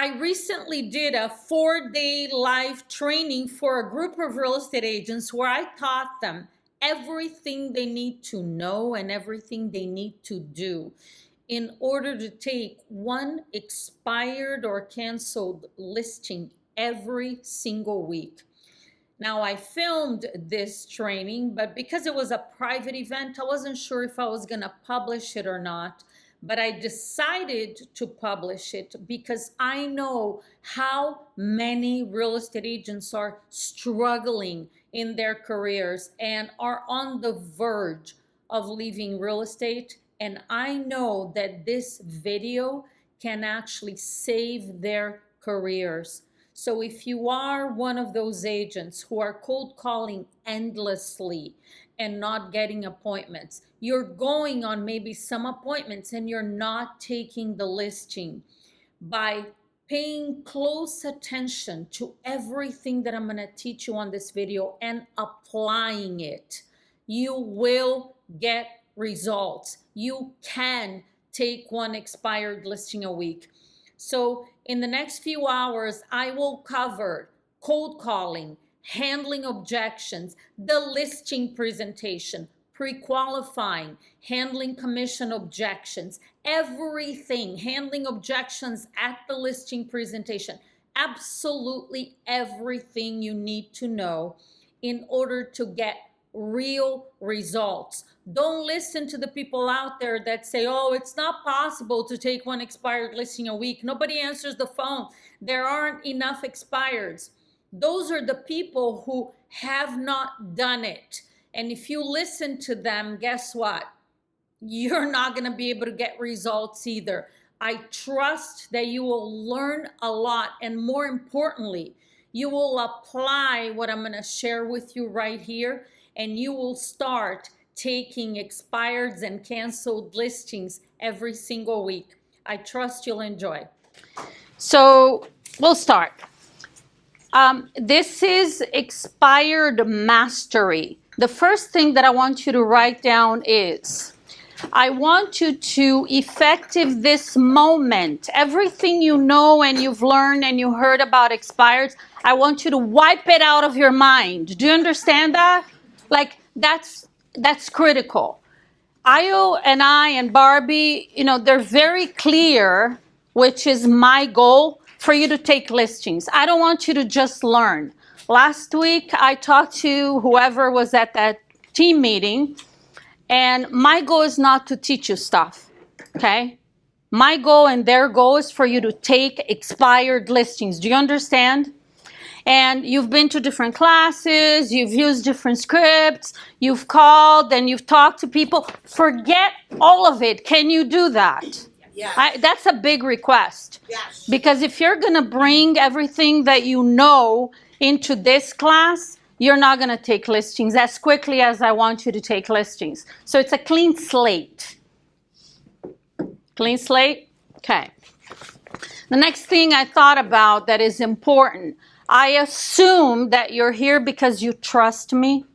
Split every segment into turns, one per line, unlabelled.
I recently did a 4-day live training for a group of real estate agents where I taught them everything they need to know and everything they need to do in order to take one expired or canceled listing every single week. Now, I filmed this training, but because it was a private event, I wasn't sure if I was going to publish it or not. But I decided to publish it because I know how many real estate agents are struggling in their careers and are on the verge of leaving real estate. And I know that this video can actually save their careers. So if you are one of those agents who are cold calling endlessly and not getting appointments, you're going on maybe some appointments and you're not taking the listing, by paying close attention to everything that I'm going to teach you on this video and applying it, you will get results. You can take one expired listing a week. So in the next few hours, I will cover cold calling, handling objections, the listing presentation, pre-qualifying, handling commission objections, everything, handling objections at the listing presentation, absolutely everything you need to know in order to get real results. Don't listen to the people out there that say, oh, it's not possible to take one expired listing a week. Nobody answers the phone. There aren't enough expireds. Those are the people who have not done it. And if you listen to them, guess what? You're not going to be able to get results either. I trust that you will learn a lot. And more importantly, you will apply what I'm going to share with you right here. And you will start taking expireds and canceled listings every single week. I trust you'll enjoy. So we'll start. This is expired mastery. The first thing that I want you to write down is, I want you to effective this moment. Everything you know and you've learned and you heard about expireds, I want you to wipe it out of your mind. Do you understand that? Like, that's critical. Io and I and Barbie, they're very clear, which is my goal, for you to take listings. I don't want you to just learn. Last week, I talked to whoever was at that team meeting, and my goal is not to teach you stuff, okay? My goal and their goal is for you to take expired listings. Do you understand? And you've been to different classes, you've used different scripts, you've called and you've talked to people. Forget all of it. Can you do that? Yes. That's a big request. Yes. Because if you're going to bring everything that you know into this class, you're not going to take listings as quickly as I want you to take listings. So it's a clean slate. Clean slate? Okay. The next thing I thought about that is important, I assume that you're here because you trust me.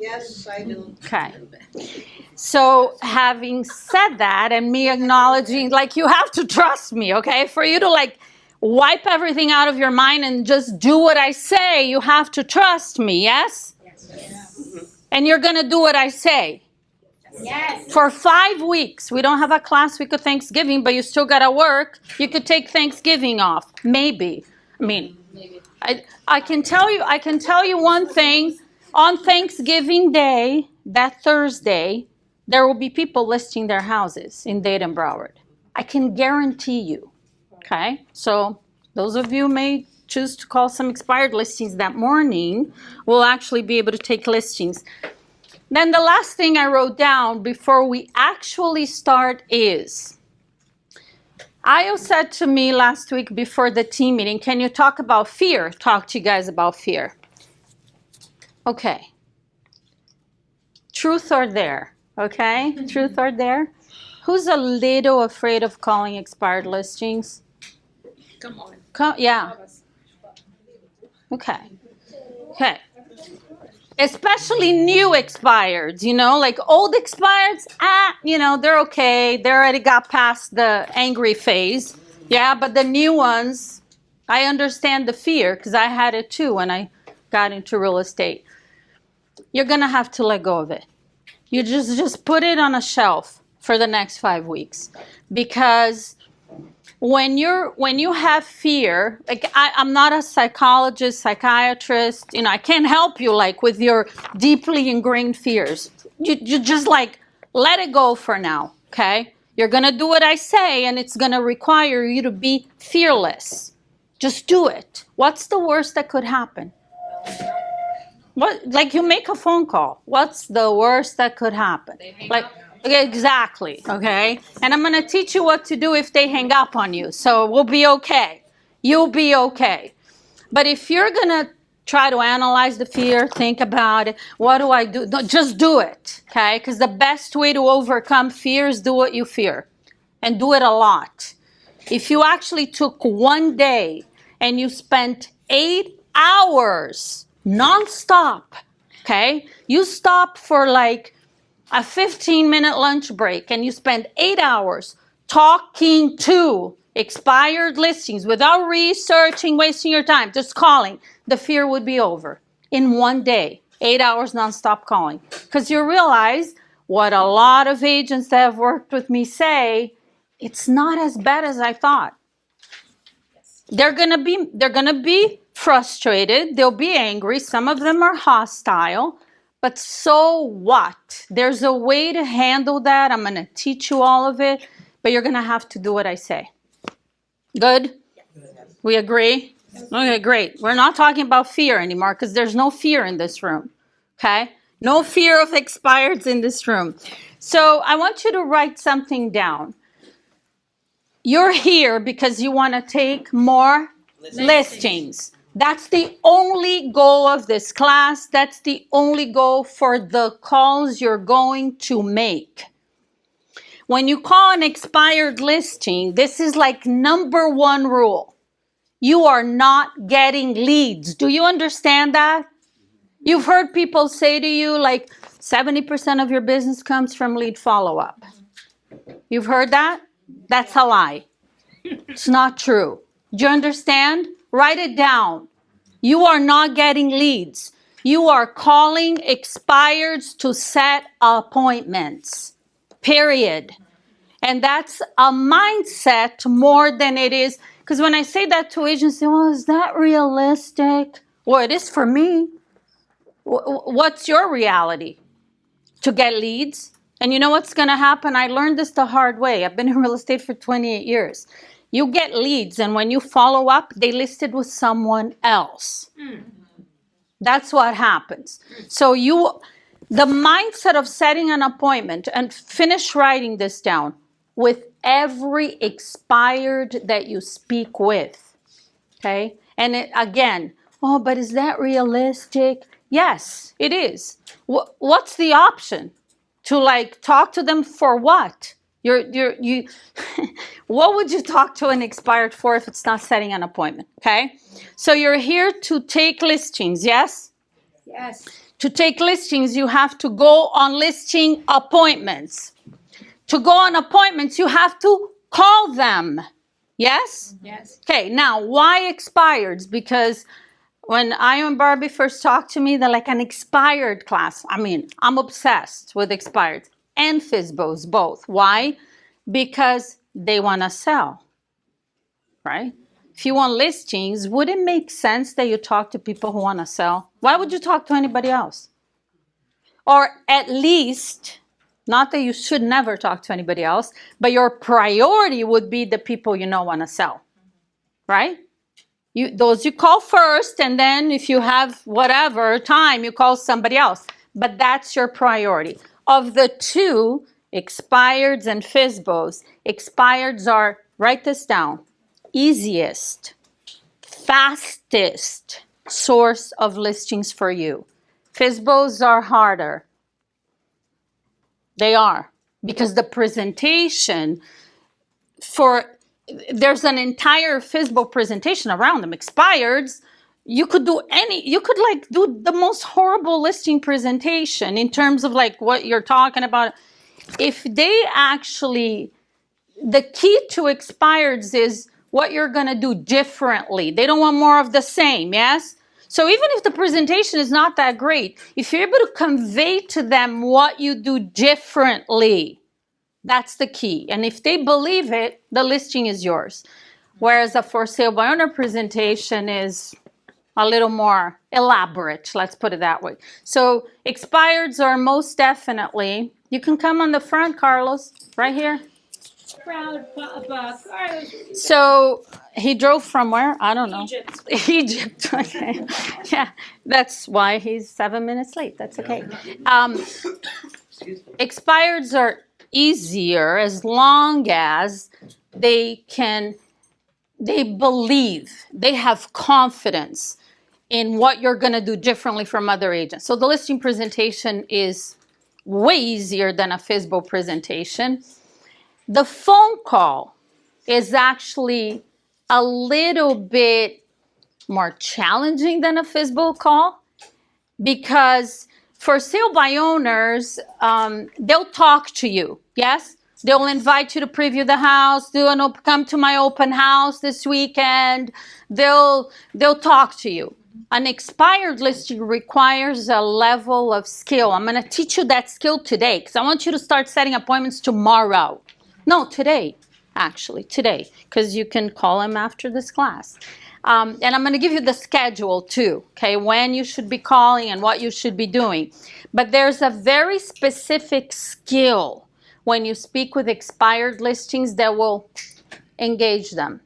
Yes, I do.
Okay. So having said that and me acknowledging, you have to trust me, okay? For you to wipe everything out of your mind and just do what I say, you have to trust me, yes? Yes. And you're going to do what I say. Yes. For 5 weeks. We don't have a class week of Thanksgiving, but you still got to work. You could take Thanksgiving off. Maybe. I can tell you one thing. On Thanksgiving Day, that Thursday, there will be people listing their houses in Dade and Broward. I can guarantee you. Okay? So those of you may choose to call some expired listings that morning will actually be able to take listings. Then the last thing I wrote down before we actually start is, Io said to me last week before the team meeting, can you talk about fear? Talk to you guys about fear. Okay. Truth or dare? Okay? Truth or dare? Who's a little afraid of calling expired listings?
Come on.
Yeah. Okay. Okay. Especially new expireds, old expireds, they're okay. They already got past the angry phase. Yeah, but the new ones, I understand the fear because I had it too when I got into real estate. You're going to have to let go of it. You just put it on a shelf for the next 5 weeks, because when you have fear, like I'm not a psychologist, psychiatrist, I can't help you like with your deeply ingrained fears. You just like let it go for now, okay? You're gonna do what I say, and it's gonna require you to be fearless. Just do it. What's the worst that could happen? What, like you make a phone call. What's the worst that could happen? Like, exactly, okay? And I'm going to teach you what to do if they hang up on you. So we'll be okay. You'll be okay. But if you're going to try to analyze the fear, think about it, what do I do? No, just do it, okay? Because the best way to overcome fear is do what you fear, and do it a lot. If you actually took one day and you spent 8 hours non-stop, okay? You stop for like a 15-minute lunch break and you spend 8 hours talking to expired listings without researching, wasting your time, just calling, the fear would be over in one day. 8 hours non-stop calling. Because you realize what a lot of agents that have worked with me say, it's not as bad as I thought. They're gonna be frustrated. They'll be angry. Some of them are hostile. But so what? There's a way to handle that. I'm gonna teach you all of it, but you're gonna have to do what I say. Good? We agree? Okay, great. We're not talking about fear anymore because there's no fear in this room. Okay? No fear of expireds in this room. So I want you to write something down. You're here because you want to take more listings. That's the only goal of this class. That's the only goal for the calls you're going to make. When you call an expired listing, this is like number one rule. You are not getting leads. Do you understand that? You've heard people say to you like 70% of your business comes from lead follow-up. You've heard that? That's a lie. It's not true. Do you understand? Write it down. You are not getting leads. You are calling expireds to set appointments. Period. And that's a mindset more than it is. Because when I say that to agents, they say, well, is that realistic? Well, it is for me. What's your reality? To get leads? And you know what's going to happen? I learned this the hard way. I've been in real estate for 28 years. You get leads, and when you follow up, they listed with someone else. That's what happens. So the mindset of setting an appointment, and finish writing this down, with every expired that you speak with, okay? And again, oh, but is that realistic? Yes, it is. What's the option? To like talk to them for what? You what would you talk to an expired for if it's not setting an appointment? Okay, so you're here to take listings, yes?
Yes.
To take listings, you have to go on listing appointments. To go on appointments, you have to call them. Yes?
Yes.
Okay, now why expireds? Because when I and Barbie first talked to me, they're like an expired class. I mean, I'm obsessed with expireds and FSBOs both. Why? Because they want to sell, right? If you want listings, would it make sense that you talk to people who want to sell? Why would you talk to anybody else? Or at least, not that you should never talk to anybody else, but your priority would be the people you know want to sell, right? Those you call first, and then if you have whatever time, you call somebody else. But that's your priority. Of the two, expireds and FSBOs, expireds are, write this down, easiest, fastest source of listings for you. FSBOs are harder. They are. Because the presentation there's an entire FSBO presentation around them. Expireds, you could do the most horrible listing presentation in terms of like what you're talking about. If they actually, the key to expireds is what you're going to do differently. They don't want more of the same, yes? So even if the presentation is not that great, if you're able to convey to them what you do differently, that's the key. And if they believe it, the listing is yours. Whereas a for sale by owner presentation is a little more elaborate, let's put it that way. So expireds are most definitely, you can come on the front, Carlos, right here.
Proud Carlos.
So he drove from where? I don't know.
Egypt.
Egypt, okay. Yeah, that's why he's 7 minutes late. That's okay. Expireds are easier as long as they believe, they have confidence in what you're going to do differently from other agents. So the listing presentation is way easier than a FSBO presentation. The phone call is actually a little bit more challenging than a FSBO call because for sale by owners, they'll talk to you, yes? They'll invite you to preview the house, come to my open house this weekend. They'll talk to you. An expired listing requires a level of skill. I'm going to teach you that skill today because I want you to start setting appointments tomorrow. No, today, actually, today, because you can call them after this class. And I'm going to give you the schedule too, okay, when you should be calling and what you should be doing. But there's a very specific skill when you speak with expired listings that will engage them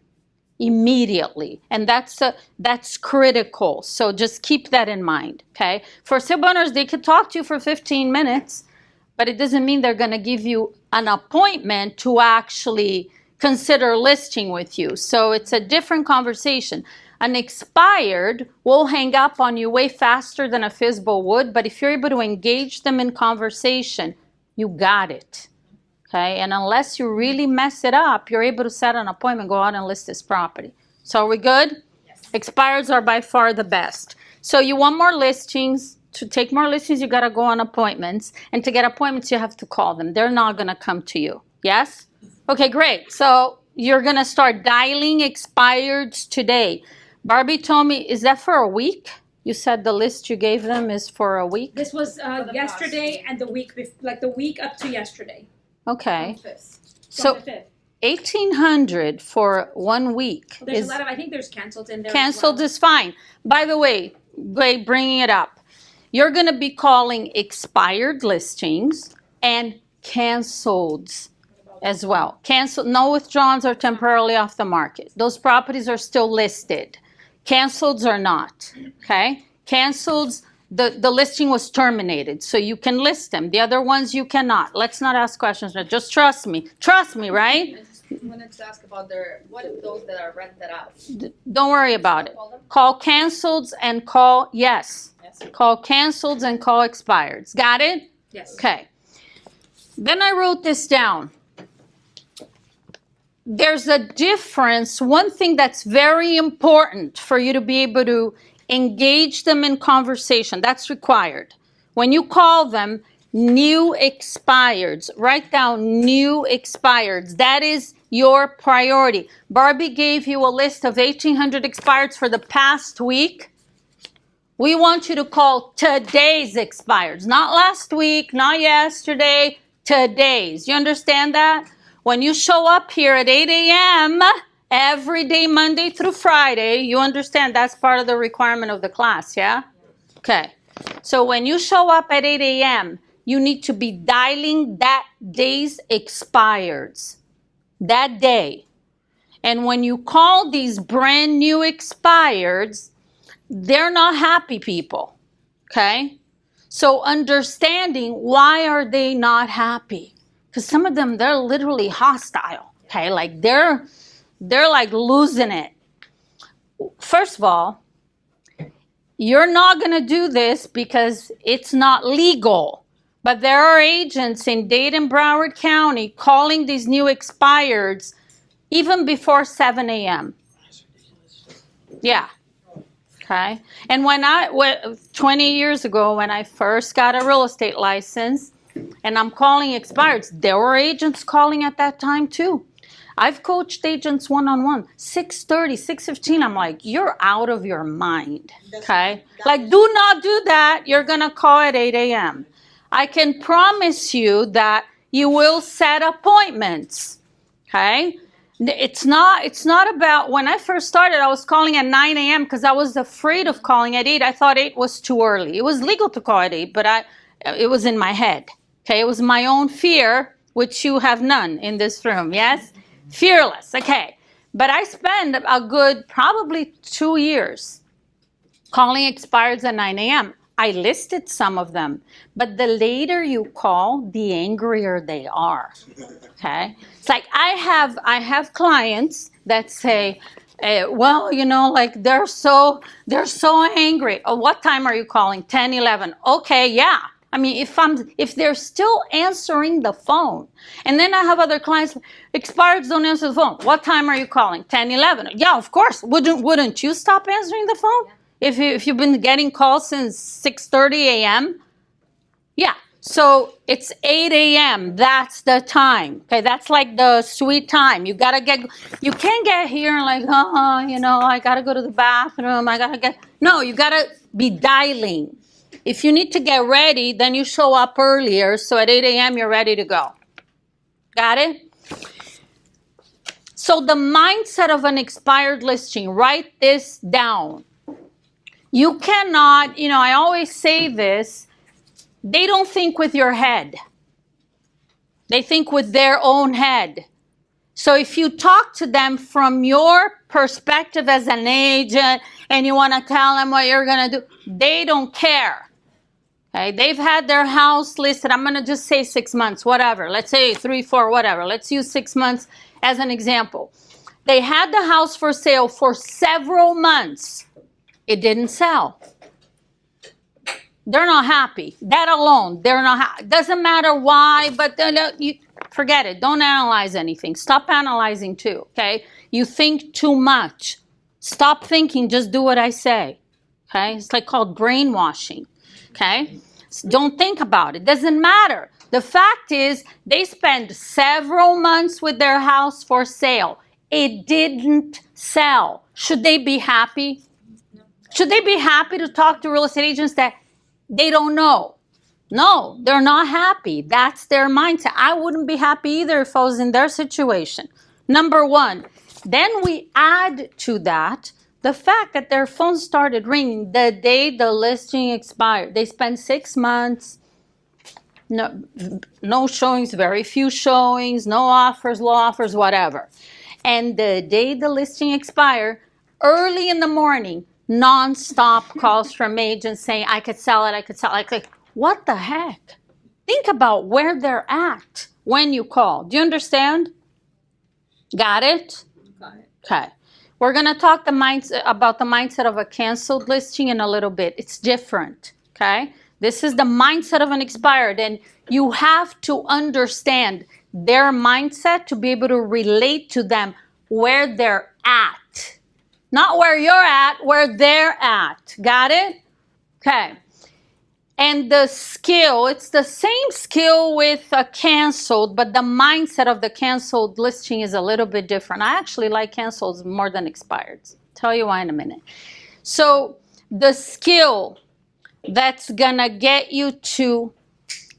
immediately. And that's critical. So just keep that in mind, okay? For sale by owners, they could talk to you for 15 minutes, but it doesn't mean they're going to give you an appointment to actually consider listing with you. So it's a different conversation. An expired will hang up on you way faster than a FSBO would, but if you're able to engage them in conversation, you got it. Okay, and unless you really mess it up, you're able to set an appointment, go out and list this property. So are we good?
Yes.
Expireds are by far the best. So you want more listings. To take more listings, you got to go on appointments. And to get appointments, you have to call them. They're not going to come to you. Yes? Okay, great. So you're going to start dialing expireds today. Barbie told me, is that for a week? You said the list you gave them is for a week?
This was yesterday and the week like the week up to yesterday.
Okay.
From the 5th.
So
From the 5th.
1,800 for 1 week.
Well, there's a lot of, I think there's canceled in there.
Canceled
as well.
is fine. By the way, bringing it up, you're going to be calling expired listings and canceleds as well. Canceled, no withdrawals are temporarily off the market. Those properties are still listed. Canceleds are not. Okay? Canceleds, the listing was terminated, so you can list them. The other ones you cannot. Let's not ask questions. Just trust me. Trust me, right?
I wanted to ask about what if those that are rented out?
Don't worry about it. Call canceleds and call, yes. Call canceleds and call expireds. Got it?
Yes.
Okay. Then I wrote this down. There's a difference. One thing that's very important for you to be able to engage them in conversation. That's required. When you call them new expireds, write down new expireds. That is your priority. Barbie gave you a list of 1,800 expireds for the past week. We want you to call today's expireds, not last week, not yesterday, today's. You understand that? When you show up here at 8 a.m. every day, Monday through Friday, you understand that's part of the requirement of the class, yeah? Okay. So when you show up at 8 a.m., you need to be dialing that day's expireds, that day. And when you call these brand new expireds, they're not happy people, okay? So understanding why are they not happy? Because some of them, they're literally hostile, okay? Like they're like losing it. First of all, you're not going to do this because it's not legal. But there are agents in Dade and Broward County calling these new expireds even before 7 a.m. Yeah. Okay. And when 20 years ago, when I first got a real estate license and I'm calling expireds, there were agents calling at that time too. I've coached agents one-on-one, 6:30, 6:15. I'm like, you're out of your mind, okay? Like, do not do that. You're going to call at 8 a.m. I can promise you that you will set appointments, okay? It's not about, when I first started, I was calling at 9 a.m. because I was afraid of calling at 8. I thought 8 was too early. It was legal to call at 8, but it was in my head, okay? It was my own fear, which you have none in this room, yes? Fearless, okay. But I spent a good probably 2 years calling expireds at 9 a.m. I listed some of them, but the later you call, the angrier they are, okay? It's like I have clients that say, well, you know, like they're so angry. Oh, what time are you calling? 10, 11. Okay, yeah. I mean, if they're still answering the phone, and then I have other clients, expireds don't answer the phone. What time are you calling? 10, 11. Yeah, of course. Wouldn't you stop answering the phone? Yeah. If you've been getting calls since 6:30 a.m.? Yeah. So it's 8 a.m. That's the time. Okay, that's like the sweet time. You can't get here and like, you know, I gotta go to the bathroom. No, you gotta be dialing. If you need to get ready, then you show up earlier. So at 8 a.m. you're ready to go. Got it? So the mindset of an expired listing, write this down. You cannot, you know, I always say this, they don't think with your head. They think with their own head. So if you talk to them from your perspective as an agent and you want to tell them what you're going to do, they don't care. Okay, they've had their house listed, I'm going to just say 6 months, whatever. Let's say 3, 4, whatever. Let's use 6 months as an example. They had the house for sale for several months. It didn't sell. They're not happy. That alone, they're not happy. Doesn't matter why, but you forget it. Don't analyze anything. Stop analyzing too, okay? You think too much. Stop thinking, just do what I say, okay? It's like called brainwashing, okay? Don't think about it. Doesn't matter. The fact is, they spent several months with their house for sale. It didn't sell. Should they be happy? Should they be happy to talk to real estate agents that they don't know? No, they're not happy. That's their mindset. I wouldn't be happy either if I was in their situation. Number one. Then we add to that the fact that their phone started ringing the day the listing expired. They spent 6 months, no showings, very few showings, no offers, low offers, whatever. And the day the listing expired, early in the morning, non-stop calls from agents saying, I could sell it, I could sell it. Like, what the heck? Think about where they're at when you call. Do you understand? Got it?
Got it.
Okay. We're going to talk about the mindset of a canceled listing in a little bit. It's different, okay? This is the mindset of an expired, and you have to understand their mindset to be able to relate to them where they're at. Not where you're at, where they're at. Got it? Okay. And the skill, it's the same skill with a canceled, but the mindset of the canceled listing is a little bit different. I actually like cancels more than expireds. Tell you why in a minute. So the skill that's gonna get you to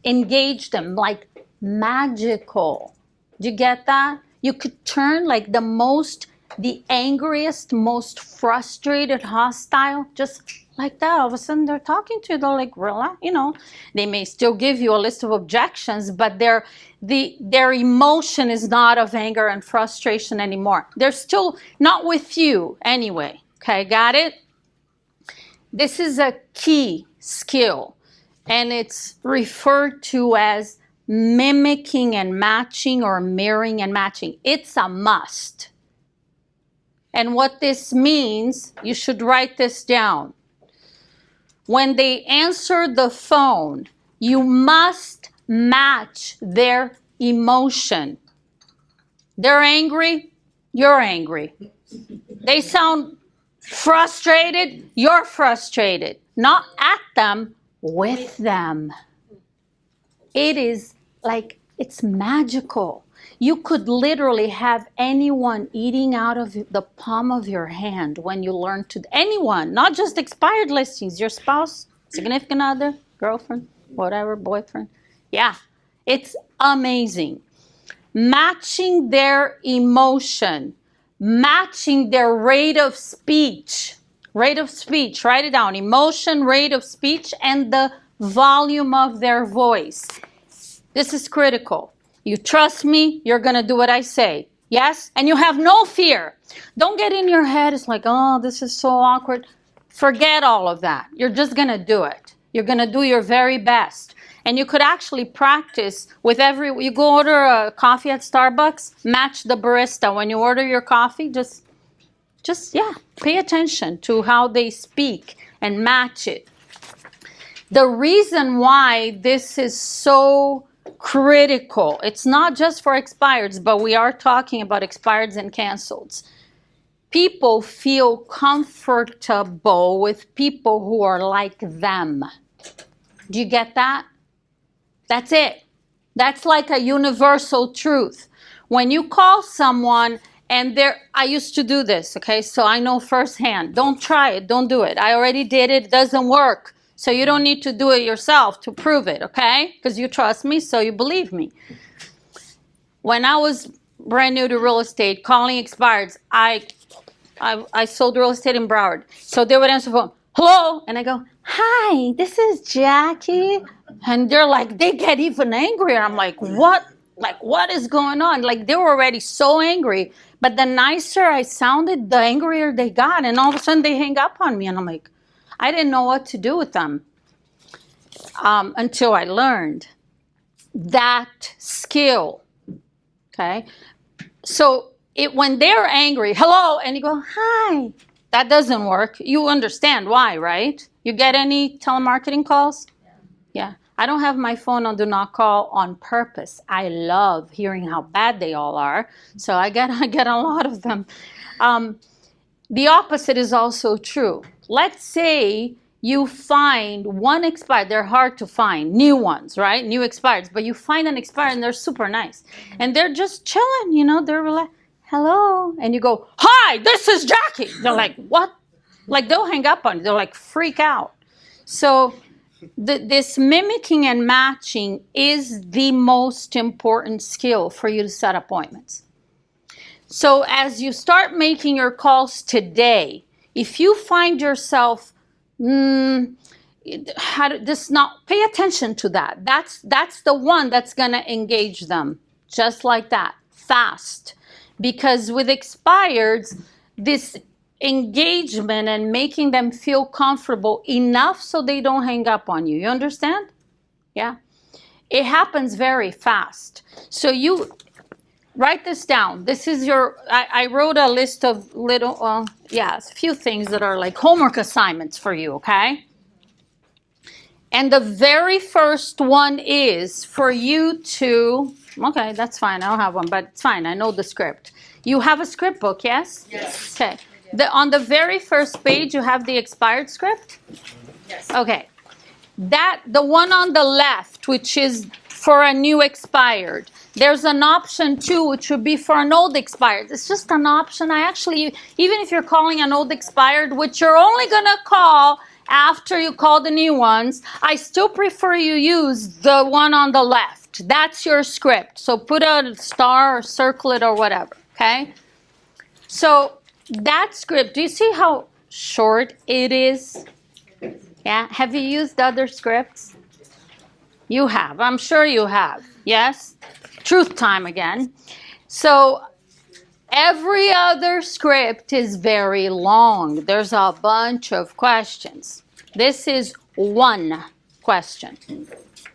engage them, like magical. Do you get that? You could turn like the angriest, most frustrated, hostile, just like that. All of a sudden they're talking to you, they're like, relax, you know. They may still give you a list of objections, but their emotion is not of anger and frustration anymore. They're still not with you anyway. Okay, got it? This is a key skill, and it's referred to as mimicking and matching, or mirroring and matching. It's a must. And what this means, you should write this down. When they answer the phone, you must match their emotion. They're angry, you're angry. They sound frustrated, you're frustrated. Not at them, with them. It is like, it's magical. You could literally have anyone eating out of the palm of your hand when you learn to, anyone, not just expired listings, your spouse, significant other, girlfriend, whatever, boyfriend. Yeah, it's amazing. Matching their emotion, matching their rate of speech. Rate of speech, write it down. Emotion, rate of speech, and the volume of their voice. This is critical. You trust me, you're going to do what I say. Yes? And you have no fear. Don't get in your head, it's like, oh, this is so awkward. Forget all of that. You're just going to do it. You're going to do your very best. And you could actually practice with you go order a coffee at Starbucks, match the barista. When you order your coffee, just pay attention to how they speak and match it. The reason why this is so critical, it's not just for expireds, but we are talking about expireds and canceleds. People feel comfortable with people who are like them. Do you get that? That's it. That's like a universal truth. When you call someone and I used to do this, okay? So I know firsthand. Don't try it. Don't do it. I already did it. It doesn't work. So you don't need to do it yourself to prove it, okay? Because you trust me, so you believe me. When I was brand new to real estate, calling expireds, I sold real estate in Broward. So they would answer the phone, hello? And I go, hi, this is Jackie. And they're like, they get even angrier. I'm like, what? Like, what is going on? Like, they were already so angry. But the nicer I sounded, the angrier they got. And all of a sudden, they hang up on me. And I'm like, I didn't know what to do with them until I learned that skill. Okay? So when they're angry, hello, and you go, hi. That doesn't work. You understand why, right? You get any telemarketing calls? Yeah. I don't have my phone on do not call on purpose. I love hearing how bad they all are. So I get a lot of them. The opposite is also true. Let's say you find one expired. They're hard to find. New ones, right? New expireds. But you find an expired and they're super nice. And they're just chilling, they're like, hello. And you go, hi, this is Jackie. They're like, what? Like, they'll hang up on you. They'll like freak out. So this mimicking and matching is the most important skill for you to set appointments. So as you start making your calls today, if you find yourself, pay attention to that. That's the one that's going to engage them, just like that, fast. Because with expireds, this engagement and making them feel comfortable enough so they don't hang up on you. You understand? Yeah. It happens very fast. So you write this down. This is I wrote a list of a few things that are like homework assignments for you, okay? And the very first one is for you to, okay, that's fine. I don't have one, but it's fine. I know the script. You have a script book, yes?
Yes.
Okay. On the very first page, you have the expired script?
Yes.
Okay. The one on the left, which is for a new expired. There's an option too, which would be for an old expired. It's just an option. Even if you're calling an old expired, which you're only going to call after you call the new ones, I still prefer you use the one on the left. That's your script. So put a star or circle it or whatever, okay? So that script, do you see how short it is? Yeah. Have you used other scripts? You have. I'm sure you have. Yes? Truth time again. So every other script is very long. There's a bunch of questions. This is one question.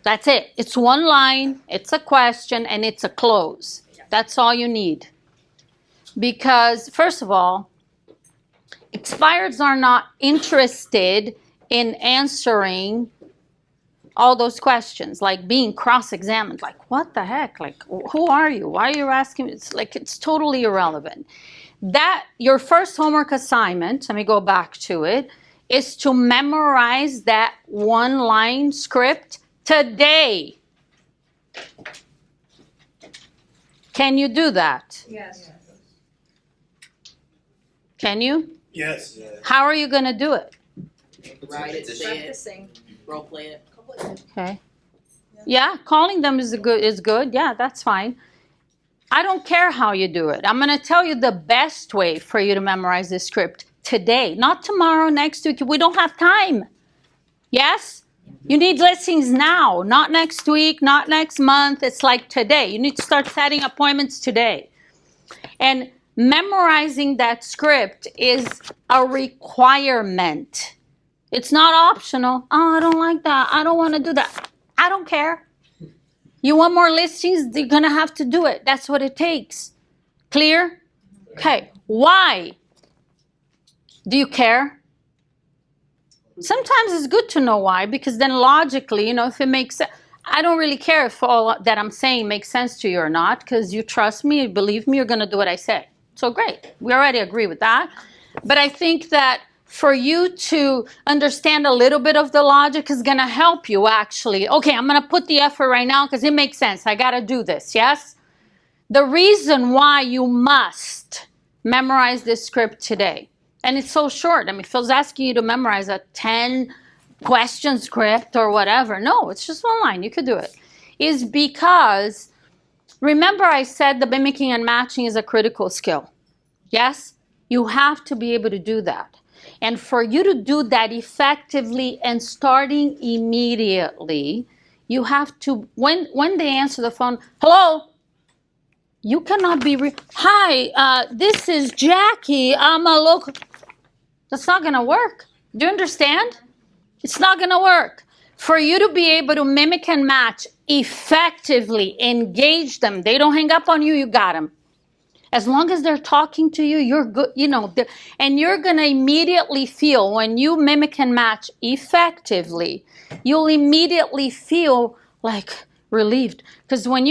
That's it. It's one line, it's a question, and it's a close. That's all you need. Because, first of all, expireds are not interested in answering all those questions, like being cross-examined. Like, what the heck? Like, who are you? Why are you asking me? It's totally irrelevant. Your first homework assignment, let me go back to it, is to memorize that one-line script today. Can you do that?
Yes.
Can you?
Yes.
How are you going to do it?
Write it, say it,
Practicing.
role play it.
Okay. Yeah, calling them is good. Yeah, that's fine. I don't care how you do it. I'm going to tell you the best way for you to memorize this script today, not tomorrow, next week. We don't have time. Yes? You need listings now, not next week, not next month. It's like today. You need to start setting appointments today. And memorizing that script is a requirement. It's not optional. Oh, I don't like that. I don't want to do that. I don't care. You want more listings? You're going to have to do it. That's what it takes. Clear? Okay. Why? Do you care? Sometimes it's good to know why, because then logically, if it makes sense. I don't really care if all that I'm saying makes sense to you or not, because you trust me, you believe me, you're going to do what I say. So great. We already agree with that. But I think that for you to understand a little bit of the logic is going to help you actually. Okay, I'm going to put the effort right now because it makes sense. I got to do this, yes? The reason why you must memorize this script today, and it's so short. I mean, Phil's asking you to memorize a 10-question script or whatever. No, it's just one line. You could do it. Is because, remember I said the mimicking and matching is a critical skill. Yes? You have to be able to do that. And for you to do that effectively and starting immediately, you have to, when they answer the phone, hello, you cannot be, hi, this is Jackie, I'm a local. That's not going to work. Do you understand? It's not going to work. For you to be able to mimic and match effectively, engage them, they don't hang up on you, you got them. As long as they're talking to you, you're good, and you're going to immediately feel when you mimic and match effectively, you'll immediately feel like relieved. Because when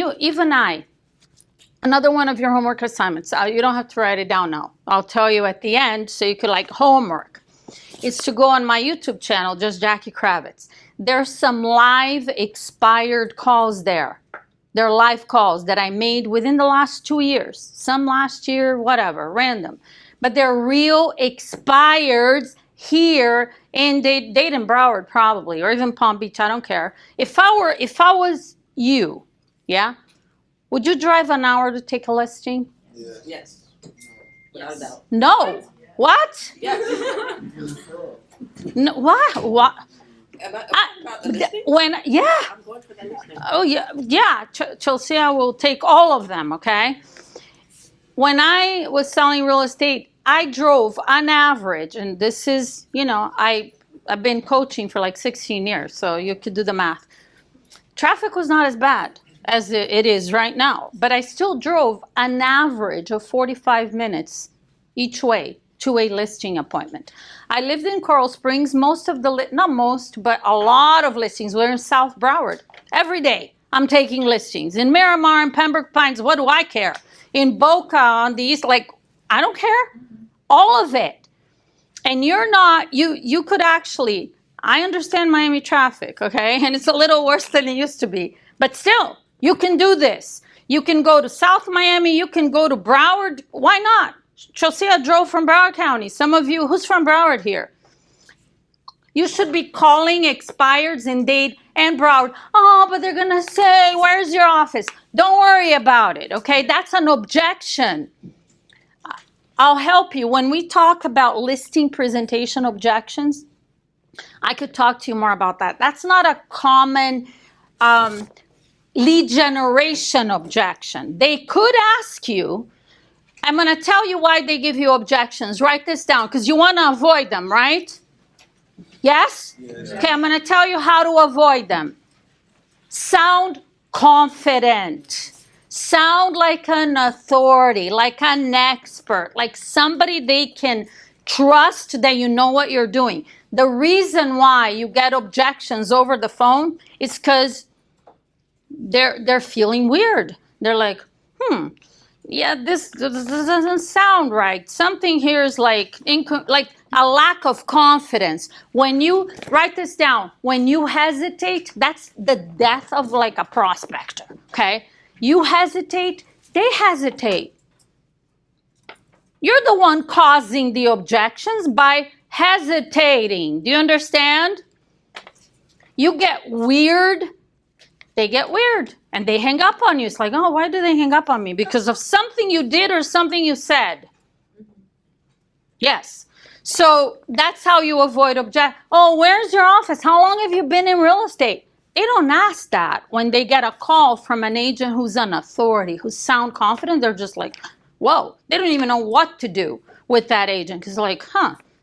another one of your homework assignments, you don't have to write it down now. I'll tell you at the end so you could homework. It's to go on my YouTube channel, just Jackie Kravitz. There's some live expired calls there. They're live calls that I made within the last 2 years. Some last year, whatever, random. But they're real expireds here in Dayton, Broward probably, or even Palm Beach, I don't care. If I was you, yeah, would you drive an hour to take a listing?
Yes. Without a doubt.
No. What?
Yes.
No, what?
Am I about the listing?
Yeah.
I'm going for that listing.
Oh, yeah. Chelsea, I will take all of them, okay? When I was selling real estate, I drove on average, and this is, I've been coaching for 16 years, so you could do the math. Traffic was not as bad as it is right now, but I still drove an average of 45 minutes each way to a listing appointment. I lived in Coral Springs. Not most, but a lot of listings were in South Broward. Every day I'm taking listings. In Miramar and Pembroke Pines, what do I care? In Boca on the east, I don't care. All of it. And you could actually, I understand Miami traffic, okay? And it's a little worse than it used to be. But still, you can do this. You can go to South Miami. You can go to Broward. Why not? Chelsea drove from Broward County. Some of you, who's from Broward here? You should be calling expireds in Dade and Broward. Oh, but they're going to say, where's your office? Don't worry about it, okay? That's an objection. I'll help you. When we talk about listing presentation objections, I could talk to you more about that. That's not a common lead generation objection. They could ask you, I'm going to tell you why they give you objections. Write this down because you want to avoid them, right? Yes? Okay, I'm going to tell you how to avoid them. Sound confident. Sound like an authority, like an expert, like somebody they can trust that you know what you're doing. The reason why you get objections over the phone is because they're feeling weird. They're like, yeah, this doesn't sound right. Something here is like a lack of confidence. When you write this down, when you hesitate, that's the death of a prospector, okay? You hesitate, They hesitate. You're the one causing the objections by hesitating. Do you understand? You get weird, they get weird, and they hang up on you. It's like, oh, why do they hang up on me? Because of something you did or something you said. Yes. So that's how you avoid oh, where's your office? How long have you been in real estate? They don't ask that when they get a call from an agent who's an authority, who sound confident. They're just like, whoa, they don't even know what to do with that agent. Because like,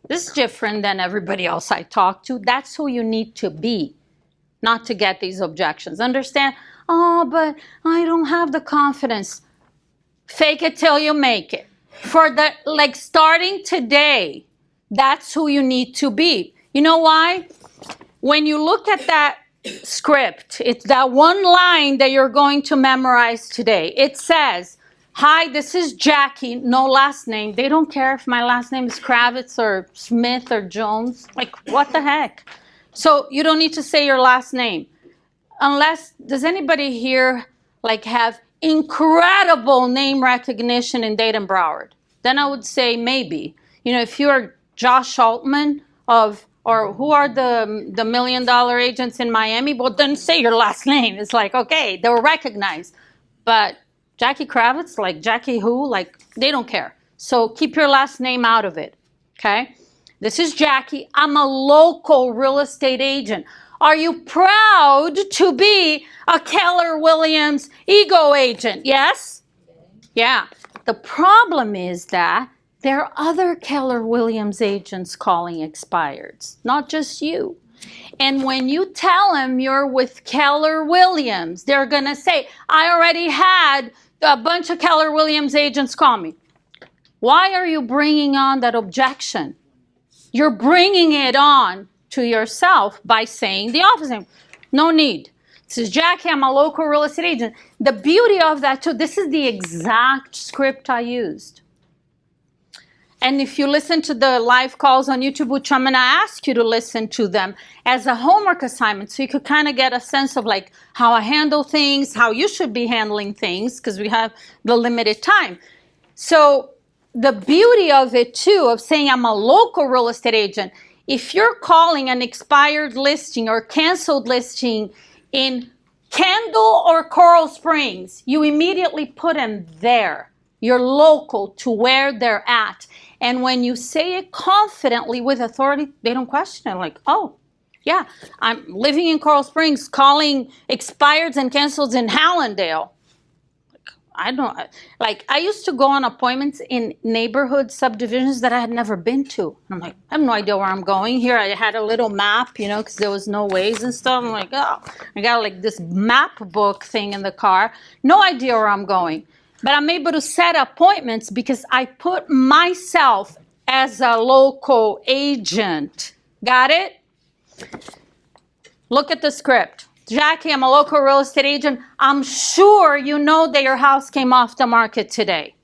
this is different than everybody else I talk to. That's who you need to be, not to get these objections. Understand? Oh, but I don't have the confidence. Fake it till you make it. For the, like, starting today, that's who you need to be. You know why? When you look at that script, it's that one line that you're going to memorize today. It says, hi, this is Jackie, no last name. They don't care if my last name is Kravitz or Smith or Jones. Like, what the heck? So you don't need to say your last name. Unless, does anybody here like have incredible name recognition in Dayton Broward? Then I would say maybe. You know, if you're Josh Altman of, or who are the $1 million agents in Miami, well, then say your last name. It's like, okay, they were recognized. But Jackie Kravitz, like Jackie who, like they don't care. So keep your last name out of it, okay? This is Jackie. I'm a local real estate agent. Are you proud to be a Keller Williams ego agent? Yes? Yeah. The problem is that there are other Keller Williams agents calling expireds, not just you. And when you tell them you're with Keller Williams, they're going to say, I already had a bunch of Keller Williams agents call me. Why are you bringing on that objection? You're bringing it on to yourself by saying the office name. No need. This is Jackie, I'm a local real estate agent. The beauty of that too, this is the exact script I used. And if you listen to the live calls on YouTube, which I'm going to ask you to listen to them as a homework assignment, so you could kind of get a sense of like how I handle things, how you should be handling things, because we have the limited time. So the beauty of it too, of saying I'm a local real estate agent, if you're calling an expired listing or canceled listing in Kendall or Coral Springs, you immediately put them there. You're local to where they're at. And when you say it confidently with authority, they don't question it. Like, oh, yeah, I'm living in Coral Springs, calling expireds and cancels in Hallandale. I used to go on appointments in neighborhood subdivisions that I had never been to. I'm like, I have no idea where I'm going. Here I had a little map, you know, because there was no ways and stuff. I'm like, oh, I got like this map book thing in the car. No idea where I'm going. But I'm able to set appointments because I put myself as a local agent. Got it? Look at the script. Jackie, I'm a local real estate agent. I'm sure you know that your house came off the market today.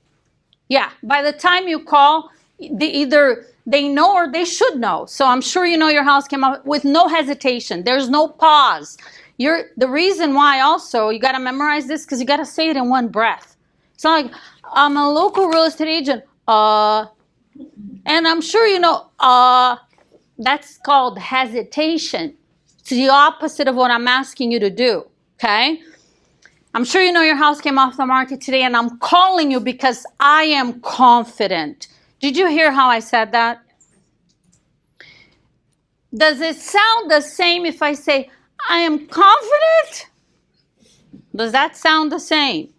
Yeah, by the time you call, either they know or they should know. So I'm sure you know your house came off with no hesitation. There's no pause. The reason why also, you got to memorize this because you got to say it in one breath. It's not like, I'm a local real estate agent. And I'm sure you know, that's called hesitation. It's the opposite of what I'm asking you to do, okay? I'm sure you know your house came off the market today, and I'm calling you because I am confident. Did you hear how I said that? Does it sound the same if I say, I am confident? Does that sound the same?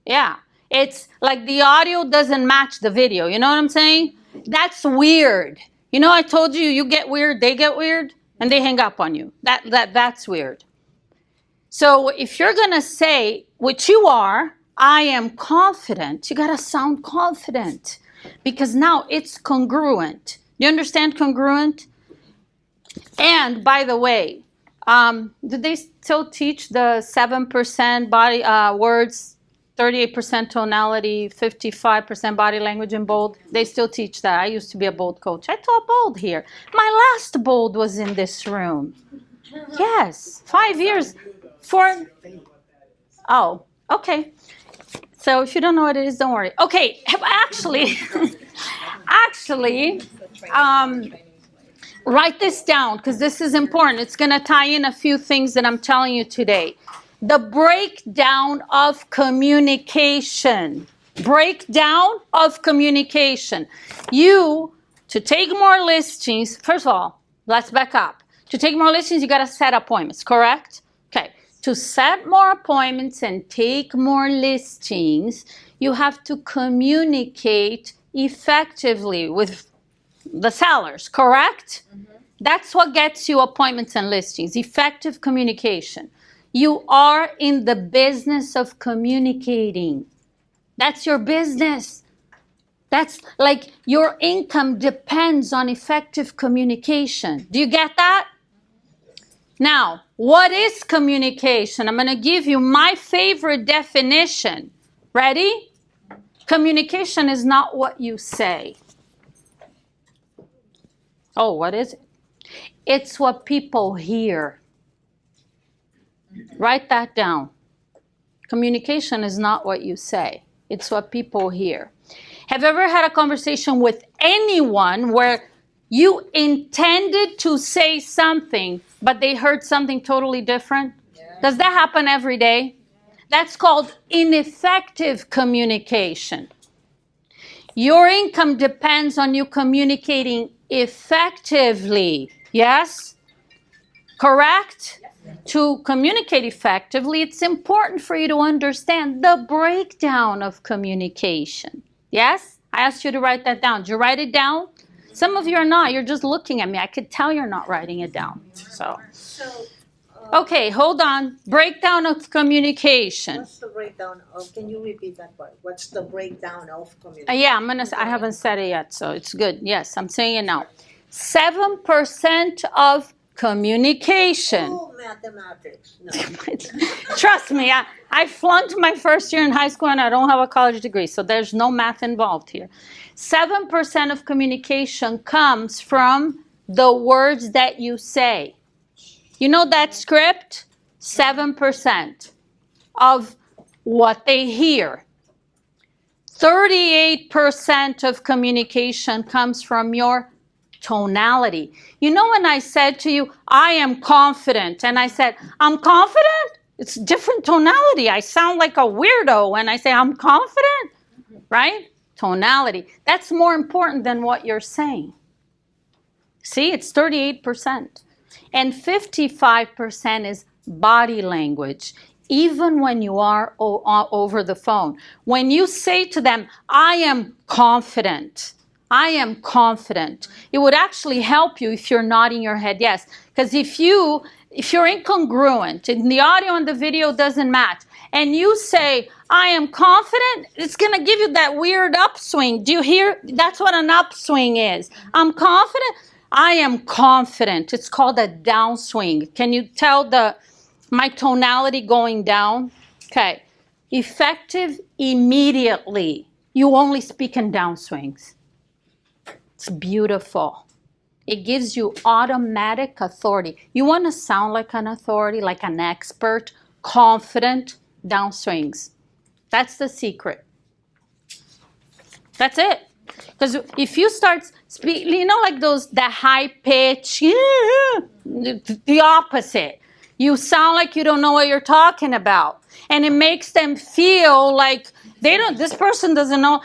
Yeah. It's like the audio doesn't match the video. You know what I'm saying? That's weird. You know, I told you, you get weird, they get weird, and they hang up on you. That's weird. So if you're going to say, which you are, I am confident, you got to sound confident because now it's congruent. Do you understand congruent? And by the way, do they still teach the 7% body words, 38% tonality, 55% body language in bold? They still teach that. I used to be a bold coach. I taught bold here. My last bold was in this room. Yes, 5 years. Oh, Okay. So if you don't know what it is, don't worry. Okay, actually, write this down because this is important. It's going to tie in a few things that I'm telling you today. The breakdown of communication. Breakdown of communication. To take more listings, first of all, let's back up. To take more listings, you got to set appointments, correct? Okay. To set more appointments and take more listings, you have to communicate effectively with the sellers, correct? That's what gets you appointments and listings, effective communication. You are in the business of communicating. That's your business. That's like your income depends on effective communication. Do you get that? Now, what is communication? I'm going to give you my favorite definition. Ready? Communication is not what you say. Oh, what is it? It's what people hear. Write that down. Communication is not what you say. It's what people hear. Have you ever had a conversation with anyone where you intended to say something, but they heard something totally different? Yeah. Does that happen every day? That's called ineffective communication. Your income depends on you communicating effectively. Yes? Correct? To communicate effectively, it's important for you to understand the breakdown of communication. Yes? I asked you to write that down. Did you write it down? Some of you are not. You're just looking at me. I could tell you're not writing it down. Okay, hold on. Breakdown of communication.
What's the breakdown of, can you repeat that part? What's the breakdown of communication?
Yeah, I haven't said it yet, so it's good. Yes, I'm saying it now. 7% of communication.
Oh, mathematics. No.
Trust me, I flunked my first year in high school and I don't have a college degree, so there's no math involved here. 7% of communication comes from the words that you say. You know that script? 7% of what they hear. 38% of communication comes from your tonality. You know when I said to you, I am confident, and I said, I'm confident? It's different tonality. I sound like a weirdo when I say I'm confident, right? Tonality. That's more important than what you're saying. See, it's 38%. And 55% is body language, even when you are over the phone. When you say to them, I am confident, I am confident, it would actually help you if you're nodding your head yes. Because if you're incongruent and the audio and the video doesn't match, and you say, I am confident, it's going to give you that weird upswing. Do you hear? That's what an upswing is. I'm confident. I am confident. It's called a downswing. Can you tell my tonality going down? Okay. Effective immediately. You only speak in downswings. It's beautiful. It gives you automatic authority. You want to sound like an authority, like an expert, confident, downswings. That's the secret. That's it. Because if you start speaking, you know, like that high pitch, the opposite. You sound like you don't know what you're talking about. And it makes them feel like this person doesn't know.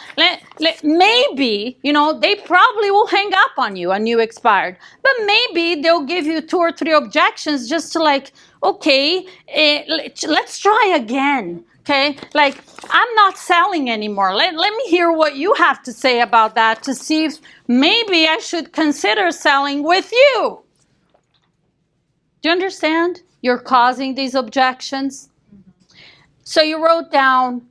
Maybe, they probably will hang up on you and you expired. But maybe they'll give you 2 or 3 objections just to okay, let's try again. Okay, I'm not selling anymore. Let me hear what you have to say about that to see if maybe I should consider selling with you. Do you understand? You're causing these objections. So you wrote down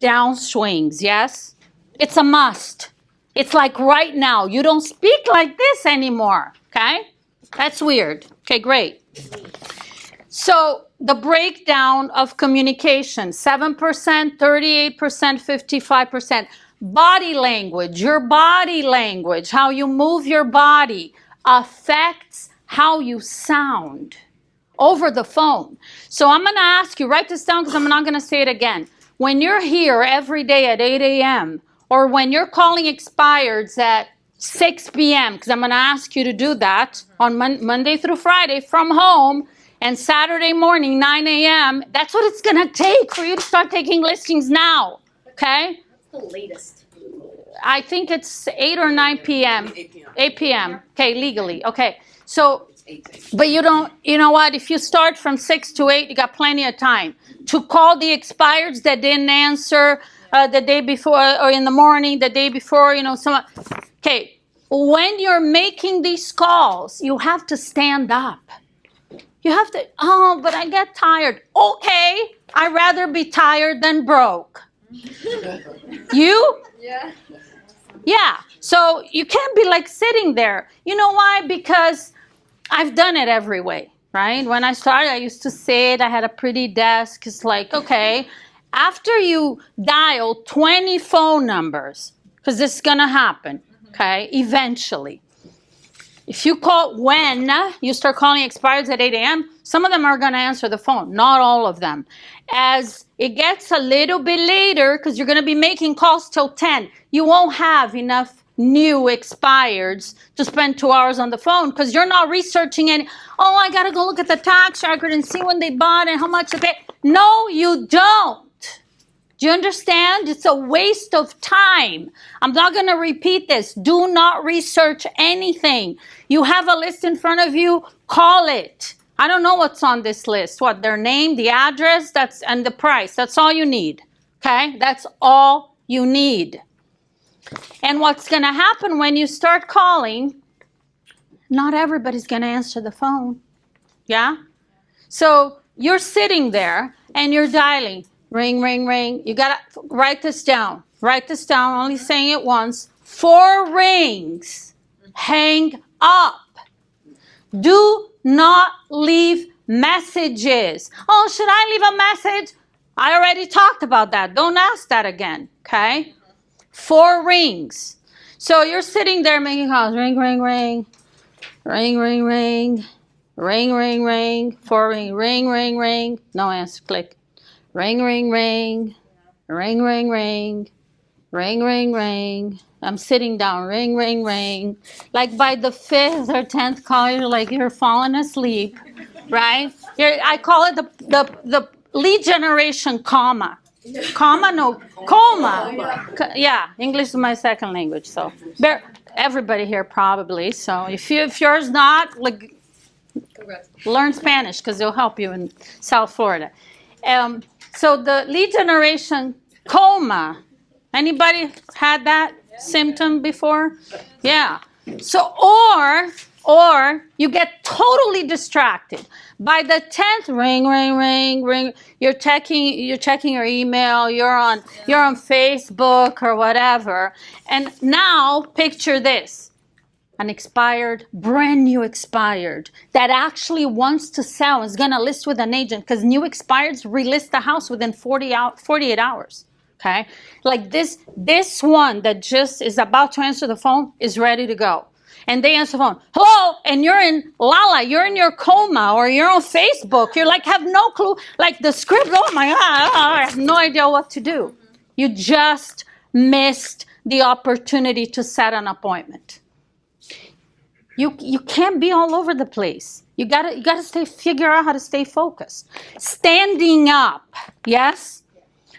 downswings, yes? It's a must. It's like right now. You don't speak like this anymore, okay? That's weird. Okay, great. So the breakdown of communication, 7%, 38%, 55%. Body language, your body language, how you move your body affects how you sound over the phone. So I'm going to ask you, write this down because I'm not going to say it again. when you're here every day at 8 a.m. or when you're calling expireds at 6 p.m., because I'm going to ask you to do that on Monday through Friday from home, and Saturday morning, 9 a.m., that's what it's going to take for you to start taking listings now, okay?
What's the latest?
I think it's 8 or 9 p.m.
8 p.m.
8 p.m. Okay, legally. Okay. So,
It's 8.
but you know what? If you start from 6 to 8, you got plenty of time to call the expireds that didn't answer the day before or in the morning, the day before, Okay. When you're making these calls, you have to stand up. You have to, but I get tired. Okay. I'd rather be tired than broke. You?
Yeah.
Yeah, so you can't be like sitting there. You know why? Because I've done it every way, right? When I started, I used to sit, I had a pretty desk. It's like, okay, after you dial 20 phone numbers, because this is going to happen, okay, eventually. If you call, when you start calling expireds at 8 a.m., some of them are going to answer the phone, not all of them. As it gets a little bit later, because you're going to be making calls till 10, you won't have enough new expireds to spend 2 hours on the phone because you're not researching any, I got to go look at the tax record and see when they bought and how much they paid. No, you don't. Do you understand? It's a waste of time. I'm not going to repeat this. Do not research anything. You have a list in front of you, call it. I don't know what's on this list. What, their name, the address, and the price. That's all you need. Okay? That's all you need. And what's going to happen when you start calling, not everybody's going to answer the phone. Yeah? So you're sitting there and you're dialing. Ring, ring, ring. You got to write this down. Write this down, only saying it once. 4 rings. Hang up. Do not leave messages. Oh, should I leave a message? I already talked about that. Don't ask that again, okay? 4 rings. So you're sitting there making calls. Ring, ring, ring. Ring, ring, ring. Ring, ring, ring. 4 ring. Ring, ring, ring. No answer. Click. Ring, ring, ring. Ring, ring, ring. Ring, ring, ring. I'm sitting down. Ring, ring, ring. Like by the 5th or 10th call, you're falling asleep, right? I call it the lead generation comma. Comma? No, coma. Yeah, English is my second language, so everybody here probably. So if yours not, like, learn Spanish because it'll help you in South Florida. So the lead generation coma. Anybody had that symptom before? Yeah. So or you get totally distracted. By the 10th ring, ring, ring, ring, you're checking your email, you're on Facebook or whatever. And now picture this. An expired, brand new expired that actually wants to sell is going to list with an agent because new expireds relist the house within 48 hours. Okay? Like this one that just is about to answer the phone is ready to go. And they answer the phone, hello, and you're in you're in your coma or you're on Facebook. You're like, have no clue, like the script, oh my God, I have no idea what to do. You just missed the opportunity to set an appointment. You can't be all over the place. You gotta figure out how to stay focused. Standing up, yes?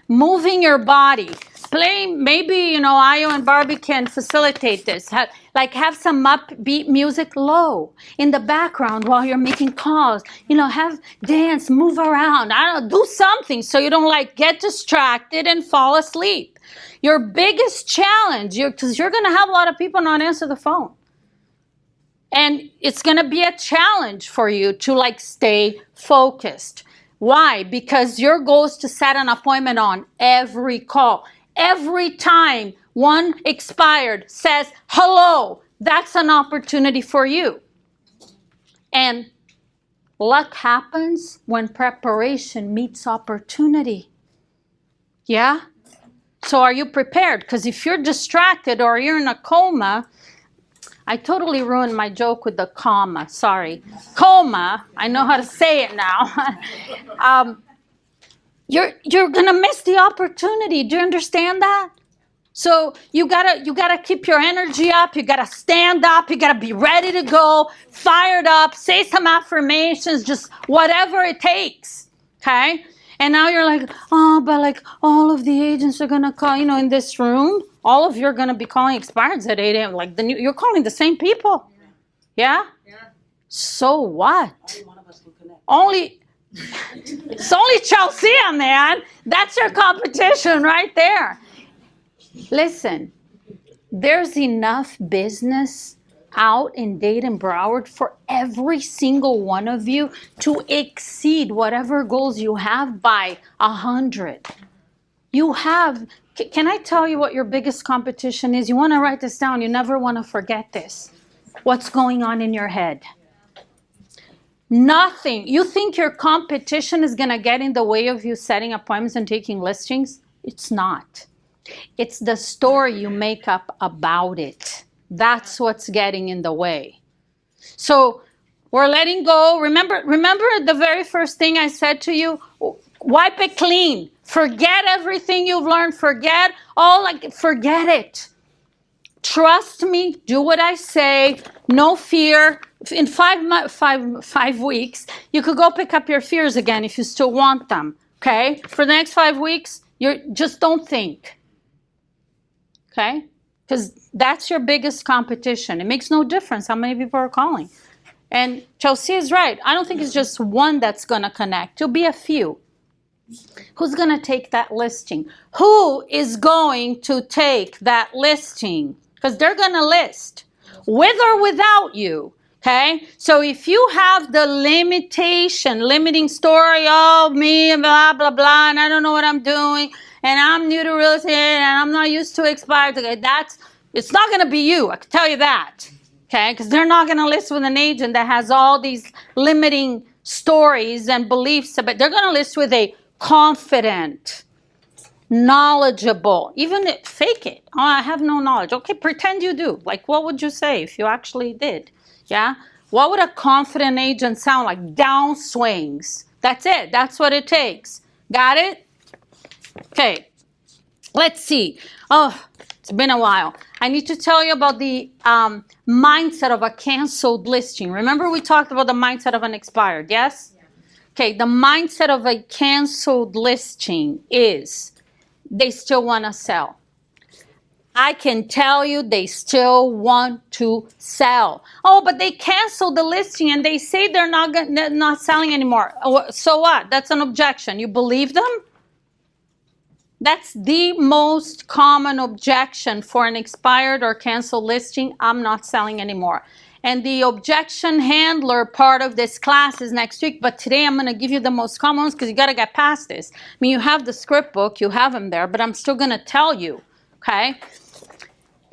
Moving your body. Maybe, Ayo and Barbie can facilitate this. Have some upbeat music low in the background while you're making calls. Have dance, move around. Do something so you don't get distracted and fall asleep. Your biggest challenge, because you're going to have a lot of people not answer the phone. And it's going to be a challenge for you to stay focused. Why? Because your goal is to set an appointment on every call. Every time one expired says, hello, that's an opportunity for you. And luck happens when preparation meets opportunity. Yeah? So are you prepared? Because if you're distracted or you're in a coma, I totally ruined my joke with the comma. Sorry. Coma. I know how to say it now. you're gonna miss the opportunity. Do you understand that? So you gotta keep your energy up. You gotta stand up. You gotta be ready to go, fired up. Say some affirmations, just whatever it takes. Okay. And now you're like, oh, but like all of the agents are gonna call. In this room, all of you are gonna be calling expireds at 8 a.m. Like you're calling the same people. Yeah. So what?
Only one of us can connect.
It's only Chelsea, man. That's your competition right there. Listen, there's enough business out in Dayton, Broward for every single one of you to exceed whatever goals you have by 100. You have, can I tell you what your biggest competition is? You want to write this down. You never want to forget this. What's going on in your head? Nothing. You think your competition is going to get in the way of you setting appointments and taking listings? It's not. It's the story you make up about it. That's what's getting in the way. So we're letting go. Remember the very first thing I said to you? Wipe it clean. Forget everything you've learned. Forget it. Trust me. Do what I say. No fear. In 5 weeks, you could go pick up your fears again if you still want them. Okay? For the next 5 weeks, just don't think. Okay? Because that's your biggest competition. It makes no difference how many people are calling. And Chelsea is right. I don't think it's just one that's going to connect. It'll be a few. Who's going to take that listing? Who is going to take that listing? Because they're going to list with or without you. Okay? So if you have the limiting story, oh, me, blah, blah, blah, and I don't know what I'm doing, and I'm new to real estate, and I'm not used to expired, okay, it's not going to be you, I can tell you that. Okay? Because they're not going to list with an agent that has all these limiting stories and beliefs, but they're going to list with a confident, knowledgeable, fake it. Oh, I have no knowledge. Okay, pretend you do. Like, what would you say if you actually did? Yeah? What would a confident agent sound like? Downswings. That's it. That's what it takes. Got it? Okay. Let's see. Oh, it's been a while. I need to tell you about the mindset of a canceled listing. Remember we talked about the mindset of an expired, yes? Yeah. Okay, the mindset of a canceled listing is they still want to sell. I can tell you they still want to sell. Oh, but they canceled the listing and they say they're not selling anymore. So what? That's an objection. You believe them? That's the most common objection for an expired or canceled listing. I'm not selling anymore. And the objection handler part of this class is next week. But today I'm going to give you the most common ones because you got to get past this. I mean, you have the script book. You have them there. But I'm still going to tell you. Okay?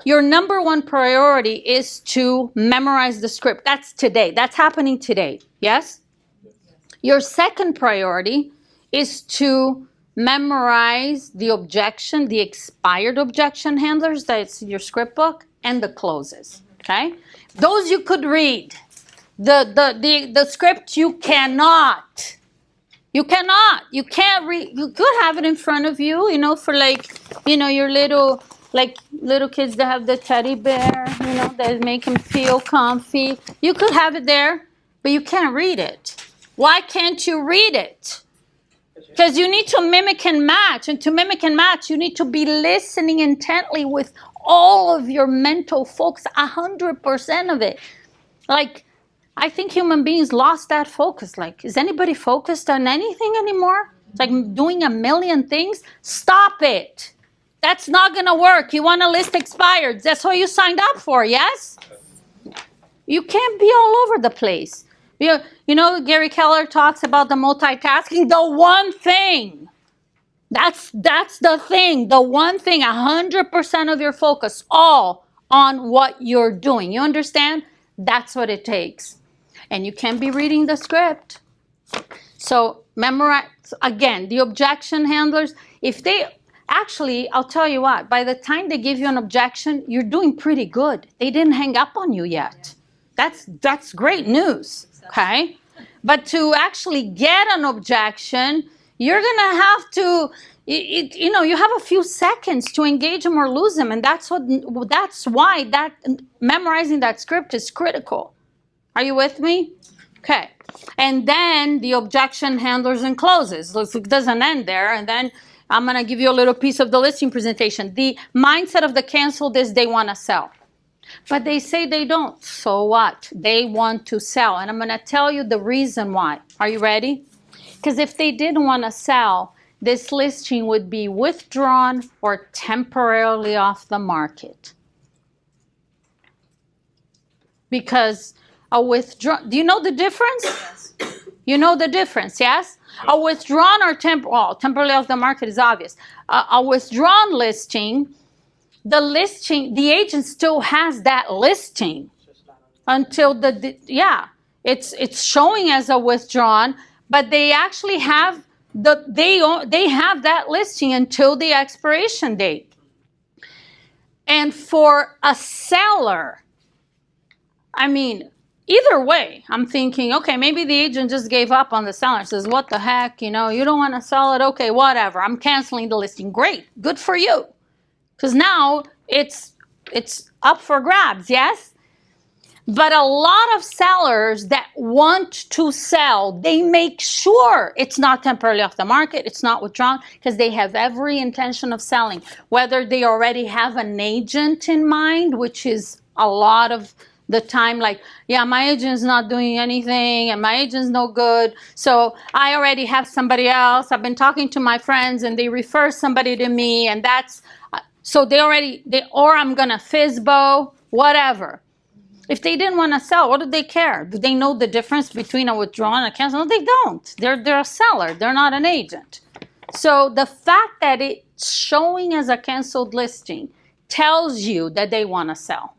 Your number one priority is to memorize the script. That's today. That's happening today. Yes? Your second priority is to memorize the objection, the expired objection handlers, that's your script book, and the closes. Okay? Those you could read. The script you cannot. You cannot. You can't read. You could have it in front of you, for your little kids that have the teddy bear, that make them feel comfy. You could have it there, but you can't read it. Why can't you read it? Because you need to mimic and match. And to mimic and match, you need to be listening intently with all of your mental focus, 100% of it. I think human beings lost that focus. Is anybody focused on anything anymore? It's like doing a million things. Stop it. That's not going to work. You want to list expireds. That's what you signed up for, yes? You can't be all over the place. Gary Keller talks about the multitasking. The one thing. That's the thing. The one thing, 100% of your focus, all on what you're doing. You understand? That's what it takes. And you can't be reading the script. So memorize, again, the objection handlers. Actually, I'll tell you what, by the time they give you an objection, you're doing pretty good. They didn't hang up on you yet. That's great news, okay? But to actually get an objection, you're gonna have to, you have a few seconds to engage them or lose them, and that's why that memorizing that script is critical. Are you with me? Okay. And then the objection, handlers, and closes. It doesn't end there. And then I'm going to give you a little piece of the listing presentation. The mindset of the canceled is they want to sell. But they say they don't. So what? They want to sell. And I'm going to tell you the reason why. Are you ready? Because if they didn't want to sell, this listing would be withdrawn or temporarily off the market. Because a withdrawn, do you know the difference?
Yes.
You know the difference, yes? A withdrawn or temporarily off the market is obvious. A withdrawn listing, the agent still has that listing until it's showing as a withdrawn, but they actually have they have that listing until the expiration date. And for a seller, I mean, either way, I'm thinking, okay, maybe the agent just gave up on the seller and says, what the heck, you don't want to sell it? Okay, whatever. I'm canceling the listing. Great. Good for you. Because now it's up for grabs, yes? But a lot of sellers that want to sell, they make sure it's not temporarily off the market, it's not withdrawn, because they have every intention of selling. Whether they already have an agent in mind, which is a lot of the time, like, yeah, my agent's not doing anything and my agent's no good, so I already have somebody else. I've been talking to my friends and they refer somebody to me, and that's, so or I'm gonna FISBO, whatever. If they didn't want to sell, what do they care? Do they know the difference between a withdrawn and a cancel? No, they don't. They're a seller. They're not an agent. So the fact that it's showing as a canceled listing tells you that they want to sell.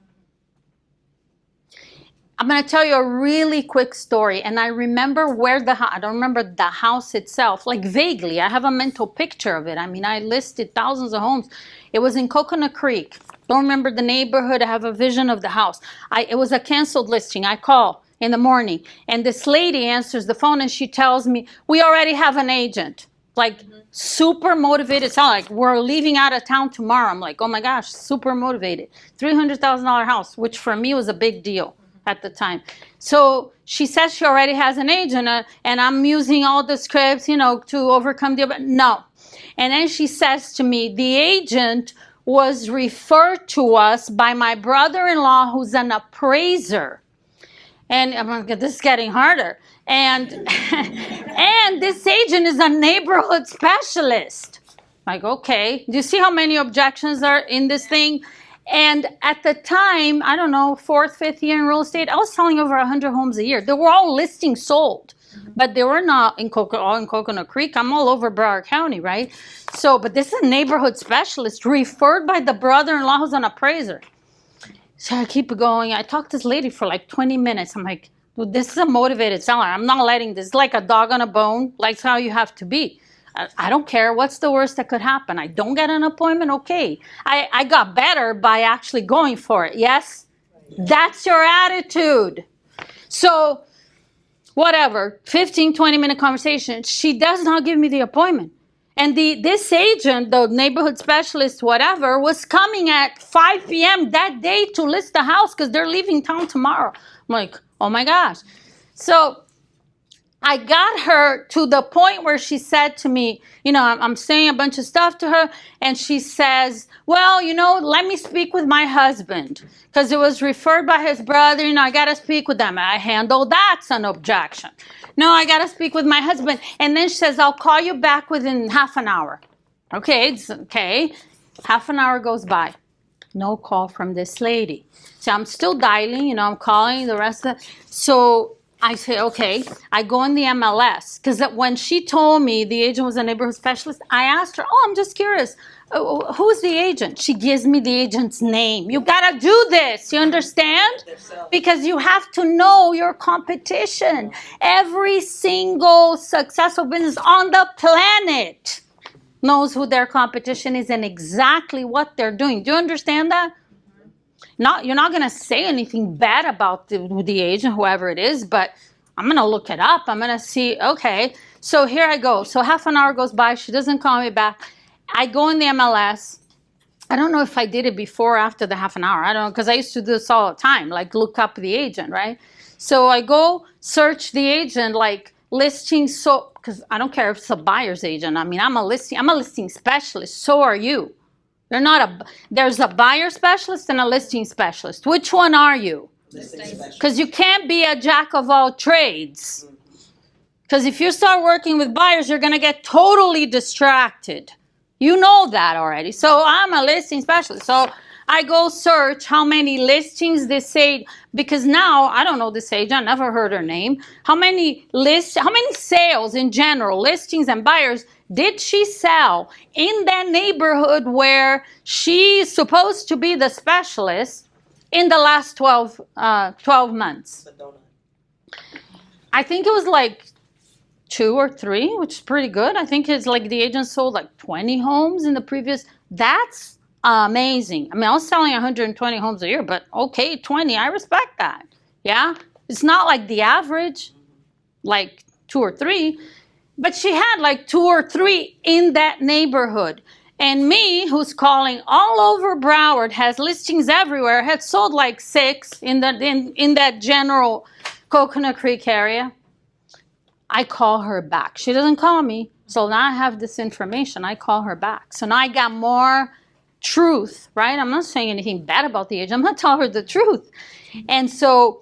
I'm going to tell you a really quick story, and I remember I don't remember the house itself, like vaguely. I have a mental picture of it. I mean, I listed thousands of homes. It was in Coconut Creek. Don't remember the neighborhood. I have a vision of the house. It was a canceled listing. I call in the morning, and this lady answers the phone, and she tells me, we already have an agent. Like, super motivated. It's not like we're leaving out of town tomorrow. I'm like, oh my gosh, super motivated. $300,000 house, which for me was a big deal at the time. So she says she already has an agent, and I'm using all the scripts, to overcome no. And then she says to me, the agent was referred to us by my brother-in-law, who's an appraiser. And I'm like, this is getting harder. And and this agent is a neighborhood specialist. Like, okay, do you see how many objections are in this thing? And at the time, I don't know, 4th, 5th year in real estate, I was selling over 100 homes a year. They were all listings sold, but they were not in Coconut Creek. I'm all over Broward County, right? So, but this is a neighborhood specialist referred by the brother-in-law who's an appraiser. So I keep going. I talked to this lady for like 20 minutes. I'm like, this is a motivated seller. I'm not letting this, like a dog on a bone, like how you have to be. I don't care. What's the worst that could happen? I don't get an appointment? Okay. I got better by actually going for it. Yes? That's your attitude. So, whatever, 15, 20-minute conversation. She does not give me the appointment. And this agent, the neighborhood specialist, whatever, was coming at 5 p.m. that day to list the house because they're leaving town tomorrow. I'm like, oh my gosh. So I got her to the point where she said to me, I'm saying a bunch of stuff to her, and she says, well, let me speak with my husband because it was referred by his brother. I got to speak with them. I handle that's an objection. No, I got to speak with my husband. And then she says, I'll call you back within half an hour. Okay, it's okay. Half an hour goes by. No call from this lady. So I'm still dialing, I'm calling the rest of so I say, okay, I go in the MLS, because when she told me the agent was a neighborhood specialist, I asked her, I'm just curious, who's the agent? She gives me the agent's name. You gotta do this, you understand? Because you have to know your competition. Every single successful business on the planet knows who their competition is and exactly what they're doing. Do you understand that? You're not going to say anything bad about the agent, whoever it is, but I'm going to look it up. I'm going to see, okay.
So here I go. So half an hour goes by. She doesn't call me back. I go in the MLS. I don't know if I did it before or after the half an hour. I don't know, because I used to do this all the time, like look up the agent, right? So I go search the agent, like listing, so, because I don't care if it's a buyer's agent. I mean, I'm a listing specialist. So are you. There's a buyer specialist and a listing specialist. Which one are you? Because you can't be a jack of all trades. Because if you start working with buyers, you're going to get totally distracted. You know that already. So I'm a listing specialist. So I go search how many listings this agent, because now I don't know this agent, I never heard her name. How many sales in general, listings and buyers, did she sell in that neighborhood where she's supposed to be the specialist in the last 12 months? I think it was like 2 or 3, which is pretty good. I think it's like the agent sold like 20 homes in the previous. That's amazing. I mean, I was selling 120 homes a year, but okay, 20, I respect that. Yeah, it's not like the average, like 2 or 3, but she had like 2 or 3 in that neighborhood. And me, who's calling all over Broward, has listings everywhere, had sold like 6 in that general Coconut Creek area. I call her back. She doesn't call me. So now I have this information. I call her back. So now I got more truth, right? I'm not saying anything bad about the agent. I'm going to tell her the truth. And so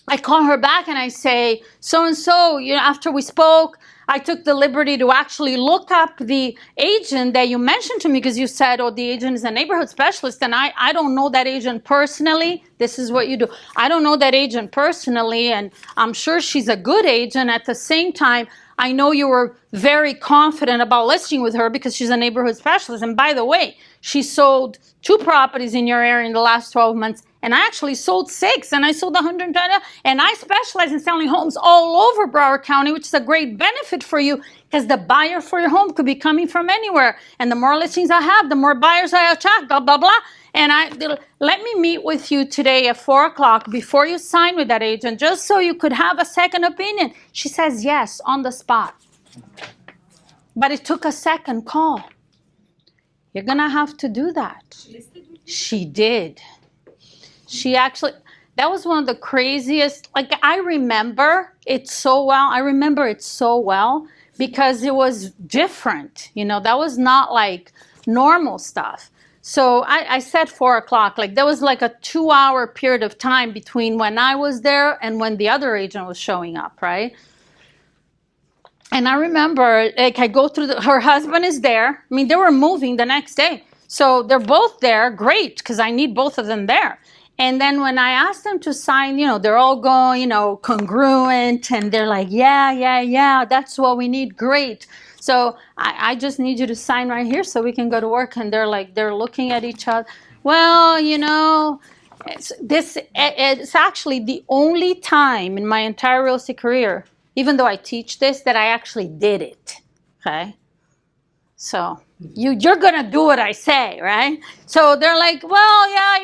I call her back and I say, so-and-so, after we spoke, I took the liberty to actually look up the agent that you mentioned to me, because you said, oh, the agent is a neighborhood specialist, and I don't know that agent personally. This is what you do. I don't know that agent personally, and I'm sure she's a good agent. At the same time, I know you were very confident about listing with her because she's a neighborhood specialist. And by the way, she sold 2 properties in your area in the last 12 months. And I actually sold 6, and I sold 120, and I specialize in selling homes all over Broward County, which is a great benefit for you, because the buyer for your home could be coming from anywhere. And the more listings I have, the more buyers I attract, blah, blah, blah. And let me meet with you today at 4 o'clock before you sign with that agent, just so you could have a second opinion. She says yes on the spot. But it took a second call. You're going to have to do that. She did. She actually, that was one of the craziest, like I remember it so well. Because it was different. That was not like normal stuff. So I said 4 o'clock, like there was like a 2-hour period of time between when I was there and when the other agent was showing up, right? And I remember, like I go through, her husband is there. I mean, they were moving the next day. So they're both there, great, because I need both of them there. And then when I asked them to sign, they're all going, congruent, and they're like, yeah, that's what we need, great. So I just need you to sign right here so we can go to work. And they're looking at each other. Well, it's actually the only time in my entire real estate career, even though I teach this, that I actually did it, okay? So you're going to do what I say, right? So they're like, well, yeah,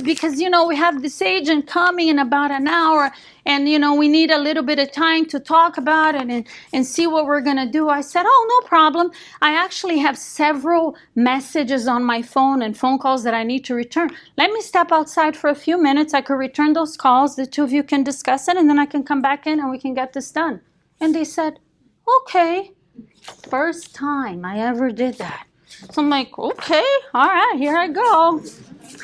because, we have this agent coming in about an hour, and, we need a little bit of time to talk about it and see what we're going to do. I said, oh, no problem. I actually have several messages on my phone and phone calls that I need to return. Let me step outside for a few minutes. I could return those calls. The 2 of you can discuss it, and then I can come back in and we can get this done. And they said, okay. First time I ever did that. So I'm like, okay, all right, here I go.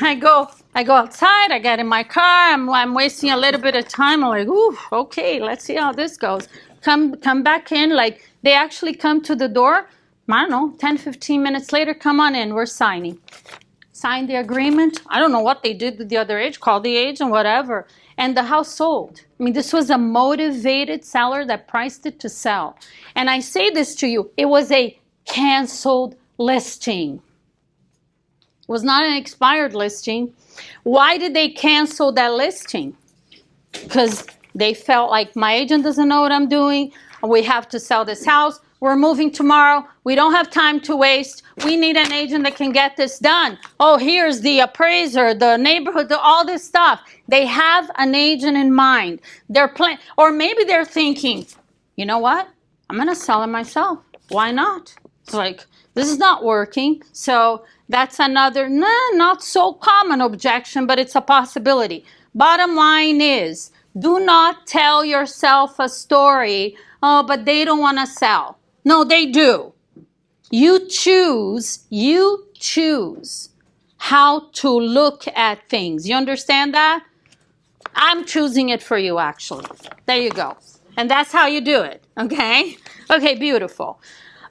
I go outside, I get in my car, I'm wasting a little bit of time. I'm like, ooh, okay, let's see how this goes. Come back in, like they actually come to the door, I don't know, 10, 15 minutes later, come on in, we're signing. Signed the agreement. I don't know what they did with the other agent, called the agent, whatever. And the house sold. I mean, this was a motivated seller that priced it to sell. And I say this to you, it was a canceled listing. It was not an expired listing. Why did they cancel that listing? Because they felt like my agent doesn't know what I'm doing. We have to sell this house. We're moving tomorrow. We don't have time to waste. We need an agent that can get this done. Oh, here's the appraiser, the neighborhood, all this stuff. They have an agent in mind. They're planning, or maybe they're thinking, you know what? I'm going to sell it myself. Why not? It's like, this is not working. So that's another, not so common objection, but it's a possibility. Bottom line is, do not tell yourself a story, oh, but they don't want to sell. No, they do. You choose how to look at things. You understand that? I'm choosing it for you, actually. There you go. And that's how you do it, okay? Okay, beautiful.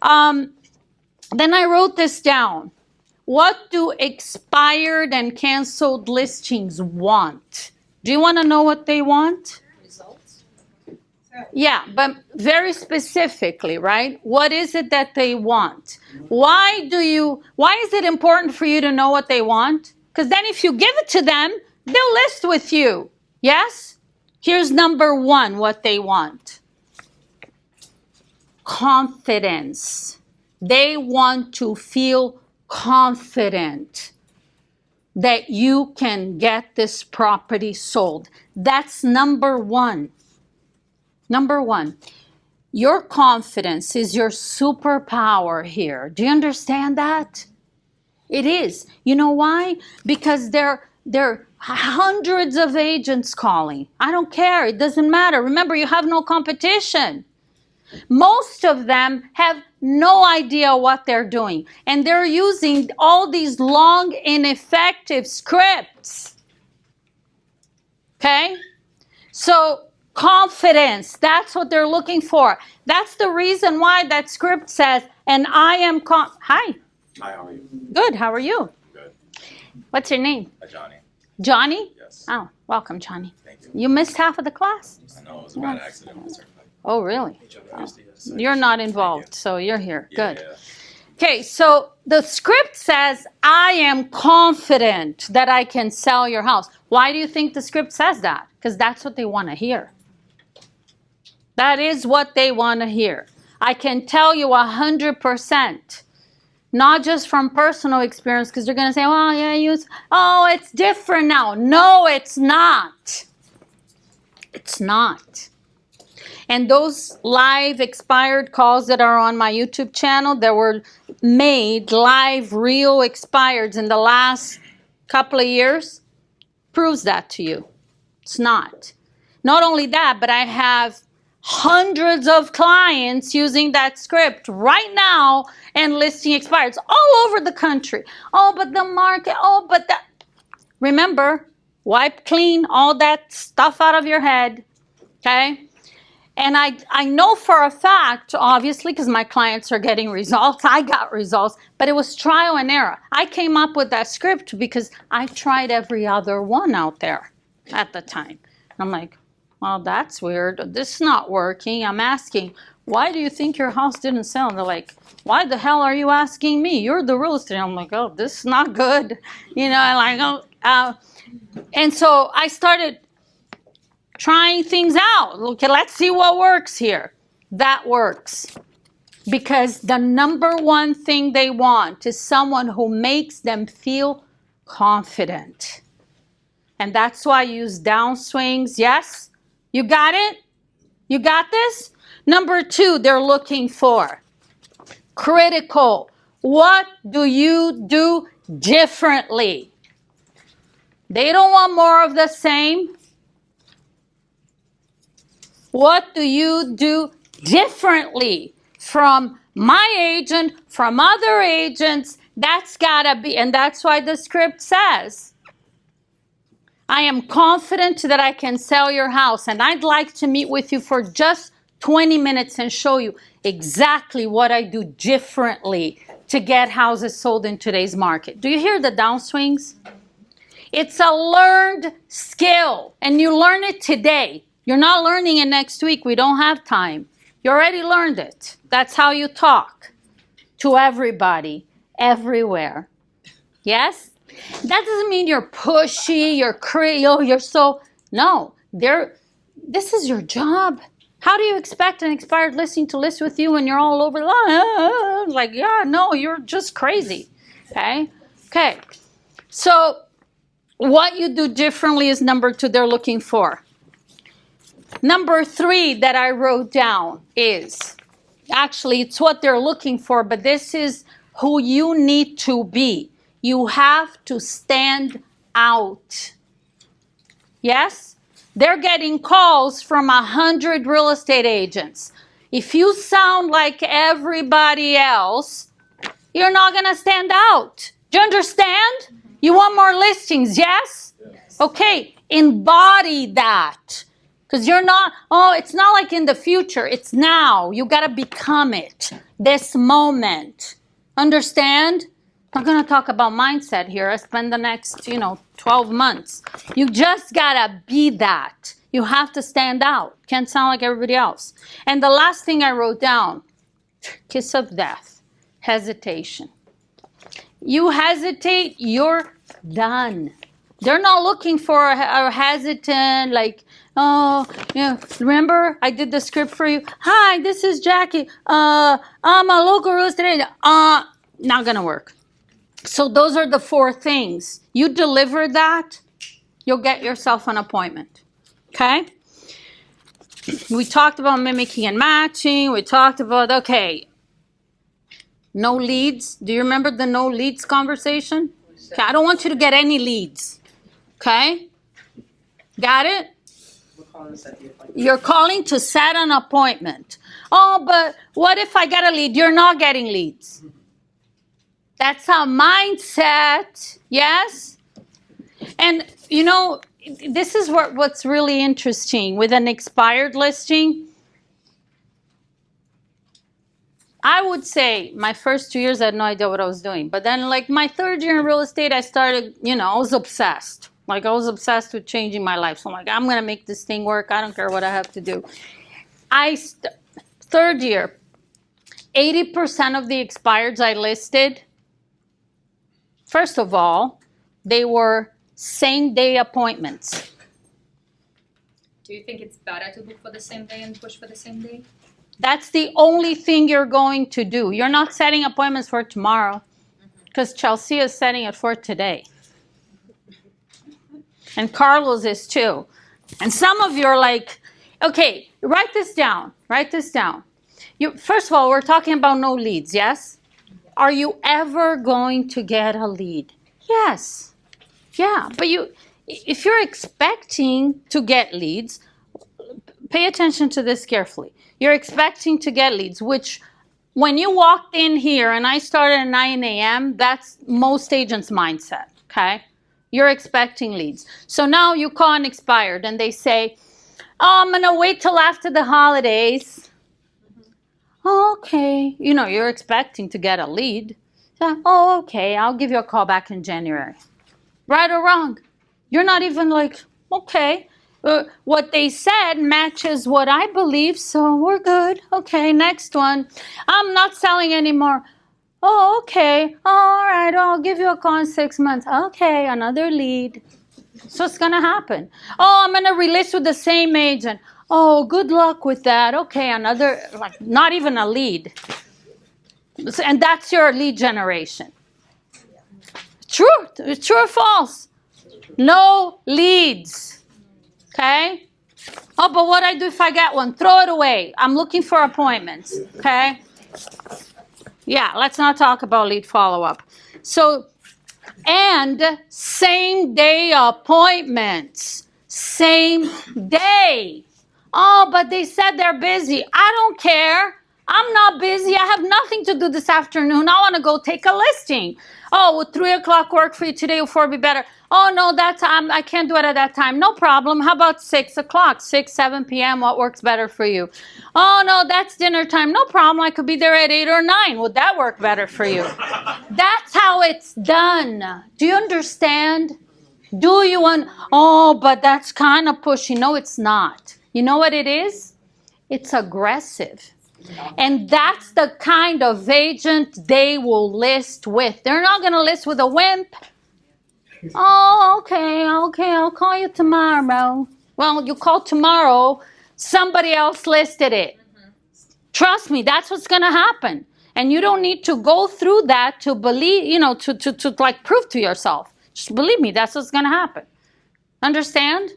Then I wrote this down. What do expired and canceled listings want? Do you want to know what they want?
Results.
Yeah, but very specifically, right? What is it that they want? Why is it important for you to know what they want? Because then if you give it to them, they'll list with you. Yes? Here's number one, what they want. Confidence. They want to feel confident that you can get this property sold. That's number one. Number one. Your confidence is your superpower here. Do you understand that? It is. You know why? Because there are hundreds of agents calling. I don't care. It doesn't matter. Remember, you have no competition. Most of them have no idea what they're doing. And they're using all these long, ineffective scripts. Okay? So, confidence, that's what they're looking for. That's the reason why that script says, and I am Hi.
Hi, how are you?
Good, how are you?
Good.
What's your name?
Johnny.
Johnny?
Yes.
Oh, welcome, Johnny.
Thank you.
You missed half of the class?
I know it was a bad accident with certified.
Oh, really?
So
You're not involved, so you're here.
Yeah,
Good.
yeah.
Okay, so the script says, I am confident that I can sell your house. Why do you think the script says that? Because that's what they want to hear. That is what they want to hear. I can tell you 100%, not just from personal experience, because you're going to say, well, yeah, it's different now. No, it's not. It's not. And those live expired calls that are on my YouTube channel that were made live, real expireds in the last couple of years proves that to you. It's not. Not only that, but I have hundreds of clients using that script right now and listing expireds all over the country. Oh, but the market, Remember, wipe clean all that stuff out of your head, okay? And I know for a fact, obviously, because my clients are getting results, I got results, but it was trial and error. I came up with that script because I tried every other one out there at the time. I'm like, well, that's weird. This is not working. I'm asking, why do you think your house didn't sell? And they're like, why the hell are you asking me? You're the real estate. I'm like, oh, this is not good. And so I started trying things out. Okay, let's see what works here. That works. Because the number one thing they want is someone who makes them feel confident. And that's why I use downswings. Yes? You got it? You got this? Number two, they're looking for critical. What do you do differently? They don't want more of the same. What do you do differently from my agent, from other agents? That's gotta be, and that's why the script says, I am confident that I can sell your house, and I'd like to meet with you for just 20 minutes and show you exactly what I do differently to get houses sold in today's market. Do you hear the downswings? It's a learned skill, and you learn it today. You're not learning it next week. We don't have time. You already learned it. That's how you talk to everybody, everywhere. Yes? That doesn't mean you're pushy, you're you're so... No, this is your job. How do you expect an expired listing to list with you when you're all over the... Like, yeah, no, you're just crazy. Okay? Okay. So what you do differently is number two they're looking for. Number three that I wrote down is Actually, it's what they're looking for, but this is who you need to be. You have to stand out. Yes? They're getting calls from 100 real estate agents. If you sound like everybody else, you're not going to stand out. Do you understand? You want more listings, yes? Okay, embody that. Because you're not, it's not like in the future. It's now. You got to become it. This moment. Understand? I'm going to talk about mindset here. I spend the next, 12 months. You just got to be that. You have to stand out. Can't sound like everybody else. And the last thing I wrote down, kiss of death, hesitation. You hesitate, you're done. They're not looking for a hesitant, like, remember I did the script for you? Hi, this is Jackie. I'm a local real estate agent. Not going to work. So those are the 4 things. You deliver that, you'll get yourself an appointment. Okay? We talked about mimicking and matching. We talked about, no leads. Do you remember the no leads conversation? Okay, I don't want you to get any leads. Okay? Got it? You're calling to set an appointment. Oh, but what if I get a lead? You're not getting leads. That's a mindset. Yes? And, this is what's really interesting. With an expired listing, I would say my first 2 years, I had no idea what I was doing. But then, like, my 3rd year in real estate, I started, I was obsessed. Like, I was obsessed with changing my life. So I'm like, I'm going to make this thing work. I don't care what I have to do. 3rd year, 80% of the expireds I listed, first of all, they were same-day appointments.
Do you think it's better to book for the same day and push for the same day?
That's the only thing you're going to do. You're not setting appointments for tomorrow because Chelsea is setting it for today. And Carlos is too. And some of you are like, okay, write this down. Write this down. First of all, we're talking about no leads, yes? Are you ever going to get a lead? Yes. Yeah, but if you're expecting to get leads, pay attention to this carefully. You're expecting to get leads, which when you walked in here and I started at 9 a.m., that's most agents' mindset, okay? You're expecting leads. So now you call an expired and they say, I'm going to wait till after the holidays. Okay. You're expecting to get a lead. Oh, okay, I'll give you a call back in January. Right or wrong? You're not even like, okay. What they said matches what I believe, so we're good. Okay, next one. I'm not selling anymore. Oh, okay. All right, I'll give you a call in 6 months. Okay, another lead. So it's going to happen. Oh, I'm going to release with the same agent. Oh, good luck with that. Okay, another, not even a lead. And that's your lead generation. True or false? No leads. Okay? Oh, but what I do if I get one? Throw it away. I'm looking for appointments. Okay? Yeah, let's not talk about lead follow-up. So, and same day appointments. Same day. Oh, but they said they're busy. I don't care. I'm not busy. I have nothing to do this afternoon. I want to go take a listing. Oh, would 3 o'clock work for you today or 4 be better? Oh, no, I can't do it at that time. No problem. How about 6 o'clock, 6, 7 p.m.? What works better for you? Oh, no, that's dinner time. No problem. I could be there at 8 or 9. Would that work better for you? That's how it's done. Do you understand? Do you want? Oh, but that's kind of pushy. No, it's not. You know what it is? It's aggressive. And that's the kind of agent they will list with. They're not going to list with a wimp. Oh, okay, I'll call you tomorrow. Well, you call tomorrow, somebody else listed it. Trust me, that's what's going to happen. And you don't need to go through that to believe, to like prove to yourself. Just believe me, that's what's going to happen. Understand?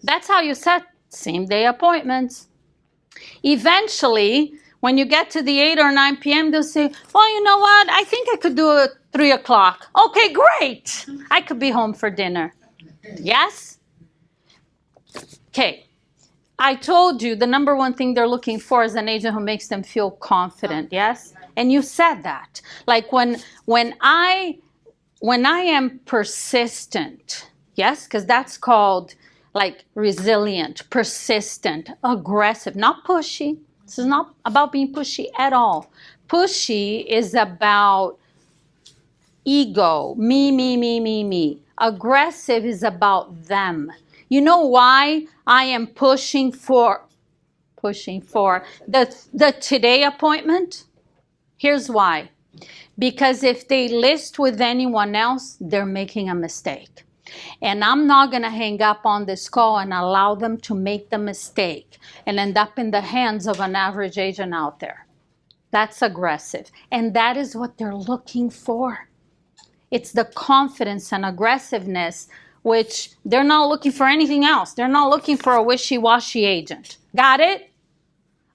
That's how you set same day appointments. Eventually, When you get to the 8 or 9 p.m., they'll say, well, you know what? I think I could do it 3 o'clock. Okay, great. I could be home for dinner. Yes? Okay. I told you the number one thing they're looking for is an agent who makes them feel confident. Yes? And you said that. Like when I am persistent, yes, because that's called like resilient, persistent, aggressive, not pushy. This is not about being pushy at all. Pushy is about ego, me. Aggressive is about them. You know why I am pushing for the today appointment? Here's why. Because if they list with anyone else, they're making a mistake. And I'm not going to hang up on this call and allow them to make the mistake and end up in the hands of an average agent out there. That's aggressive. And that is what they're looking for. It's the confidence and aggressiveness, which they're not looking for anything else. They're not looking for a wishy-washy agent. Got it?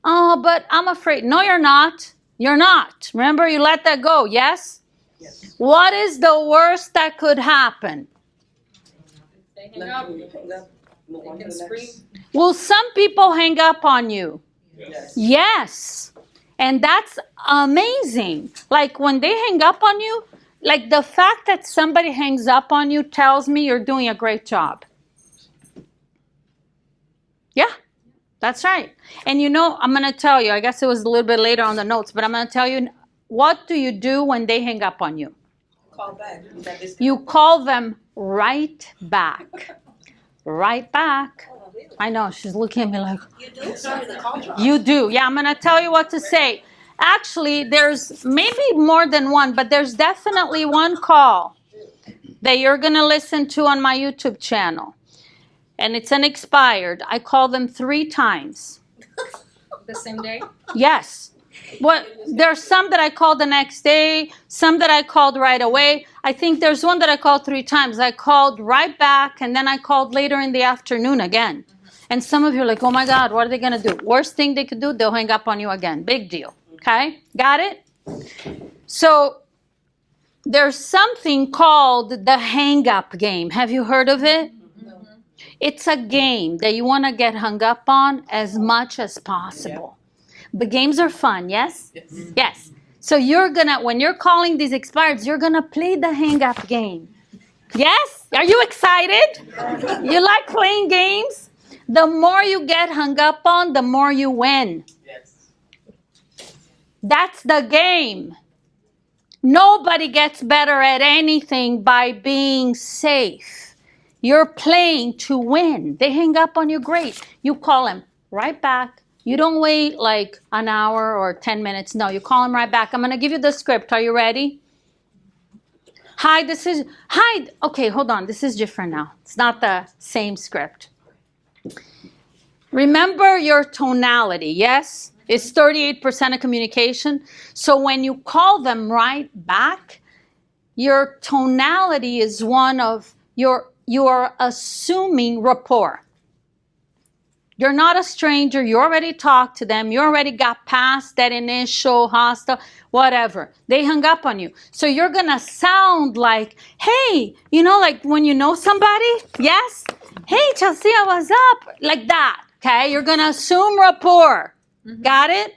Oh, but I'm afraid. No, you're not. You're not. Remember, you let that go, yes?
Yes.
What is the worst that could happen?
They hang up.
Move on
They
to
can
the
scream.
next.
Will some people hang up on you?
Yes.
Yes. And that's amazing. Like when they hang up on you, like the fact that somebody hangs up on you tells me you're doing a great job. Yeah, that's right. And you know, I'm going to tell you, I guess it was a little bit later on the notes, but I'm going to tell you, what do you do when they hang up on you?
Call back.
You call them right back. Right back.
Oh, really?
I know, she's looking at me like,
You do? Sorry, the call dropped.
you do. Yeah, I'm going to tell you what to say. Actually, there's maybe more than one, but there's definitely one call that you're going to listen to on my YouTube channel. And it's an expired. I call them 3 times.
The same day?
Yes. Well, there's some that I called the next day, some that I called right away. I think there's one that I called 3 times. I called right back, and then I called later in the afternoon again. And some of you are like, oh my God, what are they going to do? Worst thing they could do, they'll hang up on you again. Big deal. Okay? Got it? So there's something called the hang-up game. Have you heard of it? It's a game that you want to get hung up on as much as possible. But games are fun, yes?
Yes.
Yes. So you're gonna, when you're calling these expireds, you're gonna play the hang-up game. Yes? Are you excited? You like playing games? The more you get hung up on, the more you win.
Yes.
That's the game. Nobody gets better at anything by being safe. You're playing to win. They hang up on you, great. You call them right back. You don't wait like an hour or 10 minutes. No, you call them right back. I'm going to give you the script. Are you ready? Hi, okay, hold on. This is different now. It's not the same script. Remember your tonality, yes? It's 38% of communication. So when you call them right back, your tonality is one of you are assuming rapport. You're not a stranger. You already talked to them. You already got past that initial hostile, whatever. They hung up on you. So you're going to sound like, hey, you know, like when you know somebody, yes? Hey, Chelsea, what's up? Like that, okay? You're going to assume rapport. Got it?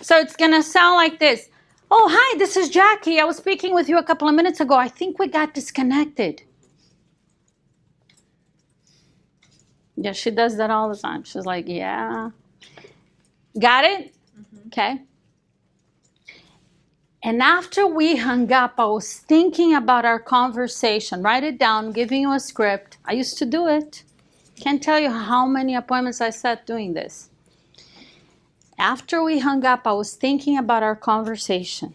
So it's going to sound like this. Oh, hi, this is Jackie. I was speaking with you a couple of minutes ago. I think we got disconnected. Yeah, she does that all the time. She's like, yeah. Got it? Okay. And after we hung up, I was thinking about our conversation. Write it down, giving you a script. I used to do it. Can't tell you how many appointments I set doing this. After we hung up, I was thinking about our conversation.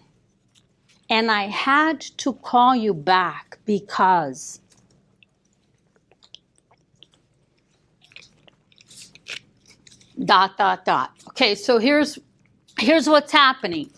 And I had to call you back because... Okay, so here's what's happening.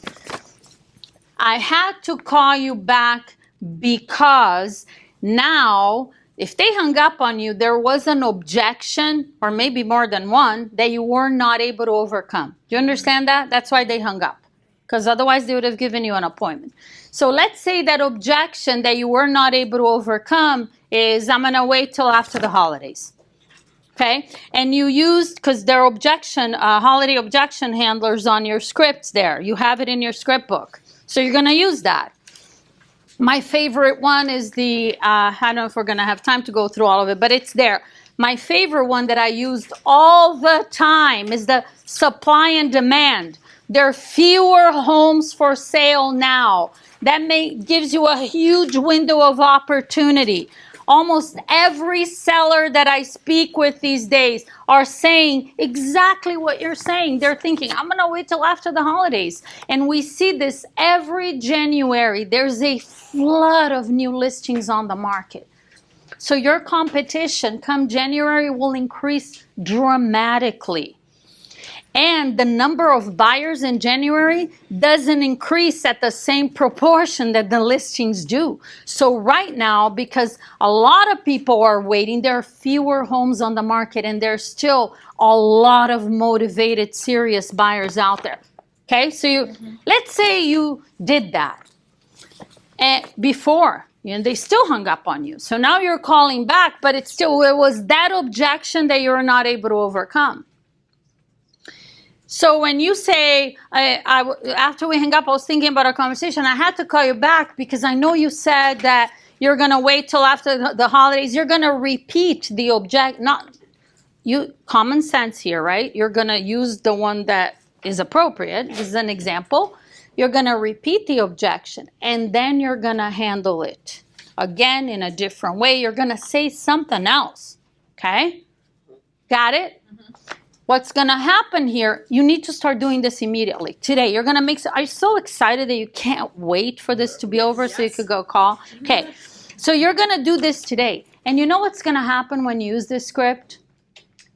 I had to call you back because now if they hung up on you, there was an objection, or maybe more than one, that you were not able to overcome. Do you understand that? That's why they hung up, because otherwise they would have given you an appointment. So let's say that objection that you were not able to overcome is, I'm going to wait till after the holidays. Okay? And you used, because there are objection, holiday objection handlers on your scripts there. You have it in your script book. So you're going to use that. My favorite one is the, I don't know if we're going to have time to go through all of it, but it's there. My favorite one that I used all the time is the supply and demand. There are fewer homes for sale now. That gives you a huge window of opportunity. Almost every seller that I speak with these days are saying exactly what you're saying. They're thinking, I'm going to wait till after the holidays. And we see this every January. There's a flood of new listings on the market. So your competition come January will increase dramatically. And the number of buyers in January doesn't increase at the same proportion that the listings do. So right now, because a lot of people are waiting, there are fewer homes on the market, and there's still a lot of motivated, serious buyers out there. Okay, so let's say you did that before, and they still hung up on you. So now you're calling back, but it was that objection that you're not able to overcome. So when you say, after we hang up, I was thinking about our conversation, I had to call you back because I know you said that you're going to wait till after the holidays. You're going to repeat the common sense here, right? You're going to use the one that is appropriate. This is an example. You're going to repeat the objection, and then you're going to handle it again in a different way. You're going to say something else, okay? Got it? What's going to happen here, you need to start doing this immediately. Today, you're going to are you so excited that you can't wait for this to be over so you could go call? Okay, so you're going to do this today. And you know what's going to happen when you use this script?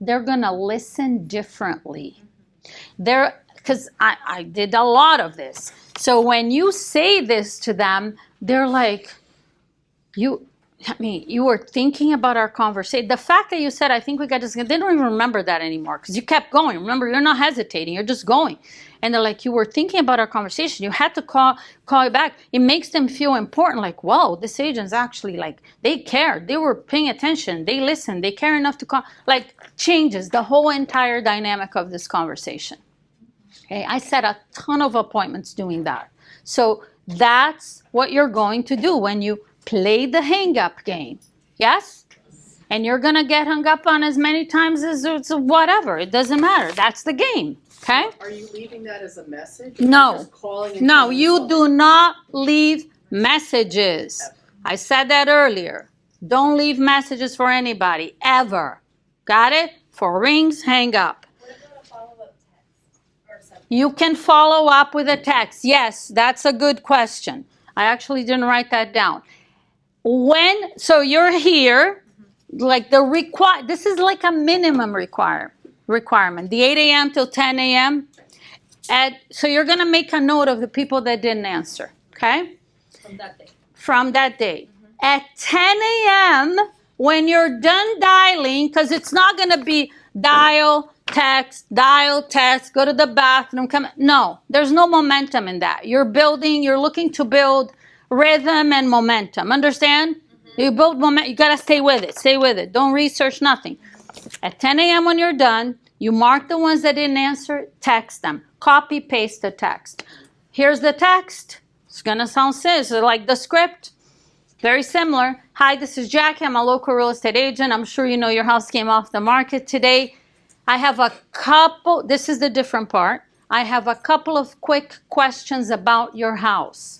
They're going to listen differently. Because I did a lot of this. So when you say this to them, they're like, you were thinking about our conversation. The fact that you said, I think we got this, they don't even remember that anymore because you kept going. Remember, you're not hesitating. You're just going. And they're like, you were thinking about our conversation. You had to call you back. It makes them feel important. Like, whoa, this agent's actually like, they cared. They were paying attention. They listened. They care enough to call. Like, changes the whole entire dynamic of this conversation. Okay, I set a ton of appointments doing that. So that's what you're going to do when you play the hang-up game. Yes? And you're going to get hung up on as many times as whatever. It doesn't matter. That's the game. Okay?
Are you leaving that as a message?
No.
Just calling and
No,
telling
you
someone?
do not leave messages. I said that earlier. Don't leave messages for anybody, ever. Got it? For rings, hang up.
What about a follow-up text or something?
You can follow up with a text. Yes, that's a good question. I actually didn't write that down. So you're here, like this is like a minimum requirement, the 8 a.m. till 10 a.m. So you're going to make a note of the people that didn't answer, okay? From that day. At 10 a.m., when you're done dialing, because it's not going to be dial, text, go to the bathroom, come. No, there's no momentum in that. You're looking to build rhythm and momentum. Understand? You build momentum. You got to stay with it. Don't research nothing. At 10 a.m. when you're done, you mark the ones that didn't answer, text them. Copy, paste the text. Here's the text. It's going to sound like the script. Very similar. Hi, this is Jackie. I'm a local real estate agent. I'm sure you know your house came off the market today. I have this is the different part. I have a couple of quick questions about your house.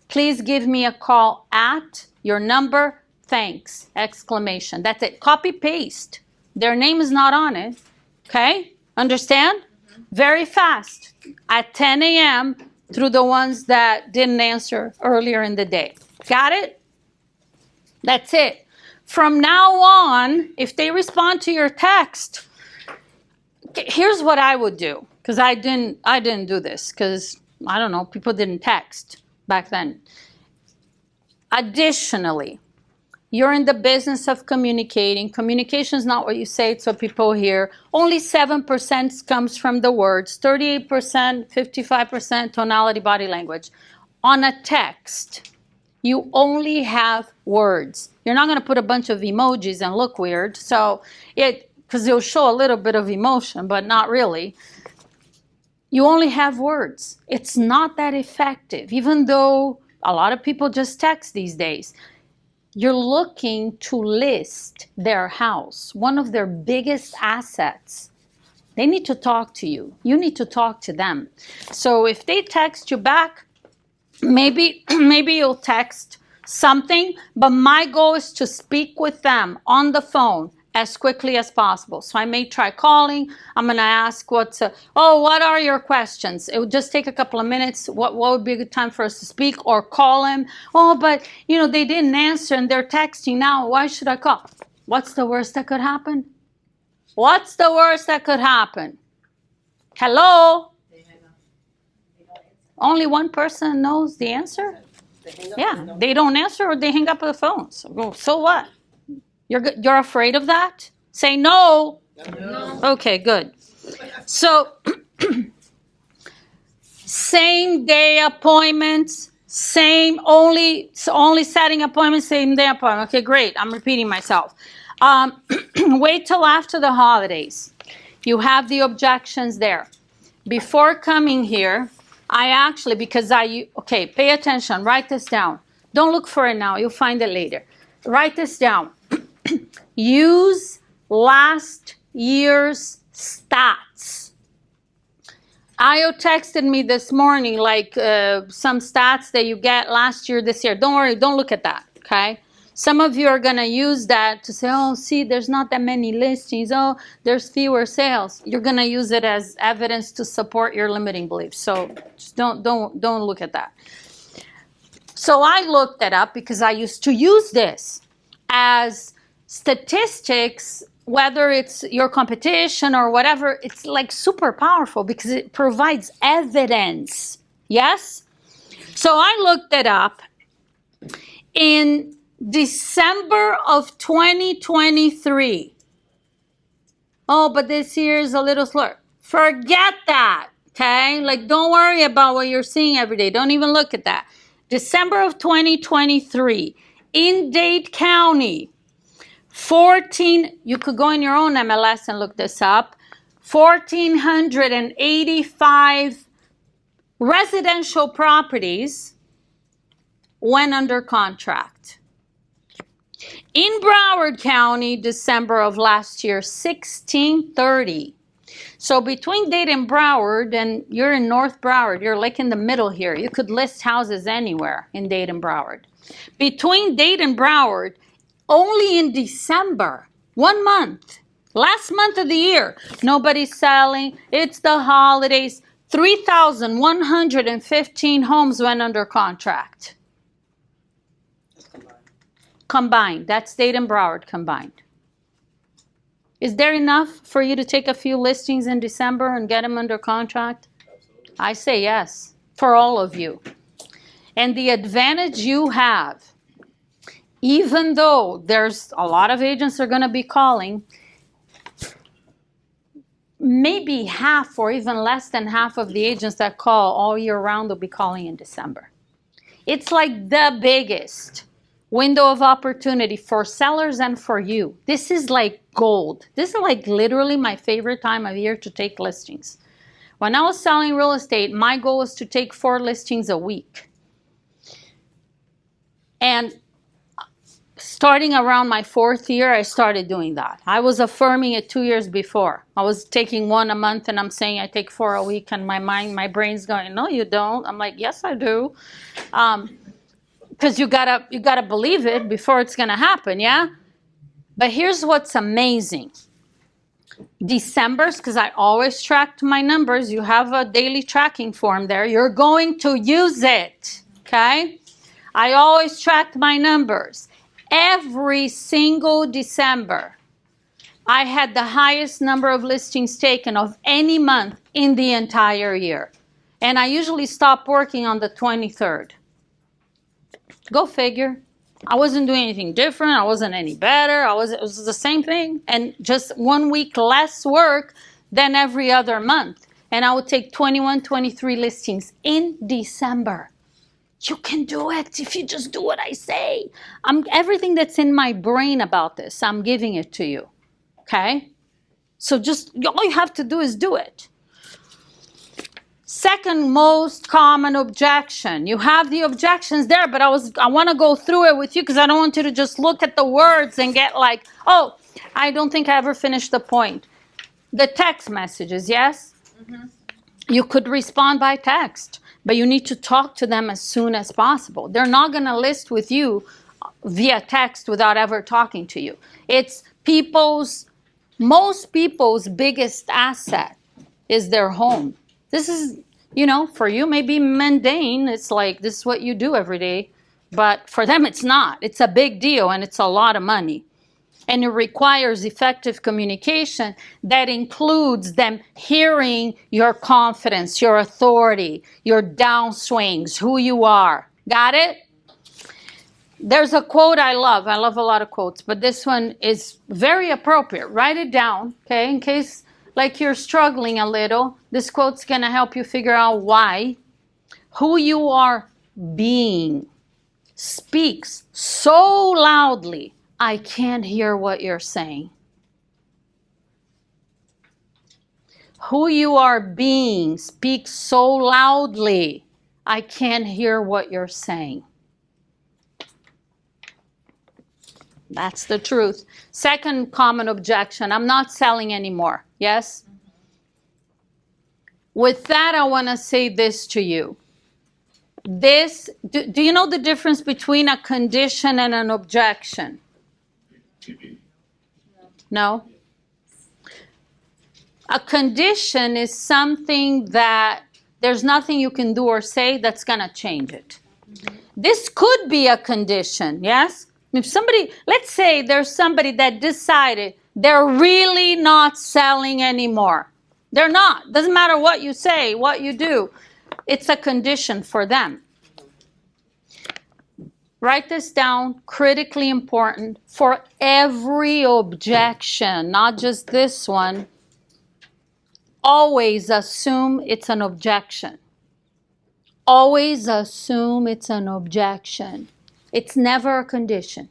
Please give me a call at your number. Thanks! Exclamation. That's it. Copy paste. Their name is not on it. Okay? Understand? Very fast. At 10 a.m. through the ones that didn't answer earlier in the day. Got it? That's it. From now on, if they respond to your text, here's what I would do. Because I didn't do this. Because, I don't know, people didn't text back then. Additionally, You're in the business of communicating. Communication is not what you say, it's what people hear. Only 7% comes from the words, 38%, 55% tonality, body language. On a text, you only have words. You're not going to put a bunch of emojis and look weird. So because it'll show a little bit of emotion, but not really. You only have words. It's not that effective, even though a lot of people just text these days. You're looking to list their house, one of their biggest assets. They need to talk to you. You need to talk to them. So if they text you back, maybe you'll text something, but my goal is to speak with them on the phone as quickly as possible. So I may try calling. I'm going to ask what are your questions? It would just take a couple of minutes. What would be a good time for us to speak? Or call them. Oh, but they didn't answer and they're texting now. Why should I call? What's the worst that could happen? What's the worst that could happen? Hello? Only one person knows the answer? Yeah, they don't answer or they hang up the phone. So what? You're afraid of that? Say no. No. Okay, good. So, same day appointments, only setting appointments, same day appointment. Okay, great. I'm repeating myself. Wait till after the holidays. You have the objections there. Before coming here, pay attention. Write this down. Don't look for it now. You'll find it later. Write this down. Use last year's stats. Io texted me this morning some stats that you get last year, this year. Don't worry, don't look at that, okay? Some of you are going to use that to say, oh, see, there's not that many listings. Oh, there's fewer sales. You're going to use it as evidence to support your limiting beliefs. So just don't look at that. So I looked it up because I used to use this as statistics, whether it's your competition or whatever. It's like super powerful because it provides evidence. Yes? So I looked it up. In December of 2023. Oh, but this year is a little slower. Forget that, okay? Don't worry about what you're seeing every day. Don't even look at that. December of 2023, in Dade County, you could go in your own MLS and look this up, 1,485 residential properties went under contract. In Broward County, December of last year, 1,630. So between Dade and Broward, and you're in North Broward, you're like in the middle here. You could list houses anywhere in Dade and Broward. Between Dade and Broward, only in December, 1 month, last month of the year, nobody's selling. It's the holidays. 3,115 homes went under contract. Combined. That's Dade and Broward combined. Is there enough for you to take a few listings in December and get them under contract?
Absolutely.
I say yes, for all of you. And the advantage you have, even though there's a lot of agents are going to be calling, maybe half or even less than half of the agents that call all year round will be calling in December. It's like the biggest window of opportunity for sellers and for you. This is like gold. This is like literally my favorite time of year to take listings. When I was selling real estate, my goal was to take 4 listings a week. And starting around my 4th year, I started doing that. I was affirming it 2 years before. I was taking 1 a month and I'm saying I take 4 a week, and my brain's going, no, you don't. I'm like, yes, I do. Because you gotta believe it before it's gonna happen, yeah? But here's what's amazing. December's, because I always tracked my numbers. You have a daily tracking form there. You're going to use it, okay? I always tracked my numbers. Every single December, I had the highest number of listings taken of any month in the entire year. And I usually stop working on the 23rd. Go figure. I wasn't doing anything different. I wasn't any better. It was the same thing. And just 1 week less work than every other month. And I would take 21, 23 listings in December. You can do it if you just do what I say. Everything that's in my brain about this, I'm giving it to you. Okay? So just all you have to do is do it. Second most common objection. You have the objections there, but I want to go through it with you because I don't want you to just look at the words and get like, oh, I don't think I ever finished the point. The text messages, yes? Mm-hmm. You could respond by text, but you need to talk to them as soon as possible. They're not going to list with you via text without ever talking to you. It's most people's biggest asset is their home. This is, for you maybe mundane. It's like, this is what you do every day. But for them, it's not. It's a big deal, and it's a lot of money. And it requires effective communication that includes them hearing your confidence, your authority, your downswings, who you are. Got it? There's a quote I love. I love a lot of quotes, but this one is very appropriate. Write it down, okay, in case like you're struggling a little. This quote's going to help you figure out why. Who you are being speaks so loudly, I can't hear what you're saying. Who you are being speaks so loudly, I can't hear what you're saying. That's the truth. Second common objection, I'm not selling anymore. Yes? With that, I want to say this to you. Do you know the difference between a condition and an objection? No? A condition is something that there's nothing you can do or say that's going to change it. This could be a condition, yes? If let's say there's somebody that decided they're really not selling anymore. They're not. Doesn't matter what you say, what you do. It's a condition for them. Write this down, critically important. For every objection, not just this one, always assume it's an objection. Always assume it's an objection. It's never a condition.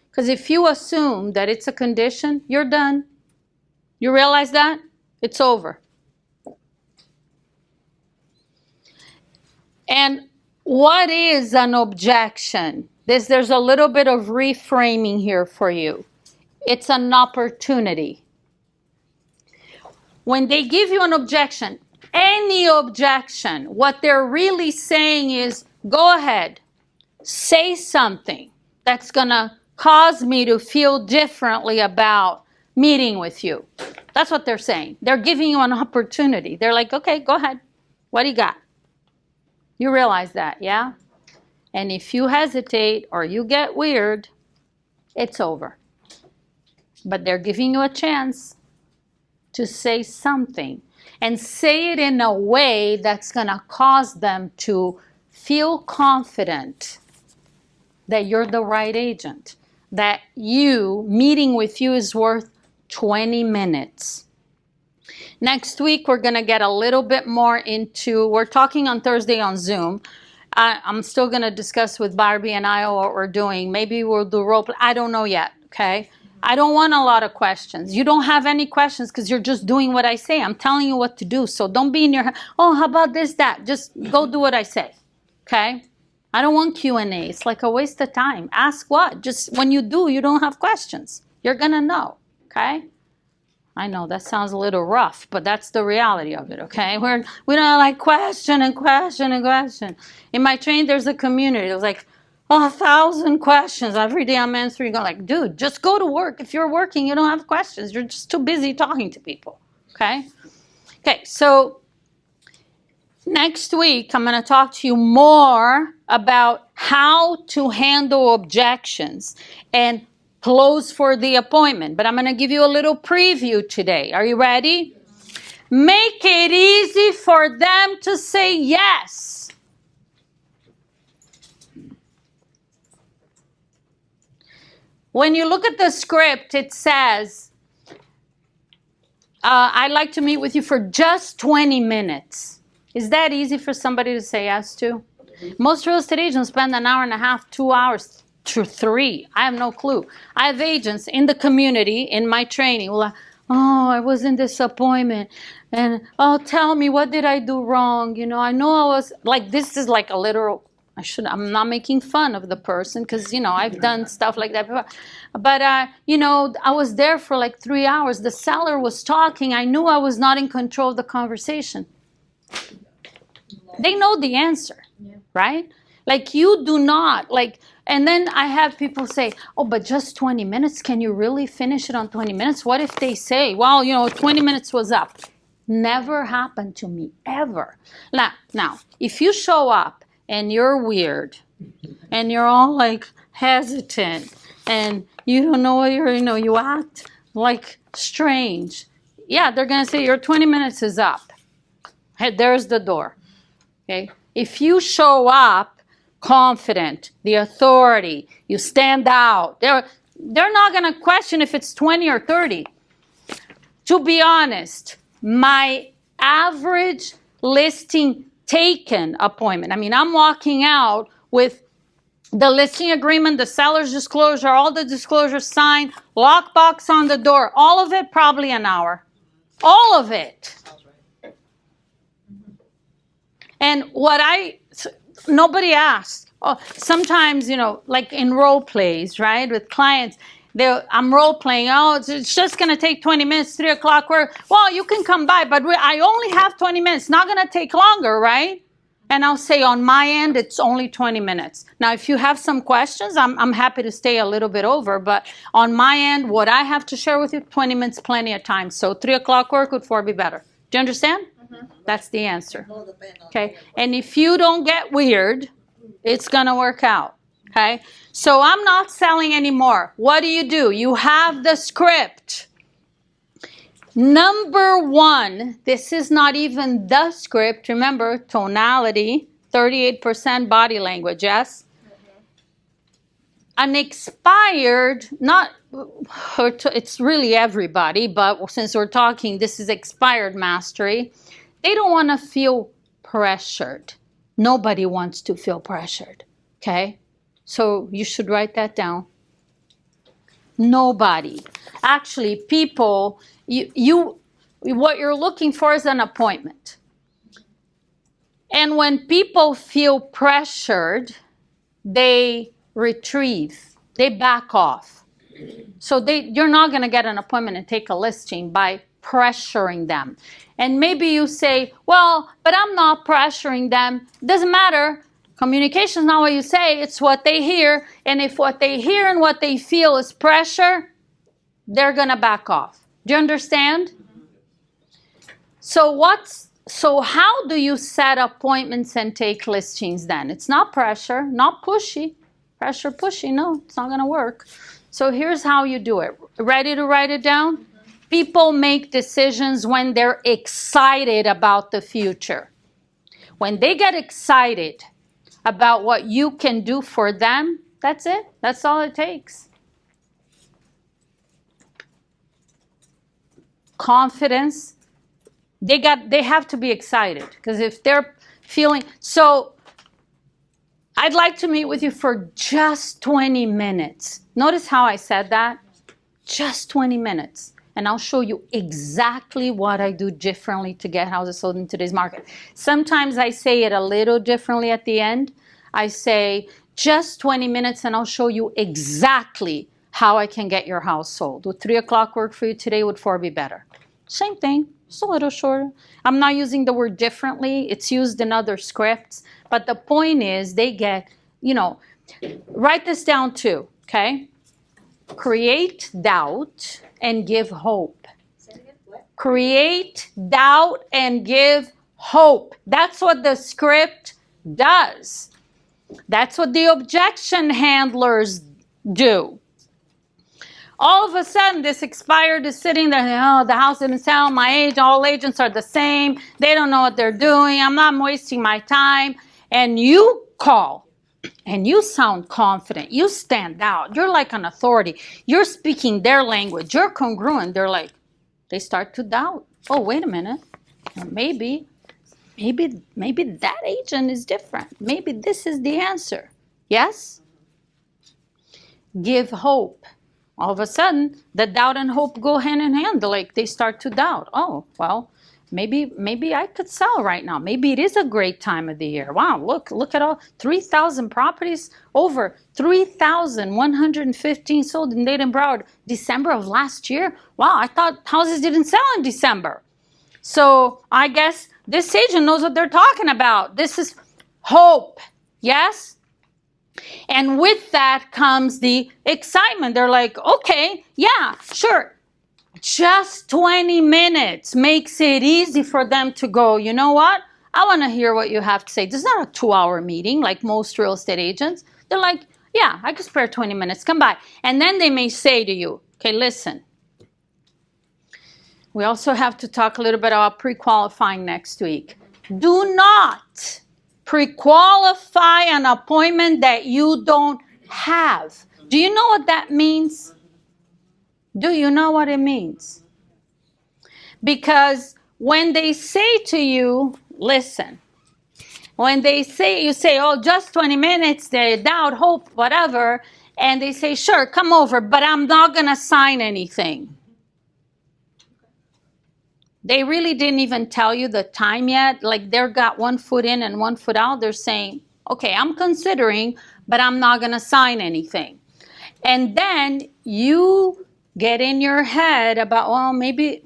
Because if you assume that it's a condition, you're done. You realize that? It's over. And what is an objection? There's a little bit of reframing here for you. It's an opportunity. When they give you an objection, any objection, what they're really saying is, go ahead, say something that's going to cause me to feel differently about meeting with you. That's what they're saying. They're giving you an opportunity. They're like, okay, go ahead. What do you got? You realize that, yeah? And if you hesitate or you get weird, it's over. But they're giving you a chance to say something. And say it in a way that's going to cause them to feel confident that you're the right agent. That meeting with you is worth 20 minutes. Next week, we're going to get a little bit more into, we're talking on Thursday on Zoom. I'm still going to discuss with Barbie and I what we're doing. Maybe we'll do role play. I don't know yet, okay? I don't want a lot of questions. You don't have any questions because you're just doing what I say. I'm telling you what to do. So don't be in your head, oh, how about this, that? Just go do what I say, okay? I don't want Q&A. It's like a waste of time. Ask what? Just when you do, you don't have questions. You're going to know, okay? I know that sounds a little rough, but that's the reality of it, okay? We don't like question and question and question. In my training, there's a community. It was like 1,000 questions. Every day I'm answering, going like, dude, just go to work. If you're working, you don't have questions. You're just too busy talking to people, okay? Okay, so next week, I'm going to talk to you more about how to handle objections and close for the appointment. But I'm going to give you a little preview today. Are you ready? Make it easy for them to say yes. When you look at the script, it says, I'd like to meet with you for just 20 minutes. Is that easy for somebody to say yes to? Most real estate agents spend an hour and a half, 2 hours to 3. I have no clue. I have agents in the community, in my training, like, oh, I was in this appointment, and oh, tell me, what did I do wrong? You know I was, like, this is like a literal, I'm not making fun of the person, because, I've done stuff like that before. But, I was there for like 3 hours. The seller was talking. I knew I was not in control of the conversation. They know the answer, right? Like, you do not, like, and then I have people say, oh, but just 20 minutes? Can you really finish it on 20 minutes? What if they say, well, 20 minutes was up? Never happened to me, ever. Now, if you show up and you're weird and you're all like hesitant and you don't know what you act like strange, yeah, they're going to say your 20 minutes is up. Hey, there's the door. Okay? If you show up confident, the authority, you stand out, they're not going to question if it's 20 or 30. To be honest, my average listing taken appointment, I'm walking out with the listing agreement, the seller's disclosure, all the disclosures signed, lockbox on the door, all of it probably an hour. All of it. And nobody asked. Oh, sometimes, like in role plays, right, with clients, I'm role playing. Oh, it's just going to take 20 minutes, 3 o'clock. Well, you can come by, but I only have 20 minutes. Not going to take longer, right? And I'll say on my end, it's only 20 minutes. Now, if you have some questions, I'm happy to stay a little bit over. But on my end, what I have to share with you, 20 minutes, plenty of time. So 3 o'clock work, would 4 be better? Do you understand? That's the answer. Okay? And if you don't get weird, it's going to work out. Okay? So I'm not selling anymore. What do? You have the script. Number 1, this is not even the script. Remember, tonality, 38% body language, yes? An expired, it's really everybody, but since we're talking, this is expired mastery. They don't want to feel pressured. Nobody wants to feel pressured, okay? So you should write that down. Nobody. Actually, people, what you're looking for is an appointment. And when people feel pressured, they retrieve, they back off. So you're not going to get an appointment and take a listing by pressuring them. And maybe you say, well, but I'm not pressuring them. Doesn't matter. Communication is not what you say, it's what they hear. And if what they hear and what they feel is pressure, they're going to back off. Do you understand? So how do you set appointments and take listings then? It's not pressure, not pushy. Pressure, pushy, no, it's not going to work. So here's how you do it. Ready to write it down? People make decisions when they're excited about the future. When they get excited about what you can do for them, that's it. That's all it takes. Confidence. They have to be excited, because if they're feeling, so I'd like to meet with you for just 20 minutes. Notice how I said that? Just 20 minutes. And I'll show you exactly what I do differently to get houses sold in today's market. Sometimes I say it a little differently at the end. I say just 20 minutes and I'll show you exactly how I can get your house sold. Would 3 o'clock work for you today? Would 4 be better? Same thing, just a little shorter. I'm not using the word differently. It's used in other scripts. But the point is they get, write this down too, okay? Create doubt and give hope. Create doubt and give hope. That's what the script does. That's what the objection handlers do. All of a sudden, this expired is sitting there, oh, the house didn't sell, my agent, all agents are the same, they don't know what they're doing, I'm not wasting my time. And you call and you sound confident, you stand out, you're like an authority, you're speaking their language, you're congruent, they start to doubt. Oh, wait a minute. Maybe that agent is different. Maybe this is the answer. Yes? Give hope. All of a sudden, the doubt and hope go hand in hand. Like they start to doubt. Oh, well, maybe I could sell right now. Maybe it is a great time of the year. Wow, look at all 3,000 properties, over 3,115 sold in Dade and Broward December of last year. Wow, I thought houses didn't sell in December. So I guess this agent knows what they're talking about. This is hope. Yes? And with that comes the excitement. They're like, okay, yeah, sure. Just 20 minutes makes it easy for them to go, you know what? I want to hear what you have to say. This is not a 2-hour meeting like most real estate agents. They're like, yeah, I can spare 20 minutes. Come by. And then they may say to you, okay, listen. We also have to talk a little bit about pre-qualifying next week. Do not pre-qualify an appointment that you don't have. Do you know what that means? Do you know what it means? Because when they say to you, listen, when they say, you say, oh, just 20 minutes, they doubt, hope, whatever, and they say, sure, come over, but I'm not going to sign anything. They really didn't even tell you the time yet. Like they've got 1 foot in and 1 foot out. They're saying, okay, I'm considering, but I'm not going to sign anything. And then you get in your head about, well, maybe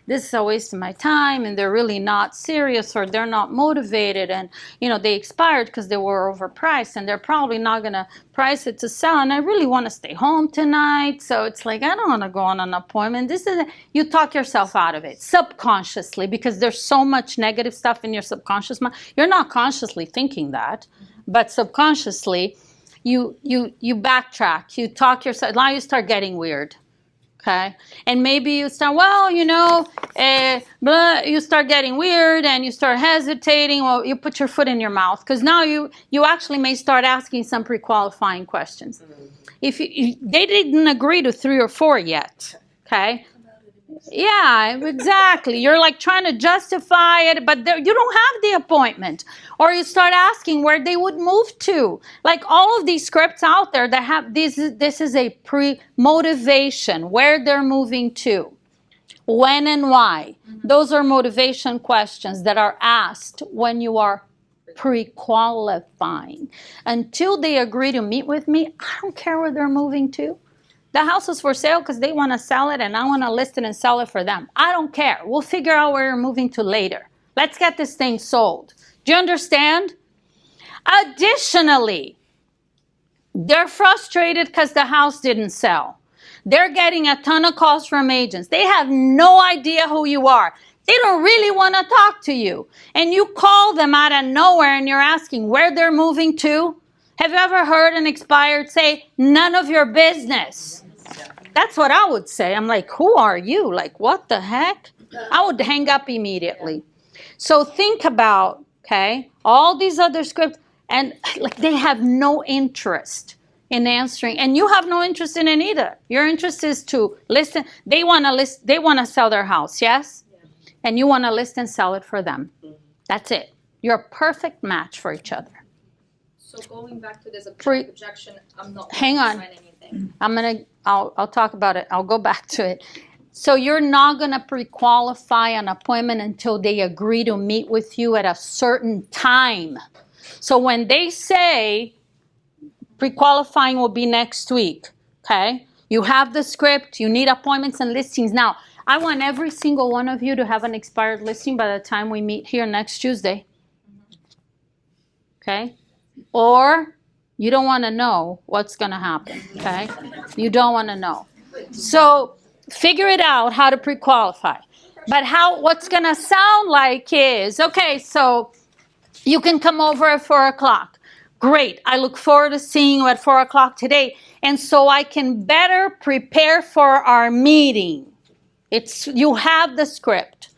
this is a waste of my time and they're really not serious or they're not motivated and, they expired because they were overpriced and they're probably not going to price it to sell and I really want to stay home tonight. So it's like, I don't want to go on an appointment. You talk yourself out of it subconsciously because there's so much negative stuff in your subconscious mind. You're not consciously thinking that, but subconsciously, you backtrack, you talk yourself, now you start getting weird, okay? And maybe you start, you start getting weird and you start hesitating, well, you put your foot in your mouth because now you actually may start asking some pre-qualifying questions. If they didn't agree to 3 or 4 yet, okay? Yeah, exactly. You're like trying to justify it, but you don't have the appointment. Or you start asking where they would move to. Like all of these scripts out there that have this is a pre-motivation, where they're moving to, when and why. Those are motivation questions that are asked when you are pre-qualifying. Until they agree to meet with me, I don't care where they're moving to. The house is for sale because they want to sell it and I want to list it and sell it for them. I don't care. We'll figure out where you're moving to later. Let's get this thing sold. Do you understand? Additionally, they're frustrated because the house didn't sell. They're getting a ton of calls from agents. They have no idea who you are. They don't really want to talk to you. And you call them out of nowhere and you're asking where they're moving to. Have you ever heard an expired say, none of your business? That's what I would say. I'm like, who are you? Like, what the heck? I would hang up immediately. So think about, okay, all these other scripts, and like they have no interest in answering, and you have no interest in it either. Your interest is to listen. They want to sell their house, yes? And you want to list and sell it for them. That's it. You're a perfect match for each other.
So going back to this objection, I'm not
Hang
going
on.
to sign anything.
I'll talk about it. I'll go back to it. So you're not going to pre-qualify an appointment until they agree to meet with you at a certain time. So when they say pre-qualifying will be next week, okay? You have the script, you need appointments and listings. Now, I want every single one of you to have an expired listing by the time we meet here next Tuesday. Okay? Or you don't want to know what's going to happen, okay? You don't want to know. So figure it out how to pre-qualify. But what's going to sound like is, okay, so you can come over at 4 o'clock. Great. I look forward to seeing you at 4 o'clock today. And so I can better prepare for our meeting. You have the script.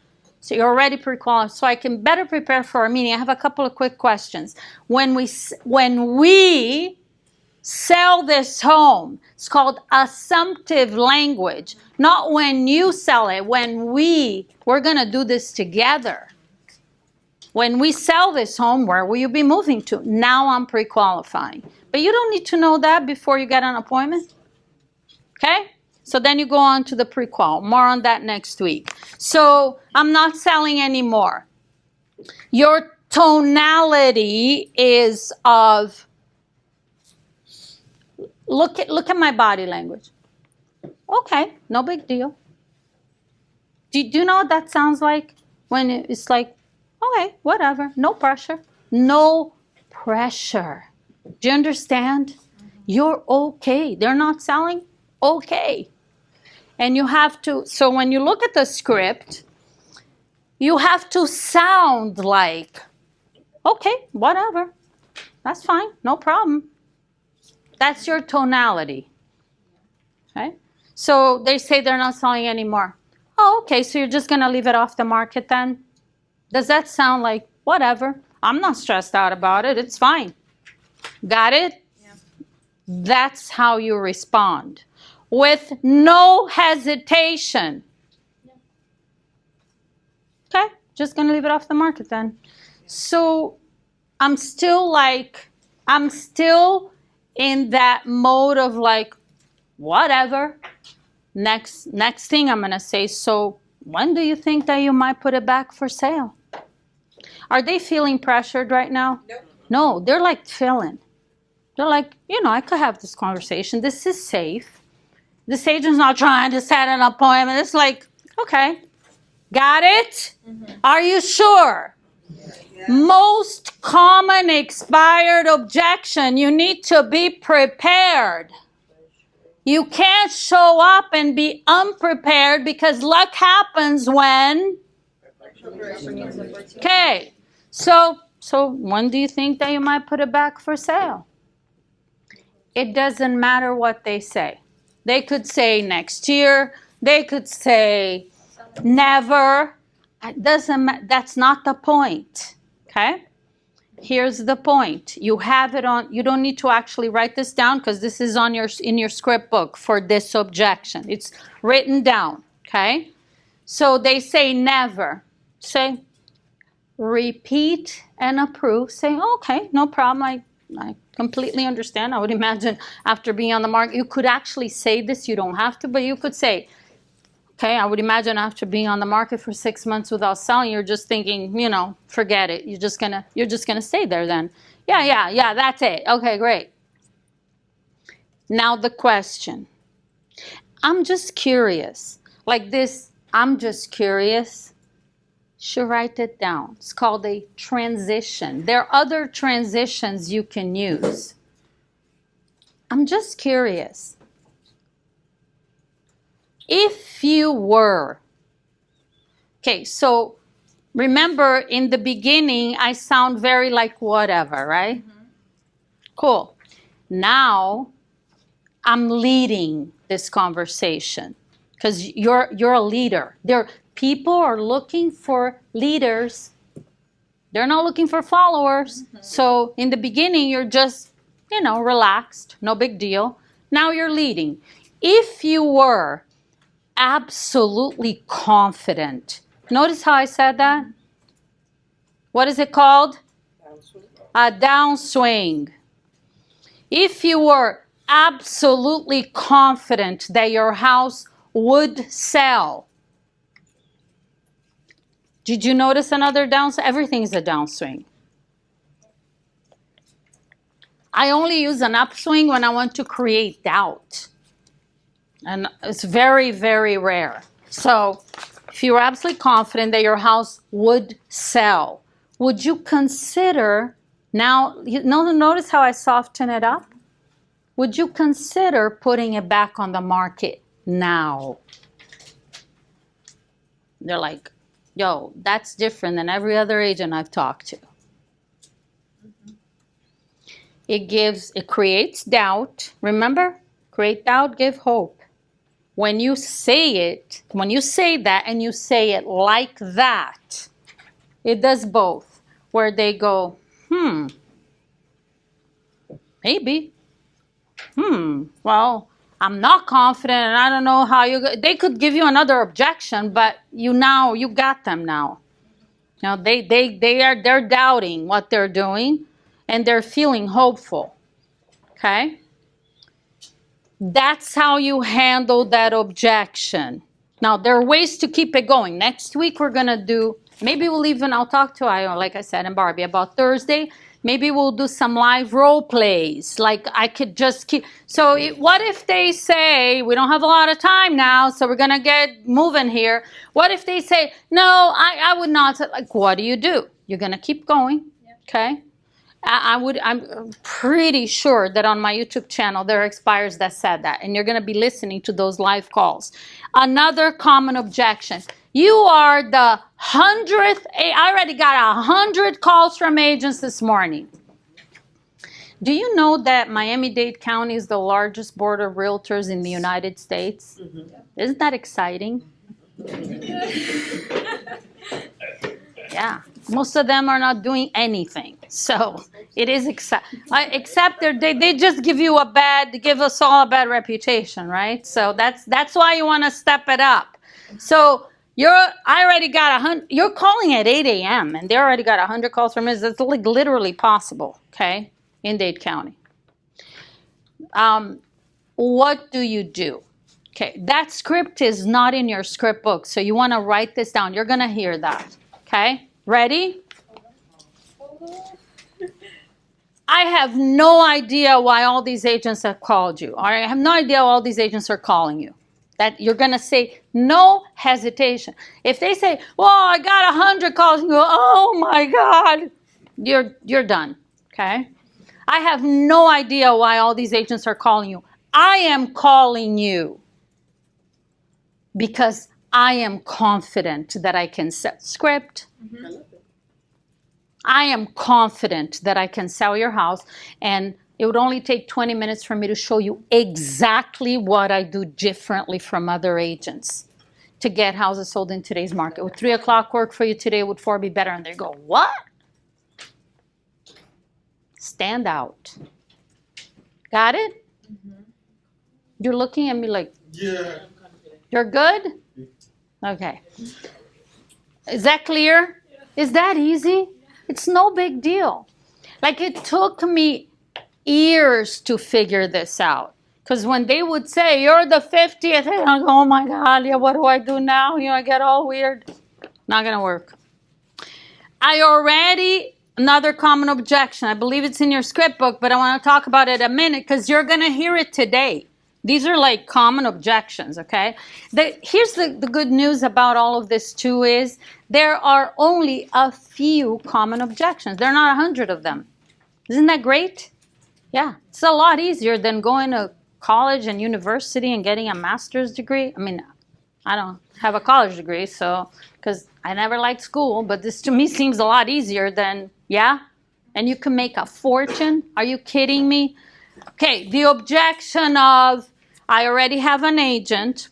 So you're already pre-qualified. So I can better prepare for our meeting. I have a couple of quick questions. When we sell this home, it's called assumptive language. Not when you sell it, when we're going to do this together. When we sell this home, where will you be moving to? Now I'm pre-qualifying. But you don't need to know that before you get an appointment. Okay? So then you go on to the pre-qual. More on that next week. So I'm not selling anymore. Your tonality is of, look at my body language. Okay, no big deal. Do you know what that sounds like? When it's like, okay, whatever, no pressure. No pressure. Do you understand? You're okay. They're not selling? Okay. And you have to, so when you look at the script, you have to sound like, okay, whatever. That's fine, no problem. That's your tonality. Okay? So they say they're not selling anymore. Oh, okay, so you're just going to leave it off the market then? Does that sound like, whatever, I'm not stressed out about it, it's fine. Got it? Yeah. That's how you respond. With no hesitation. Okay, just going to leave it off the market then. So I'm still in that mode of like, whatever. Next thing I'm going to say, so when do you think that you might put it back for sale? Are they feeling pressured right now? No, they're like feeling. They're like, I could have this conversation. This is safe. This agent's not trying to set an appointment. It's like, okay, got it? Mm-hmm. Are you sure? Yeah. Most common expired objection, you need to be prepared. You can't show up and be unprepared because luck happens when? Okay, so when do you think that you might put it back for sale? It doesn't matter what they say. They could say next year. They could say never. It doesn't matter. That's not the point. Okay? Here's the point. You have it on. You don't need to actually write this down because this is in your script book for this objection. It's written down. Okay? So they say never. Say repeat and approve. Say okay, no problem. I completely understand. I would imagine after being on the market, you could actually say this. You don't have to, but you could say, okay, I would imagine after being on the market for 6 months without selling, you're just thinking, forget it. You're just gonna stay there then. Yeah, that's it. Okay, great. Now the question. I'm just curious. Like this, I'm just curious. Should write it down. It's called a transition. There are other transitions you can use. I'm just curious. If you were, okay, so remember in the beginning, I sound very like whatever, right? Mm-hmm. Cool. Now I'm leading this conversation because you're a leader. People are looking for leaders. They're not looking for followers. Mm-hmm. So in the beginning, you're just, relaxed. No big deal. Now you're leading. If you were absolutely confident, notice how I said that? What is it called? A downswing. If you were absolutely confident that your house would sell, did you notice another downswing? Everything is a downswing. I only use an upswing when I want to create doubt. And it's very, very rare. So if you're absolutely confident that your house would sell, would you consider, notice how I soften it up? Would you consider putting it back on the market now? They're like, yo, that's different than every other agent I've talked to. Mm-hmm. It creates doubt. Remember? Create doubt, give hope. when you say that and you say it like that, it does both. Where they go, maybe. Well, I'm not confident and I don't know how they could give you another objection, but you got them now. Now they're doubting what they're doing and they're feeling hopeful. Okay? That's how you handle that objection. Now, there are ways to keep it going. Next week, we're going to do, maybe I'll talk to Ione, like I said, and Barbie about Thursday. Maybe we'll do some live role plays. Like I could just keep, what if they say, we don't have a lot of time now, so we're going to get moving here. What if they say, no, I would not, like, what do? You're going to keep going, okay? I'm pretty sure that on my YouTube channel there are expires that said that, and you're going to be listening to those live calls. Another common objection. You are the 100th. I already got 100 calls from agents this morning. Do you know that Miami-Dade County is the largest board of realtors in the United States? Mm-hmm. Isn't that exciting? Yeah. Most of them are not doing anything. So it is except they just give us all a bad reputation, right? So that's why you want to step it up. So I already got 100, you're calling at 8 a.m. and they already got 100 calls from us. That's like literally possible, okay, in Dade County. What do you do? Okay, that script is not in your script book, so you want to write this down. You're going to hear that, okay? Ready? I have no idea why all these agents have called you. I have no idea why all these agents are calling you. That you're going to say no hesitation. If they say, well, I got 100 calls, and you go, oh my God, you're done, okay? I have no idea why all these agents are calling you. I am calling you because I am confident that I can set script. Mm-hmm. I am confident that I can sell your house, and it would only take 20 minutes for me to show you exactly what I do differently from other agents to get houses sold in today's market. Would 3 o'clock work for you today? Would 4 be better? And they go, what? Stand out. Got it? Mm-hmm. You're looking at me like, yeah. You're good? Okay. Is that clear? Is that easy? It's no big deal. Like, it took me years to figure this out. Because when they would say, you're the 50th, I go, oh my God, yeah, what do I do now? I get all weird. Not going to work. Another common objection. I believe it's in your script book, but I want to talk about it a minute because you're going to hear it today. These are like common objections, okay? Here's the good news about all of this too is there are only a few common objections. There are not 100 of them. Isn't that great? Yeah, it's a lot easier than going to college and university and getting a master's degree. I mean, I don't have a college degree, so, because I never liked school, but this to me seems a lot easier than, yeah? And you can make a fortune. Are you kidding me? Okay, the objection of, I already have an agent.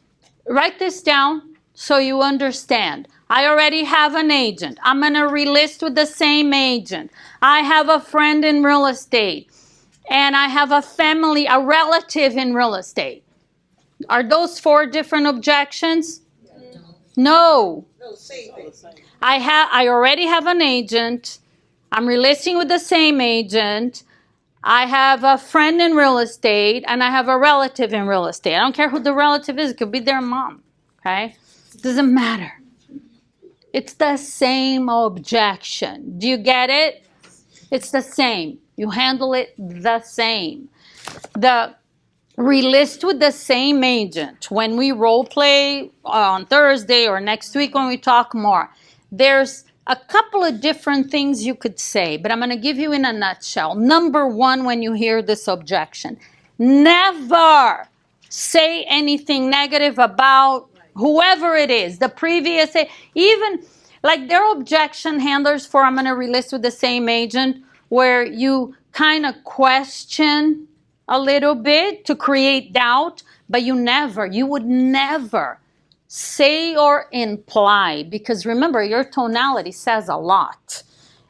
Write this down so you understand. I already have an agent. I'm going to relist with the same agent. I have a friend in real estate. And I have a relative in real estate. Are those 4 different objections? No. I already have an agent. I'm relisting with the same agent. I have a friend in real estate, and I have a relative in real estate. I don't care who the relative is. It could be their mom, okay? It doesn't matter. It's the same objection. Do you get it? It's the same. You handle it the same. The relist with the same agent. When we role play on Thursday or next week when we talk more, there's a couple of different things you could say, but I'm going to give you in a nutshell. Number 1, when you hear this objection, never say anything negative about whoever it is, the previous, even like their objection handlers for I'm going to relist with the same agent, where you kind of question a little bit to create doubt, but you would never say or imply, because remember, your tonality says a lot.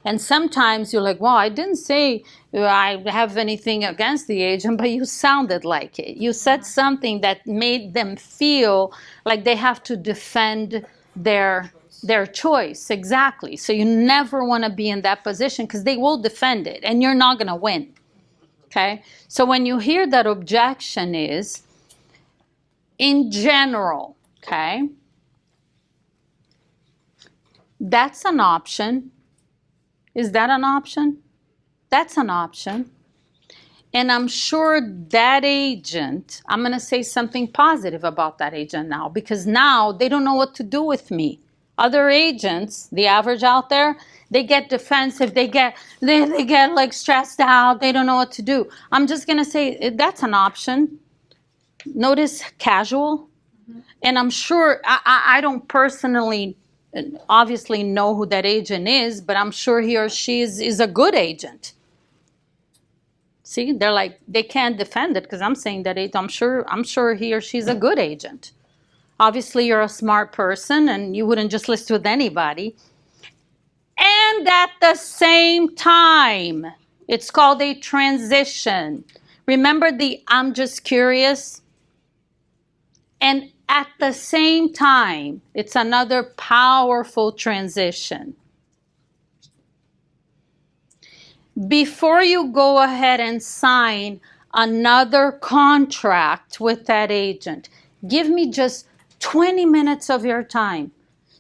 And sometimes you're like, well, I didn't say I have anything against the agent, but you sounded like it. You said something that made them feel like they have to defend their choice. Exactly. So you never want to be in that position, because they will defend it and you're not going to win. Okay? So when you hear that objection is, in general, okay, that's an option. Is that an option? That's an option. And I'm sure that agent, I'm going to say something positive about that agent now, because now they don't know what to do with me. Other agents, the average out there, they get defensive, they get like stressed out, they don't know what to do. I'm just going to say that's an option. Notice casual. And I'm sure, I don't personally obviously know who that agent is, but I'm sure he or she is a good agent. See, they're like, they can't defend it because I'm saying that I'm sure he or she's a good agent. Obviously, you're a smart person and you wouldn't just list with anybody. And at the same time, it's called a transition. Remember the I'm just curious? And at the same time, it's another powerful transition. Before you go ahead and sign another contract with that agent, give me just 20 minutes of your time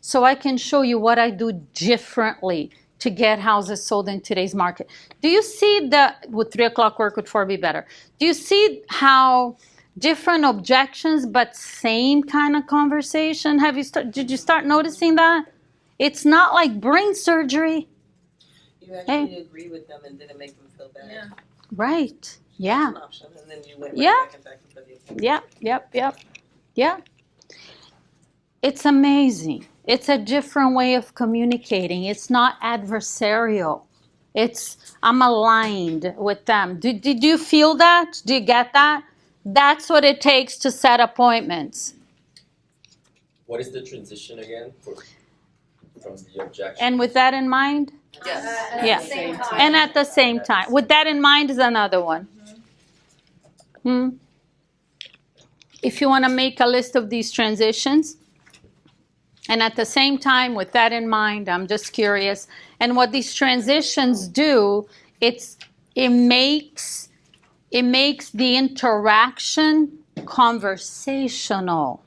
so I can show you what I do differently to get houses sold in today's market. Do you see that would 3 o'clock work, would 4 be better? Do you see how different objections but same kind of conversation? Did you start noticing that? It's not like brain surgery.
You actually agree with them and didn't make them feel bad.
Yeah.
Right. Yeah.
That's an option, and then you went
Yeah.
back and for the opinion.
Yeah. It's amazing. It's a different way of communicating. It's not adversarial. I'm aligned with them. Did you feel that? Do you get that? That's what it takes to set appointments.
What is the transition again from the objection?
And with that in mind?
Yes.
Yeah.
At the same time.
And at the same time. With that in mind is another one. If you want to make a list of these transitions, and at the same time, with that in mind, I'm just curious. And what these transitions do, it makes the interaction conversational.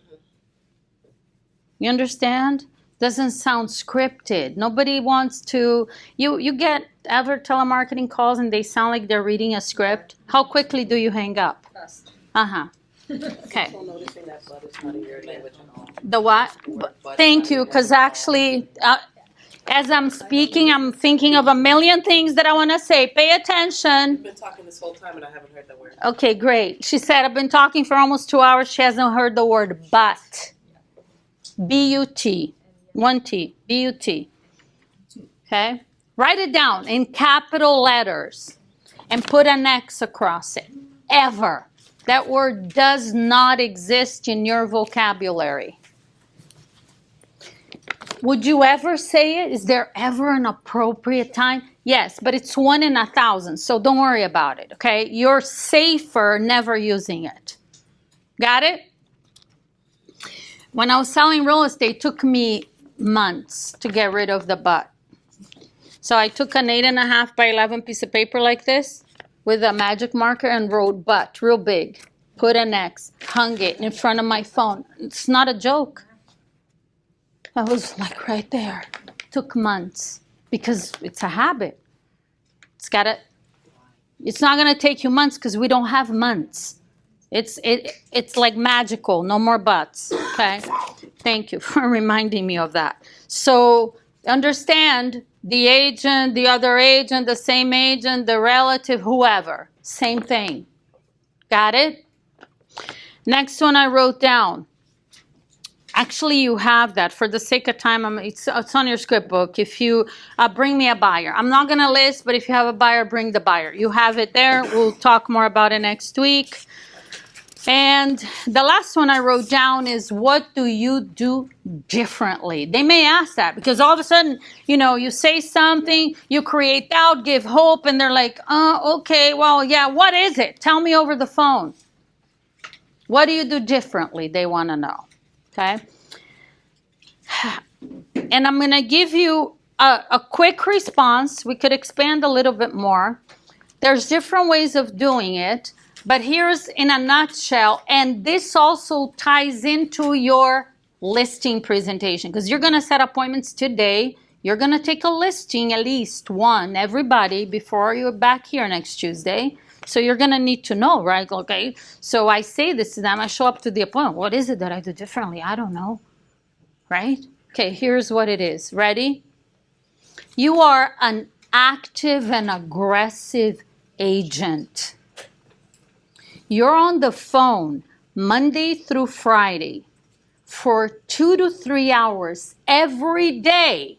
You understand? Doesn't sound scripted. Nobody wants to. You get ever telemarketing calls and they sound like they're reading a script? How quickly do you hang up?
Fast.
Okay.
So noticing that blood is not in your language at all.
The what? Thank you, because actually, as I'm speaking, I'm thinking of a million things that I want to say. Pay attention.
You've been talking this whole time and I haven't heard the word.
Okay, great. She said, I've been talking for almost 2 hours. She hasn't heard the word but. B-U-T. 1 T. B-U-T. Okay? Write it down in capital letters and put an X across it. Ever. That word does not exist in your vocabulary. Would you ever say it? Is there ever an appropriate time? Yes, but it's 1 in 1,000, so don't worry about it, okay? You're safer never using it. Got it? When I was selling real estate, it took me months to get rid of the but. So I took an 8.5 by 11 piece of paper like this with a magic marker and wrote but real big. Put an X, hung it in front of my phone. It's not a joke. I was like right there. Took months because it's a habit. It's not gonna take you months because we don't have months. It's like magical. No more buts. Okay. Thank you for reminding me of that. So understand the agent, the other agent, the same agent, the relative, whoever. Same thing. Got it? Next one I wrote down. Actually, you have that. For the sake of time, it's on your script book. If you bring me a buyer, I'm not going to list, but if you have a buyer, bring the buyer. You have it there. We'll talk more about it next week. And the last one I wrote down is, what do you do differently? They may ask that because all of a sudden, you say something, you create doubt, give hope, and they're like, okay, well, yeah, what is it? Tell me over the phone. What do you do differently? They want to know. Okay? And I'm going to give you a quick response. We could expand a little bit more. There's different ways of doing it. But here's in a nutshell, and this also ties into your listing presentation, because you're going to set appointments today. You're going to take a listing, at least one, everybody, before you're back here next Tuesday. So you're going to need to know, right? Okay, so I say this to them. I show up to the appointment. What is it that I do differently? I don't know, right? Okay, here's what it is. Ready? You are an active and aggressive agent. You're on the phone Monday through Friday for 2 to 3 hours every day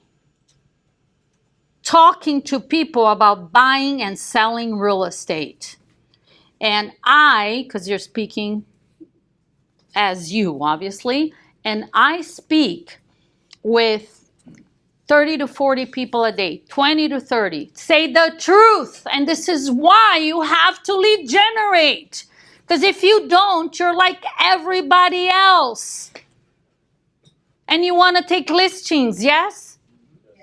talking to people about buying and selling real estate. And because you're speaking as you, obviously, and I speak with 30 to 40 people a day, 20 to 30. Say the truth. And this is why you have to lead generate. Because if you don't, you're like everybody else. And you want to take listings, yes?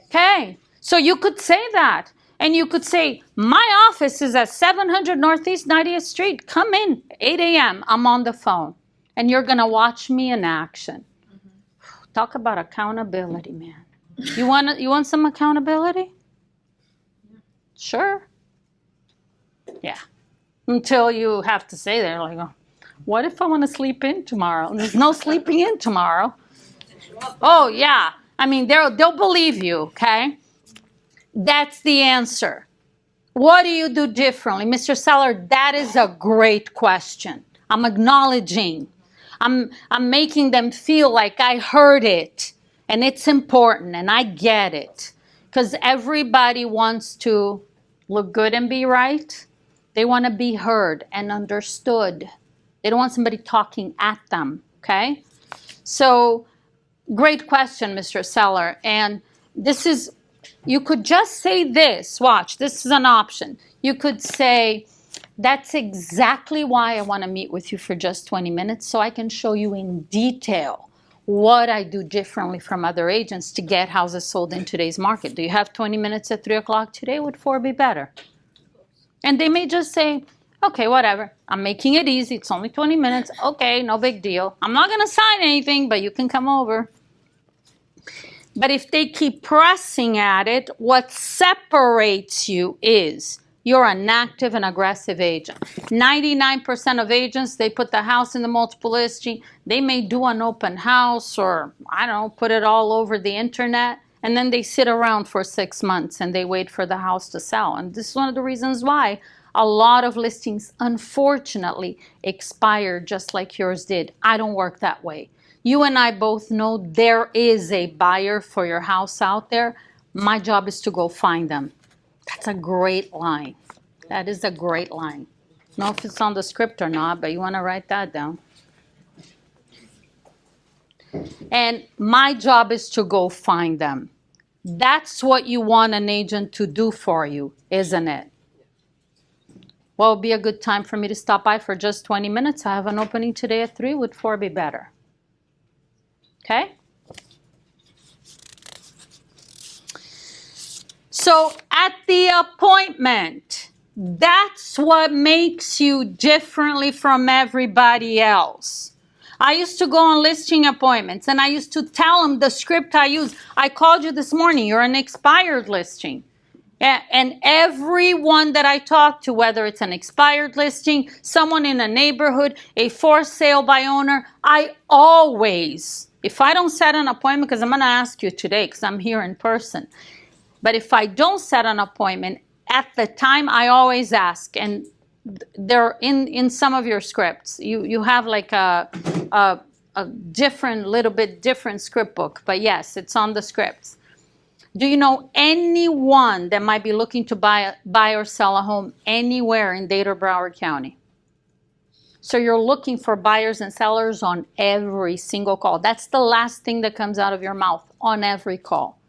Okay. So you could say that. And you could say, my office is at 700 Northeast 90th Street. Come in, 8 a.m. I'm on the phone. And you're going to watch me in action. Talk about accountability, man. You want some accountability? Sure. Yeah. Until you have to say there, like, what if I want to sleep in tomorrow? There's no sleeping in tomorrow. Oh, yeah. I mean, they'll believe you, okay? That's the answer. What do you do differently? Mr. Seller, that is a great question. I'm acknowledging. I'm making them feel like I heard it. And it's important, and I get it. Because everybody wants to look good and be right. They want to be heard and understood. They don't want somebody talking at them, okay? So, great question, Mr. Seller. And this is, you could just say this. Watch, this is an option. You could say, that's exactly why I want to meet with you for just 20 minutes, so I can show you in detail what I do differently from other agents to get houses sold in today's market. Do you have 20 minutes at 3 o'clock today? Would 4 be better? And they may just say, okay, whatever. I'm making it easy. It's only 20 minutes. Okay, no big deal. I'm not going to sign anything, but you can come over. But if they keep pressing at it, what separates you is you're an active and aggressive agent. 99% of agents, they put the house in the multiple listing. They may do an open house or, I don't know, put it all over the internet. And then they sit around for 6 months and they wait for the house to sell. And this is one of the reasons why a lot of listings, unfortunately, expire just like yours did. I don't work that way. You and I both know there is a buyer for your house out there. My job is to go find them. That's a great line. That is a great line. I don't know if it's on the script or not, but you want to write that down. And my job is to go find them. That's what you want an agent to do for you, isn't it? Well, it'll be a good time for me to stop by for just 20 minutes. I have an opening today at 3. Would 4 be better? Okay? So at the appointment, that's what makes you differently from everybody else. I used to go on listing appointments and I used to tell them the script I use. I called you this morning, you're an expired listing. And everyone that I talk to, whether it's an expired listing, someone in a neighborhood, a for sale by owner, I always, if I don't set an appointment, because I'm going to ask you today because I'm here in person, but if I don't set an appointment, at the time I always ask, and they're in some of your scripts, you have like a a little bit different script book, but yes, it's on the scripts. Do you know anyone that might be looking to buy or sell a home anywhere in Dade or Broward County? So you're looking for buyers and sellers on every single call. That's the last thing that comes out of your mouth on every call.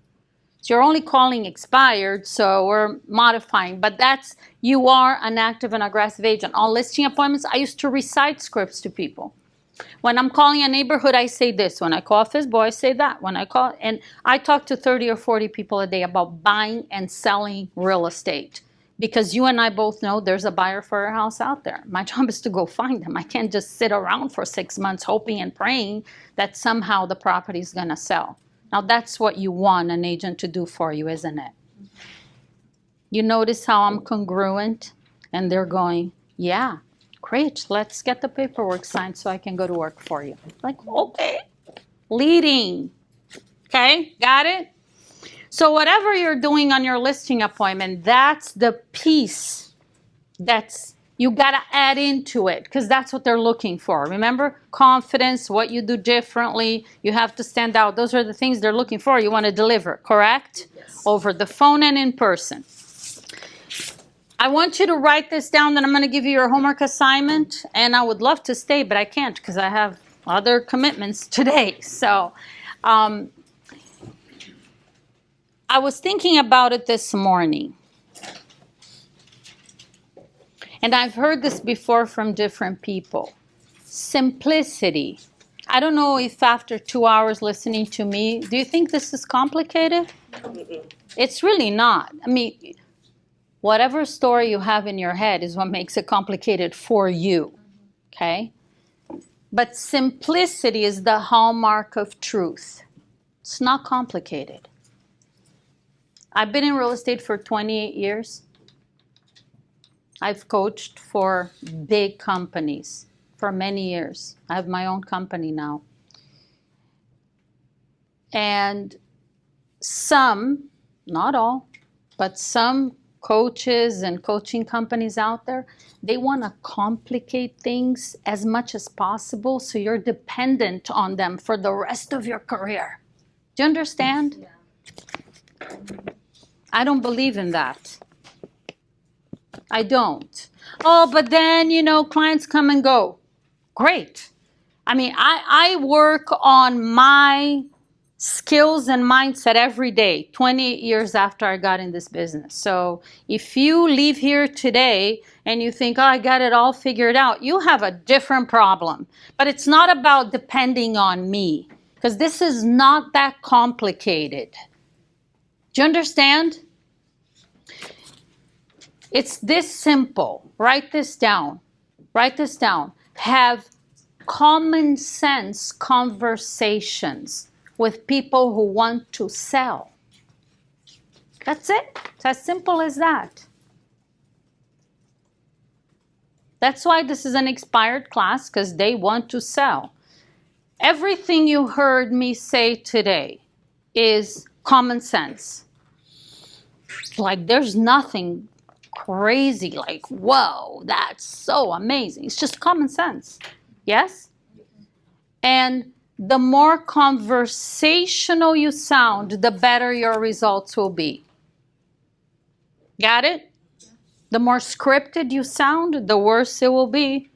So you're only calling expired, so we're modifying. But you are an active and aggressive agent. On listing appointments, I used to recite scripts to people. When I'm calling a neighborhood, I say this. When I call Fizz Boy, I say that. And I talk to 30 or 40 people a day about buying and selling real estate. Because you and I both know there's a buyer for your house out there. My job is to go find them. I can't just sit around for 6 months hoping and praying that somehow the property is going to sell. Now, that's what you want an agent to do for you, isn't it? You notice how I'm congruent? And they're going, yeah, great. Let's get the paperwork signed so I can go to work for you. Like, okay. Leading. Okay, got it? So whatever you're doing on your listing appointment, that's the piece you got to add into it, because that's what they're looking for. Remember, confidence, what you do differently, you have to stand out. Those are the things they're looking for. You want to deliver, correct?
Yes.
Over the phone and in person. I want you to write this down, then I'm going to give you your homework assignment, and I would love to stay, but I can't because I have other commitments today. So I was thinking about it this morning. And I've heard this before from different people. Simplicity. I don't know if after 2 hours listening to me, do you think this is complicated? It's really not. I mean, whatever story you have in your head is what makes it complicated for you, okay? But simplicity is the hallmark of truth. It's not complicated. I've been in real estate for 28 years. I've coached for big companies for many years. I have my own company now. And some, not all, but some coaches and coaching companies out there, they want to complicate things as much as possible so you're dependent on them for the rest of your career. Do you understand?
Yeah.
I don't believe in that. I don't. Oh, but then, clients come and go. Great. I mean, I work on my skills and mindset every day, 28 years after I got in this business. So if you leave here today and you think, oh, I got it all figured out, you have a different problem. But it's not about depending on me, because this is not that complicated. Do you understand? It's this simple. Write this down. Write this down. Have common sense conversations with people who want to sell. That's it. It's as simple as that. That's why this is an expired class, because they want to sell. Everything you heard me say today is common sense. Like, there's nothing crazy, like, whoa, that's so amazing. It's just common sense. Yes? And the more conversational you sound, the better your results will be. Got it? The more scripted you sound, the worse it will be.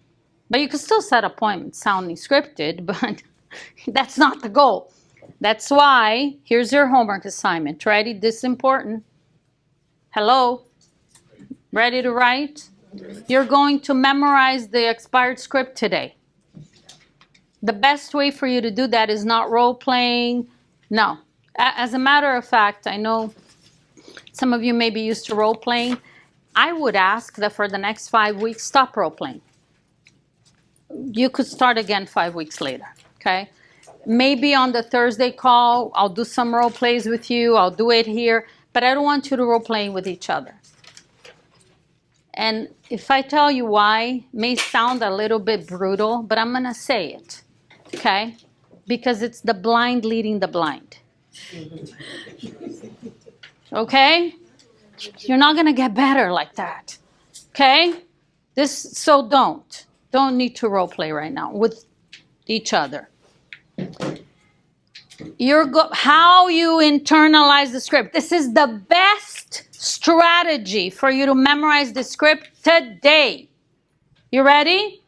But you can still set appointments sounding scripted, but that's not the goal. That's why, here's your homework assignment. Ready? This is important. Hello? Ready to write? You're going to memorize the expired script today. The best way for you to do that is not role-playing. No. As a matter of fact, I know some of you may be used to role-playing. I would ask that for the next 5 weeks, stop role-playing. You could start again 5 weeks later, okay? Maybe on the Thursday call, I'll do some role-plays with you. I'll do it here. But I don't want you to role-play with each other. And if I tell you why, it may sound a little bit brutal, but I'm going to say it, okay? Because it's the blind leading the blind. Okay? You're not going to get better like that, okay? So don't need to role play right now with each other. how you internalize the script. This is the best strategy for you to memorize the script today. You ready?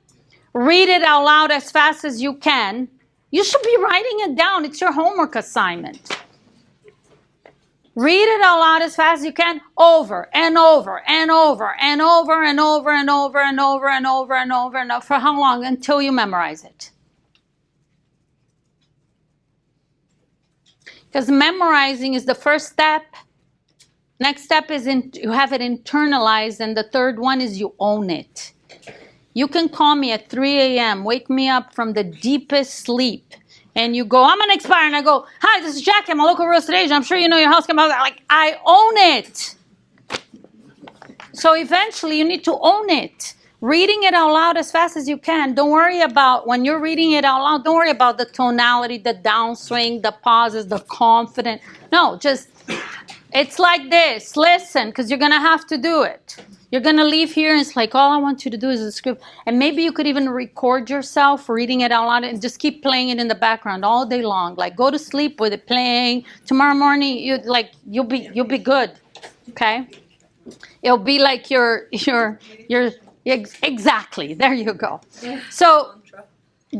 Read it out loud as fast as you can. You should be writing it down. It's your homework assignment. Read it out loud as fast as you can, over and over and over and over and over and over and over and over and over and over. For how long? Until you memorize it. Because memorizing is the first step. Next step is you have it internalized, and the third one is you own it. You can call me at 3 a.m., wake me up from the deepest sleep, and you go, I'm an expire, and I go, hi, this is Jackie, I'm a local real estate agent. I'm sure you know your house came out. Like, I own it. So eventually you need to own it. Reading it out loud as fast as you can. Don't worry about, when you're reading it out loud, don't worry about the tonality, the downswing, the pauses, the confident. No, just, it's like this. Listen, because you're going to have to do it. You're going to leave here and it's like, all I want you to do is the script. And maybe you could even record yourself reading it out loud and just keep playing it in the background all day long. Like, go to sleep with it playing. Tomorrow morning, you'll be good. Okay? It'll be like your exactly. There you go. So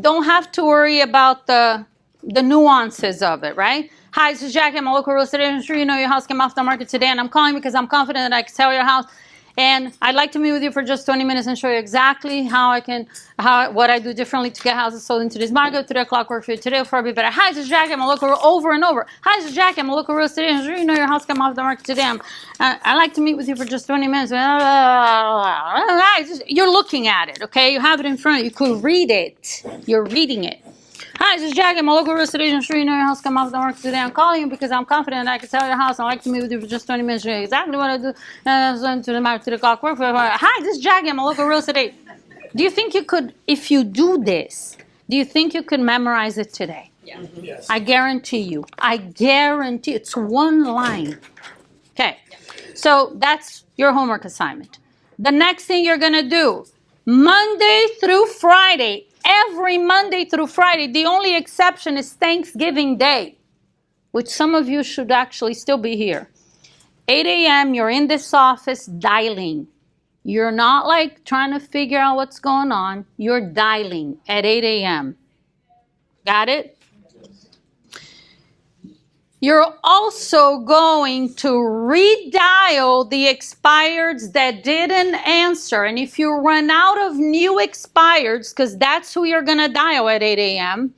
don't have to worry about the nuances of it, right? Hi, this is Jackie. I'm a local real estate agent. I'm sure you know your house came off the market today, and I'm calling because I'm confident that I can sell your house. And I'd like to meet with you for just 20 minutes and show you exactly what I do differently to get houses sold in today's market. 3 o'clock work for you today before I be better. Hi, this is Jackie. I'm a local over and over. Hi, this is Jackie. I'm a local real estate agent. I'm sure you know your house came off the market today. I'd like to meet with you for just 20 minutes. You're looking at it, okay? You have it in front of you. You could read it. You're reading it. Hi, this is Jackie. I'm a local real estate agent. I'm sure you know your house come off the market today. I'm calling you because I'm confident I can sell your house. I'd like to meet with you for just 20 minutes. Show you exactly what I do. To the market, 3 o'clock work. Hi, this is Jackie. I'm a local real estate agent. Do you think you could, if you do this, do you think you could memorize it today?
Yeah.
Yes.
I guarantee you. I guarantee. It's one line. Okay. So that's your homework assignment. The next thing you're going to do, Monday through Friday, every Monday through Friday, the only exception is Thanksgiving Day, which some of you should actually still be here. 8 a.m., you're in this office dialing. You're not like trying to figure out what's going on. You're dialing at 8 a.m. Got it? You're also going to redial the expireds that didn't answer. And if you run out of new expireds, because that's who you're going to dial at 8 a.m.,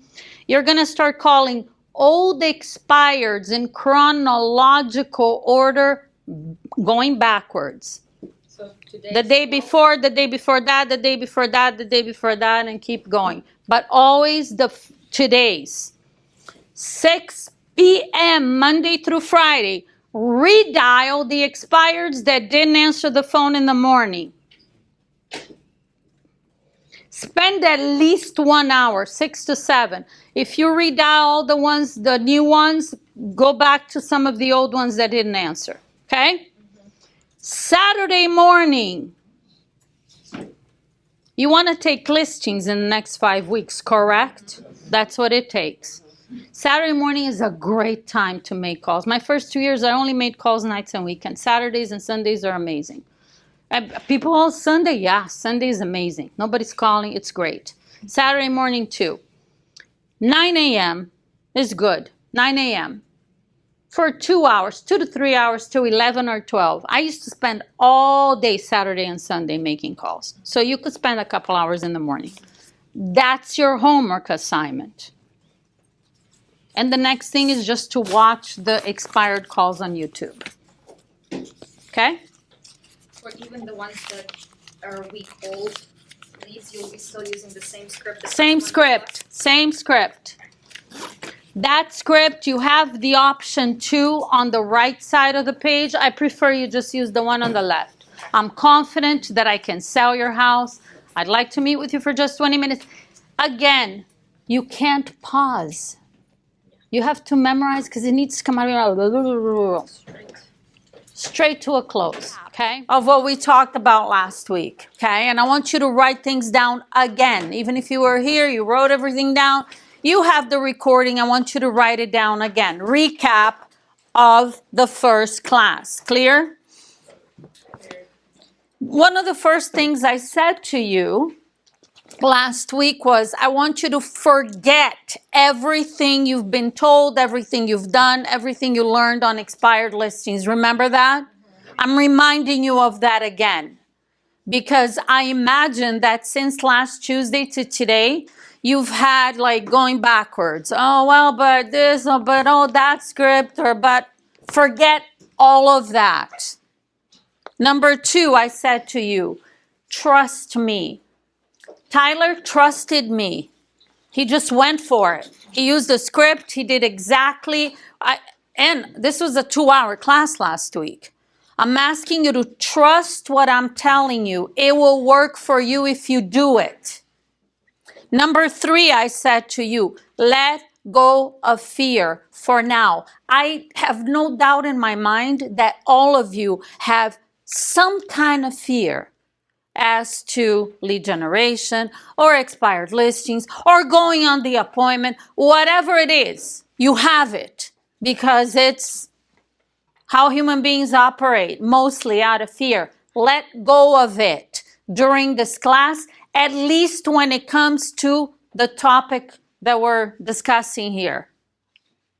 you're going to start calling old expireds in chronological order going backwards.
So today.
The day before, the day before that, the day before that, the day before that, and keep going. But always today's. 6 p.m. Monday through Friday. Redial the expireds that didn't answer the phone in the morning. Spend at least 1 hour, 6 to 7. If you redial the new ones, go back to some of the old ones that didn't answer. Okay? Saturday morning. You want to take listings in the next 5 weeks, correct? That's what it takes. Saturday morning is a great time to make calls. My first 2 years, I only made calls nights and weekends. Saturdays and Sundays are amazing. People, all Sunday, yeah, Sunday is amazing. Nobody's calling, it's great. Saturday morning too. 9 a.m. is good. 9 a.m. for 2 hours, 2 to 3 hours till 11 or 12. I used to spend all day Saturday and Sunday making calls. So you could spend a couple hours in the morning. That's your homework assignment. And the next thing is just to watch the expired calls on YouTube. Okay?
Or even the ones that are a week old, these you'll be still using the same script.
Same script. Same script. That script, you have the option 2 on the right side of the page. I prefer you just use the one on the left. I'm confident that I can sell your house. I'd like to meet with you for just 20 minutes. Again, you can't pause. You have to memorize because it needs to come out straight to a close, okay? Of what we talked about last week, okay? And I want you to write things down again. Even if you were here, you wrote everything down. You have the recording. I want you to write it down again. Recap of the first class. Clear? One of the first things I said to you last week was, I want you to forget everything you've been told, everything you've done, everything you learned on expired listings. Remember that? I'm reminding you of that again, because I imagine that since last Tuesday to today, you've had like going backwards. Oh, well, but this, oh, but oh, that script, or but forget all of that. Number 2, I said to you, trust me. Tyler trusted me. He just went for it. He used the script. He did exactly. And this was a 2-hour class last week. I'm asking you to trust what I'm telling you. It will work for you if you do it. Number 3, I said to you, let go of fear for now. I have no doubt in my mind that all of you have some kind of fear as to lead generation or expired listings or going on the appointment, whatever it is, you have it because it's how human beings operate, mostly out of fear. Let go of it during this class, at least when it comes to the topic that we're discussing here.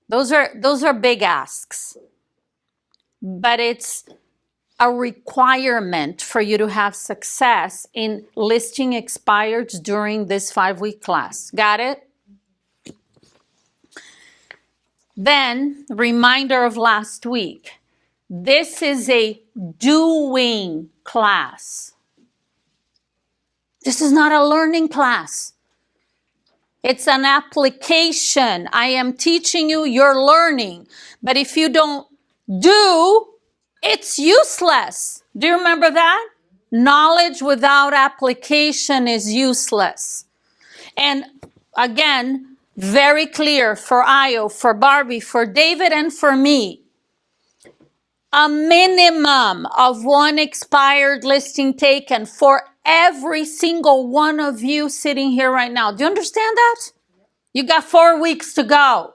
Those are big asks, but it's a requirement for you to have success in listing expireds during this 5-week class. Got it? Then, reminder of last week. This is a doing class. This is not a learning class. It's an application. I am teaching you, you're learning. But if you don't do, it's useless. Do you remember that? Knowledge without application is useless. And again, very clear for Io, for Barbie, for David, and for me. A minimum of 1 expired listing taken for every single one of you sitting here right now. Do you understand that? You got 4 weeks to go.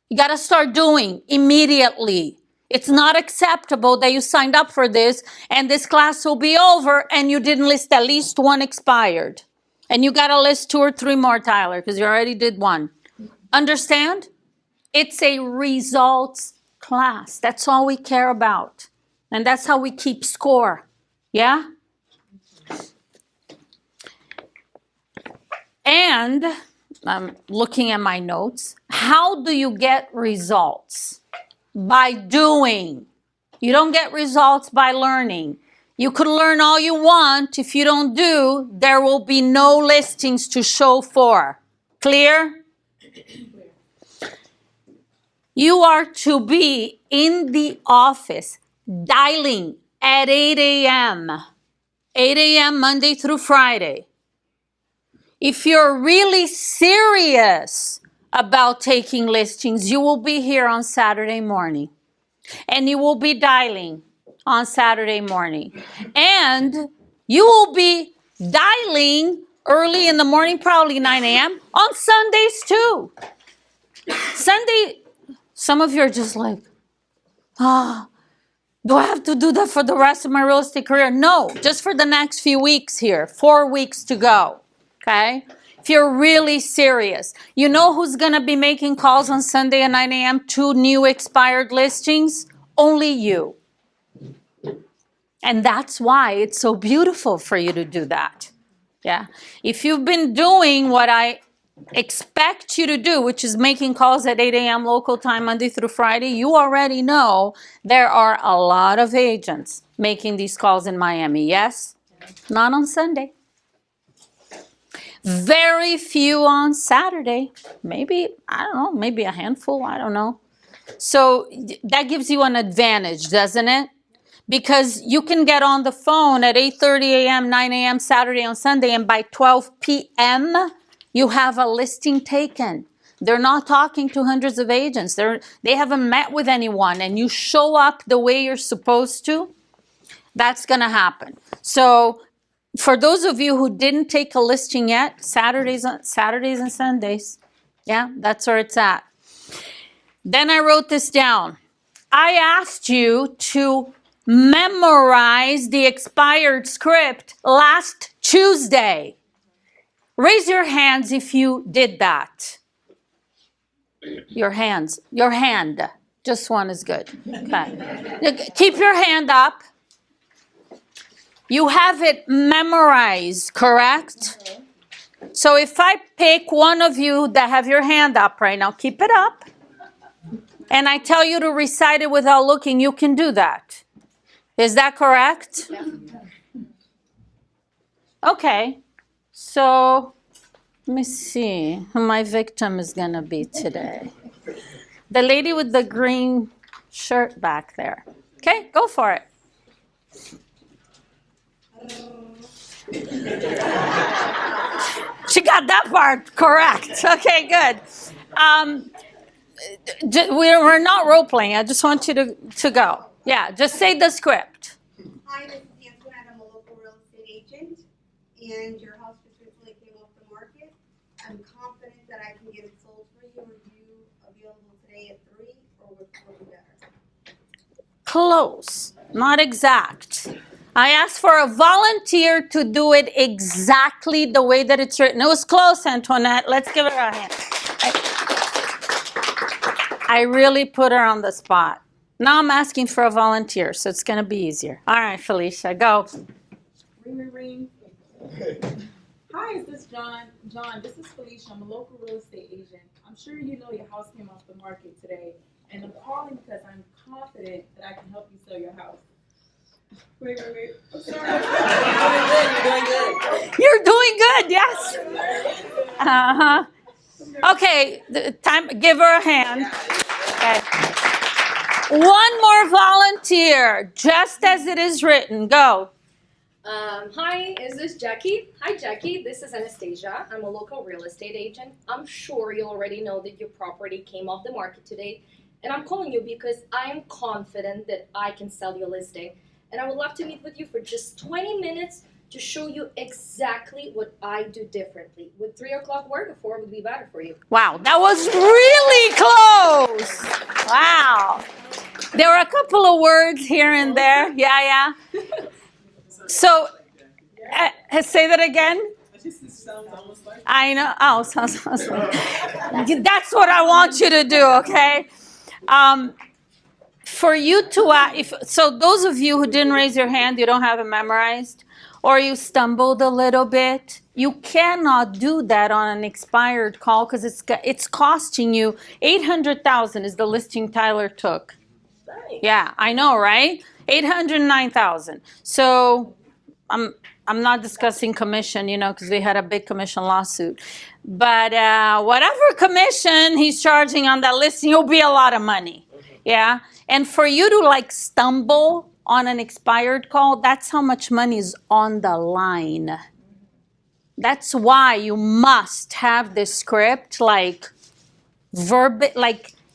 You got to start doing immediately. It's not acceptable that you signed up for this and this class will be over and you didn't list at least 1 expired. And you got to list 2 or 3 more, Tyler, because you already did 1. Understand? It's a results class. That's all we care about. And that's how we keep score. Yeah? And I'm looking at my notes. How do you get results? By doing. You don't get results by learning. You could learn all you want. If you don't do, there will be no listings to show for. Clear? You are to be in the office dialing at 8 a.m. 8 a.m. Monday through Friday. If you're really serious about taking listings, you will be here on Saturday morning. And you will be dialing on Saturday morning. And you will be dialing early in the morning, probably 9 a.m. on Sundays too. Sunday, some of you are just like, do I have to do that for the rest of my real estate career? No, just for the next few weeks here, 4 weeks to go. Okay? If you're really serious. You know who's going to be making calls on Sunday at 9 a.m. to new expired listings? Only you. And that's why it's so beautiful for you to do that. Yeah. If you've been doing what I expect you to do, which is making calls at 8 a.m. local time, Monday through Friday, you already know there are a lot of agents making these calls in Miami. Yes? Not on Sunday. Very few on Saturday. Maybe, I don't know, maybe a handful, I don't know. So that gives you an advantage, doesn't it? Because you can get on the phone at 8:30 a.m., 9 a.m. Saturday on Sunday, and by 12 p.m., you have a listing taken. They're not talking to hundreds of agents. They haven't met with anyone, and you show up the way you're supposed to, that's going to happen. So for those of you who didn't take a listing yet, Saturdays and Sundays, Yeah, that's where it's at. Then I wrote this down. I asked you to memorize the expired script last Tuesday. Raise your hands if you did that. Your hands. Your hand. Just one is good. Okay. Keep your hand up. You have it memorized, correct? So if I pick one of you that have your hand up right now, keep it up. And I tell you to recite it without looking, you can do that. Is that correct?
Yeah.
Okay. So let me see who my victim is going to be today. The lady with the green shirt back there. Okay, go for it. She got that part correct. Okay, good. We're not role playing. I just want you to go. Yeah, just say the script.
Hi, this is Antoinette. I'm a local real estate agent, and your house just recently came off the market. I'm confident that I can get it sold for you. Are you available today at 3, or would 4 be better?
Close, not exact. I asked for a volunteer to do it exactly the way that it's written. It was close, Antoinette. Let's give her a hand. I really put her on the spot. Now I'm asking for a volunteer, so it's going to be easier. All right, Felicia, go.
Ring, ring, ring. Hi, is this John? John, this is Felicia. I'm a local real estate agent. I'm sure you know your house came off the market today, and I'm calling because I'm confident that I can help you sell your house. Wait. I'm sorry.
You're doing good, yes. Uh-huh. Okay, time. Give her a hand. Okay. One more volunteer, just as it is written. Go.
Hi, is this Jackie? Hi, Jackie. This is Anastasia. I'm a local real estate agent. I'm sure you already know that your property came off the market today, and I'm calling you because I'm confident that I can sell your listing, and I would love to meet with you for just 20 minutes to show you exactly what I do differently. Would 3 o'clock work, or 4 would be better for you?
Wow, that was really close. Wow. There were a couple of words here and there. Yeah. So, say that again. I know. Oh, sounds like. That's what I want you to do, okay? For you to, so those of you who didn't raise your hand, you don't have it memorized, or you stumbled a little bit, you cannot do that on an expired call because it's costing you $800,000 is the listing Tyler took.
Nice.
Yeah, I know, right? $809,000. So I'm not discussing commission, because we had a big commission lawsuit. But whatever commission he's charging on that listing, it'll be a lot of money. Yeah, and for you to stumble on an expired call, that's how much money is on the line. That's why you must have this script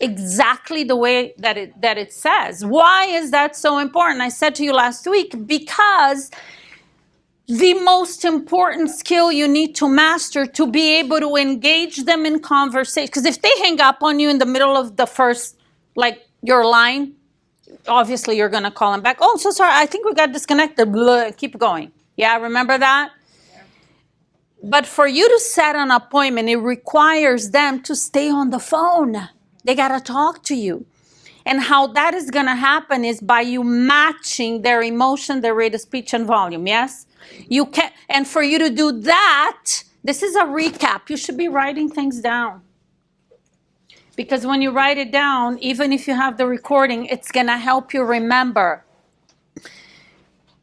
exactly the way that it says. Why is that so important? I said to you last week, because the most important skill you need to master to be able to engage them in conversation. Because if they hang up on you in the middle of the first, your line, obviously you're going to call them back. Oh, I'm so sorry. I think we got disconnected. Blah, keep going. Yeah, remember that? Yeah. But for you to set an appointment, it requires them to stay on the phone. They got to talk to you. And how that is going to happen is by you matching their emotion, their rate of speech, and volume. Yes? You can, and for you to do that, this is a recap. You should be writing things down. Because when you write it down, even if you have the recording, it's going to help you remember.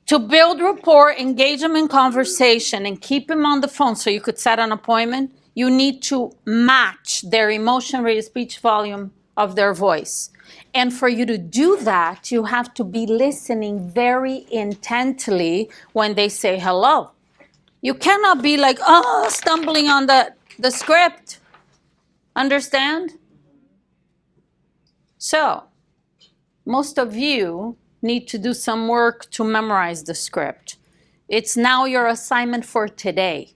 To build rapport, engage them in conversation, and keep them on the phone so you could set an appointment, you need to match their emotion, rate of speech, volume of their voice. And for you to do that, you have to be listening very intently when they say hello. You cannot be stumbling on the script. Understand? So, most of you need to do some work to memorize the script. It's now your assignment for today.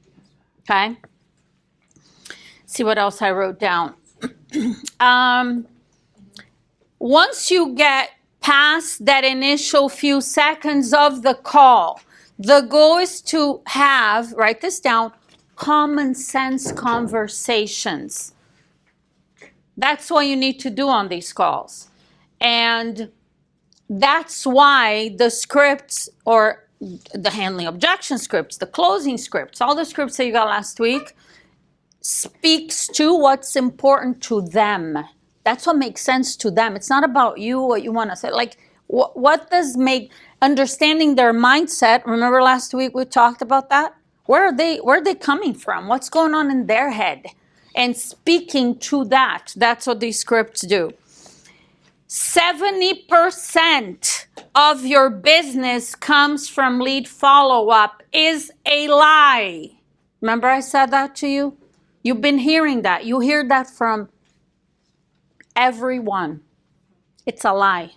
Okay? See what else I wrote down. Once you get past that initial few seconds of the call, the goal is to have, write this down, common sense conversations. That's what you need to do on these calls. And that's why the scripts, or the handling objection scripts, the closing scripts, all the scripts that you got last week, speaks to what's important to them. That's what makes sense to them. It's not about you, what you want to say. Like, what does make, understanding their mindset, remember last week we talked about that? Where are they coming from? What's going on in their head? And speaking to that, that's what these scripts do. 70% of your business comes from lead follow-up is a lie. Remember I said that to you? You've been hearing that. You hear that from everyone. It's a lie.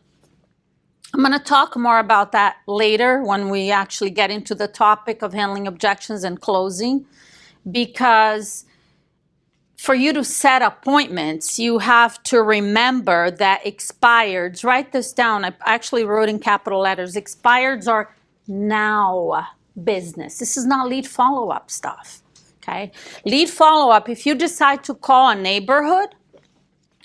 I'm going to talk more about that later when we actually get into the topic of handling objections and closing, because for you to set appointments, you have to remember that expireds, write this down. I actually wrote in capital letters, expireds are now business. This is not lead follow-up stuff, okay? Lead follow-up, if you decide to call a neighborhood,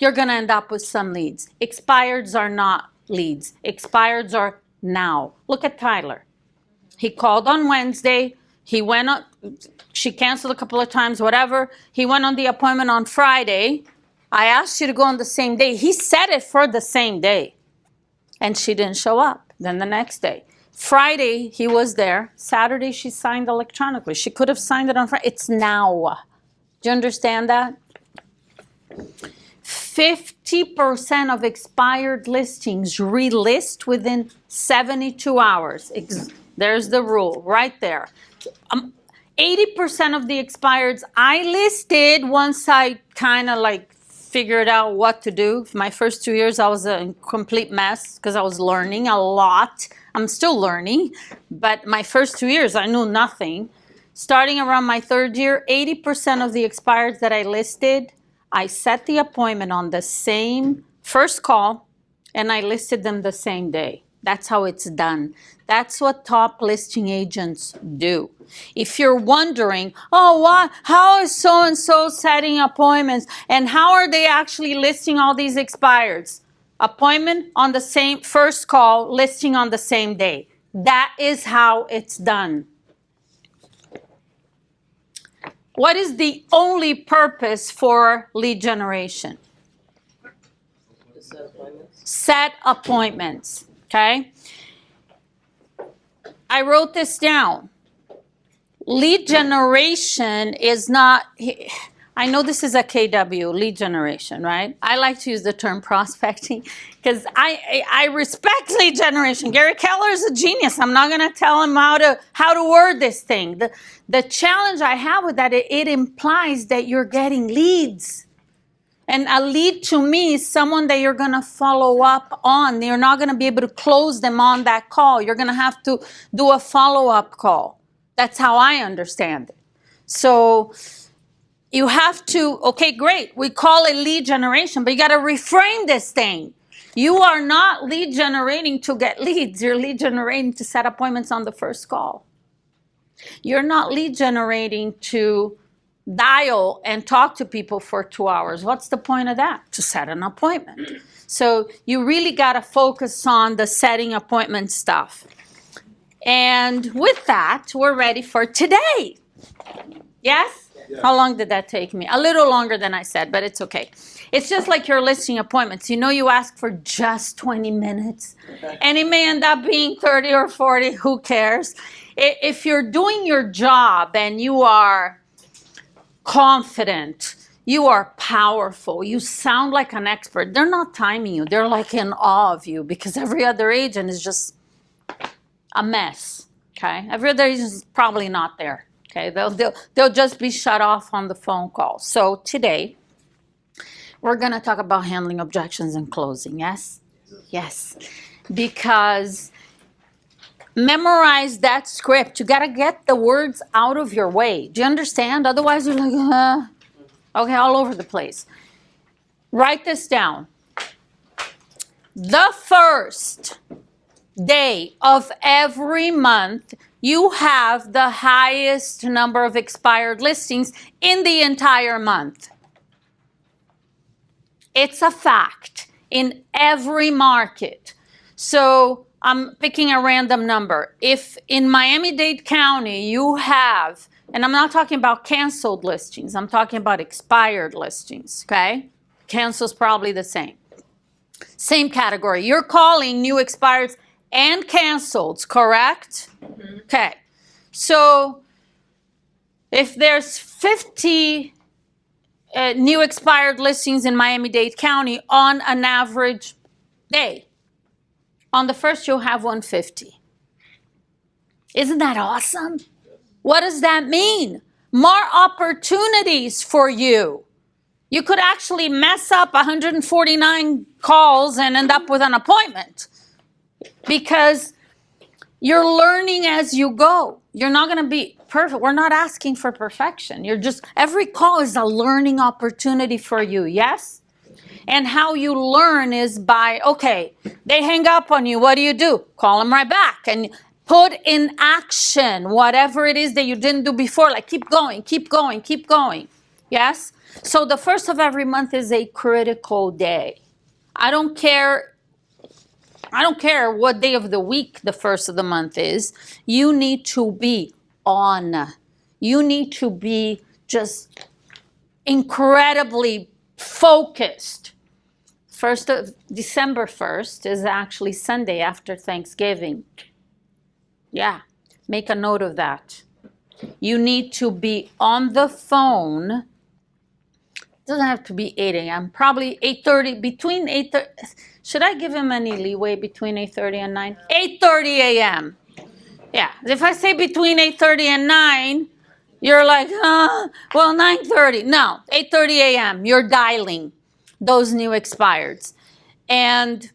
you're going to end up with some leads. Expireds are not leads. Expireds are now. Look at Tyler. He called on Wednesday. He went on, she canceled a couple of times, whatever. He went on the appointment on Friday. I asked you to go on the same day. He set it for the same day. And she didn't show up. Then the next day. Friday, he was there. Saturday, she signed electronically. She could have signed it on Friday. It's now. Do you understand that? 50% of expired listings relist within 72 hours. There's the rule right there. 80% of the expireds I listed once I kind of like figured out what to do. My first 2 years, I was a complete mess because I was learning a lot. I'm still learning, but my first 2 years, I knew nothing. Starting around my third year, 80% of the expireds that I listed, I set the appointment on the same first call, and I listed them the same day. That's how it's done. That's what top listing agents do. If you're wondering, oh, what? How is so-and-so setting appointments, and how are they actually listing all these expireds? Appointment on the same first call, listing on the same day. That is how it's done. What is the only purpose for lead generation?
Set appointments.
Set appointments, okay? I wrote this down. Lead generation is not, I know this is a KW, lead generation, right? I like to use the term prospecting because I respect lead generation. Gary Keller is a genius. I'm not going to tell him how to word this thing. The challenge I have with that, it implies that you're getting leads. And a lead to me is someone that you're going to follow up on. You're not going to be able to close them on that call. You're going to have to do a follow-up call. That's how I understand it. So you have to, okay, great. We call it lead generation, but you got to reframe this thing. You are not lead generating to get leads. You're lead generating to set appointments on the first call. You're not lead generating to dial and talk to people for 2 hours. What's the point of that? To set an appointment. So you really got to focus on the setting appointment stuff. And with that, we're ready for today. Yes? Yeah. How long did that take me? A little longer than I said, but it's okay. It's just like your listing appointments. You know, you ask for just 20 minutes, and it may end up being 30 or 40. Who cares? If you're doing your job and you are confident, you are powerful, you sound like an expert, they're not timing you. They're like in awe of you because every other agent is just a mess, okay? Every other agent is probably not there, okay? They'll just be shut off on the phone call. So today, we're going to talk about handling objections and closing, yes? Yes, because memorize that script. You got to get the words out of your way. Do you understand? Otherwise, you're like, Okay, all over the place. Write this down. The first day of every month, you have the highest number of expired listings in the entire month. It's a fact in every market. So I'm picking a random number. If in Miami-Dade County you have, and I'm not talking about canceled listings, I'm talking about expired listings, okay? Cancel's probably the same. Same category. You're calling new expireds and canceleds, correct? Mm-hmm. Okay. So if there's 50 new expired listings in Miami-Dade County on an average day, on the first you'll have 150. Isn't that awesome? What does that mean? More opportunities for you. You could actually mess up 149 calls and end up with an appointment because you're learning as you go. You're not going to be perfect. We're not asking for perfection. Every call is a learning opportunity for you, yes? And how you learn is by, okay, they hang up on you. What do? Call them right back and put in action whatever it is that you didn't do before. Like keep going, keep going, keep going. Yes? So the first of every month is a critical day. I don't care what day of the week the first of the month is. You need to be on. You need to be just incredibly focused. December 1st is actually Sunday after Thanksgiving. Yeah, make a note of that. You need to be on the phone. It doesn't have to be 8 a.m. Probably 8:30, between 8:30. Should I give him any leeway between 8:30 and 9? 8:30 a.m. Yeah, if I say between 8:30 and 9, you're like, well, 9:30. No, 8:30 a.m. You're dialing those new expireds. And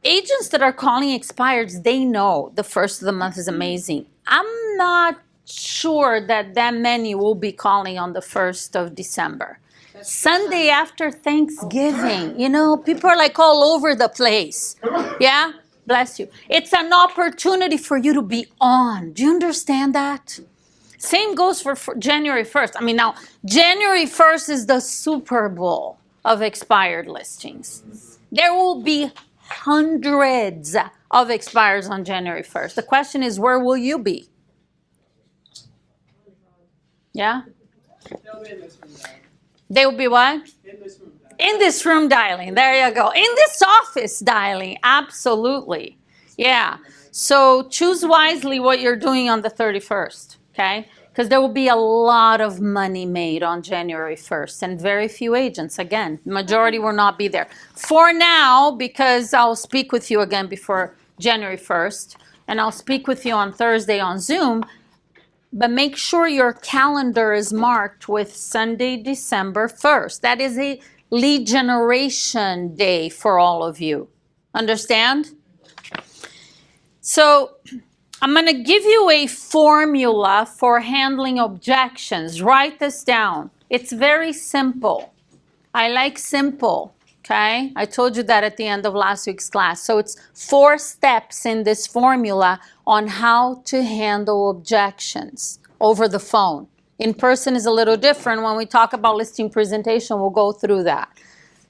agents that are calling expireds, they know the first of the month is amazing. I'm not sure that many will be calling on the 1st of December. Sunday after Thanksgiving, people are like all over the place. Yeah? Bless you. It's an opportunity for you to be on. Do you understand that? Same goes for January 1st. I mean, now, January 1st is the Super Bowl of expired listings. There will be hundreds of expires on January 1st. The question is, where will you be? Yeah? They will be what? In this room dialing. There you go. In this office dialing. Absolutely. Yeah. So choose wisely what you're doing on the 31st. Okay? Because there will be a lot of money made on January 1st. And very few agents. Again, majority will not be there. For now, because I'll speak with you again before January 1st. And I'll speak with you on Thursday on Zoom. But make sure your calendar is marked with Sunday, December 1st. That is a lead generation day for all of you. Understand? So I'm going to give you a formula for handling objections. Write this down. It's very simple. I like simple. Okay? I told you that at the end of last week's class. So it's 4 steps in this formula on how to handle objections over the phone. In person is a little different. When we talk about listing presentation, we'll go through that.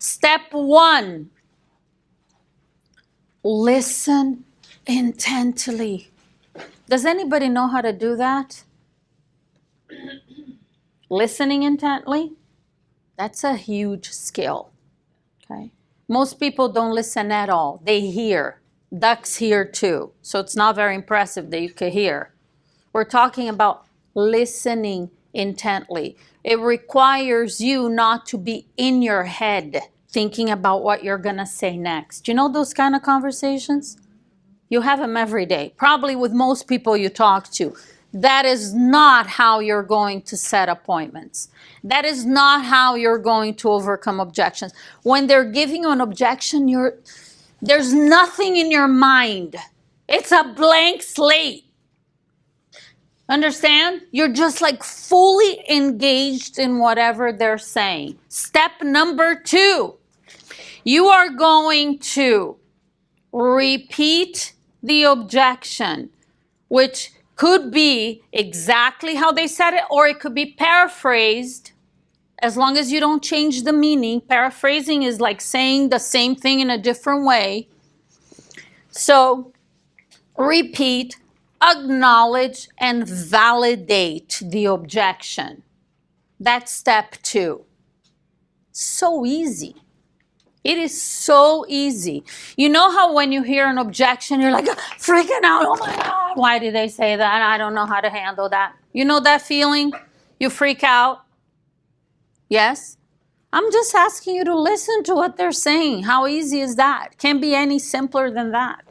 Step 1, listen intently. Does anybody know how to do that? Listening intently? That's a huge skill. Okay. Most people don't listen at all. They hear. Ducks hear too. So it's not very impressive that you can hear. We're talking about listening intently. It requires you not to be in your head thinking about what you're going to say next. You know those kind of conversations? You have them every day, probably with most people you talk to. That is not how you're going to set appointments. That is not how you're going to overcome objections. When they're giving you an objection, there's nothing in your mind. It's a blank slate. Understand? You're just like fully engaged in whatever they're saying. Step number 2, you are going to repeat the objection, which could be exactly how they said it, or it could be paraphrased. As long as you don't change the meaning, paraphrasing is like saying the same thing in a different way. So repeat, acknowledge, and validate the objection. That's step 2. So easy. It is so easy. You know how when you hear an objection, you're like freaking out. Oh my God, why did they say that? I don't know how to handle that. You know that feeling? You freak out. Yes? I'm just asking you to listen to what they're saying. How easy is that? Can't be any simpler than that.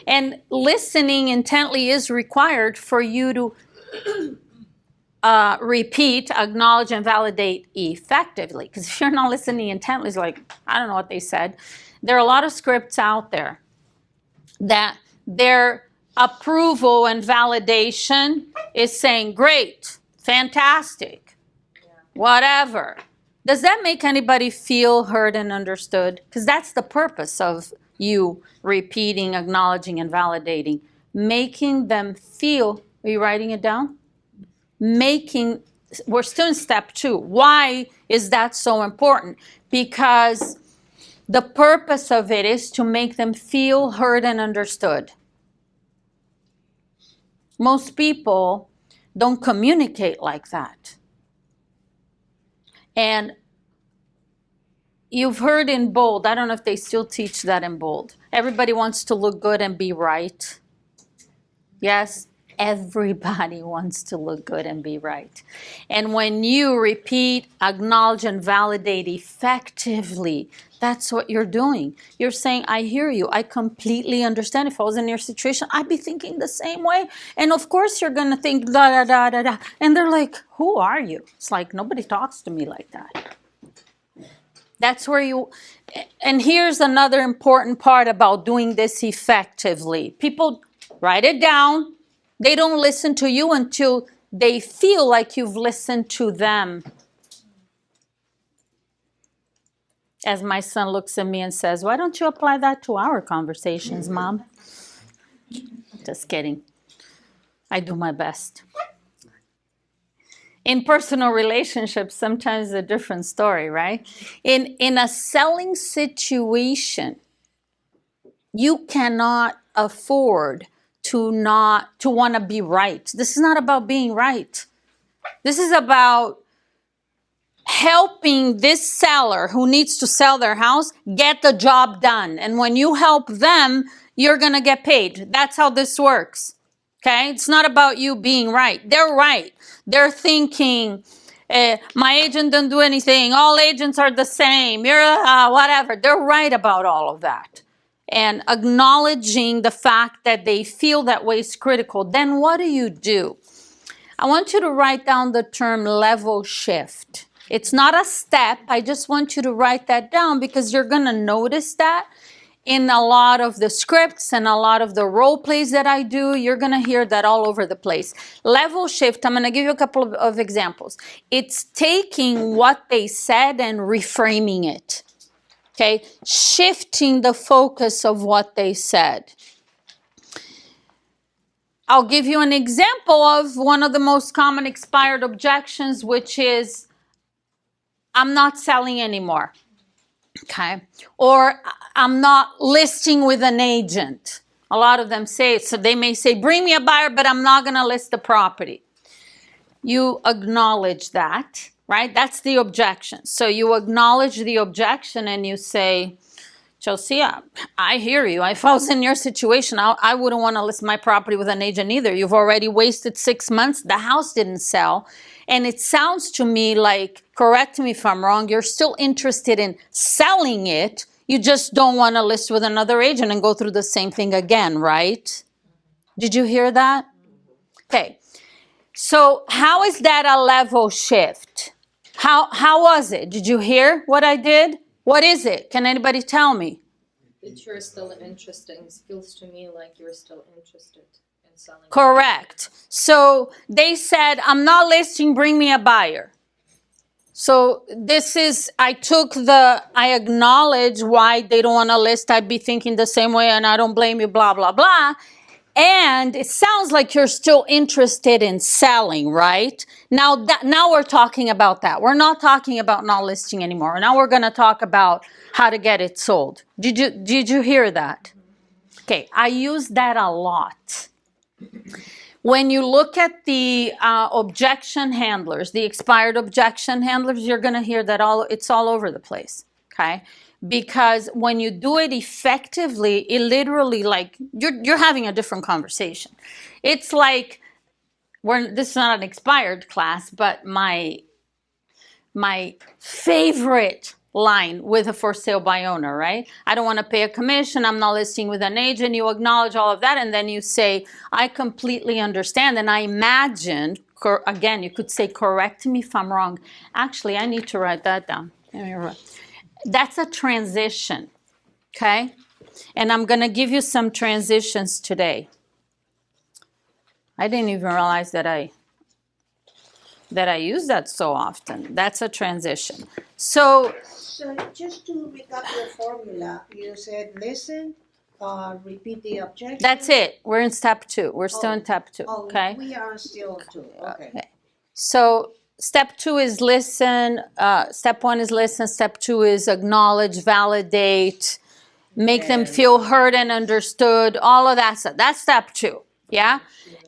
And listening intently is required for you to repeat, acknowledge, and validate effectively. Because if you're not listening intently, it's like, I don't know what they said. There are a lot of scripts out there that their approval and validation is saying, great, fantastic, whatever. Does that make anybody feel heard and understood? Because that's the purpose of you repeating, acknowledging, and validating. Making them feel, are you writing it down? We're still in step 2. Why is that so important? Because the purpose of it is to make them feel heard and understood. Most people don't communicate like that. And you've heard in bold, I don't know if they still teach that in bold. Everybody wants to look good and be right. Yes? Everybody wants to look good and be right. And when you repeat, acknowledge, and validate effectively, that's what you're doing. You're saying, I hear you. I completely understand. If I was in your situation, I'd be thinking the same way. And of course, you're going to think da, da, da, da, da. And they're like, who are you? It's like, nobody talks to me like that. That's where you, and here's another important part about doing this effectively. People write it down. They don't listen to you until they feel like you've listened to them. As my son looks at me and says, why don't you apply that to our conversations, Mom? Just kidding. I do my best. In personal relationships, sometimes it's a different story, right? In a selling situation, you cannot afford to want to be right. This is not about being right. This is about helping this seller who needs to sell their house get the job done. And when you help them, you're going to get paid. That's how this works. Okay? It's not about you being right. They're right. They're thinking, my agent didn't do anything. All agents are the same. You're whatever. They're right about all of that. And acknowledging the fact that they feel that way is critical. Then what do? I want you to write down the term level shift. It's not a step. I just want you to write that down because you're going to notice that in a lot of the scripts and a lot of the role plays that I do. You're going to hear that all over the place. Level shift, I'm going to give you a couple of examples. It's taking what they said and reframing it. Okay, shifting the focus of what they said. I'll give you an example of one of the most common expired objections, which is, I'm not selling anymore. Okay, or I'm not listing with an agent. A lot of them say it, so they may say, bring me a buyer, but I'm not going to list the property. You acknowledge that. Right? That's the objection. So you acknowledge the objection and you say, Chelsea, I hear you. If I was in your situation, I wouldn't want to list my property with an agent either. You've already wasted 6 months. The house didn't sell. And it sounds to me like, correct me if I'm wrong, you're still interested in selling it. You just don't want to list with another agent and go through the same thing again, right? Did you hear that? Okay. So how is that a level shift? How was it? Did you hear what I did? What is it? Can anybody tell me?
That you're still interested. It feels to me like you're still interested in
selling.
Correct. So they said, I'm not listing, bring me a buyer. So this is, I acknowledge why they don't want to list. I'd be thinking the same way, and I don't blame you, blah, blah, blah. And it sounds like you're still interested in selling, right? Now we're talking about that. We're not talking about not listing anymore. Now we're going to talk about how to get it sold. Did you hear that? Okay, I use that a lot. When you look at the objection handlers, the expired objection handlers, you're going to hear that it's all over the place, okay? Because when you do it effectively, it literally, like, you're having a different conversation. It's like, this is not an expired class, but my favorite line with a for sale by owner, right? I don't want to pay a commission. I'm not listing with an agent. You acknowledge all of that, and then you say, I completely understand. And I imagine, again, you could say, correct me if I'm wrong. Actually, I need to write that down. That's a transition, okay? And I'm going to give you some transitions today. I didn't even realize that I use that so often. That's a transition. So
just to recap your formula, you said listen, repeat the objection.
That's it. We're in step 2. We're still in step 2, okay?
We are still 2, okay.
So step 2 is listen. Step 1 is listen. Step 2 is acknowledge, validate, make them feel heard and understood, all of that stuff. That's step 2, yeah?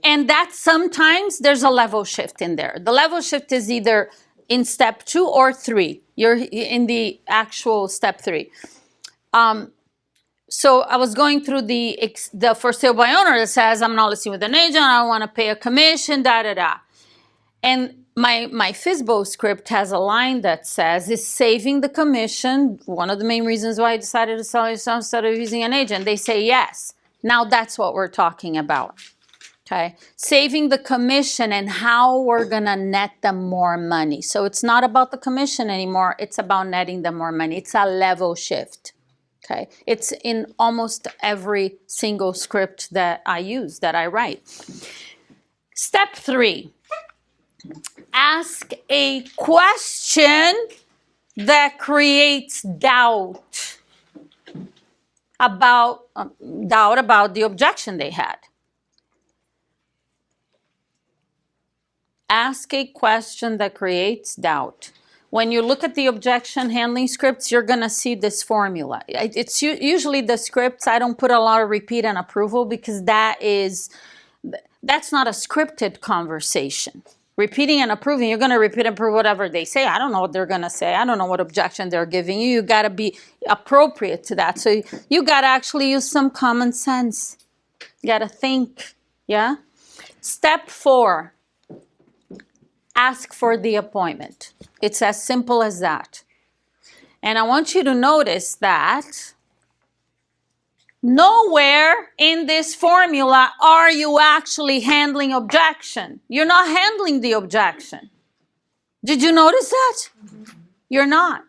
And that sometimes there's a level shift in there. The level shift is either in step 2 or 3. You're in the actual step 3. So I was going through the for sale by owner that says, I'm not listing with an agent, I don't want to pay a commission, da-da-da. And my FSBO script has a line that says, is saving the commission one of the main reasons why I decided to sell yourself instead of using an agent? They say yes. Now that's what we're talking about. Okay, saving the commission and how we're going to net them more money. So it's not about the commission anymore. It's about netting them more money. It's a level shift. Okay, it's in almost every single script that I use, that I write. Step 3, ask a question that creates doubt about the objection they had. Ask a question that creates doubt. When you look at the objection handling scripts, you're going to see this formula. It's usually the scripts. I don't put a lot of repeat and approval because that's not a scripted conversation. Repeating and approving, you're going to repeat and approve whatever they say. I don't know what they're going to say. I don't know what objection they're giving you. You got to be appropriate to that. So you got to actually use some common sense. You got to think, yeah? Step 4. Ask for the appointment. It's as simple as that. And I want you to notice that nowhere in this formula are you actually handling objection. You're not handling the objection. Did you notice that? You're not.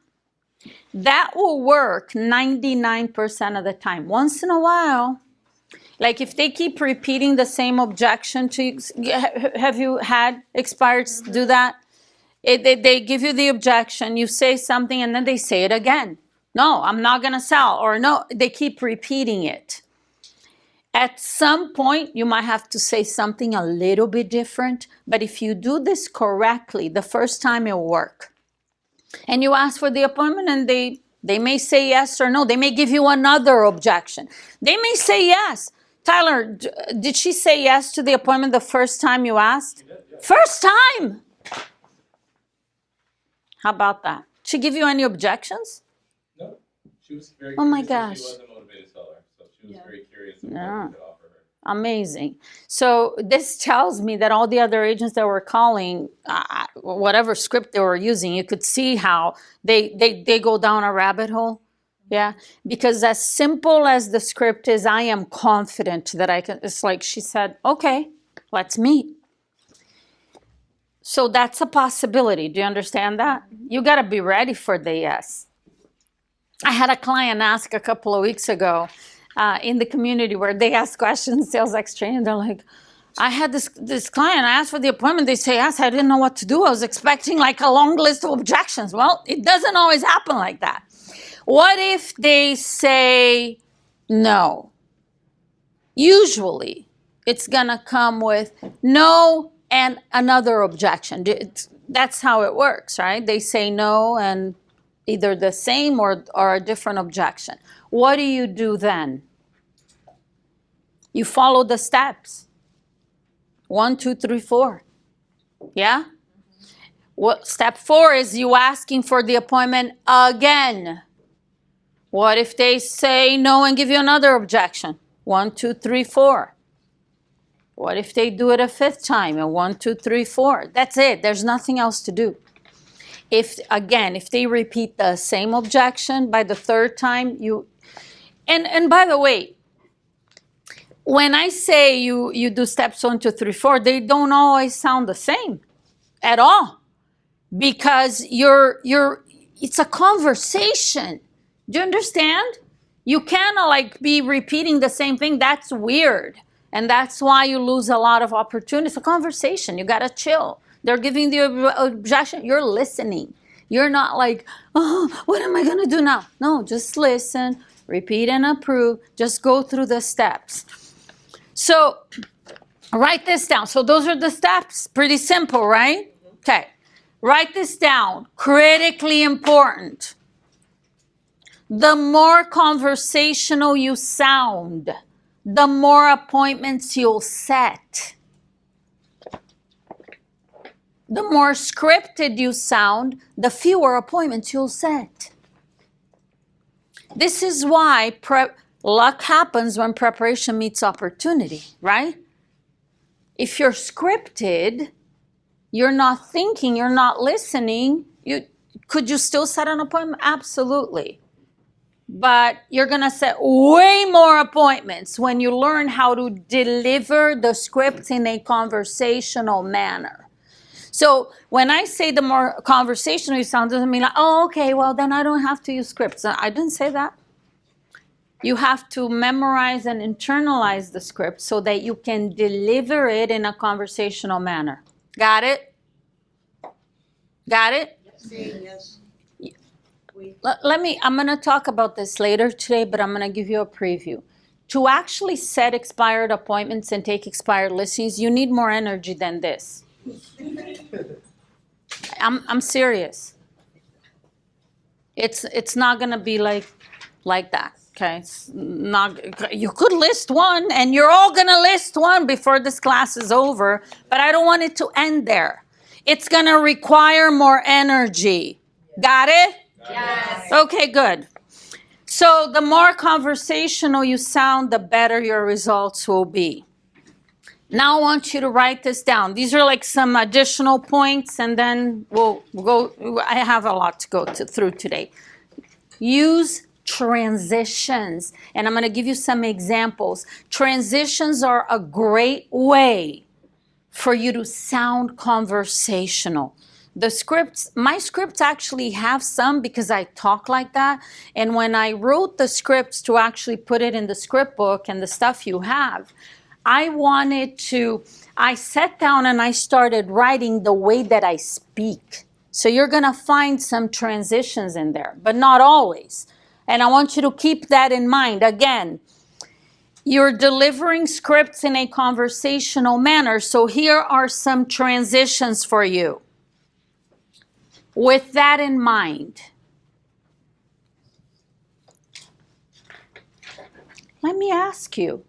That will work 99% of the time. Once in a while, like if they keep repeating the same objection to you, have you had expireds do that? They give you the objection, you say something, and then they say it again. No, I'm not going to sell. Or no, they keep repeating it. At some point, you might have to say something a little bit different. But if you do this correctly, the first time it'll work. And you ask for the appointment, and they may say yes or no. They may give you another objection. They may say yes. Tyler, did she say yes to the appointment the first time you asked?
Yeah.
First time! How about that? She give you any objections?
No, she was very
Oh my
curious,
gosh.
She was a motivated seller, so she was very curious of
Yeah.
what we could offer her.
Amazing. So this tells me that all the other agents that were calling, whatever script they were using, you could see how they go down a rabbit hole. Yeah, because as simple as the script is, I am confident that I can, it's like she said, okay, let's meet. So that's a possibility. Do you understand that? You got to be ready for the yes. I had a client ask a couple of weeks ago in the community where they ask questions, sales exchange, and they're like, I had this client, I asked for the appointment, they say yes, I didn't know what to do. I was expecting like a long list of objections. Well, it doesn't always happen like that. What if they say no? Usually, it's gonna come with no and another objection. That's how it works, right? They say no and either the same or a different objection. What do you do then? You follow the steps. 1, 2, 3, 4. Yeah? What step 4 is you asking for the appointment again. What if they say no and give you another objection? 1, 2, 3, 4. What if they do it a 5th time? And 1, 2, 3, 4. That's it. There's nothing else to do. If they repeat the same objection by the 3rd time, and by the way, when I say you do steps 1, 2, 3, 4, they don't always sound the same at all, because it's a conversation. Do you understand? You cannot like be repeating the same thing. That's weird. And that's why you lose a lot of opportunities. It's a conversation. You got to chill. They're giving the objection. You're listening. You're not like, oh, what am I going to do now? No, just listen, repeat and approve. Just go through the steps. So write this down. So those are the steps. Pretty simple, right? Okay. Write this down. Critically important. The more conversational you sound, the more appointments you'll set. The more scripted you sound, the fewer appointments you'll set. This is why luck happens when preparation meets opportunity, right? If you're scripted, you're not thinking, you're not listening, could you still set an appointment? Absolutely. But you're going to set way more appointments when you learn how to deliver the script in a conversational manner. So when I say the more conversational you sound, doesn't mean like, oh, okay, well, then I don't have to use scripts. I didn't say that. You have to memorize and internalize the script so that you can deliver it in a conversational manner. Got it? Got it?
Yes.
I'm going to talk about this later today, but I'm going to give you a preview. To actually set expired appointments and take expired listings, you need more energy than this. I'm serious. It's not going to be like that. Okay, it's not. You could list one, and you're all going to list one before this class is over, but I don't want it to end there. It's going to require more energy. Got it?
Yes.
Okay, good. So the more conversational you sound, the better your results will be. Now I want you to write this down. These are like some additional points, and then we'll go. I have a lot to go through today. Use transitions, and I'm going to give you some examples. Transitions are a great way for you to sound conversational. My scripts actually have some because I talk like that. And when I wrote the scripts to actually put it in the script book and the stuff you have, I sat down and I started writing the way that I speak. So you're going to find some transitions in there, but not always. And I want you to keep that in mind. Again, you're delivering scripts in a conversational manner. So here are some transitions for you. With that in mind, let me ask you.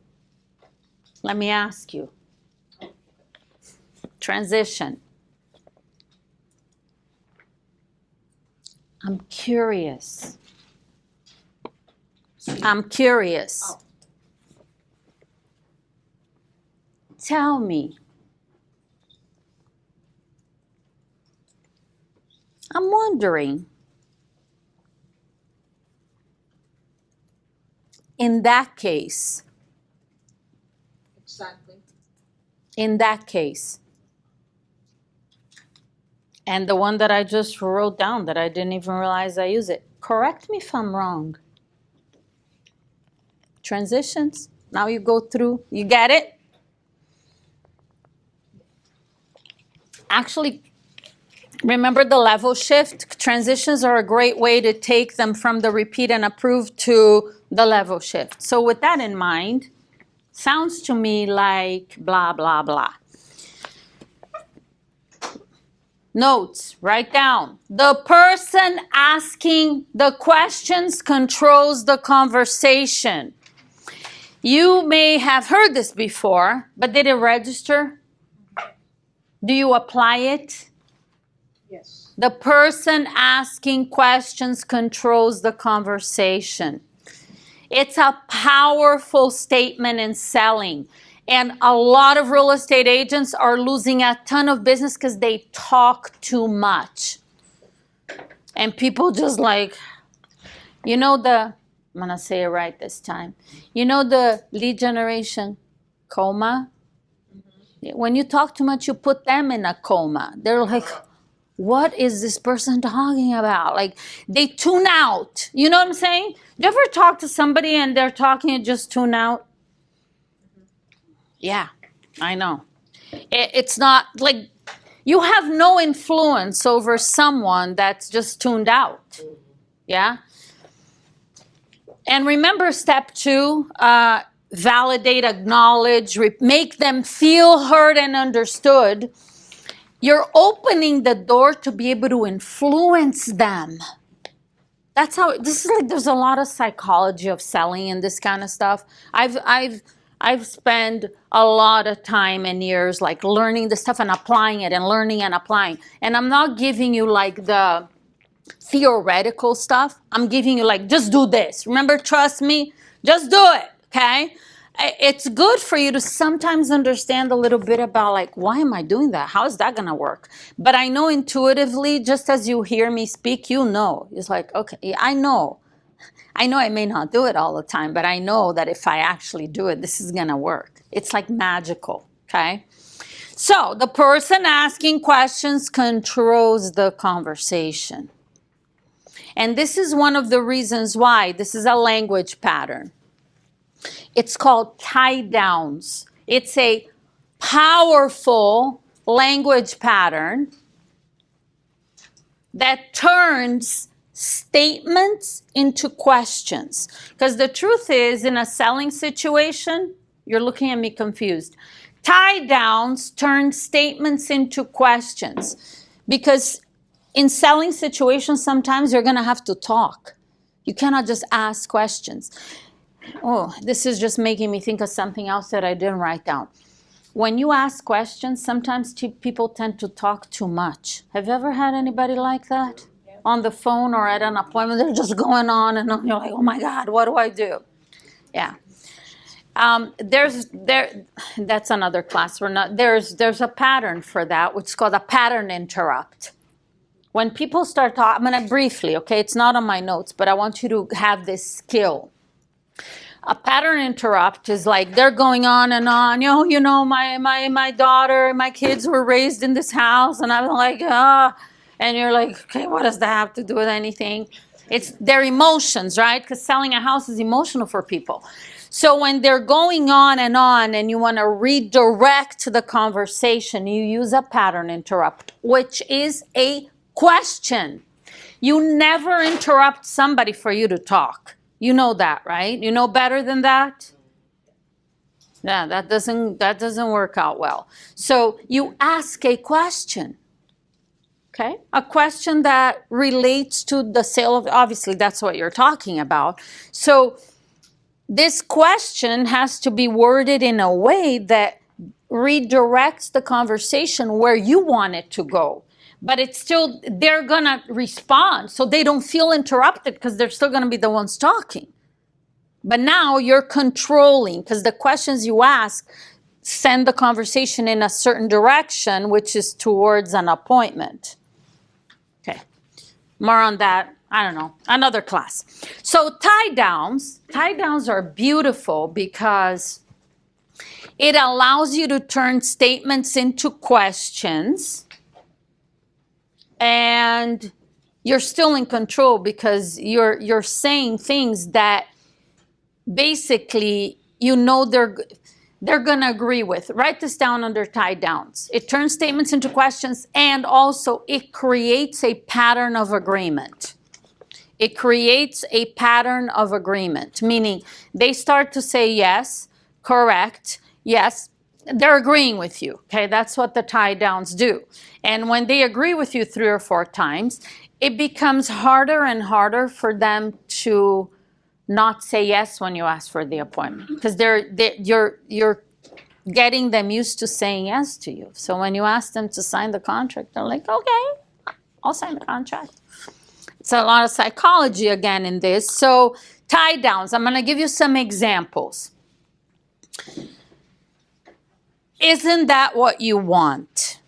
Transition. I'm curious. Tell me. I'm wondering. In that case.
Exactly.
In that case. And the one that I just wrote down that I didn't even realize I use it. Correct me if I'm wrong. Transitions. Now you go through. You get it? Actually, remember the level shift? Transitions are a great way to take them from the repeat and approve to the level shift. So with that in mind, sounds to me like blah, blah, blah. Notes, write down. The person asking the questions controls the conversation. You may have heard this before, but did it register? Do you apply it?
Yes.
The person asking questions controls the conversation. It's a powerful statement in selling. And a lot of real estate agents are losing a ton of business because they talk too much. And people just like, I'm going to say it right this time. The lead generation coma? When you talk too much, you put them in a coma. They're like, what is this person talking about? Like, they tune out. You know what I'm saying? You ever talk to somebody and they're talking and just tune out? Yeah, I know. It's not like you have no influence over someone that's just tuned out. Yeah? And remember step 2, validate, acknowledge, make them feel heard and understood. You're opening the door to be able to influence them. That's how, this is like, there's a lot of psychology of selling and this kind of stuff. I've spent a lot of time and years like learning this stuff and applying it and learning and applying. And I'm not giving you like the theoretical stuff. I'm giving you like, just do this. Remember, trust me, just do it, okay? It's good for you to sometimes understand a little bit about like, why am I doing that? How is that going to work? But I know intuitively, just as you hear me speak, It's like, okay, I know I may not do it all the time, but I know that if I actually do it, this is going to work. It's like magical, okay? So the person asking questions controls the conversation. And this is one of the reasons why this is a language pattern. It's called tie downs. It's a powerful language pattern that turns statements into questions. Because the truth is, in a selling situation, you're looking at me confused. Tie downs turn statements into questions. Because in selling situations, sometimes you're going to have to talk. You cannot just ask questions. Oh, this is just making me think of something else that I didn't write down. When you ask questions, sometimes people tend to talk too much. Have you ever had anybody like that? Yeah. On the phone or at an appointment, they're just going on and on. You're like, oh my God, what do I do? Yeah. That's another class. There's a pattern for that, which is called a pattern interrupt. When people start talking, I'm going to briefly, okay, it's not on my notes, but I want you to have this skill. A pattern interrupt is like they're going on and on. My daughter, my kids were raised in this house, and I'm like, and you're like, okay, what does that have to do with anything? It's their emotions, right? Because selling a house is emotional for people. So when they're going on and you want to redirect the conversation, you use a pattern interrupt, which is a question. You never interrupt somebody for you to talk. You know that, right? You know better than that? Yeah, that doesn't work out well. So you ask a question, okay? A question that relates to the sale of, obviously that's what you're talking about. So this question has to be worded in a way that redirects the conversation where you want it to go. But it's still, they're going to respond so they don't feel interrupted because they're still going to be the ones talking. But now you're controlling because the questions you ask send the conversation in a certain direction, which is towards an appointment. Okay. More on that, I don't know, another class. So tie downs are beautiful because it allows you to turn statements into questions. And you're still in control because you're saying things that basically they're they're going to agree with. Write this down under tie downs. It turns statements into questions, and also it creates a pattern of agreement. It creates a pattern of agreement, meaning they start to say yes, correct, yes, they're agreeing with you, okay? That's what the tie downs do. And when they agree with you 3 or 4 times, it becomes harder and harder for them to not say yes when you ask for the appointment, because you're getting them used to saying yes to you. So when you ask them to sign the contract, they're like, okay, I'll sign the contract. It's a lot of psychology again in this. So tie downs, I'm going to give you some examples. Isn't that what you want?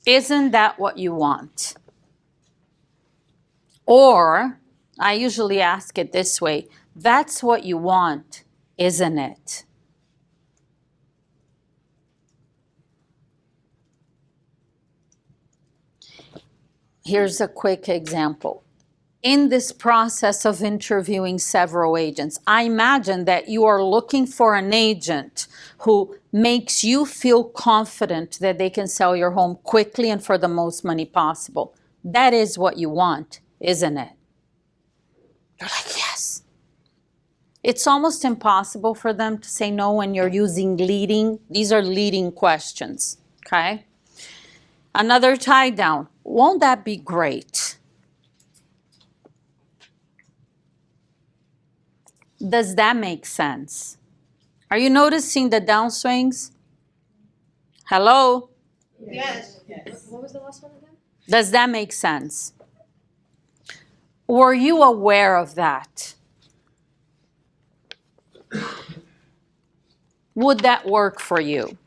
Isn't that what you want? Or I usually ask it this way, that's what you want, isn't it? Here's a quick example. In this process of interviewing several agents, I imagine that you are looking for an agent who makes you feel confident that they can sell your home quickly and for the most money possible. That is what you want, isn't it? You're like, yes. It's almost impossible for them to say no when you're using leading. These are leading questions, okay? Another tie down. Won't that be great? Does that make sense? Are you noticing the downswings? Hello?
Yes.
What was the last one again?
Does that make sense? Were you aware of that? Would that work for you?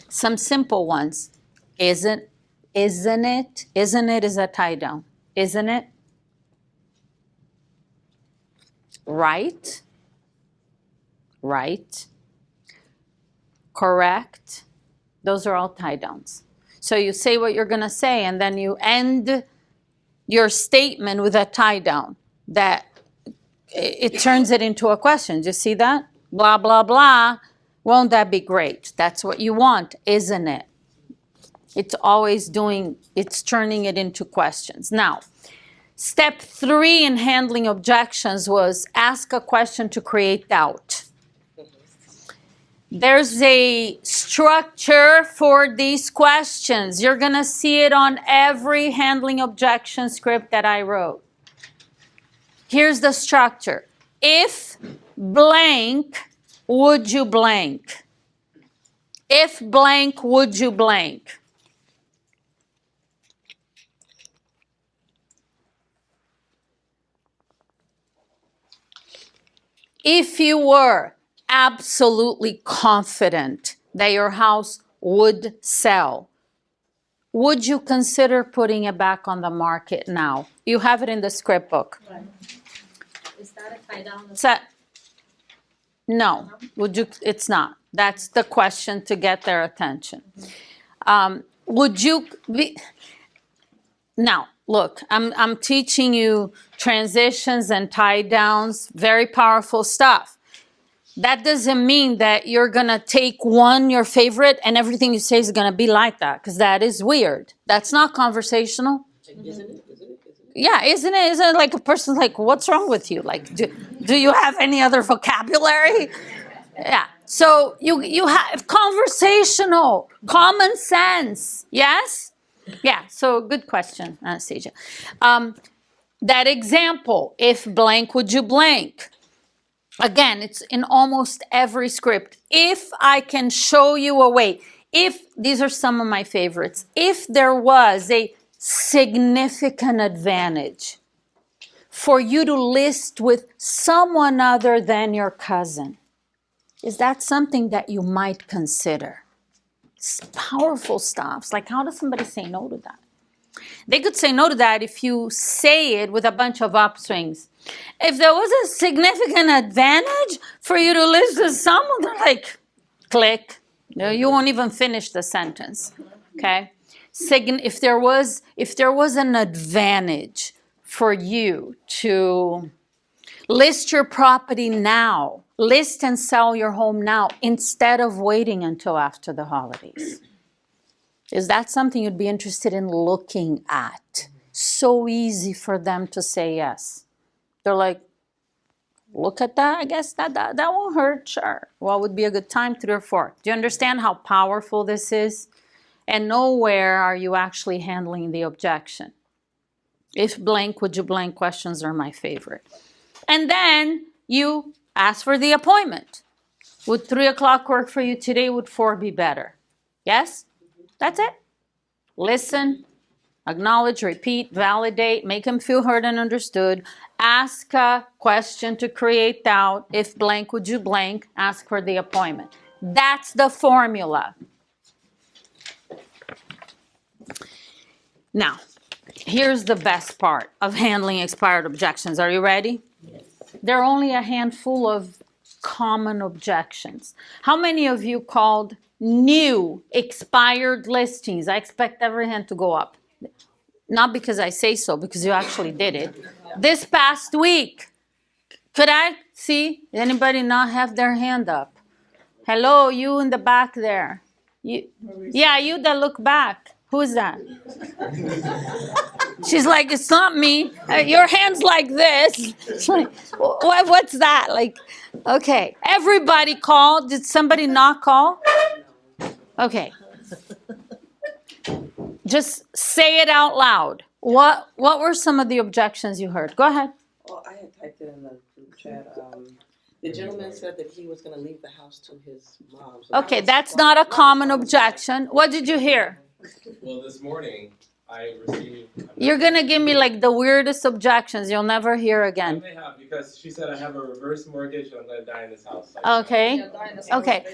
Some simple ones. Isn't it? Isn't it is a tie down. Isn't it? Right? Right? Correct? Those are all tie downs. So you say what you're going to say, and then you end your statement with a tie down that it turns it into a question. Do you see that? Blah, blah, blah. Won't that be great? That's what you want, isn't it? It's always it's turning it into questions. Now, step 3 in handling objections was ask a question to create doubt. There's a structure for these questions. You're going to see it on every handling objection script that I wrote. Here's the structure. If blank, would you blank? If blank, would you blank? If you were absolutely confident that your house would sell, would you consider putting it back on the market now? You have it in the script book.
Is that a tie down?
No, would you? It's not. That's the question to get their attention. Would you be? Now, look, I'm teaching you transitions and tie downs, very powerful stuff. That doesn't mean that you're gonna take one, your favorite, and everything you say is gonna be like that, because that is weird. That's not conversational.
Isn't it?
Yeah, isn't it? Isn't it like a person's like, what's wrong with you? Like, do you have any other vocabulary? Yeah. So you have conversational, common sense. Yes? Yeah. So good question, Anastasia. That example, if blank, would you blank? Again, it's in almost every script. If I can show you a way, these are some of my favorites. If there was a significant advantage for you to list with someone other than your cousin, is that something that you might consider? It's powerful stuff. It's like, how does somebody say no to that? They could say no to that if you say it with a bunch of upswings. If there was a significant advantage for you to list with someone, they're like, click. No, you won't even finish the sentence. Okay? If there was an advantage for you to List your property now. List and sell your home now instead of waiting until after the holidays. Is that something you'd be interested in looking at? So easy for them to say yes. They're like, look at that. I guess that won't hurt. Sure. What would be a good time? 3 or 4. Do you understand how powerful this is? And nowhere are you actually handling the objection. If blank, would you blank questions are my favorite. And then you ask for the appointment. Would 3 o'clock work for you today? Would 4 be better? Yes? That's it. Listen, acknowledge, repeat, validate, make them feel heard and understood. Ask a question to create doubt. If blank, would you blank? Ask for the appointment. That's the formula. Now, here's the best part of handling expired objections. Are you ready? Yes. There are only a handful of common objections. How many of you called new expired listings? I expect every hand to go up. Not because I say so, because you actually did it. This past week, could I see anybody not have their hand up? Hello, you in the back there. You that look back. Who's that? She's like, it's not me. Your hand's like this. It's like, what's that? Like, okay. Everybody called. Did somebody not call? Okay. Just say it out loud. What were some of the objections you heard? Go ahead.
Well, I had typed it in the group chat. The gentleman said that he was going to leave the house to his mom. So
Okay, that's not a common objection. What did you hear?
Well, this morning I received.
You're going to give me like the weirdest objections you'll never hear
I
again.
may have, because she said I have a reverse mortgage and I'm going to die in this house.
Okay. Okay.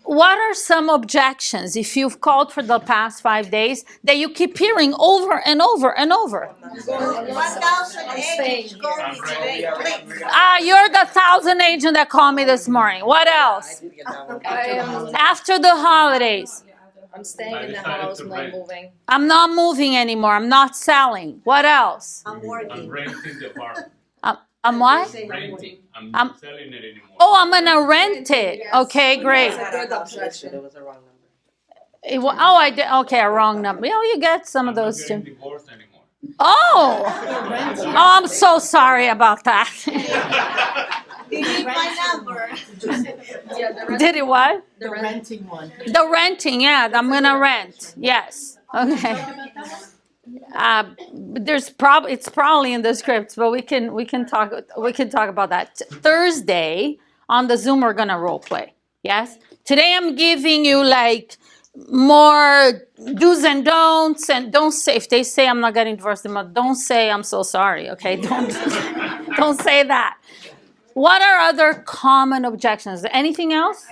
What are some objections, if you've called for the past 5 days, that you keep hearing over and over and over?
1,000 agents called me today, please.
You're the 1,000 agent that called me this morning. What else? After the holidays.
I'm staying in the house, not moving.
I'm not moving anymore. I'm not selling. What else?
I'm working.
I'm renting the apartment.
I'm what?
Renting. I'm
I'm-
not selling it anymore.
Oh, I'm going to rent it. Okay, great.
It was a wrong number.
I did. Okay, a wrong number. Oh, you get some of those
I'm not
too.
getting divorced anymore.
Oh, I'm so sorry about that.
Delete my number.
Did it what?
The renting one.
The renting, yeah, I'm gonna rent. Yes. Okay. It's probably in the scripts, but we can talk about that. Thursday on the Zoom we're gonna role play. Yes. Today I'm giving you like more do's and don'ts, and don't say, if they say I'm not getting divorced anymore, don't say I'm so sorry. Okay. Don't say that. What are other common objections? Anything else?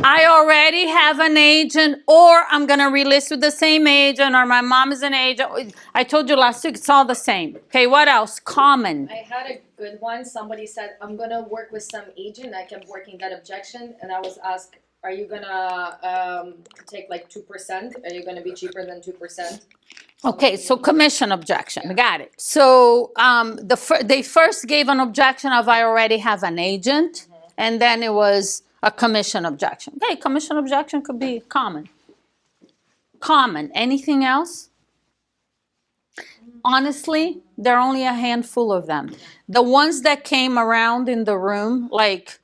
I already have an agent, or I'm going to relist with the same agent, or my mom is an agent. I told you last week, it's all the same. Okay, what else? Common.
I had a good one. Somebody said, I'm gonna work with some agent. I kept working that objection, and I was asked, are you gonna take like 2%? Are you gonna be cheaper than 2%?
Okay, so commission objection. Got it. So they first gave an objection of I already have an agent, and then it was a commission objection. Okay, commission objection could be common. Common. Anything else? Honestly, there are only a handful of them. The ones that came around in the room, like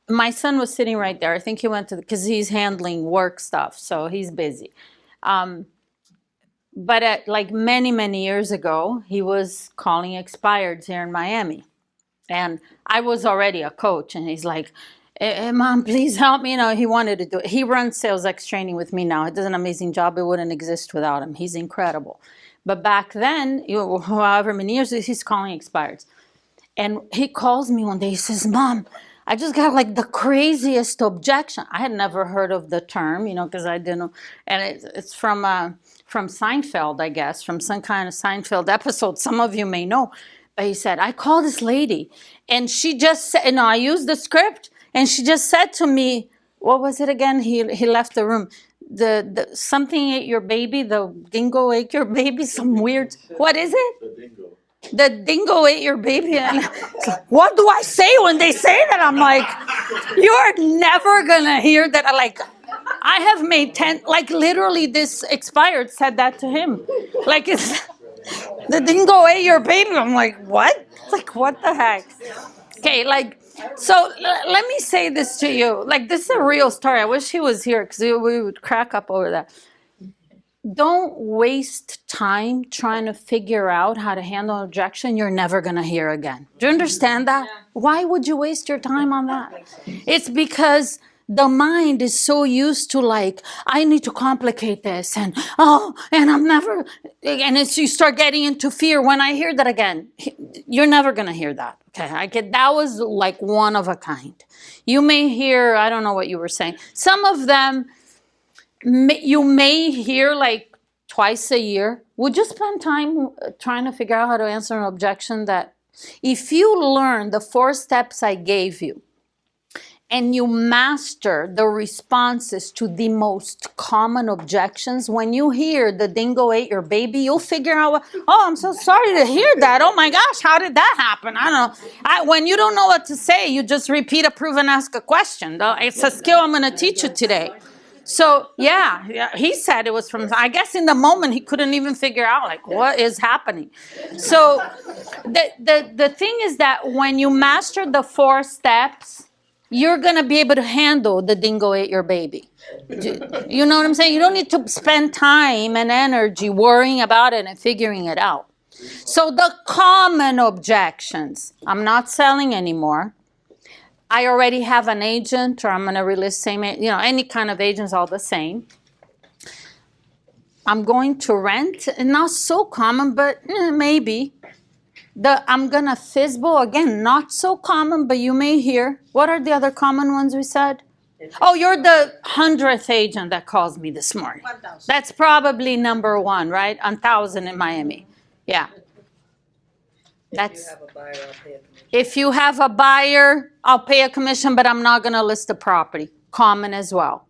my son was sitting right there. I think he went to, because he's handling work stuff, so he's busy. But like many, many years ago, he was calling expireds here in Miami. And I was already a coach, and he's like, Mom, please help me. You know, he wanted to do it. He runs sales X training with me now. He does an amazing job. It wouldn't exist without him. He's incredible. But back then, however many years, he's calling expireds. And he calls me one day, he says, Mom, I just got like the craziest objection. I had never heard of the term, because I didn't know. And it's from Seinfeld, I guess, from some kind of Seinfeld episode. Some of you may know. But he said, I called this lady, and she just said, I used the script, and she just said to me, what was it again? He left the room. The something ate your baby, the dingo ate your baby, some weird, what is it?
The dingo.
the dingo ate your baby. And what do I say when they say that? I'm like, you're never gonna hear that. Like, I have made 10, like literally this expired said that to him. Like, it's the dingo ate your baby. I'm like, what? Like, what the heck? Okay, like, so let me say this to you. Like, this is a real story. I wish he was here because we would crack up over that. Don't waste time trying to figure out how to handle an objection you're never going to hear again. Do you understand that? Why would you waste your time on that? It's because the mind is so used to like, I need to complicate this and I'm never, and it's you start getting into fear. When I hear that again, you're never going to hear that. Okay, that was like one of a kind. You may hear, I don't know what you were saying. Some of them, you may hear like twice a year. Would you spend time trying to figure out how to answer an objection that if you learn the 4 steps I gave you and you master the responses to the most common objections, when you hear the dingo ate your baby, you'll figure out, I'm so sorry to hear that. Oh my gosh, how did that happen? I don't know. When you don't know what to say, you just repeat, approve, and ask a question. It's a skill I'm going to teach you today. So, yeah, he said it was from, I guess in the moment he couldn't even figure out, like, what is happening? So, the thing is that when you master the 4 steps, you're going to be able to handle the dingo ate your baby. You know what I'm saying? You don't need to spend time and energy worrying about it and figuring it out. So, the common objections, I'm not selling anymore. I already have an agent, or I'm going to release same, any kind of agent's all the same. I'm going to rent, not so common, but maybe. I'm going to FISBO, again, not so common, but you may hear. What are the other common ones we said? Oh, you're the 100th agent that calls me this morning.
1,000.
That's probably number 1, right? 1,000 in Miami. Yeah. That's. If you have a buyer, I'll pay a commission, but I'm not going to list the property. Common as well.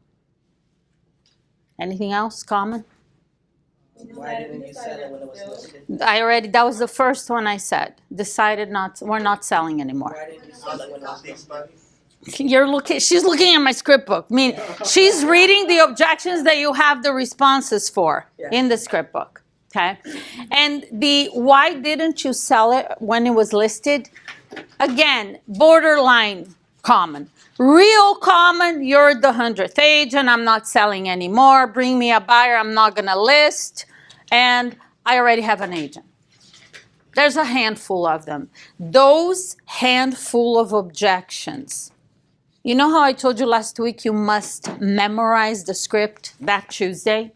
Anything else common?
Why didn't you sell it when it was listed?
That was the first one I said. Decided we're not selling anymore.
Why didn't you sell it when it was listed?
She's looking at my script book. I mean, she's reading the objections that you have the responses for in the script book. Okay? And why didn't you sell it when it was listed? Again, borderline common. Real common, you're the 100th agent, I'm not selling anymore, bring me a buyer, I'm not going to list, and I already have an agent. There's a handful of them. Those handful of objections. You know how I told you last week you must memorize the script that Tuesday?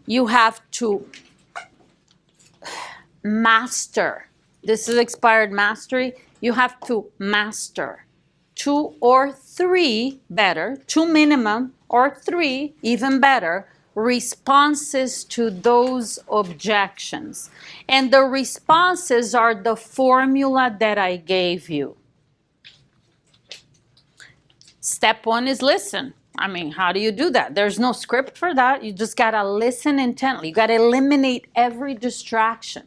You have to master. This is expired mastery. You have to master 2 or 3 better, 2 minimum or 3 even better, responses to those objections. And the responses are the formula that I gave you. Step 1 is listen. I mean, how do you do that? There's no script for that. You just got to listen intently. You got to eliminate every distraction.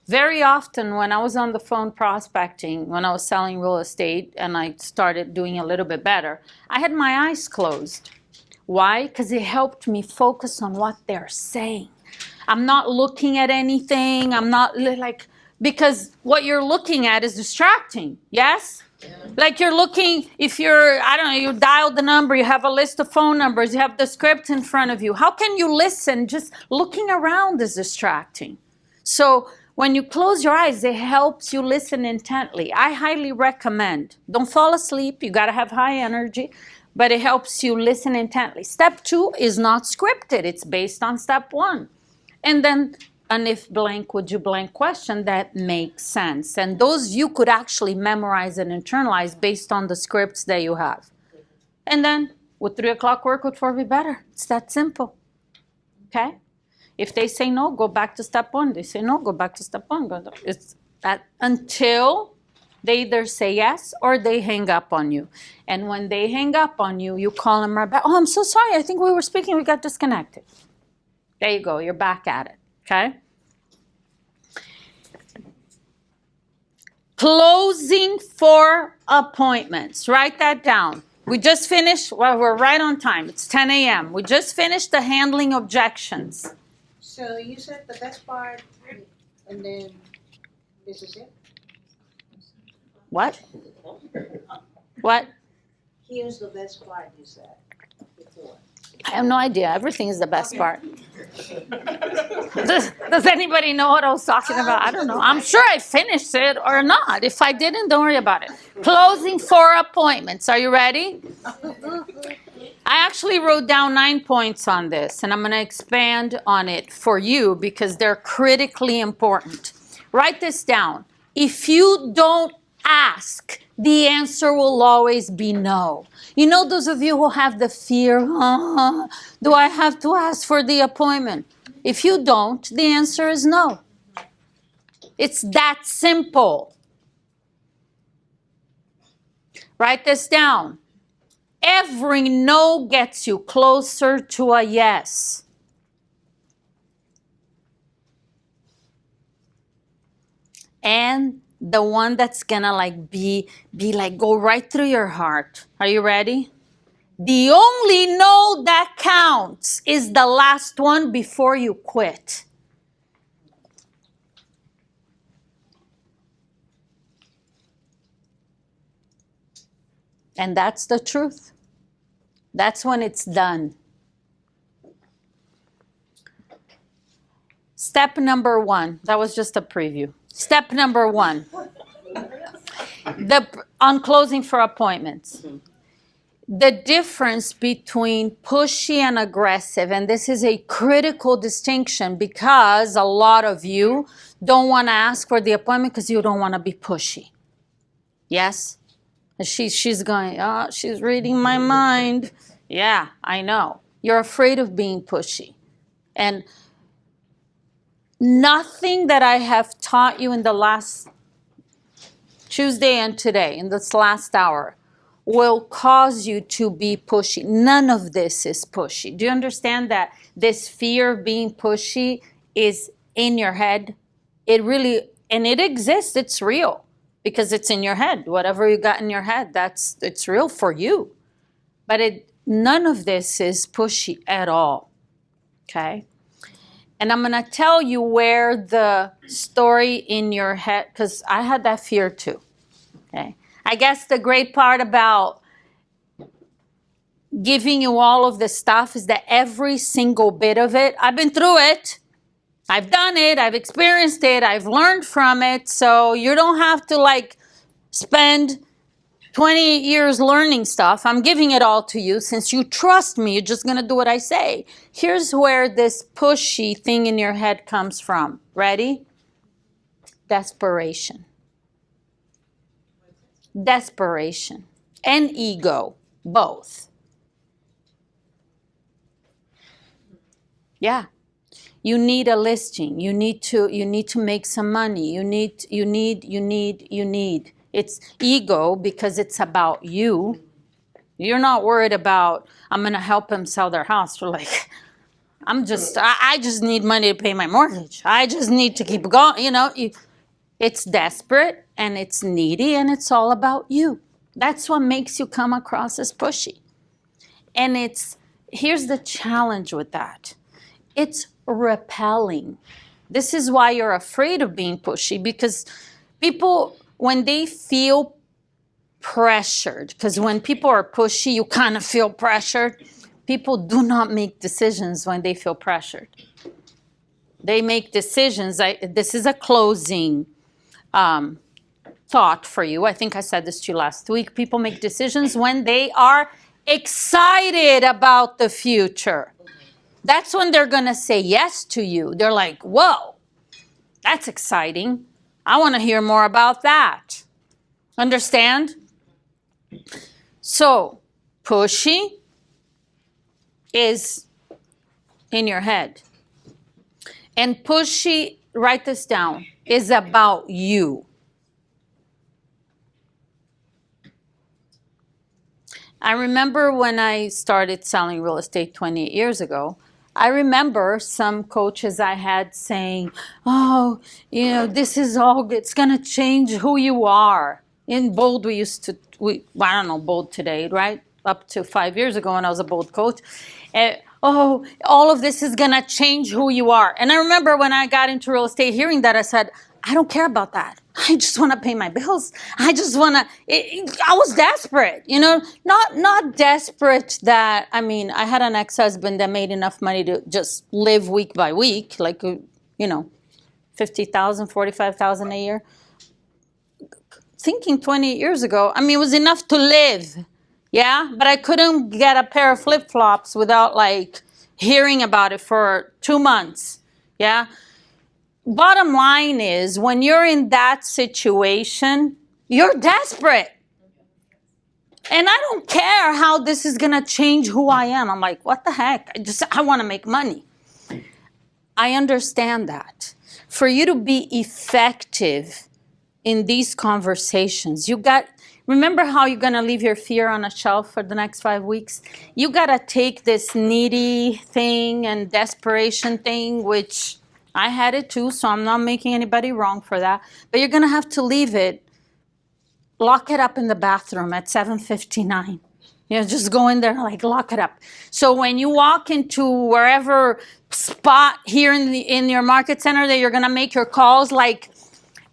Very often when I was on the phone prospecting, when I was selling real estate and I started doing a little bit better, I had my eyes closed. Why? Because it helped me focus on what they're saying. I'm not looking at anything. I'm not because what you're looking at is distracting. Yes? Yeah. Like you're looking, if you're, I don't know, you dialed the number, you have a list of phone numbers, you have the script in front of you. How can you listen? Just looking around is distracting. So when you close your eyes, it helps you listen intently. I highly recommend. Don't fall asleep. You got to have high energy, but it helps you listen intently. Step 2 is not scripted. It's based on step 1. And then an if blank, would you blank question that makes sense. And those you could actually memorize and internalize based on the scripts that you have. And then would 3 o'clock work, would 4 be better? It's that simple. Okay? If they say no, go back to step 1. They say no, go back to step 1. It's that until they either say yes or they hang up on you. And when they hang up on you, you call them right back. Oh, I'm so sorry. I think we were speaking. We got disconnected. There you go. You're back at it. Okay? Closing for appointments. Write that down. We just finished, well, we're right on time. It's 10 a.m. We just finished the handling objections.
So you said the best part, and then this is it?
What? What?
Here's the best part, you said before.
I have no idea. Everything is the best part. Does anybody know what I was talking about? I don't know. I'm sure I finished it or not. If I didn't, don't worry about it. Closing for appointments. Are you ready? I actually wrote down 9 points on this, and I'm going to expand on it for you because they're critically important. Write this down. If you don't ask, the answer will always be no. You know, those of you who have the fear, do I have to ask for the appointment? If you don't, the answer is no. It's that simple. Write this down. Every no gets you closer to a yes. And the one that's gonna like be like go right through your heart. Are you ready? The only no that counts is the last one before you quit. And that's the truth. That's when it's done. Step number 1. That was just a preview. Step number 1. On closing for appointments. The difference between pushy and aggressive, and this is a critical distinction because a lot of you don't want to ask for the appointment because you don't want to be pushy. Yes? She's going, oh, she's reading my mind. Yeah, I know. You're afraid of being pushy. And nothing that I have taught you in the last Tuesday and today, in this last hour, will cause you to be pushy. None of this is pushy. Do you understand that this fear of being pushy is in your head? It really, and it exists, it's real. Because it's in your head. Whatever you got in your head, it's real for you. But none of this is pushy at all. Okay? And I'm going to tell you where the story in your head, because I had that fear too. Okay? I guess the great part about giving you all of this stuff is that every single bit of it, I've been through it. I've done it, I've experienced it, I've learned from it, so you don't have to like spend 20 years learning stuff. I'm giving it all to you. Since you trust me, you're just gonna do what I say. Here's where this pushy thing in your head comes from. Ready? Desperation. Desperation and ego, both. Yeah. You need a listing. You need to make some money. You need. It's ego because it's about you. You're not worried about, I'm going to help them sell their house. You're like, I just need money to pay my mortgage. I just need to keep going. You know, it's desperate and it's needy and it's all about you. That's what makes you come across as pushy. And here's the challenge with that. It's repelling. This is why you're afraid of being pushy, because people, when they feel pressured, because when people are pushy, you kind of feel pressured. People do not make decisions when they feel pressured. They make decisions. This is a closing thought for you. I think I said this to you last week. People make decisions when they are excited about the future. That's when they're going to say yes to you. They're like, whoa, that's exciting. I want to hear more about that. Understand? So, pushy is in your head. And pushy, write this down, is about you. I remember when I started selling real estate 28 years ago, I remember some coaches I had saying, oh, this is all, it's going to change who you are. In Bold, I don't know Bold today, right? Up to 5 years ago when I was a Bold coach. Oh, all of this is going to change who you are. And I remember when I got into real estate, hearing that, I said, I don't care about that. I just want to pay my bills. I just want to, I was desperate, not desperate that, I mean, I had an ex-husband that made enough money to just live week by week, like, $50,000, $45,000 a year. Thinking 28 years ago, I mean, it was enough to live. Yeah, but I couldn't get a pair of flip-flops without like hearing about it for 2 months. Yeah. Bottom line is, when you're in that situation, you're desperate. And I don't care how this is going to change who I am. I'm like, what the heck? I want to make money. I understand that. For you to be effective in these conversations, remember how you're going to leave your fear on a shelf for the next 5 weeks? You got to take this needy thing and desperation thing, which I had it too, so I'm not making anybody wrong for that. But you're going to have to leave it, lock it up in the bathroom at 7:59. Just go in there, like, lock it up. So when you walk into wherever spot here in your market center that you're going to make your calls, like,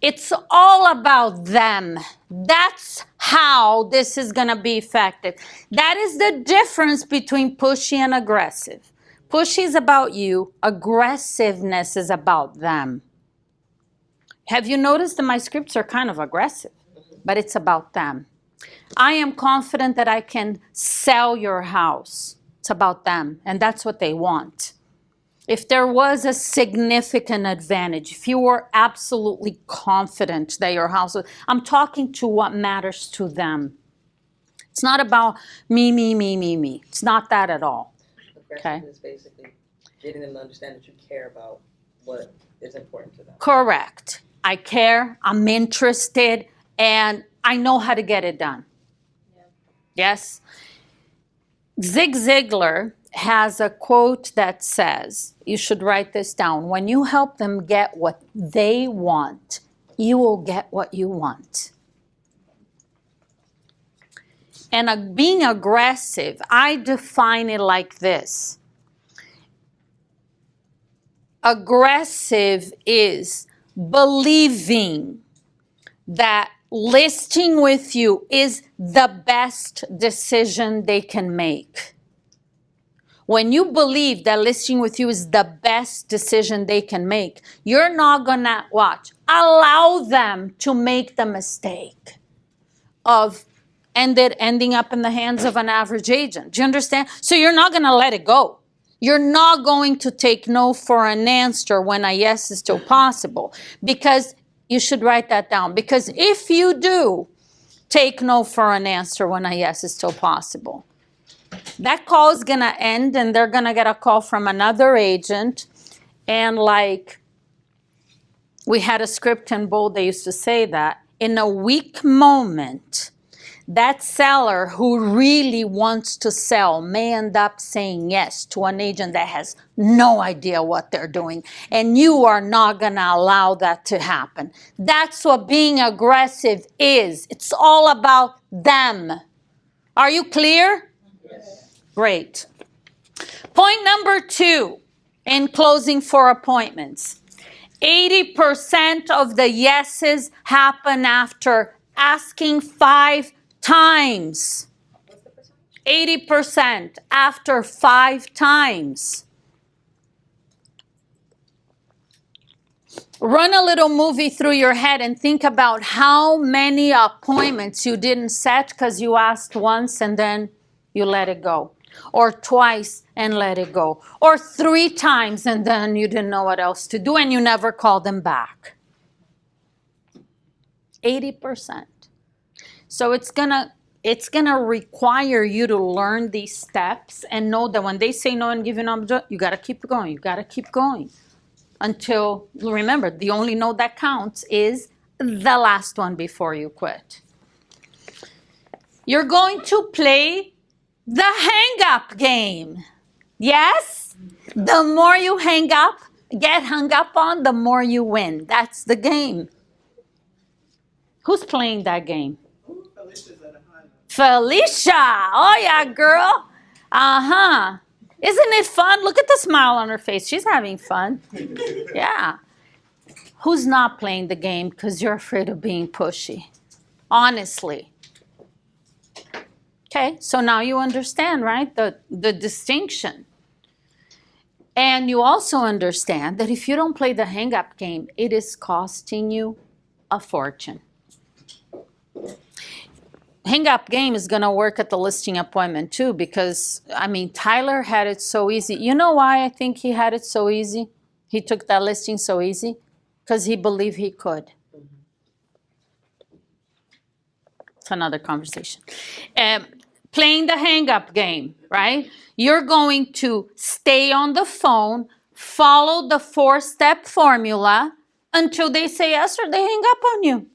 it's all about them. That's how this is going to be effective. That is the difference between pushy and aggressive. Pushy is about you. Aggressiveness is about them. Have you noticed that my scripts are kind of aggressive? But it's about them. I am confident that I can sell your house. It's about them. And that's what they want. If there was a significant advantage, if you were absolutely confident that your house was, I'm talking to what matters to them. It's not about me, me, me, me, me. It's not that at all. Okay.
Is basically getting them to understand that you care about what is important to them.
Correct. I care, I'm interested, and I know how to get it done. Yeah. Yes. Zig Ziglar has a quote that says, you should write this down, when you help them get what they want, you will get what you want. And being aggressive, I define it like this. Aggressive is believing that listing with you is the best decision they can make. When you believe that listing with you is the best decision they can make, you're not gonna allow them to make the mistake of ending up in the hands of an average agent. Do you understand? So you're not gonna let it go. You're not going to take no for an answer when a yes is still possible, because you should write that down. Because if you do take no for an answer when a yes is still possible, that call is going to end and they're going to get a call from another agent. And like we had a script in Bold, they used to say that in a weak moment, that seller who really wants to sell may end up saying yes to an agent that has no idea what they're doing. And you are not going to allow that to happen. That's what being aggressive is. It's all about them. Are you clear? Yes. Great. Point number 2 in closing for appointments. 80% of the yeses happen after asking 5 times. 80% after 5 times. Run a little movie through your head and think about how many appointments you didn't set because you asked once and then you let it go. Or twice and let it go. Or 3 times and then you didn't know what else to do and you never called them back. 80%. So it's gonna require you to learn these steps and know that when they say no and give you an object, you gotta keep going. You gotta keep going until, remember, the only no that counts is the last one before you quit. You're going to play the hang-up game. Yes? The more you get hung up on, the more you win. That's the game. Who's playing that game? Felicia. Oh, yeah, girl. Uh-huh. Isn't it fun? Look at the smile on her face. She's having fun. Yeah. Who's not playing the game because you're afraid of being pushy? Honestly. Okay, so now you understand, right? The distinction. And you also understand that if you don't play the hang-up game, it is costing you a fortune. Hang-up game is going to work at the listing appointment too because, I mean, Tyler had it so easy. You know why I think he had it so easy? He took that listing so easy? Because he believed he could. It's another conversation. Playing the hang-up game, right? You're going to stay on the phone, follow the 4-step formula until they say yes or they hang up on you.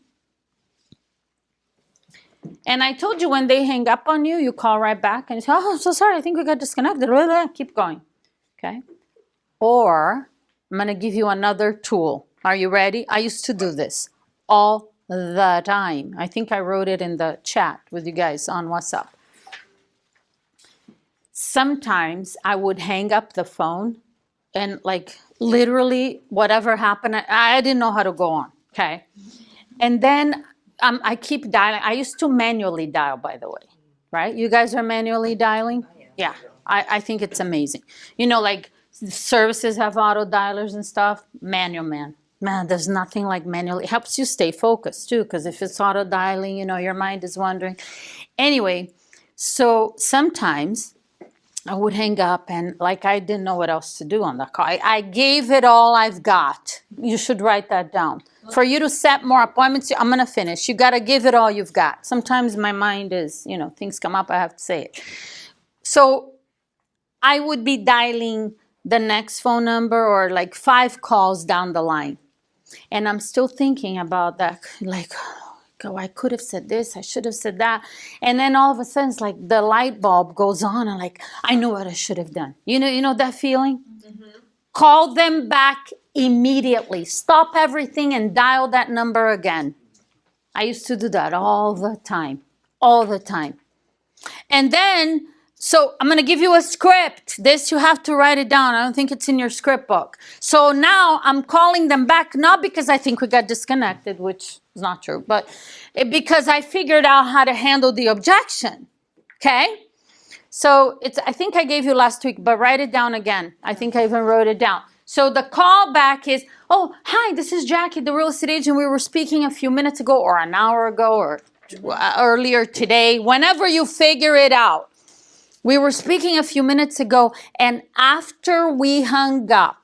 And I told you when they hang up on you, you call right back and you say, oh, I'm so sorry, I think we got disconnected. Keep going, okay? Or I'm going to give you another tool. Are you ready? I used to do this all the time. I think I wrote it in the chat with you guys on WhatsApp. Sometimes I would hang up the phone and like literally whatever happened, I didn't know how to go on, okay? And then I keep dialing. I used to manually dial, by the way, right? You guys are manually dialing? Yeah, I think it's amazing. You know, like services have auto dialers and stuff. Manual, man, there's nothing like manual. It helps you stay focused too, because if it's auto dialing, you know, your mind is wandering. Anyway, so sometimes I would hang up and like I didn't know what else to do on the call. I gave it all I've got. You should write that down. For you to set more appointments, I'm going to finish. You got to give it all you've got. Sometimes my mind is, you know, things come up, I have to say it. So I would be dialing the next phone number or like 5 calls down the line. And I'm still thinking about that, like, oh, I could have said this, I should have said that. And then all of a sudden, it's like the light bulb goes on and like, I know what I should have done. You know that feeling? Mm-hmm. Call them back immediately. Stop everything and dial that number again. I used to do that all the time. And then, so I'm going to give you a script. This, you have to write it down. I don't think it's in your script book. So now I'm calling them back, not because I think we got disconnected, which is not true, but because I figured out how to handle the objection. Okay? So I think I gave you last week, but write it down again. I think I even wrote it down. So the callback is, oh, hi, this is Jackie, the real estate agent. We were speaking a few minutes ago or an hour ago or earlier today, whenever you figure it out. We were speaking a few minutes ago, and after we hung up,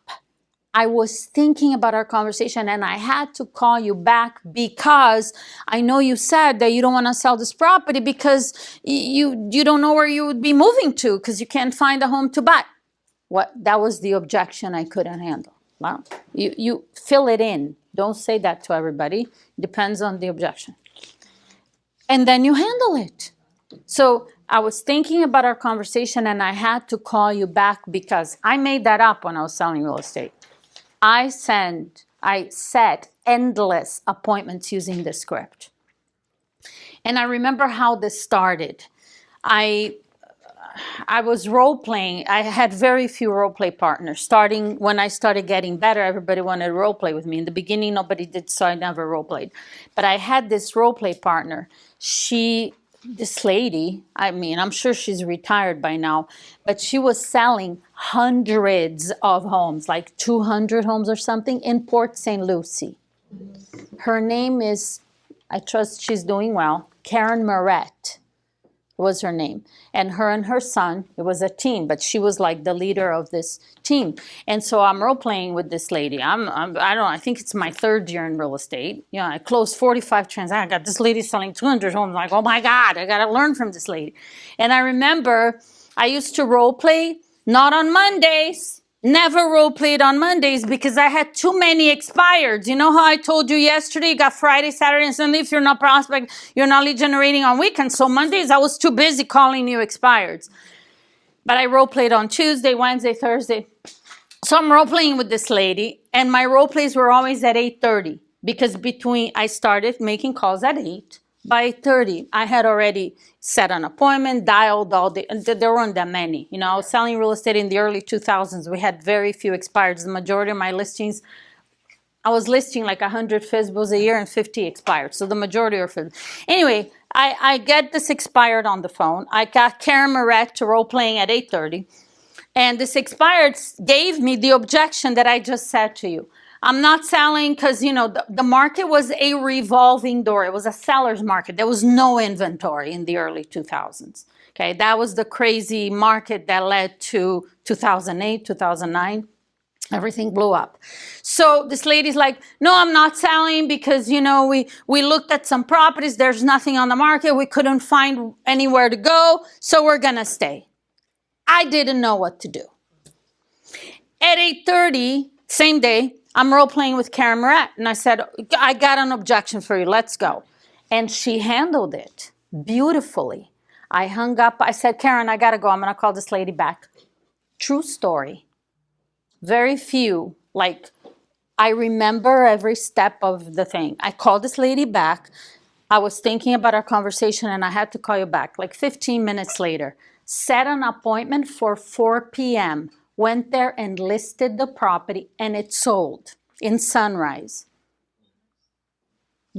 I was thinking about our conversation, and I had to call you back because I know you said that you don't want to sell this property because you don't know where you would be moving to because you can't find a home to buy. That was the objection I couldn't handle. Well, you fill it in. Don't say that to everybody. Depends on the objection. And then you handle it. So I was thinking about our conversation and I had to call you back because I made that up when I was selling real estate. I set endless appointments using the script. And I remember how this started. I was role-playing. I had very few role-play partners. Starting when I started getting better, everybody wanted to role-play with me. In the beginning, nobody did, so I never role-played. But I had this role-play partner. This lady, I mean, I'm sure she's retired by now, but she was selling hundreds of homes, like 200 homes or something, in Port St. Lucie. Her name is, I trust she's doing well, Karen Moret was her name. And her son, it was a team, but she was like the leader of this team. And so I'm role-playing with this lady. I don't know, I think it's my 3rd year in real estate. You know, I closed 45 transactions. I got this lady selling 200 homes. I'm like, oh my God, I got to learn from this lady. And I remember I used to role-play, not on Mondays. Never role-played on Mondays because I had too many expireds. You know how I told you yesterday, you got Friday, Saturday, and Sunday. If you're not prospect, you're not lead generating on weekends. So Mondays, I was too busy calling new expireds. But I role played on Tuesday, Wednesday, Thursday. So I'm role playing with this lady, and my role plays were always at 8:30 because I started making calls at 8. By 8:30, I had already set an appointment, dialed there weren't that many. You know, I was selling real estate in the early 2000s. We had very few expireds. The majority of my listings, I was listing like 100 FISBOs a year and 50 expired. So the majority are FISBOs. Anyway, I get this expired on the phone. I got Karen Moret to role playing at 8:30. And this expired gave me the objection that I just said to you. I'm not selling because, you know, the market was a revolving door. It was a seller's market. There was no inventory in the early 2000s. Okay, that was the crazy market that led to 2008, 2009. Everything blew up. So this lady's like, no, I'm not selling because, you know, we looked at some properties. There's nothing on the market. We couldn't find anywhere to go. So we're going to stay. I didn't know what to do. At 8:30, same day, I'm role playing with Karen Moret. And I said, I got an objection for you. Let's go. And she handled it beautifully. I hung up. I said, Karen, I got to go. I'm going to call this lady back. True story. Very few, like, I remember every step of the thing. I called this lady back. I was thinking about our conversation and I had to call you back. Like 15 minutes later, set an appointment for 4 p.m., went there and listed the property and it sold in Sunrise.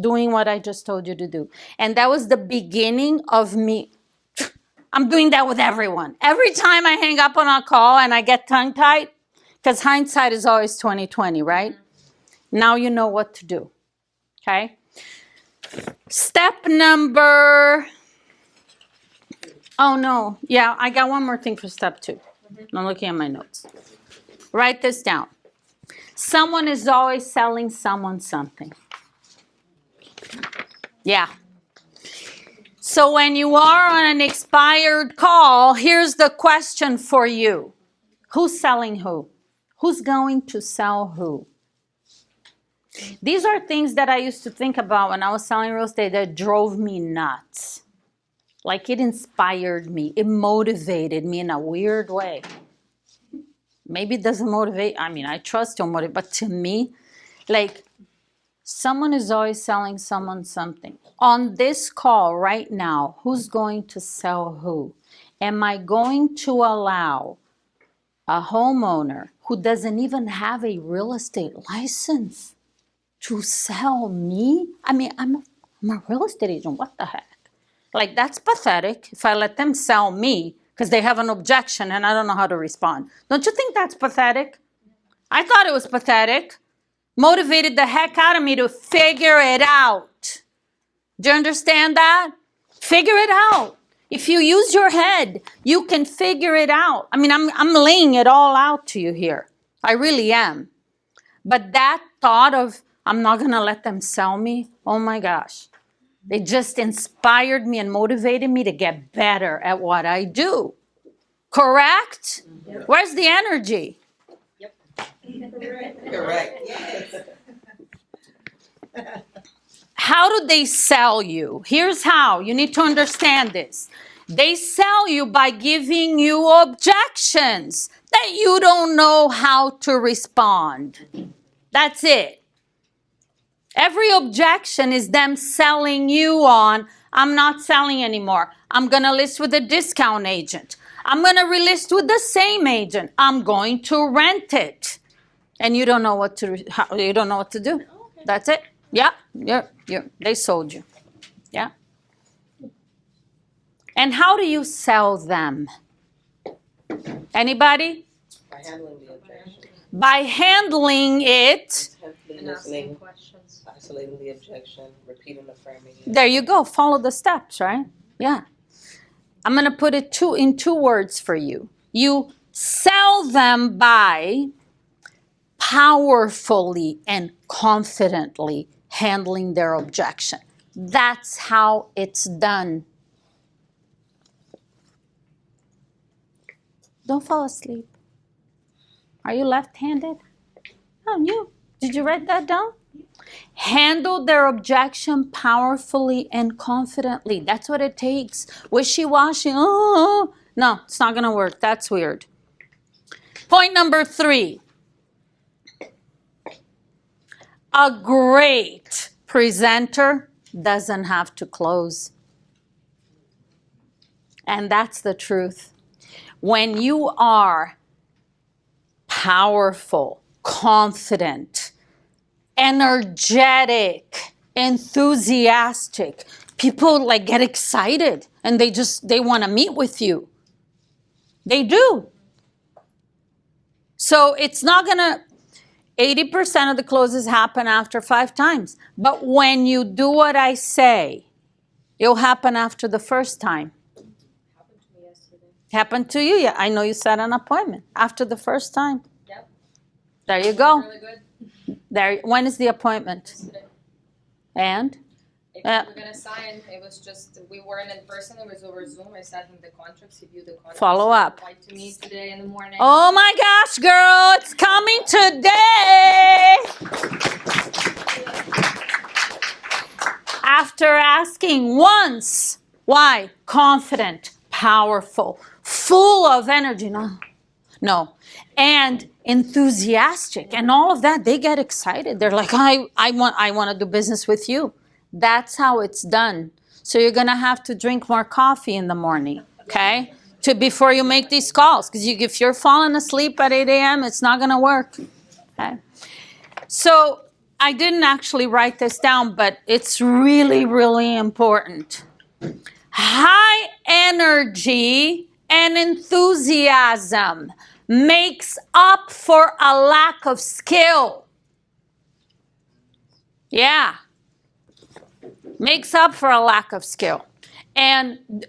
Doing what I just told you to do. And that was the beginning of me. I'm doing that with everyone. Every time I hang up on a call and I get tongue-tied, because hindsight is always 20/20, right? Now you know what to do, okay? Step number, oh no, yeah, I got one more thing for step 2. I'm looking at my notes. Write this down. Someone is always selling someone something. Yeah. So when you are on an expired call, here's the question for you. Who's selling who? Who's going to sell who? These are things that I used to think about when I was selling real estate that drove me nuts. Like it inspired me. It motivated me in a weird way. Maybe it doesn't motivate. I mean, I trust you'll motivate. But to me, like someone is always selling someone something. On this call right now, who's going to sell who? Am I going to allow a homeowner who doesn't even have a real estate license to sell me? I mean, I'm a real estate agent. What the heck? Like, that's pathetic if I let them sell me because they have an objection and I don't know how to respond. Don't you think that's pathetic? I thought it was pathetic. Motivated the heck out of me to figure it out. Do you understand that? Figure it out. If you use your head, you can figure it out. I mean, I'm laying it all out to you here. I really am. But that thought of, I'm not going to let them sell me, oh my gosh. It just inspired me and motivated me to get better at what I do. Correct? Yep. Where's the energy?
Yep.
Correct. Yes.
How do they sell you? Here's how. You need to understand this. They sell you by giving you objections that you don't know how to respond. That's it. Every objection is them selling you on, I'm not selling anymore. I'm going to list with a discount agent. I'm going to relist with the same agent. I'm going to rent it. And you don't know what to do. That's it. Yeah, they sold you. Yeah. And how do you sell them? Anybody?
By handling the objection.
By handling it.
And asking questions.
Isolating the objection, repeating, affirming.
There you go. Follow the steps, right? Yeah. I'm going to put it in 2 words for you. You sell them by powerfully and confidently handling their objection. That's how it's done. Don't fall asleep. Are you left-handed? Oh, you. Did you write that down? Handle their objection powerfully and confidently. That's what it takes. Wishy-washy. Oh, No, it's not gonna work. That's weird. Point number 3. A great presenter doesn't have to close. And that's the truth. When you are powerful, confident, energetic, enthusiastic, people like get excited and they want to meet with you. They do. So it's not gonna, 80% of the closes happen after 5 times. But when you do what I say, it'll happen after the first time.
Happened to me yesterday.
Happened to you? Yeah, I know you set an appointment after the first time.
Yep.
There you go.
Really good.
There. When is the appointment?
Yesterday.
And?
If we were gonna sign, it was just, we weren't in person, it was over Zoom. I sent him the contracts, he viewed the contracts.
Follow
He
up.
replied to me today in the morning.
Oh my gosh, girl, it's coming today. After asking once, why? Confident, powerful, full of energy. No. And enthusiastic and all of that, they get excited. They're like, I want to do business with you. That's how it's done. So you're going to have to drink more coffee in the morning, okay? Before you make these calls. Because if you're falling asleep at 8 a.m., it's not going to work. Okay? So I didn't actually write this down, but it's really, really important. High energy and enthusiasm makes up for a lack of skill. Yeah. Makes up for a lack of skill. And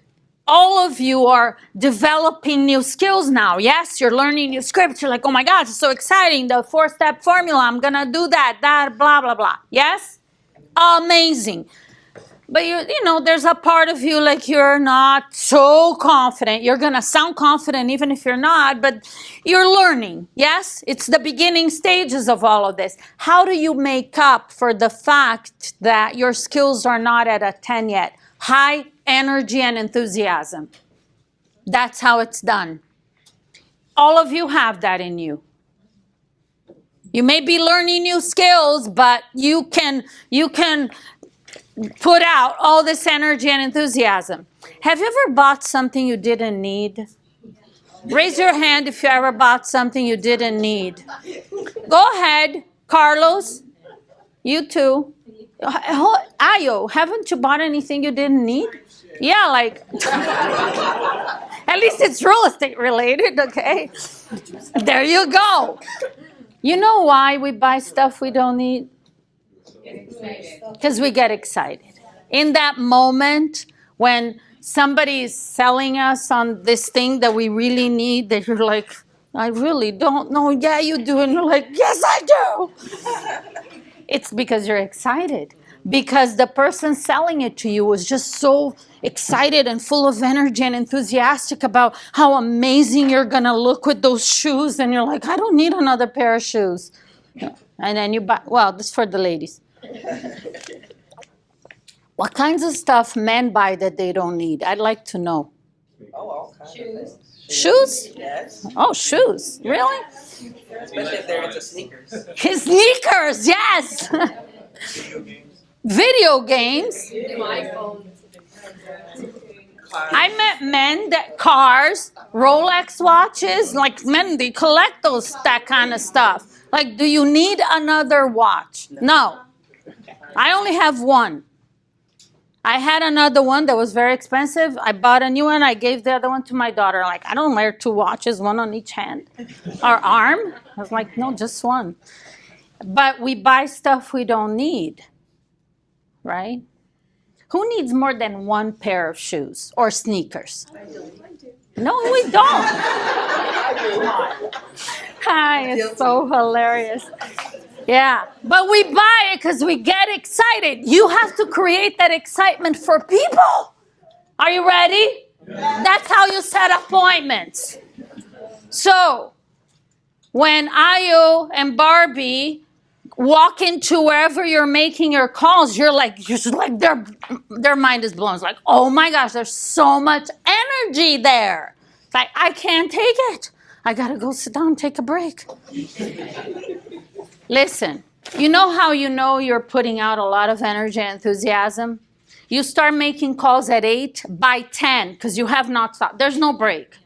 all of you are developing new skills now. Yes, you're learning new scripts. You're like, oh my gosh, it's so exciting. The 4-step formula, I'm going to do that, blah, blah, blah. Yes? Amazing. But you know, there's a part of you like you're not so confident. You're going to sound confident even if you're not, but you're learning. Yes? It's the beginning stages of all of this. How do you make up for the fact that your skills are not at a 10 yet? High energy and enthusiasm. That's how it's done. All of you have that in you. You may be learning new skills, but you can put out all this energy and enthusiasm. Have you ever bought something you didn't need? Raise your hand if you ever bought something you didn't need. Go ahead, Carlos. You too. Ayo, haven't you bought anything you didn't need? Yeah, like, at least it's real estate related, okay? There you go. You know why we buy stuff we don't need? Because we get excited. In that moment when somebody is selling us on this thing that we really need, that you're like, I really don't know. Yeah, you do. And you're like, yes, I do. It's because you're excited. Because the person selling it to you was just so excited and full of energy and enthusiastic about how amazing you're going to look with those shoes. And you're like, I don't need another pair of shoes. And then you buy, well, this is for the ladies. What kinds of stuff men buy that they don't need? I'd like to know.
Oh, all kinds of things.
Shoes?
Yes.
Oh, shoes. Really?
Especially if they're into sneakers.
His sneakers, yes. Video games.
New iPhone.
I met men that cars, Rolex watches, like men, they collect that kind of stuff. Like, do you need another watch? No. I only have one. I had another one that was very expensive. I bought a new one. I gave the other one to my daughter. Like, I don't wear 2 watches, one on each hand or arm. I was like, no, just one. But we buy stuff we don't need, right? Who needs more than 1 pair of shoes or sneakers? I do. No, we don't. Hi, it's so hilarious. Yeah, but we buy it because we get excited. You have to create that excitement for people. Are you ready? That's how you set appointments. So, when Ayo and Barbie walk into wherever you're making your calls, you're just like their mind is blown. It's like, oh my gosh, there's so much energy there. Like, I can't take it. I gotta go sit down and take a break. Listen, you know how you know you're putting out a lot of energy and enthusiasm? You start making calls at 8, by 10, because you have not stopped. There's no break.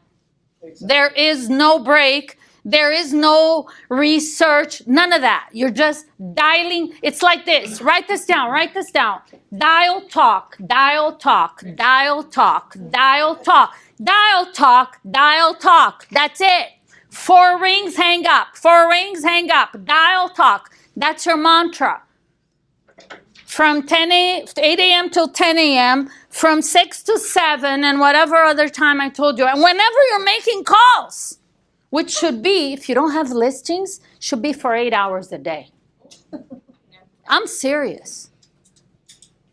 There is no break. There is no research, none of that. You're just dialing. It's like this. Write this down. Write this down. Dial talk, dial talk, dial talk, dial talk, dial talk, dial talk. That's it. 4 rings, hang up. 4 rings, hang up. Dial talk. That's your mantra. From 8 a.m. till 10 a.m., from 6 to 7, and whatever other time I told you. And whenever you're making calls, which should be, if you don't have listings, should be for 8 hours a day. I'm serious.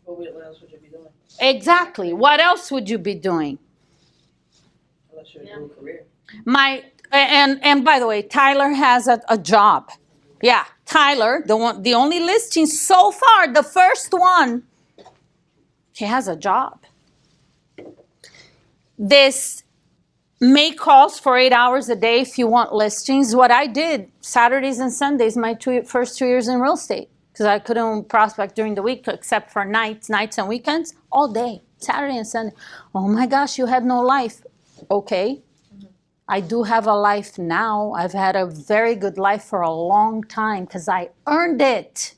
What else would you be doing?
Exactly. What else would you be doing?
Unless you're doing a career.
And by the way, Tyler has a job. Yeah, Tyler, the only listing so far, the first one, he has a job. This make calls for 8 hours a day if you want listings. What I did Saturdays and Sundays, my first 2 years in real estate, because I couldn't prospect during the week except for nights and weekends, all day, Saturday and Sunday. Oh my gosh, you had no life. Okay. I do have a life now. I've had a very good life for a long time because I earned it.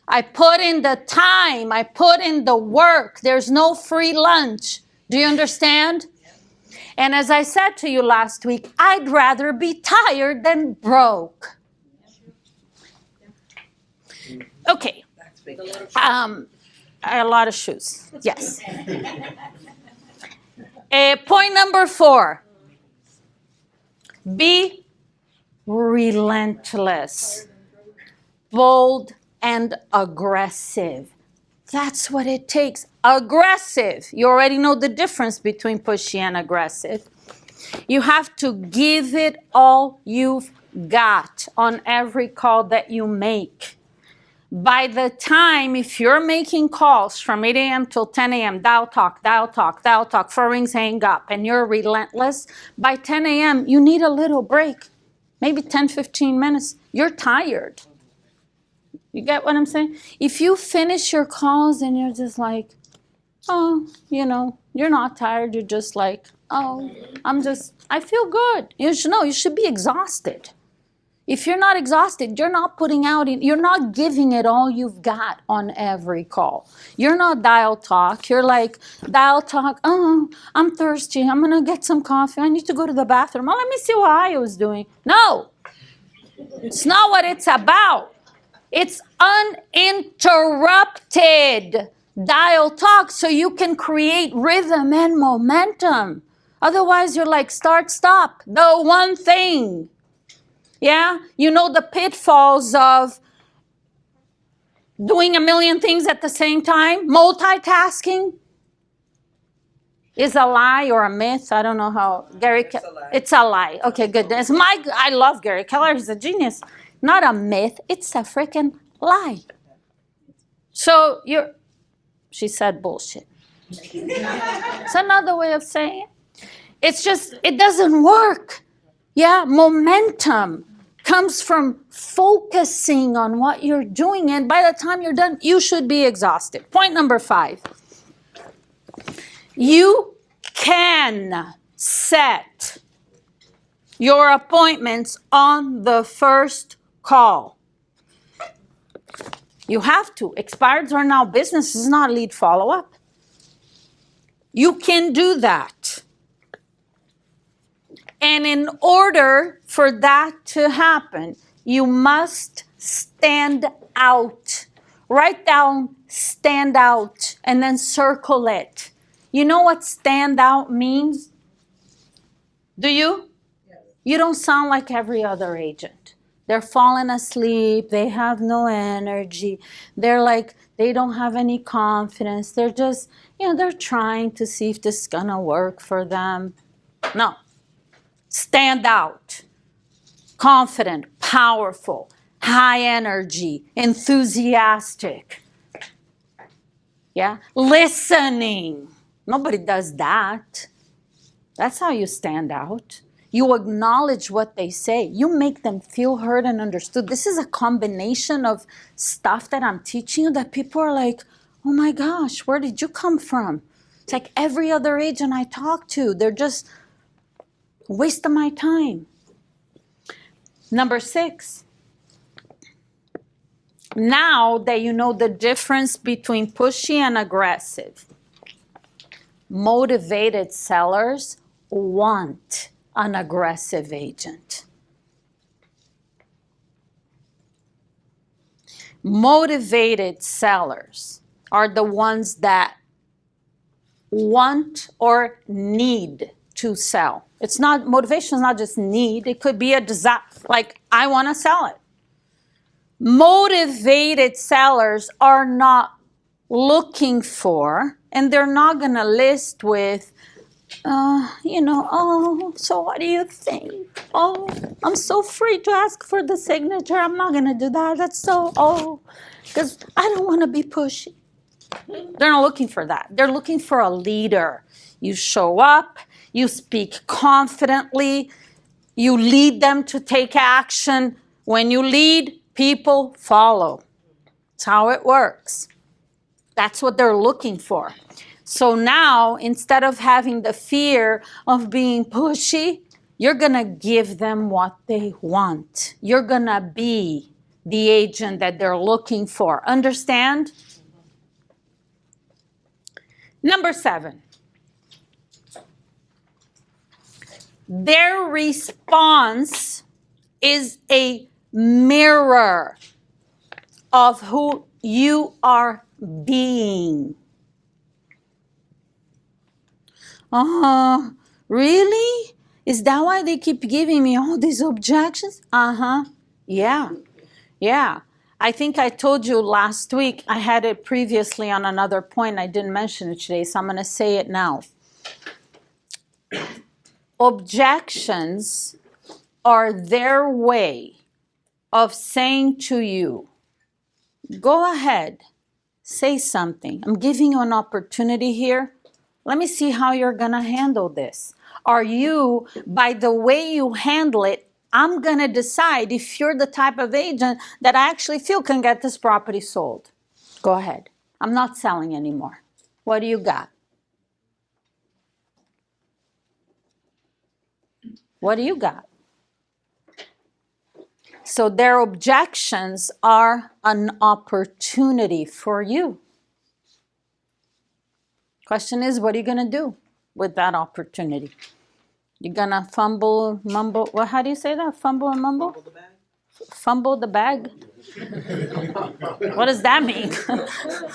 I put in the time. I put in the work. There's no free lunch. Do you understand? And as I said to you last week, I'd rather be tired than broke. Okay. A lot of shoes. Yes. Point number 4. Be relentless, bold, and aggressive. That's what it takes. Aggressive. You already know the difference between pushy and aggressive. You have to give it all you've got on every call that you make. By the time, if you're making calls from 8 a.m. till 10 a.m., dial talk, dial talk, dial talk, 4 rings, hang up, and you're relentless, by 10 a.m., you need a little break, maybe 10, 15 minutes. You're tired. You get what I'm saying? If you finish your calls and you're just like, oh, you're not tired. You're just like, oh, I feel good. You should be exhausted. If you're not exhausted, you're not you're not giving it all you've got on every call. You're not dial talk. You're like, dial talk, oh, I'm thirsty. I'm going to get some coffee. I need to go to the bathroom. Oh, let me see what I was doing. No, it's not what it's about. It's uninterrupted dial talk so you can create rhythm and momentum. Otherwise, you're like, start, stop, the one thing. Yeah, you know the pitfalls of doing a million things at the same time. Multitasking is a lie or a myth. I don't know how. It's a lie. Okay, good. I love Gary Keller. He's a genius. Not a myth. It's a freaking lie. So she said bullshit. It's another way of saying it. It's just, it doesn't work. Yeah, momentum comes from focusing on what you're doing, and by the time you're done, you should be exhausted. Point number 5. You can set your appointments on the first call. You have to. Expireds are now business, is not lead follow-up. You can do that. And in order for that to happen, you must stand out. Write down stand out and then circle it. You know what stand out means? Do you? Yes. You don't sound like every other agent. They're falling asleep. They have no energy. They're like, they don't have any confidence. They're just, they're trying to see if this is going to work for them. No. Stand out, confident, powerful, high energy, enthusiastic. Yeah, listening. Nobody does that. That's how you stand out. You acknowledge what they say. You make them feel heard and understood. This is a combination of stuff that I'm teaching you that people are like, oh my gosh, where did you come from? It's like every other agent I talk to, they're just wasting my time. Number 6. Now that you know the difference between pushy and aggressive, motivated sellers want an aggressive agent. Motivated sellers are the ones that want or need to sell. It's not, motivation is not just need, it could be a desire, like I want to sell it. Motivated sellers are not looking for, and they're not going to list with, oh, so what do you think? Oh, I'm so free to ask for the signature. I'm not going to do that. That's so, because I don't want to be pushy. They're not looking for that. They're looking for a leader. You show up, you speak confidently, you lead them to take action. When you lead, people follow. That's how it works. That's what they're looking for. So now, instead of having the fear of being pushy, you're going to give them what they want. You're going to be the agent that they're looking for. Understand? Number 7. Their response is a mirror of who you are being. Really? Is that why they keep giving me all these objections? Yeah. I think I told you last week, I had it previously on another point. I didn't mention it today, so I'm going to say it now. Objections are their way of saying to you, go ahead, say something. I'm giving you an opportunity here. Let me see how you're going to handle this. Are you, by the way you handle it, I'm going to decide if you're the type of agent that I actually feel can get this property sold. Go ahead. I'm not selling anymore. What do you got? What do you got? So their objections are an opportunity for you. Question is, what are you going to do with that opportunity? You're going to fumble, mumble. Well, how do you say that? Fumble and mumble?
Fumble the bag.
Fumble the bag? What does that mean?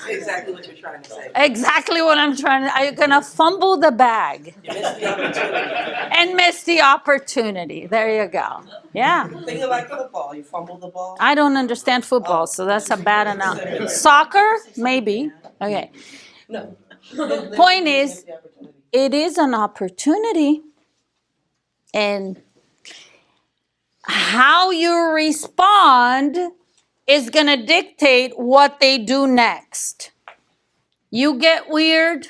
Exactly what you're trying to say.
Exactly what I'm trying to. Are you going to fumble the bag?
You missed the opportunity.
And miss the opportunity. There you go. Yeah.
Think of like football. You fumble the ball.
I don't understand football, so that's a bad analogy. Soccer? Maybe. Okay.
No.
Point is, it is an opportunity. And how you respond is going to dictate what they do next. You get weird,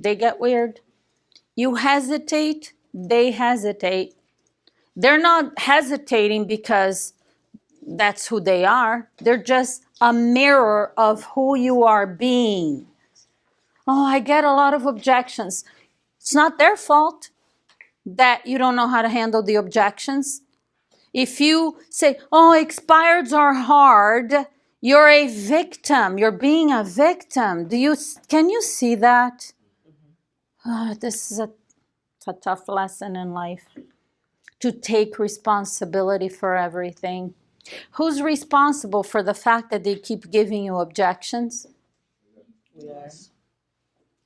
they get weird. You hesitate, they hesitate. They're not hesitating because that's who they are. They're just a mirror of who you are being. Oh, I get a lot of objections. It's not their fault that you don't know how to handle the objections. If you say, oh, expireds are hard, you're a victim. You're being a victim. Can you see that? This is a tough lesson in life. To take responsibility for everything. Who's responsible for the fact that they keep giving you objections?
Yes.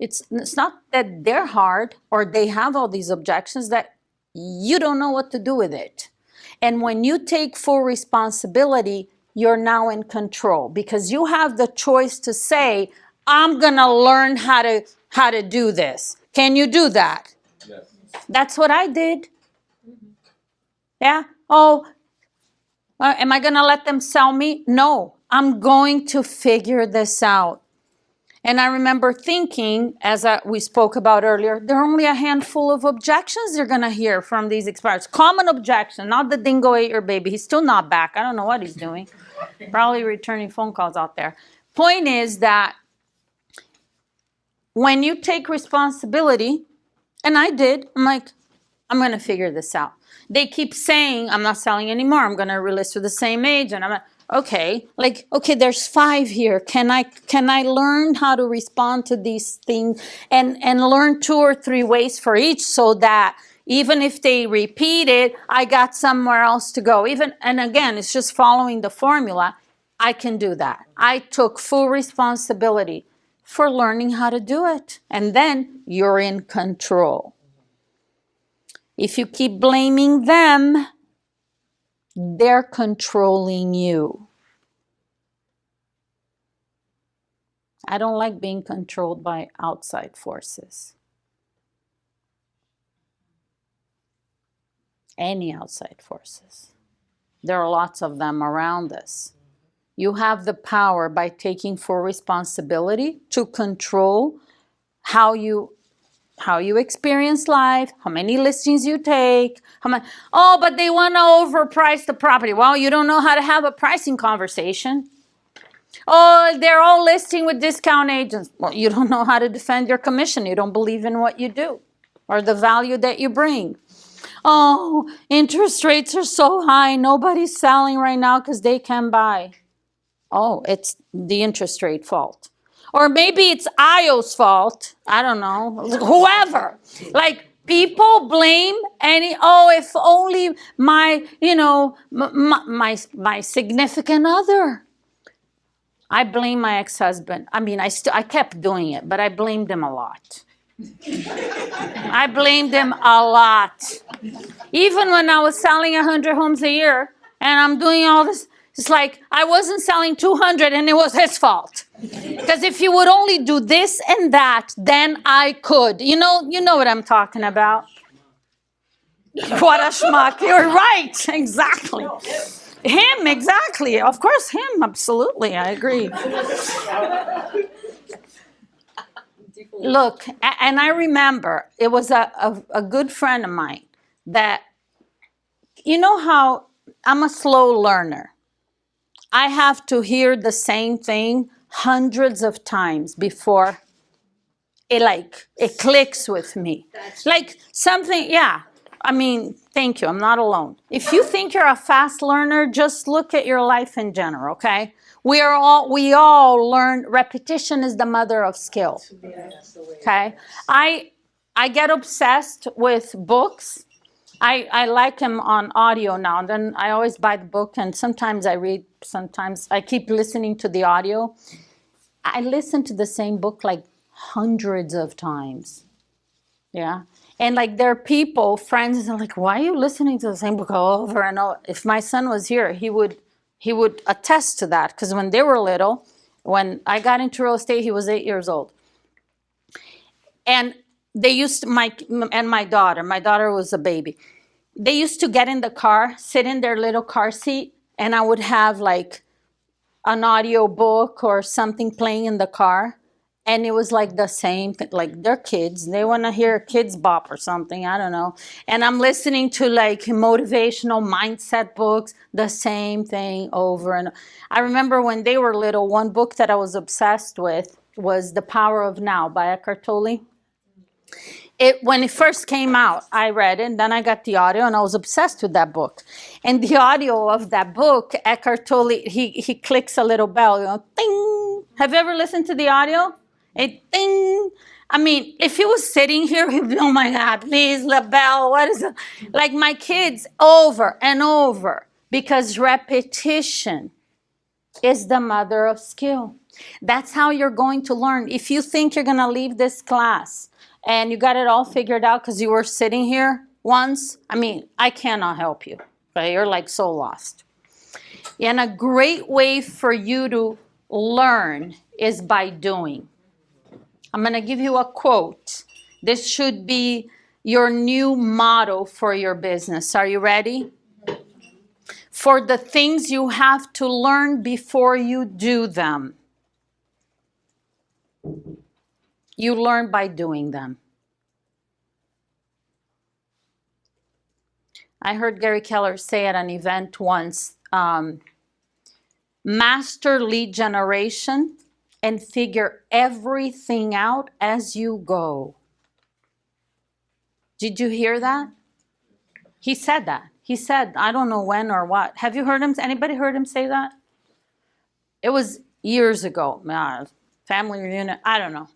It's not that they're hard or they have all these objections, that you don't know what to do with it. And when you take full responsibility, you're now in control because you have the choice to say, I'm going to learn how to do this. Can you do that?
Yes.
That's what I did. Yeah. Oh, am I going to let them sell me? No, I'm going to figure this out. And I remember thinking, as we spoke about earlier, there are only a handful of objections they're going to hear from these experts. Common objection, not the dingo ate your baby. He's still not back. I don't know what he's doing. Probably returning phone calls out there. Point is that when you take responsibility, and I did, I'm like, I'm going to figure this out. They keep saying, I'm not selling anymore. I'm going to relist with the same age. And I'm like, okay, there's 5 here. Can I learn how to respond to these things and learn 2 or 3 ways for each, so that even if they repeat it, I got somewhere else to go. And again, it's just following the formula. I can do that. I took full responsibility for learning how to do it. And then you're in control. If you keep blaming them, they're controlling you. I don't like being controlled by outside forces. Any outside forces. There are lots of them around us. You have the power, by taking full responsibility, to control how you experience life, how many listings you take, but they want to overprice the property. Well, you don't know how to have a pricing conversation. Oh, they're all listing with discount agents. Well, you don't know how to defend your commission. You don't believe in what you do or the value that you bring. Oh, interest rates are so high. Nobody's selling right now because they can buy. Oh, it's the interest rate fault. Or maybe it's IO's fault. I don't know. Whoever. Like, people blame if only my significant other. I blame my ex-husband. I mean, I kept doing it, but I blamed him a lot. I blamed him a lot. Even when I was selling 100 homes a year and I'm doing all this, it's like I wasn't selling 200 and it was his fault. Because if you would only do this and that, then I could. You know what I'm talking about. What a schmuck. You're right. Exactly. Him, exactly. Of course, him. Absolutely. I agree. Look, and I remember it was a good friend of mine that, you know how I'm a slow learner. I have to hear the same thing hundreds of times before it clicks with me. Like something, yeah. I mean, thank you. I'm not alone. If you think you're a fast learner, just look at your life in general, okay? We all learn. Repetition is the mother of skill. Okay? I get obsessed with books. I like them on audio now. And then I always buy the book, and sometimes I read, sometimes I keep listening to the audio. I listen to the same book like hundreds of times. Yeah. And like there are people, friends, and like, why are you listening to the same book over and over? If my son was here, he would attest to that. Because when they were little, when I got into real estate, he was 8 years old. And they used to, my daughter was a baby. They used to get in the car, sit in their little car seat, and I would have like an audio book or something playing in the car. And it was like the same thing, like they're kids. They want to hear Kids Bop or something, I don't know. And I'm listening to like motivational mindset books, the same thing over and over. I remember when they were little, one book that I was obsessed with was The Power of Now by Eckhart Tolle. When it first came out, I read it, and then I got the audio, and I was obsessed with that book. And the audio of that book, Eckhart Tolle, he clicks a little bell, ding. Have you ever listened to the audio? It ding. I mean, if he was sitting here, he'd be, oh my God, please, the bell, what is it? Like my kids, over and over, because repetition is the mother of skill. That's how you're going to learn. If you think you're going to leave this class and you got it all figured out because you were sitting here once, I mean, I cannot help you. Right? You're like so lost. And a great way for you to learn is by doing. I'm going to give you a quote. This should be your new motto for your business. Are you ready? For the things you have to learn before you do them. You learn by doing them. I heard Gary Keller say at an event once, master lead generation and figure everything out as you go. Did you hear that? He said that. He said, I don't know when or what. Have you heard him? Anybody heard him say that? It was years ago. Family reunion, I don't know.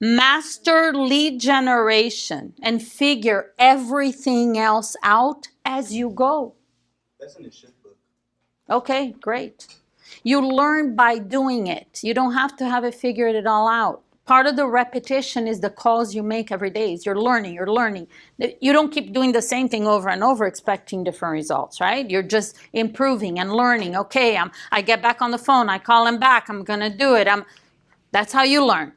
Master lead generation and figure everything else out as you go.
That's in the shift book.
Okay, great. You learn by doing it. You don't have to have it figured it all out. Part of the repetition is the calls you make every day. You're learning, you're learning. You don't keep doing the same thing over and over expecting different results, right? You're just improving and learning. Okay, I get back on the phone, I call him back, I'm gonna do it. That's how you learn.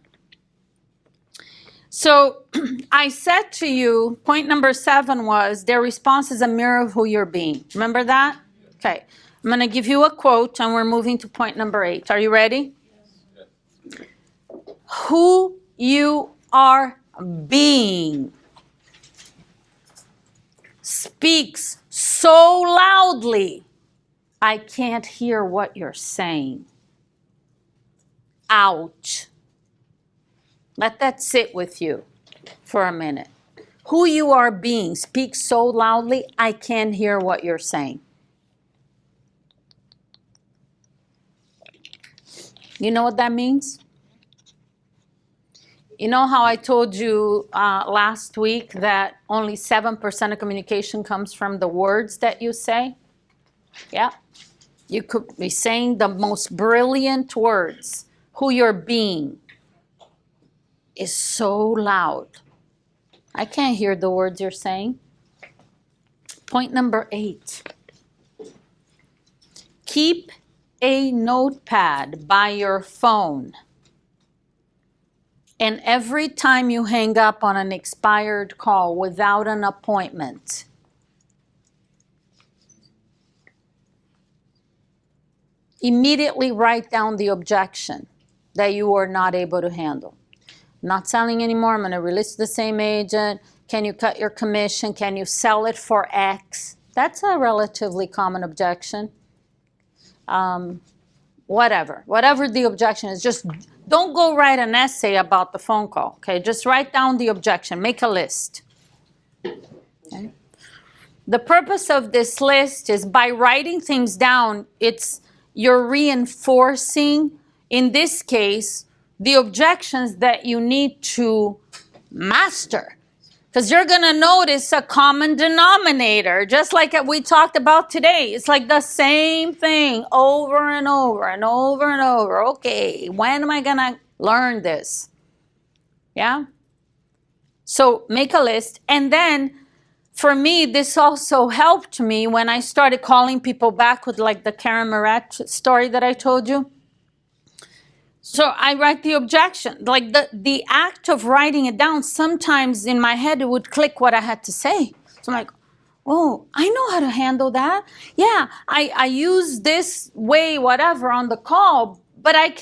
So I said to you, point number 7 was their response is a mirror of who you're being. Remember that? Okay. I'm going to give you a quote and we're moving to point number 8. Are you ready? Yes. Who you are being speaks so loudly, I can't hear what you're saying. Ouch. Let that sit with you for a minute. Who you are being speaks so loudly, I can't hear what you're saying. You know what that means? You know how I told you last week that only 7% of communication comes from the words that you say? Yeah. You could be saying the most brilliant words. Who you're being is so loud. I can't hear the words you're saying. Point number 8. Keep a notepad by your phone. And every time you hang up on an expired call without an appointment, immediately write down the objection that you are not able to handle. Not selling anymore, I'm going to release the same agent. Can you cut your commission? Can you sell it for X? That's a relatively common objection. Whatever the objection is, just don't go write an essay about the phone call, okay? Just write down the objection, make a list. Okay? The purpose of this list is by writing things down, you're reinforcing, in this case, the objections that you need to master. Because you're going to notice a common denominator, just like we talked about today. It's like the same thing over and over and over and over. Okay, when am I going to learn this? Yeah? So make a list. And then, for me, this also helped me when I started calling people back with like the Karen Moret story that I told you. So I write the objection, like the act of writing it down, sometimes in my head it would click what I had to say. So I'm like, oh, I know how to handle that. Yeah, I use this way, whatever, on the call, but I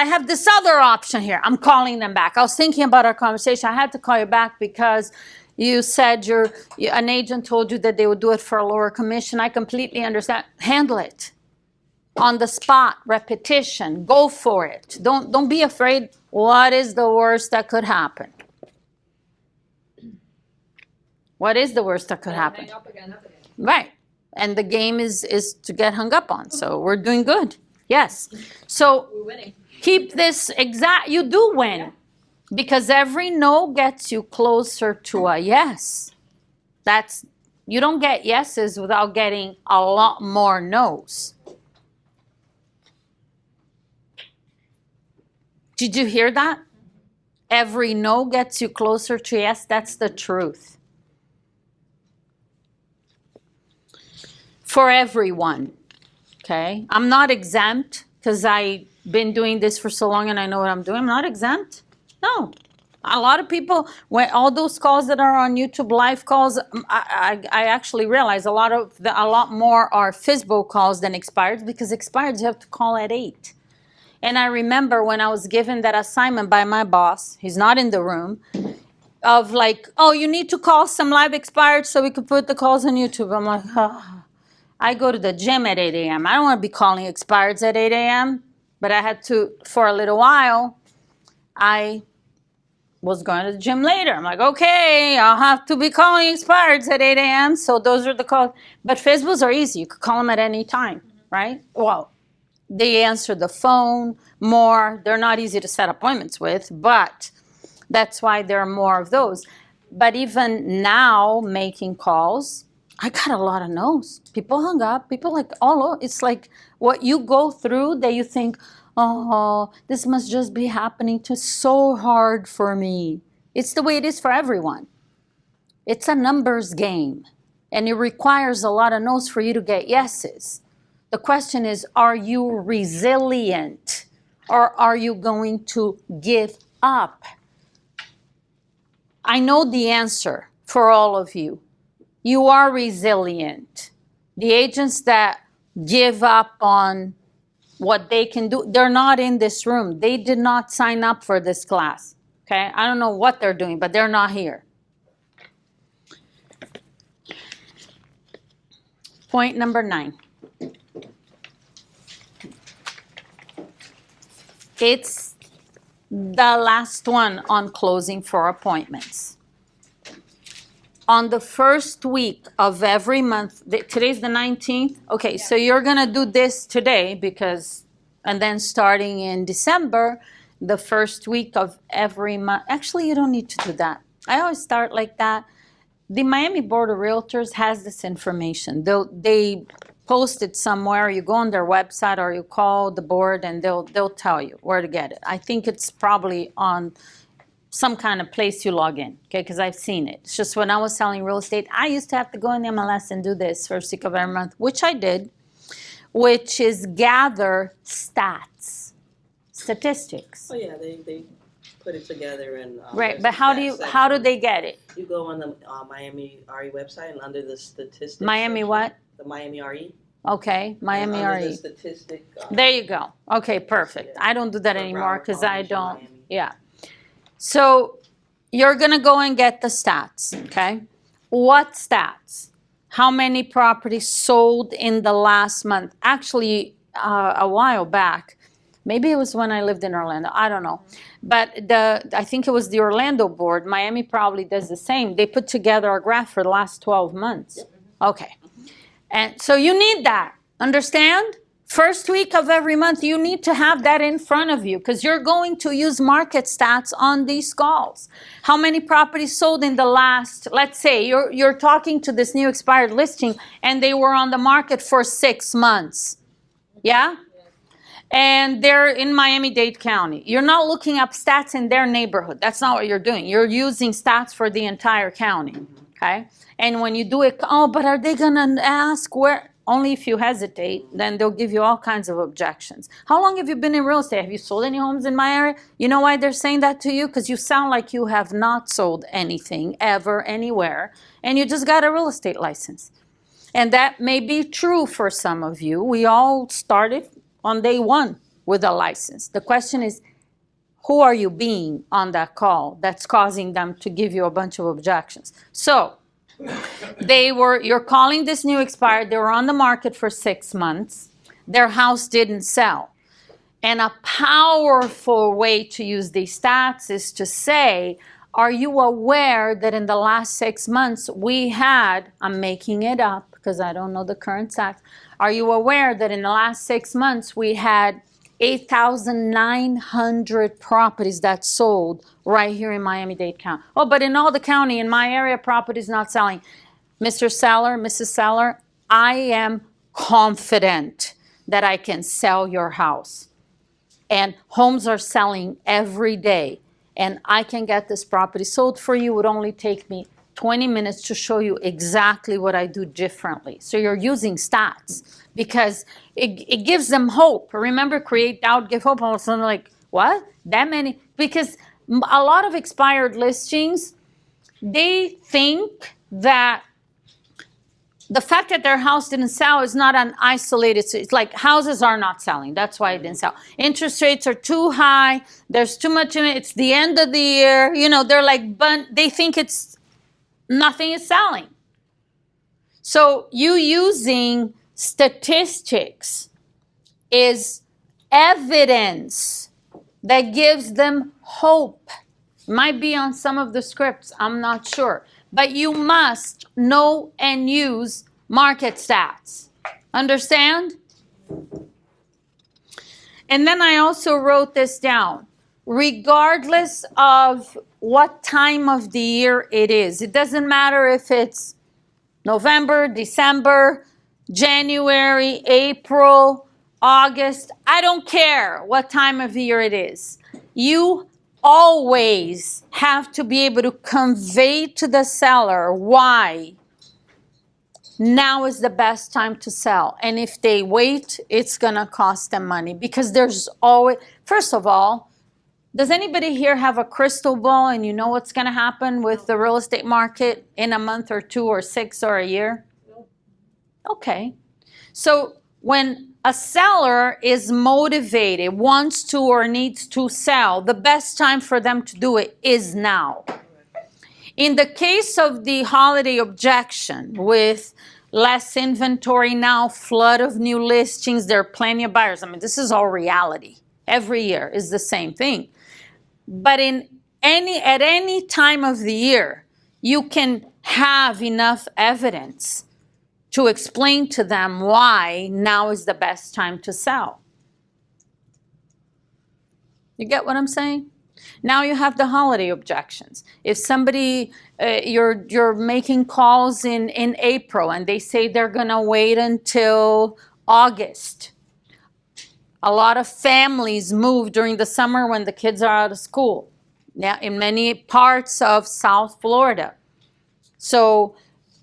have this other option here. I'm calling them back. I was thinking about our conversation. I had to call you back because you said an agent told you that they would do it for a lower commission. I completely understand. Handle it. On the spot, repetition, go for it. Don't be afraid. What is the worst that could happen? What is the worst that could happen?
Hang up again.
Right. And the game is to get hung up on. So we're doing good. Yes. So
We're winning.
keep this you do win. Because every no gets you closer to a yes. You don't get yeses without getting a lot more no's. Did you hear that? Every no gets you closer to yes. That's the truth. For everyone, okay? I'm not exempt because I've been doing this for so long and I know what I'm doing. I'm not exempt. No. A lot of people, when all those calls that are on YouTube live calls, I actually realize a lot more are FISBO calls than expireds, because expireds you have to call at 8. And I remember when I was given that assignment by my boss, he's not in the room, of like, oh, you need to call some live expired so we could put the calls on YouTube. I'm like, oh. I go to the gym at 8 a.m. I don't want to be calling expireds at 8 a.m. But I had to, for a little while, I was going to the gym later. I'm like, okay, I'll have to be calling expireds at 8 a.m. So those are the calls. But FSBOs are easy. You could call them at any time, right? Well, they answer the phone more. They're not easy to set appointments with, but that's why there are more of those. But even now, making calls, I got a lot of no's. People hung up. People like all over. It's like what you go through that you think, oh, this must just be happening to so hard for me. It's the way it is for everyone. It's a numbers game. And it requires a lot of no's for you to get yeses. The question is, are you resilient? Or are you going to give up? I know the answer for all of you. You are resilient. The agents that give up on what they can do, they're not in this room. They did not sign up for this class. Okay? I don't know what they're doing, but they're not here. Point number 9. It's the last one on closing for appointments. On the first week of every month, today's the 19th. Okay, so you're going to do this today and then starting in December, the first week of every month. Actually, you don't need to do that. I always start like that. The Miami Board of Realtors has this information. They post it somewhere. You go on their website or you call the board and they'll tell you where to get it. I think it's probably on some kind of place you log in, okay, because I've seen it. It's just when I was selling real estate, I used to have to go in the MLS and do this first week of every month, which I did, which is gather statistics.
Oh yeah, they put it together and
right, but how do they get it?
You go on the Miami RE website and under the statistics.
Miami
section,
what?
The Miami RE.
Okay, Miami
under
RE.
The statistic.
There you go. Okay, perfect.
Yeah.
I don't do that
For
anymore
Broward
because I
Foundation,
don't.
Miami.
Yeah. So you're going to go and get the stats, okay? What stats? How many properties sold in the last month? Actually, a while back, maybe it was when I lived in Orlando, I don't know. But I think it was the Orlando board, Miami probably does the same. They put together a graph for the last 12 months. Yep. Okay. And so you need that, understand? First week of every month, you need to have that in front of you because you're going to use market stats on these calls. How many properties sold in the last, let's say you're talking to this new expired listing and they were on the market for 6 months. Yeah? And they're in Miami-Dade County. You're not looking up stats in their neighborhood. That's not what you're doing. You're using stats for the entire county. Okay? And when you do it, oh, but are they going to ask where? Only if you hesitate, then they'll give you all kinds of objections. How long have you been in real estate? Have you sold any homes in my area? You know why they're saying that to you? Because you sound like you have not sold anything ever anywhere, and you just got a real estate license. And that may be true for some of you. We all started on day one with a license. The question is, who are you being on that call that's causing them to give you a bunch of objections? So, you're calling this new expired, they were on the market for 6 months, their house didn't sell. And a powerful way to use these stats is to say, are you aware that in the last 6 months we had, I'm making it up because I don't know the current stats, are you aware that in the last 6 months we had 8,900 properties that sold right here in Miami-Dade County? Oh, but in all the county, in my area, properties not selling. Mr. Seller, Mrs. Seller, I am confident that I can sell your house. And homes are selling every day. And I can get this property sold for you. It would only take me 20 minutes to show you exactly what I do differently. So you're using stats because it gives them hope. Remember, create doubt, give hope. All of a sudden, like, what? That many? Because a lot of expired listings, they think that the fact that their house didn't sell is not an isolated, it's like houses are not selling. That's why it didn't sell. Interest rates are too high. There's too much in it. It's the end of the year. You know, they're like, but they think it's nothing is selling. So you using statistics is evidence that gives them hope. Might be on some of the scripts, I'm not sure. But you must know and use market stats. Understand? And then I also wrote this down. Regardless of what time of the year it is, it doesn't matter if it's November, December, January, April, August, I don't care what time of year it is. You always have to be able to convey to the seller why now is the best time to sell. And if they wait, it's going to cost them money, because there's always, first of all, does anybody here have a crystal ball and you know what's going to happen with the real estate market in a month or 2 or 6 or a year? Okay. So when a seller is motivated, wants to or needs to sell, the best time for them to do it is now. In the case of the holiday objection, with less inventory now, flood of new listings, there are plenty of buyers. I mean, this is all reality. Every year is the same thing. But at any time of the year, you can have enough evidence to explain to them why now is the best time to sell. You get what I'm saying? Now you have the holiday objections. If somebody, you're making calls in April and they say they're gonna wait until August. A lot of families move during the summer when the kids are out of school. Now, in many parts of South Florida. So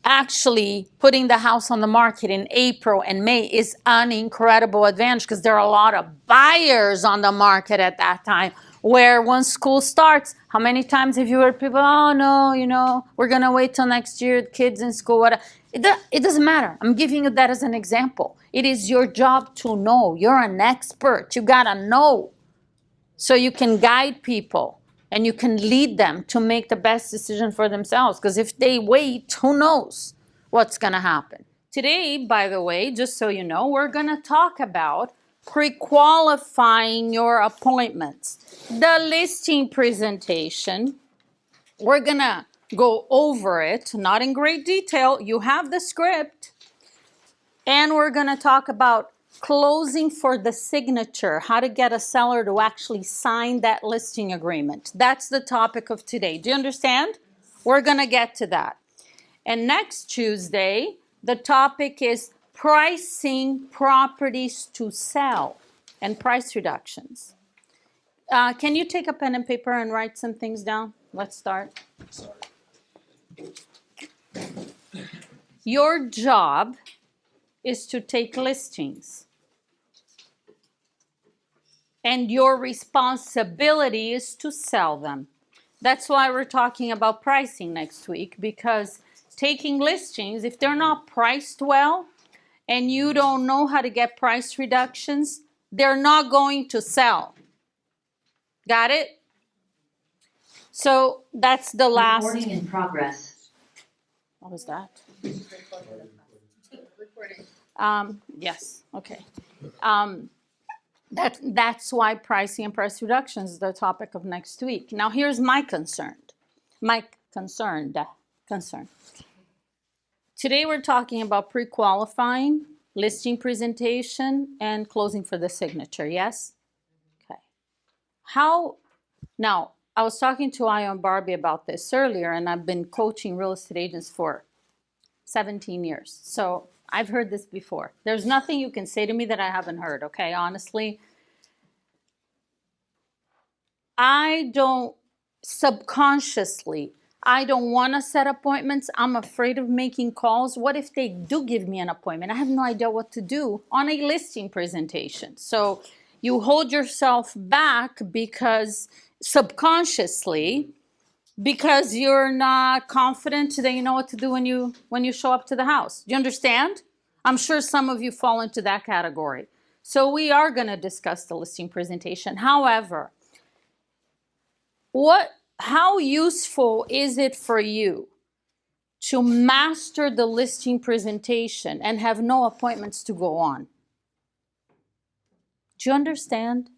actually putting the house on the market in April and May is an incredible advantage, because there are a lot of buyers on the market at that time, where once school starts, how many times have you heard people, oh no, you know, we're going to wait till next year, kids in school, whatever. It doesn't matter. I'm giving you that as an example. It is your job to know. You're an expert. You got to know, so you can guide people and you can lead them to make the best decision for themselves. Because if they wait, who knows what's going to happen. Today, by the way, just so you know, we're going to talk about pre-qualifying your appointments. The listing presentation, we're going to go over it, not in great detail. You have the script. And we're going to talk about closing for the signature, how to get a seller to actually sign that listing agreement. That's the topic of today. Do you understand? We're going to get to that. And next Tuesday, the topic is pricing properties to sell and price reductions. Can you take a pen and paper and write some things down? Let's start. Your job is to take listings. And your responsibility is to sell them. That's why we're talking about pricing next week, because taking listings, if they're not priced well and you don't know how to get price reductions, they're not going to sell. Got it? So that's the last.
Recording in progress.
What was that?
Recording.
Yes, okay. That's why pricing and price reductions is the topic of next week. Now here's my concern. Today we're talking about pre-qualifying, listing presentation, and closing for the signature, yes? Okay. Now, I was talking to Io and Barbie about this earlier, and I've been coaching real estate agents for 17 years. So I've heard this before. There's nothing you can say to me that I haven't heard, okay? Honestly, I don't want to set appointments. I'm afraid of making calls. What if they do give me an appointment? I have no idea what to do on a listing presentation. So you hold yourself back because subconsciously Because you're not confident that you know what to do when you show up to the house. Do you understand? I'm sure some of you fall into that category. So we are going to discuss the listing presentation. However, how useful is it for you to master the listing presentation and have no appointments to go on? Do you understand?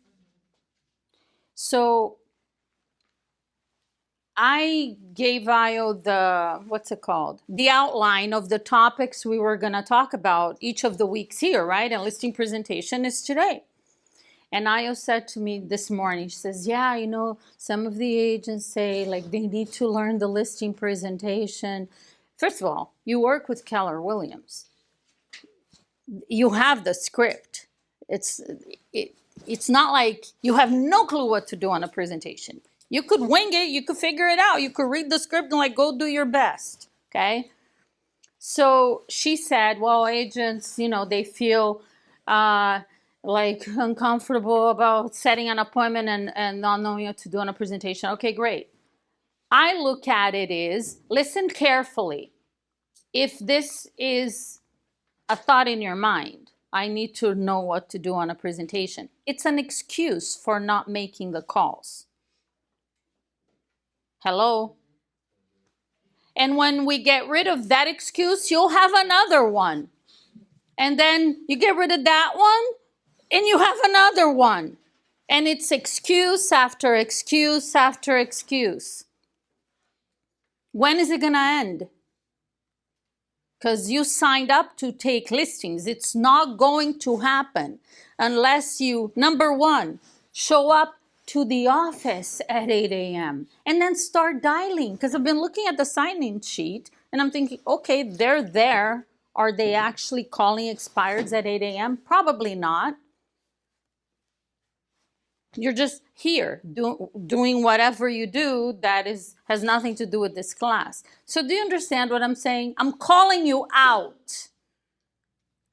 So I gave Io the outline of the topics we were going to talk about each of the weeks here, right? And listing presentation is today. And Io said to me this morning, she says, yeah, some of the agents say like they need to learn the listing presentation. First of all, you work with Keller Williams. You have the script. It's not like you have no clue what to do on a presentation. You could wing it, you could figure it out, you could read the script and like go do your best, okay? So she said, well, agents, they feel like uncomfortable about setting an appointment and not knowing what to do on a presentation. Okay, great. I look at it is, listen carefully. If this is a thought in your mind, I need to know what to do on a presentation. It's an excuse for not making the calls. Hello? And when we get rid of that excuse, you'll have another one. And then you get rid of that one, and you have another one. And it's excuse after excuse after excuse. When is it going to end? Because you signed up to take listings. It's not going to happen unless you, number one, show up to the office at 8 a.m. and then start dialing. Because I've been looking at the sign-in sheet and I'm thinking, okay, they're there. Are they actually calling expireds at 8 a.m.? Probably not. You're just here doing whatever you do that has nothing to do with this class. So do you understand what I'm saying? I'm calling you out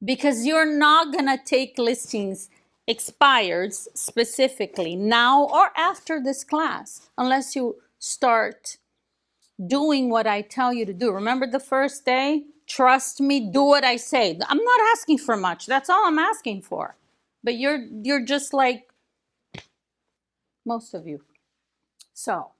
because you're not going to take listings expireds specifically now or after this class unless you start doing what I tell you to do. Remember the first day? Trust me, do what I say. I'm not asking for much. That's all I'm asking for. But you're just like most of you. So,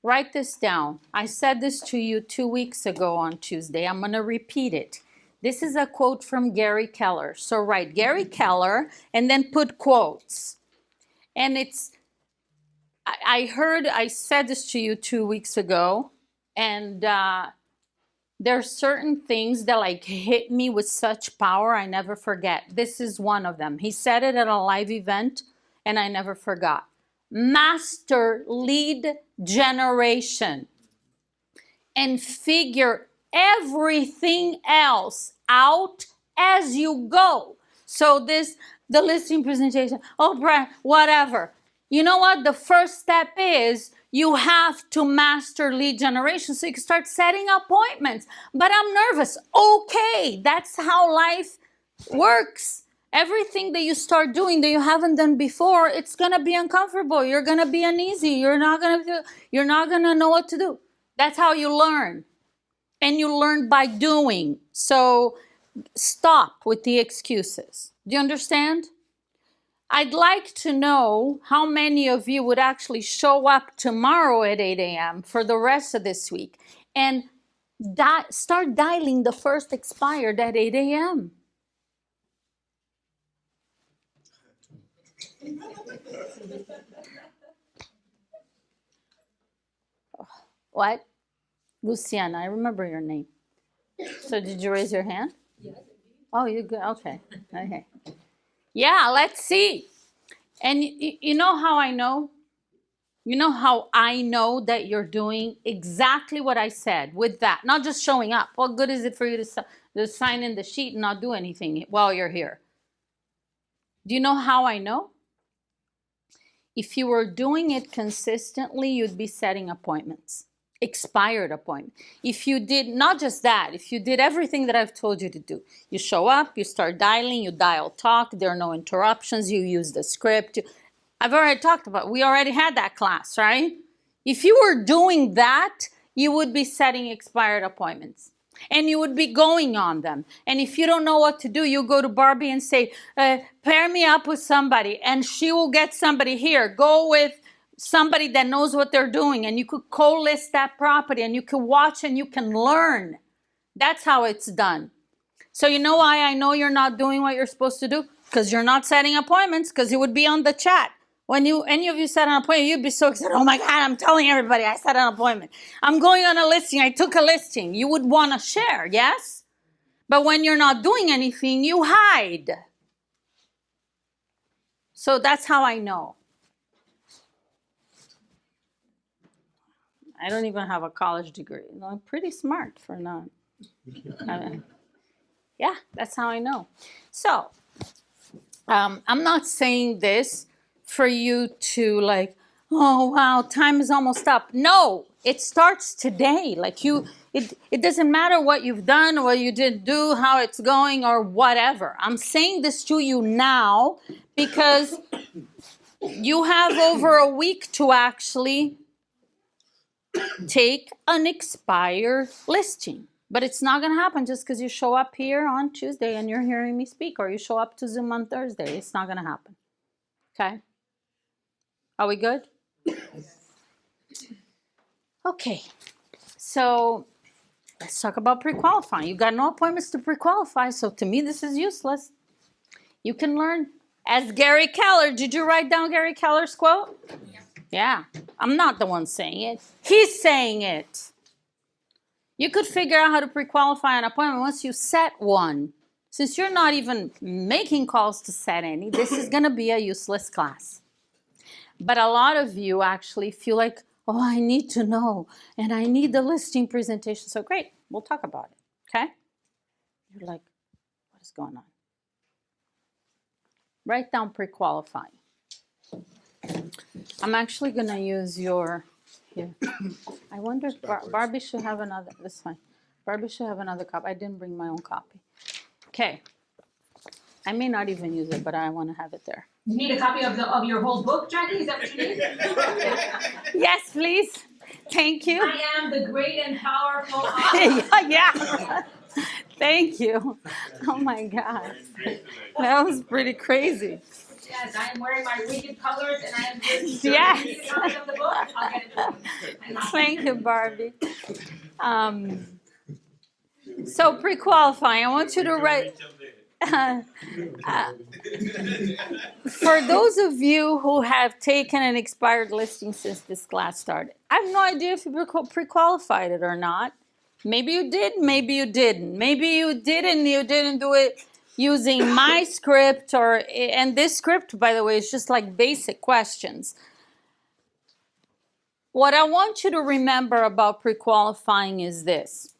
write this down. I said this to you 2 weeks ago on Tuesday. I'm going to repeat it. This is a quote from Gary Keller. So write Gary Keller and then put quotes. And I said this to you 2 weeks ago, and there are certain things that like hit me with such power I never forget. This is one of them. He said it at a live event and I never forgot. Master lead generation and figure everything else out as you go. So the listing presentation, oh, Brad, whatever. You know what? The first step is you have to master lead generation so you can start setting appointments. But I'm nervous. Okay, that's how life works. Everything that you start doing that you haven't done before, it's going to be uncomfortable. You're going to be uneasy. You're not going to know what to do. That's how you learn. And you learn by doing. So stop with the excuses. Do you understand? I'd like to know how many of you would actually show up tomorrow at 8 a.m. for the rest of this week and start dialing the first expired at 8 a.m. What? Luciana, I remember your name. So did you raise your hand? Yes. Oh, you good? Okay. Okay. Yeah, let's see. And you know how I know? You know how I know that you're doing exactly what I said with that, not just showing up. What good is it for you to sign in the sheet and not do anything while you're here? Do you know how I know? If you were doing it consistently, you'd be setting appointments, expired appointment. If you did not just that, if you did everything that I've told you to do, you show up, you start dialing, you dial talk, there are no interruptions, you use the script, I've already talked about, we already had that class, right? If you were doing that, you would be setting expired appointments. And you would be going on them. And if you don't know what to do, you go to Barbie and say, pair me up with somebody. And she will get somebody here. Go with somebody that knows what they're doing. And you could co-list that property. And you can watch and you can learn. That's how it's done. So you know why I know you're not doing what you're supposed to do? Because you're not setting appointments. Because it would be on the chat. When any of you set an appointment, you'd be so excited. Oh my God, I'm telling everybody I set an appointment. I'm going on a listing. I took a listing. You would want to share, yes? But when you're not doing anything, you hide. So that's how I know. I don't even have a college degree. I'm pretty smart for not. Yeah, that's how I know. So I'm not saying this for you to like, oh wow, time is almost up. No, it starts today. Like it doesn't matter what you've done or what you didn't do, how it's going or whatever. I'm saying this to you now because you have over a week to actually take an expired listing. But it's not going to happen just because you show up here on Tuesday and you're hearing me speak, or you show up to Zoom on Thursday. It's not going to happen. Okay? Are we good? Okay. So let's talk about pre-qualifying. You got no appointments to pre-qualify, so to me this is useless. You can learn. As Gary Keller, did you write down Gary Keller's quote? Yeah. I'm not the one saying it. He's saying it. You could figure out how to pre-qualify an appointment once you set one. Since you're not even making calls to set any, this is going to be a useless class. But a lot of you actually feel like, oh, I need to know, and I need the listing presentation. So great, we'll talk about it, okay? You're like, what is going on? Write down pre-qualifying. I'm actually going to use your, here. I wonder if Barbie should have another, that's fine. Barbie should have another copy. I didn't bring my own copy. Okay. I may not even use it, but I want to have it there.
You need a copy of your whole book, Jackie? Is that what you need?
Yes, please. Thank you.
I am the great and powerful.
Yeah. Thank you. Oh my God. That was pretty crazy.
Yes, I am wearing my wicked colors and I am just
Yes.
a copy of the book. I'll get it to you.
Thank you, Barbie. So pre-qualifying, I want you to write. For those of you who have taken an expired listing since this class started, I have no idea if you pre-qualified it or not. Maybe you did, maybe you didn't. Maybe you didn't do it using my script, and this script, by the way, is just like basic questions. What I want you to remember about pre-qualifying is this.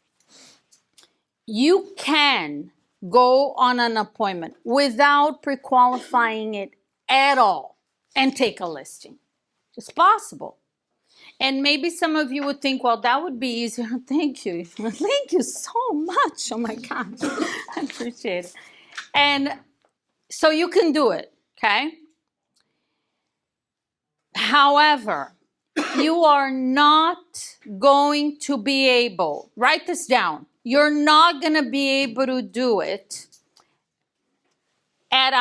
You can go on an appointment without pre-qualifying it at all and take a listing. It's possible. And maybe some of you would think, well, that would be easier. Thank you. Thank you so much. Oh my God. I appreciate it. And so you can do it, okay? However, you are not going to be able, write this down, you're not going to be able to do it on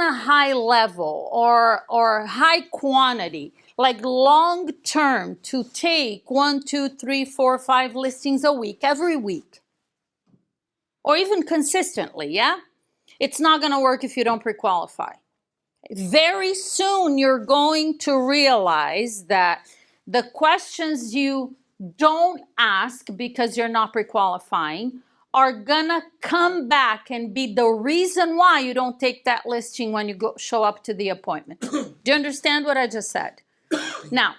a high level or high quantity, like long term, to take 1, 2, 3, 4, 5 listings a week, every week. Or even consistently, yeah? It's not going to work if you don't pre-qualify. Very soon you're going to realize that the questions you don't ask because you're not pre-qualifying are gonna come back and be the reason why you don't take that listing when you show up to the appointment. Do you understand what I just said? Now,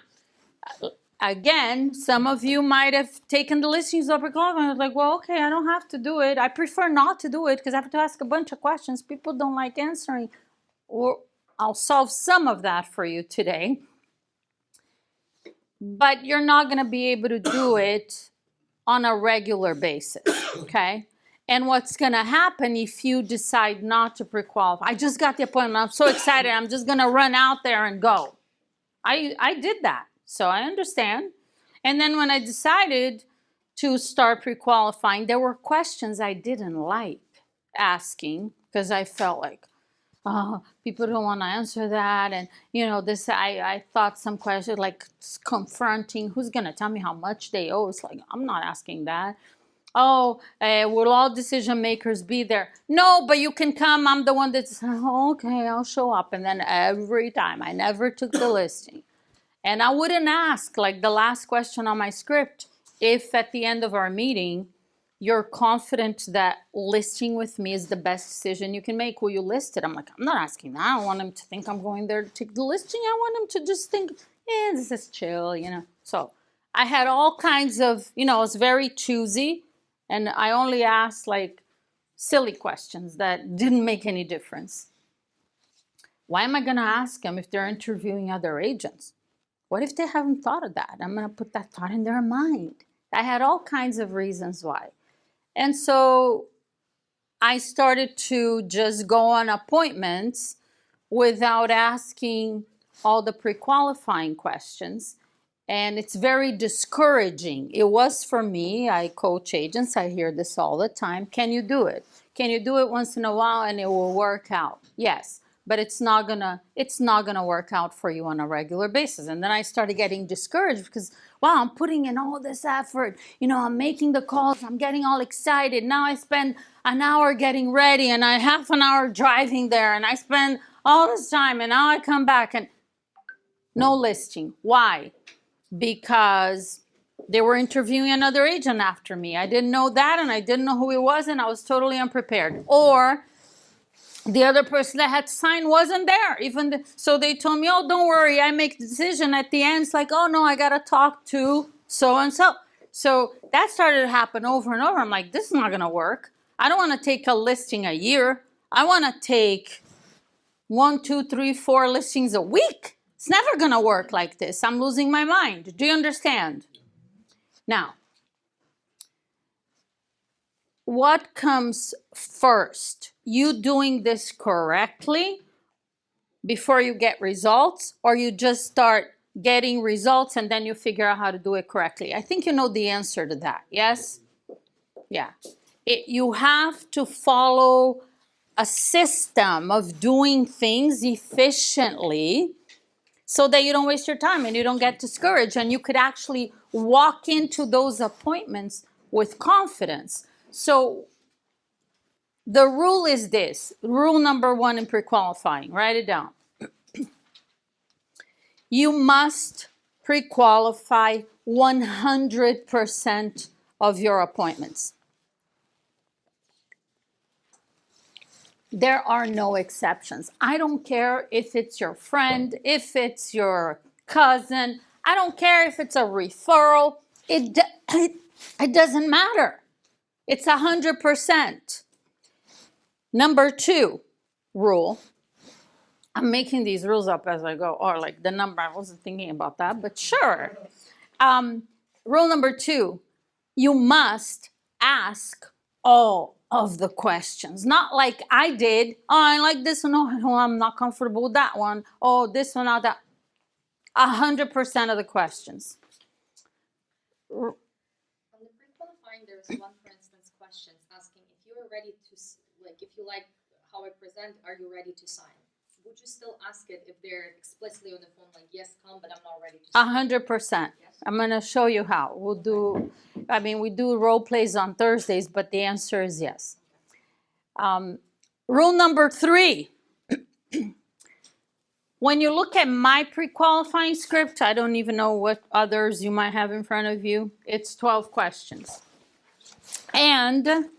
again, some of you might have taken the listings up and I was like, well, okay, I don't have to do it. I prefer not to do it because I have to ask a bunch of questions. People don't like answering. Or I'll solve some of that for you today. But you're not going to be able to do it on a regular basis, okay? And what's going to happen if you decide not to pre-qualify? I just got the appointment. I'm so excited. I'm just going to run out there and go. I did that. So I understand. And then when I decided to start pre-qualifying, there were questions I didn't like asking because I felt like, oh, people don't want to answer that. And, you know, this, I thought some questions like confronting, who's going to tell me how much they owe? It's like, I'm not asking that. Oh, will all decision makers be there? No, but you can come. I'm the one that's, oh, okay, I'll show up. And then every time, I never took the listing. And I wouldn't ask, like the last question on my script, if at the end of our meeting, you're confident that listing with me is the best decision you can make, will you list it? I'm like, I'm not asking that. I don't want him to think I'm going there to take the listing. I want him to just think, yeah, this is chill, you know. So I had all kinds of, you know, I was very choosy. And I only asked like silly questions that didn't make any difference. Why am I going to ask them if they're interviewing other agents? What if they haven't thought of that? I'm going to put that thought in their mind. I had all kinds of reasons why. And so I started to just go on appointments without asking all the pre-qualifying questions. And it's very discouraging. It was for me. I coach agents. I hear this all the time. Can you do it? Can you do it once in a while and it will work out? Yes, but it's not gonna work out for you on a regular basis. And then I started getting discouraged because, wow, I'm putting in all this effort. You know, I'm making the calls. I'm getting all excited. Now I spend an hour getting ready and I half an hour driving there and I spend all this time and now I come back and no listing. Why? Because they were interviewing another agent after me. I didn't know that and I didn't know who it was and I was totally unprepared. Or the other person that had signed wasn't there. So they told me, oh, don't worry, I make the decision. At the end, it's like, oh, no, I got to talk to so-and-so. So that started to happen over and over. I'm like, this is not going to work. I don't want to take a listing a year. I want to take 1, 2, 3, 4 listings a week. It's never going to work like this. I'm losing my mind. Do you understand? Now, what comes first? You doing this correctly before you get results, or you just start getting results and then you figure out how to do it correctly? I think you know the answer to that, yes? Yeah. You have to follow a system of doing things efficiently so that you don't waste your time and you don't get discouraged and you could actually walk into those appointments with confidence. So the rule is this, rule number 1 in pre-qualifying, write it down. You must pre-qualify 100% of your appointments. There are no exceptions. I don't care if it's your friend, if it's your cousin. I don't care if it's a referral. It doesn't matter. It's 100%. Number 2 rule. I'm making these rules up as I go, or like the number. I wasn't thinking about that, but sure. Rule number 2, you must ask all of the questions. Not like I did. Oh, I like this one. Oh, I'm not comfortable with that one. Oh, this one, not that. 100% of the questions.
On the pre-qualifying, there's one, for instance, questions asking if you're ready to, like, if you like how I present, are you ready to sign? Would you still ask it if they're explicitly on the phone, like, yes, come, but I'm not ready to sign?
100%. Yes. I'm going to show you how. We do role plays on Thursdays, but the answer is yes. Rule number 3. When you look at my pre-qualifying script, I don't even know what others you might have in front of you. It's 12 questions. And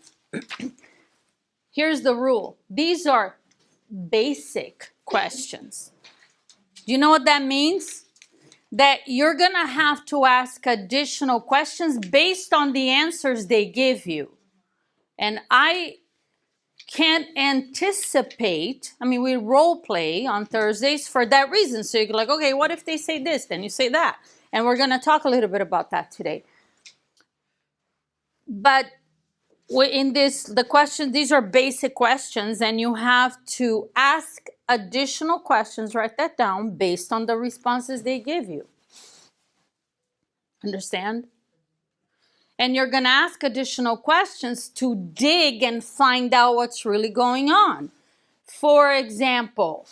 here's the rule. These are basic questions. Do you know what that means? That you're going to have to ask additional questions based on the answers they give you. And I can't anticipate. We role play on Thursdays for that reason. So you're like, okay, what if they say this? Then you say that. And we're going to talk a little bit about that today. But in this, the question, these are basic questions, and you have to ask additional questions, write that down, based on the responses they give you. Understand? And you're going to ask additional questions to dig and find out what's really going on. For example,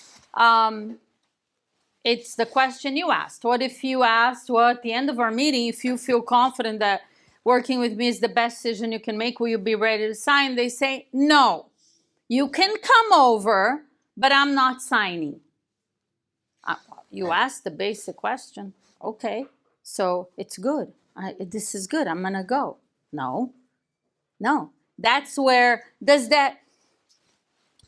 it's the question you asked. What if you asked, well, at the end of our meeting, if you feel confident that working with me is the best decision you can make, will you be ready to sign? They say, no, you can come over, but I'm not signing. You asked the basic question. Okay, so it's good. This is good. I'm going to go. No. That's where, does that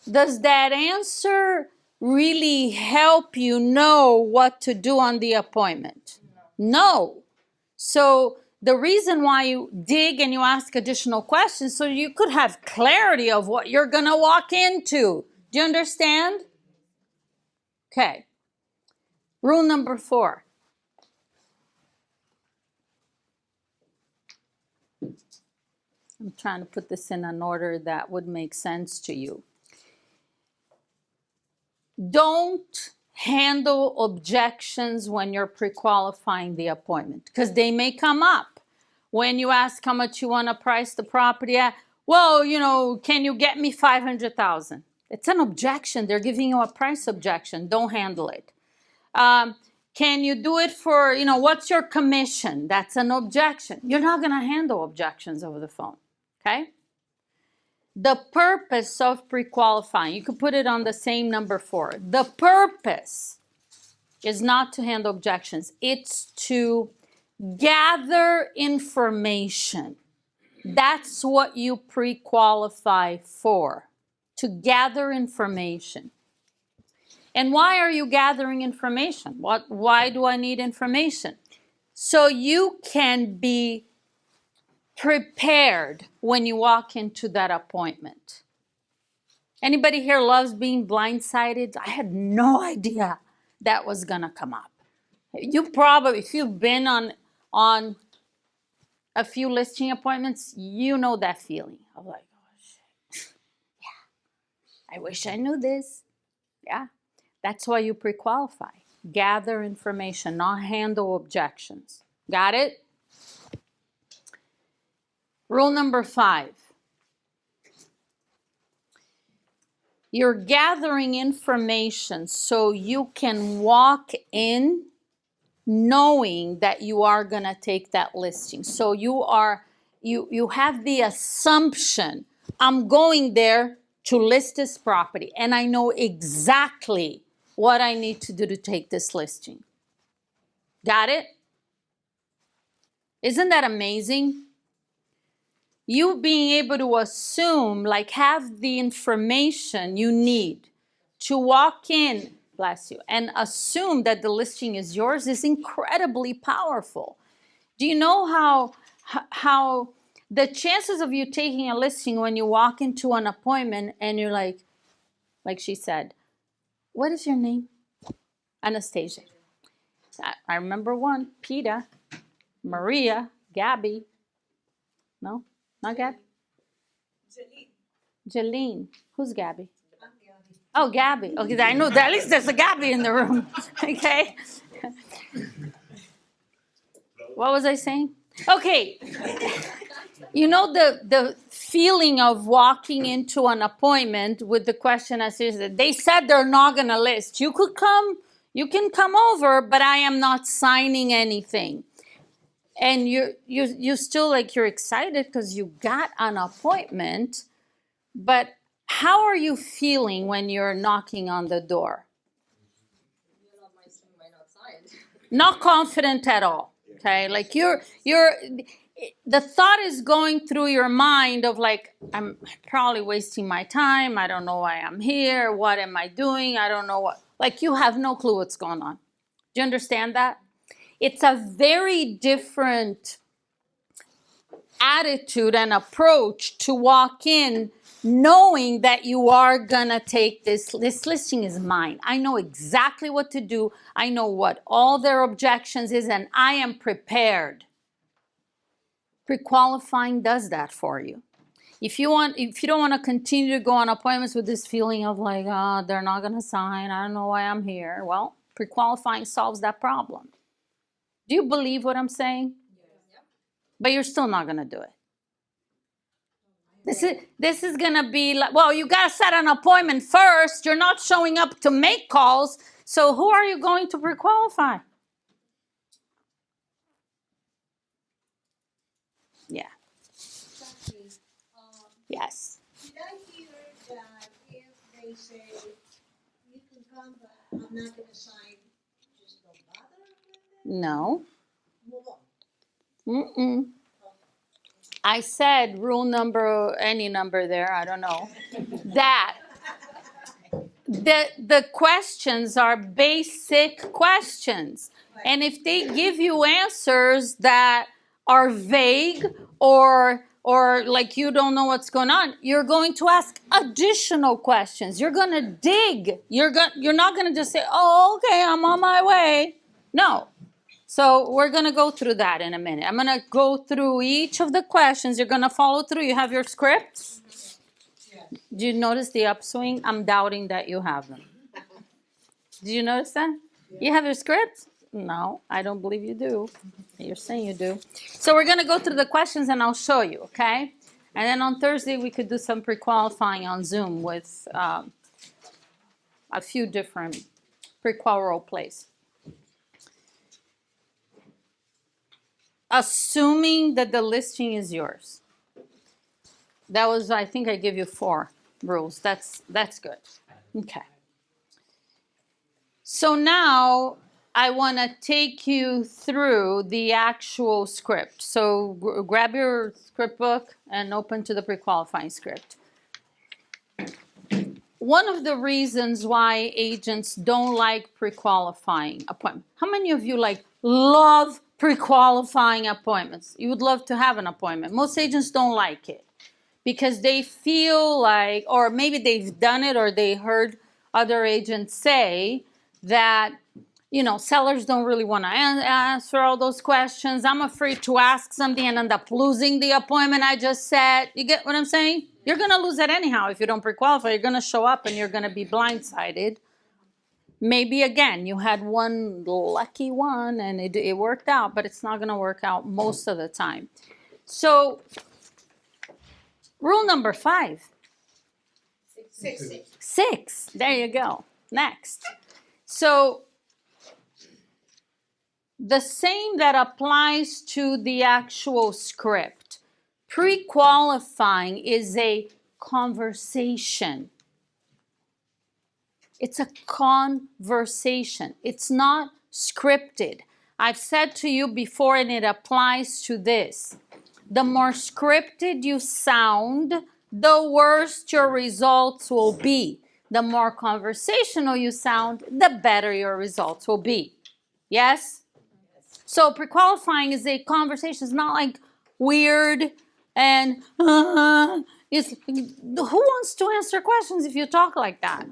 answer really help you know what to do on the appointment? No. So the reason why you dig and you ask additional questions, so you could have clarity of what you're going to walk into. Do you understand? Okay. Rule number 4. I'm trying to put this in an order that would make sense to you. Don't handle objections when you're pre-qualifying the appointment, because they may come up. When you ask how much you want to price the property at, well, can you get me $500,000? It's an objection. They're giving you a price objection. Don't handle it. Can you do it for, what's your commission? That's an objection. You're not going to handle objections over the phone, okay? The purpose of pre-qualifying, you could put it on the same number 4. The purpose is not to handle objections. It's to gather information. That's what you pre-qualify for, to gather information. And why are you gathering information? Why do I need information? So you can be prepared when you walk into that appointment. Anybody here loves being blindsided? I had no idea that was gonna come up. You probably, if you've been on a few listing appointments, you know that feeling of like, oh shit, yeah, I wish I knew this. Yeah, that's why you pre-qualify. Gather information, not handle objections. Got it? Rule number 5. You're gathering information so you can walk in knowing that you are going to take that listing. So you have the assumption, I'm going there to list this property, and I know exactly what I need to do to take this listing. Got it? Isn't that amazing? You being able to assume, like have the information you need to walk in, bless you, and assume that the listing is yours is incredibly powerful. Do you know how the chances of you taking a listing when you walk into an appointment and you're like she said, what is your name? Anastasia. I remember one, Peter, Maria, Gabby. No? Not Gabby? Jeline. Who's Gabby? Oh, Gabby. Okay, I know that at least there's a Gabby in the room. Okay. What was I saying? Okay. You know the feeling of walking into an appointment with the question as is that they said they're not gonna list. You can come over, but I am not signing anything. And you still like you're excited because you got an appointment, but how are you feeling when you're knocking on the door? Not confident at all. Okay, like you're the thought is going through your mind of like, I'm probably wasting my time. I don't know why I'm here. What am I doing? I don't know what. Like you have no clue what's going on. Do you understand that? It's a very different attitude and approach to walk in knowing that you are gonna take this listing is mine. I know exactly what to do. I know what all their objections is, and I am prepared. Pre-qualifying does that for you. If you don't want to continue to go on appointments with this feeling of like, oh, they're not going to sign, I don't know why I'm here. Well, pre-qualifying solves that problem. Do you believe what I'm saying? But you're still not going to do it. This is going to be like, well, you got to set an appointment first. You're not showing up to make calls. So who are you going to pre-qualify? Yeah. Yes.
Did I hear that if they say you can come, but I'm not gonna sign, just don't bother with it?
No.
Move on.
Mm-mm. I said rule number, any number there, I don't know, that the questions are basic questions. And if they give you answers that are vague or like you don't know what's going on, you're going to ask additional questions. You're going to dig. You're not going to just say, oh, okay, I'm on my way. No. So we're going to go through that in a minute. I'm going to go through each of the questions. You're going to follow through. You have your scripts? Do you notice the upswing? I'm doubting that you have them. Did you notice that? You have your scripts? No, I don't believe you do. You're saying you do. So we're going to go through the questions and I'll show you, okay? And then on Thursday, we could do some pre-qualifying on Zoom with a few different pre-qual role plays. Assuming that the listing is yours. That was, I think I gave you 4 rules. That's good. Okay. So now I want to take you through the actual script. So grab your script book and open to the pre-qualifying script. One of the reasons why agents don't like pre-qualifying appointments. How many of you love pre-qualifying appointments? You would love to have an appointment. Most agents don't like it because they feel like, or maybe they've done it or they heard other agents say that, you know, sellers don't really want to answer all those questions. I'm afraid to ask something and end up losing the appointment I just set. You get what I'm saying? You're going to lose it anyhow if you don't pre-qualify. You're going to show up and you're going to be blindsided. Maybe, again, you had one lucky one and it worked out, but it's not going to work out most of the time. So, rule number 5. 6. There you go. Next. So, the same that applies to the actual script. Pre-qualifying is a conversation. It's a conversation. It's not scripted. I've said to you before, and it applies to this. The more scripted you sound, the worse your results will be. The more conversational you sound, the better your results will be. Yes? So pre-qualifying is a conversation. It's not like weird and it's, who wants to answer questions if you talk like that?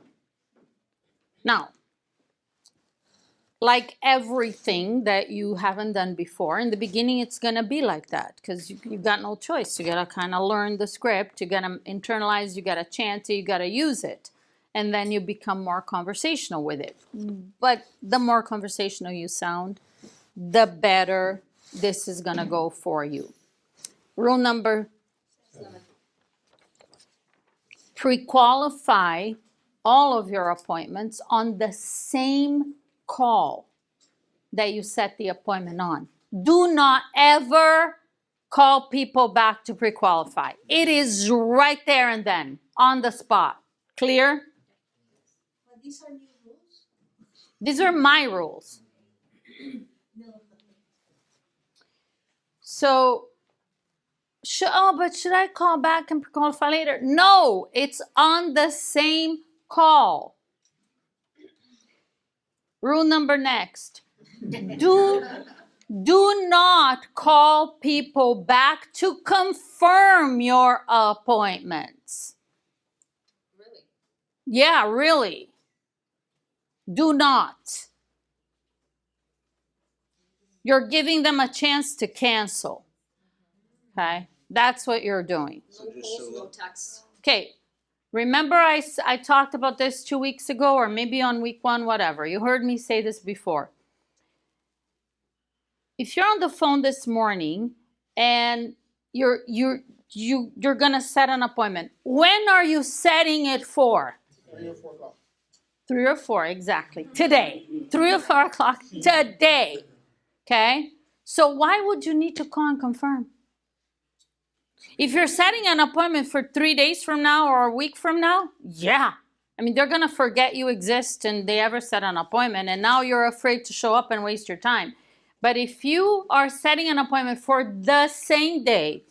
Now, like everything that you haven't done before, in the beginning it's going to be like that because you've got no choice. You got to kind of learn the script. You got to internalize. You got to chant it. You got to use it. And then you become more conversational with it. But the more conversational you sound, the better this is going to go for you. Rule number 7. Pre-qualify all of your appointments on the same call that you set the appointment on. Do not ever call people back to pre-qualify. It is right there and then, on the spot. Clear?
But these are new rules?
These are my rules. So, but should I call back and pre-qualify later? No, it's on the same call. Rule number next. Do not call people back to confirm your appointments.
Really?
Yeah, really. Do not. You're giving them a chance to cancel. Okay? That's what you're doing.
So
No
just
polls,
show
no
up.
text.
Okay. Remember I talked about this 2 weeks ago, or maybe on week 1, whatever. You heard me say this before. If you're on the phone this morning and you're gonna set an appointment, when are you setting it for?
3 or 4 o'clock.
3 or 4, exactly. Today. 3 or 4 o'clock today. Okay? So why would you need to call and confirm? If you're setting an appointment for 3 days from now or a week from now, yeah. I mean, they're going to forget you exist and they ever set an appointment, and now you're afraid to show up and waste your time. But if you are setting an appointment for the same day,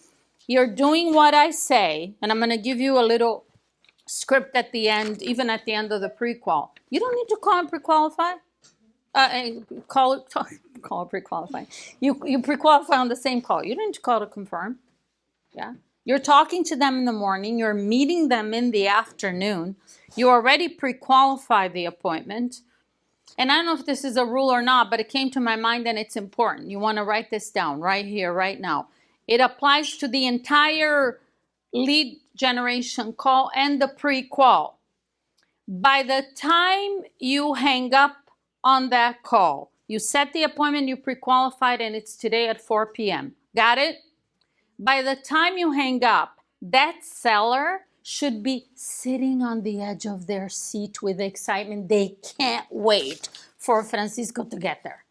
you're doing what I say, and I'm going to give you a little script at the end, even at the end of the pre-qual. You don't need to call and pre-qualify. Call it pre-qualify. You pre-qualify on the same call. You don't need to call to confirm. Yeah. You're talking to them in the morning. You're meeting them in the afternoon. You already pre-qualify the appointment. And I don't know if this is a rule or not, but it came to my mind and it's important. You want to write this down right here, right now. It applies to the entire lead generation call and the pre-qual. By the time you hang up on that call, you set the appointment, you pre-qualified, and it's today at 4 p.m. Got it? By the time you hang up, that seller should be sitting on the edge of their seat with excitement. They can't wait for Francisco to get there.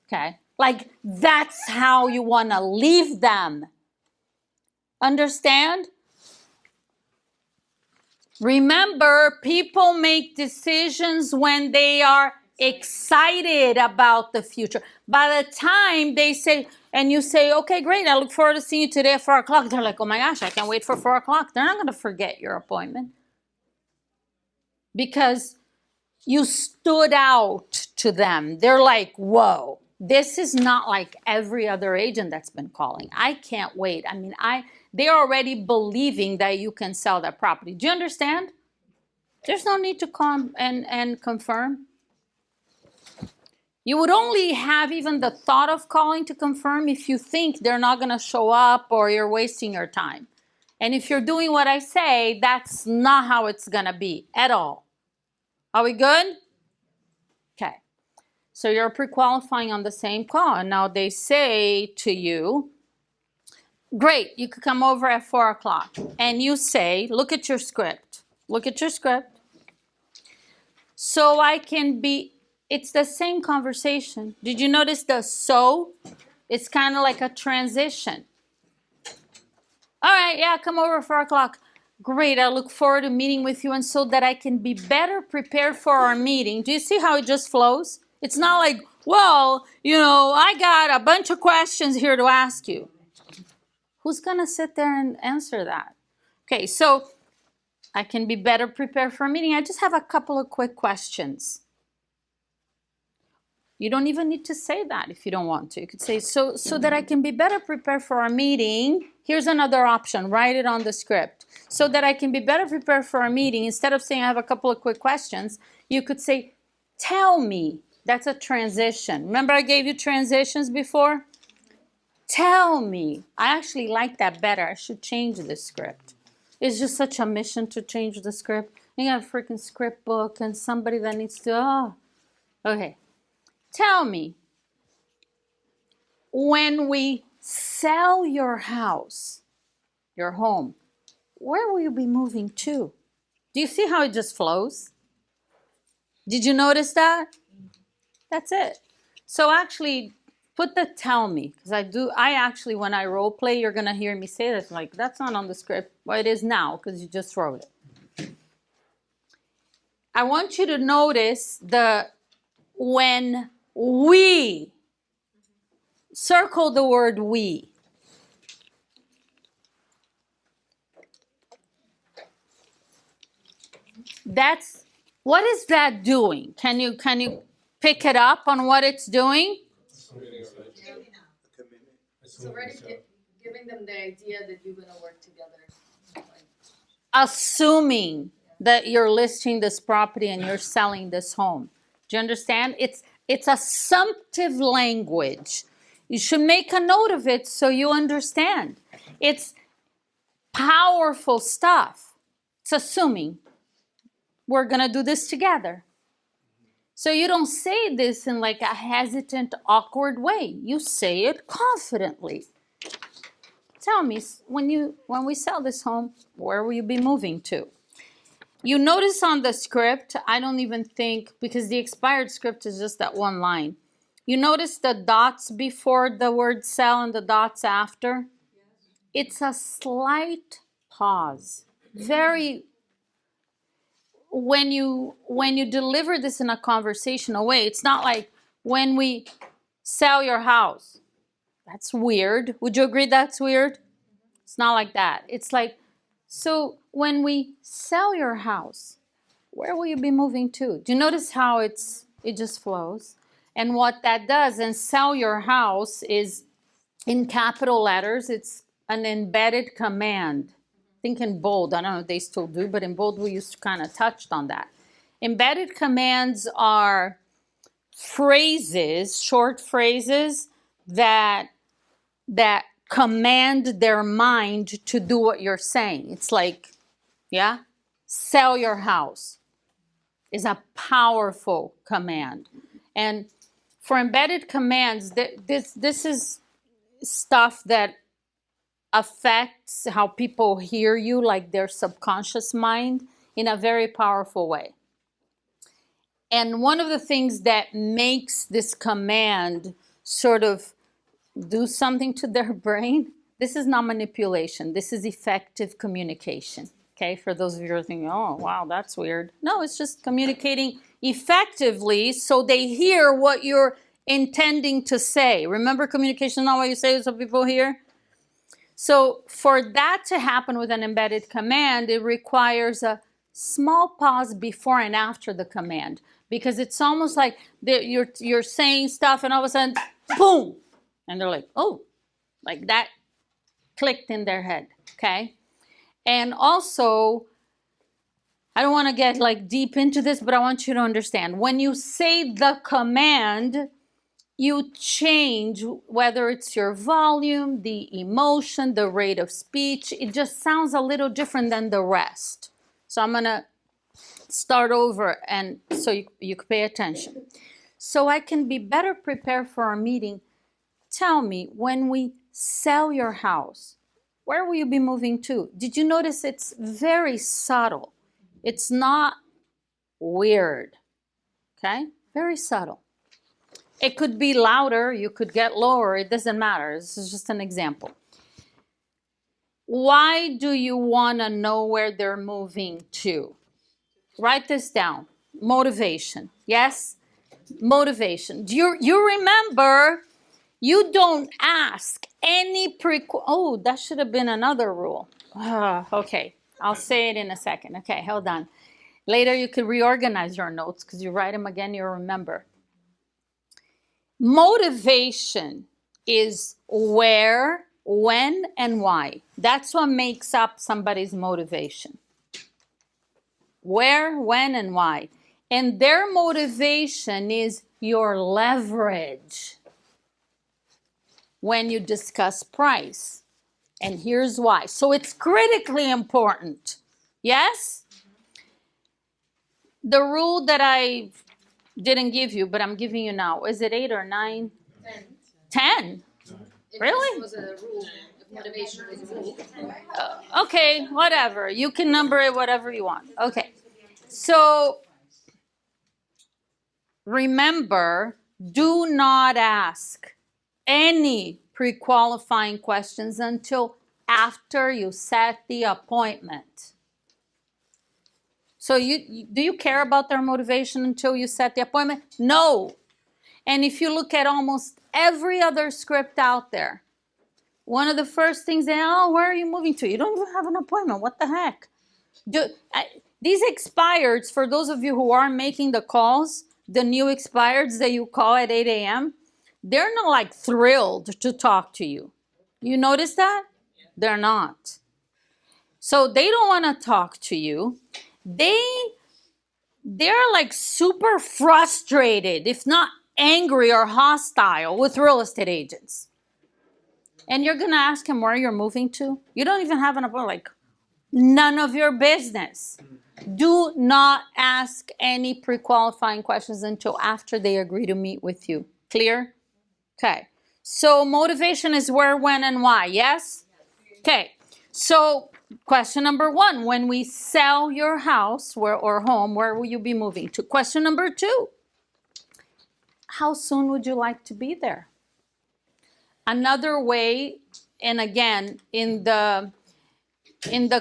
Okay? Like, that's how you want to leave them. Understand? Remember, people make decisions when they are excited about the future. By the time they say, and you say, okay, great, I look forward to seeing you today at 4 o'clock. They're like, oh my gosh, I can't wait for 4 o'clock. They're not going to forget your appointment because you stood out to them. They're like, whoa, this is not like every other agent that's been calling. I can't wait. I mean, they're already believing that you can sell that property. Do you understand? There's no need to call and confirm. You would only have even the thought of calling to confirm if you think they're not going to show up or you're wasting your time. And if you're doing what I say, that's not how it's going to be at all. Are we good? Okay. So you're pre-qualifying on the same call. And now they say to you, great, you could come over at 4 o'clock. And you say, look at your script. Look at your script. So I can be... It's the same conversation. Did you notice the so? It's kind of like a transition. All right, yeah, come over 4 o'clock. Great, I look forward to meeting with you, and so that I can be better prepared for our meeting. Do you see how it just flows? It's not like, well, I got a bunch of questions here to ask you. Who's going to sit there and answer that? Okay, so I can be better prepared for a meeting. I just have a couple of quick questions. You don't even need to say that if you don't want to. You could say, so that I can be better prepared for our meeting. Here's another option. Write it on the script. So that I can be better prepared for our meeting. Instead of saying I have a couple of quick questions, you could say, tell me. That's a transition. Remember I gave you transitions before? Tell me. I actually like that better. I should change the script. It's just such a mission to change the script. You got a freaking script book and somebody that needs to, okay. Tell me, when we sell your house, your home, where will you be moving to? Do you see how it just flows? Did you notice that? That's it. So actually, put the tell me, because I actually, when I role play, you're going to hear me say that. Like, that's not on the script. Well, it is now, because you just wrote it. I want you to notice the when we, circle the word we. What is that doing? Can you pick it up on what it's doing?
It's already giving them the idea that you're going to work together.
Assuming that you're listing this property and you're selling this home. Do you understand? It's assumptive language. You should make a note of it so you understand. It's powerful stuff. It's assuming we're going to do this together. So you don't say this in like a hesitant, awkward way. You say it confidently. Tell me, when we sell this home, where will you be moving to? You notice on the script, I don't even think, because the expired script is just that one line. You notice the dots before the word sell and the dots after? It's a slight pause. When you deliver this in a conversational way, it's not like when we sell your house. That's weird. Would you agree that's weird? It's not like that. It's like, so when we sell your house, where will you be moving to? Do you notice how it just flows? And what that does, and sell your house is in capital letters, it's an embedded command. Think in bold, I don't know if they still do, but in bold we used to kind of touched on that. Embedded commands are phrases, short phrases that command their mind to do what you're saying. It's like, yeah, sell your house is a powerful command. And for embedded commands, this is stuff that affects how people hear you, like their subconscious mind, in a very powerful way. And one of the things that makes this command sort of do something to their brain, this is not manipulation, this is effective communication. Okay, for those of you who are thinking, oh, wow, that's weird. No, it's just communicating effectively so they hear what you're intending to say. Remember, communication is not what you say, so people hear. So for that to happen with an embedded command, it requires a small pause before and after the command, because it's almost like you're saying stuff and all of a sudden, boom, and they're like, oh, like that clicked in their head, okay? And also, I don't want to get like deep into this, but I want you to understand, when you say the command, you change whether it's your volume, the emotion, the rate of speech. It just sounds a little different than the rest. So I'm going to start over, and so you can pay attention. So I can be better prepared for our meeting. Tell me, when we sell your house, where will you be moving to? Did you notice it's very subtle? It's not weird, okay? Very subtle. It could be louder, you could get lower, it doesn't matter. This is just an example. Why do you want to know where they're moving to? Write this down. Motivation. Yes? Motivation. Do you remember, you don't ask any oh, that should have been another rule. Okay, I'll say it in a second. Okay, hold on. Later you could reorganize your notes because you write them again, you'll remember. Motivation is where, when, and why. That's what makes up somebody's motivation. Where, when, and why. And their motivation is your leverage when you discuss price. And here's why. So it's critically important. Yes? The rule that I didn't give you, but I'm giving you now. Is it 8 or 9? 10. Really?
If this was a rule, if motivation was a rule.
Okay, whatever. You can number it whatever you want. Okay. So remember, do not ask any pre-qualifying questions until after you set the appointment. So do you care about their motivation until you set the appointment? No. And if you look at almost every other script out there, one of the first things where are you moving to? You don't even have an appointment. What the heck? These expireds, for those of you who are making the calls, the new expireds that you call at 8 a.m., they're not like thrilled to talk to you. You notice that? They're not. So they don't want to talk to you. They're like super frustrated, if not angry or hostile with real estate agents. And you're gonna ask him where you're moving to? You don't even have an appointment, like, none of your business. Do not ask any pre-qualifying questions until after they agree to meet with you. Clear? Okay. So motivation is where, when, and why, yes? Okay. So question number 1, when we sell your house or home, where will you be moving to? Question number 2, how soon would you like to be there? Another way, and again, in the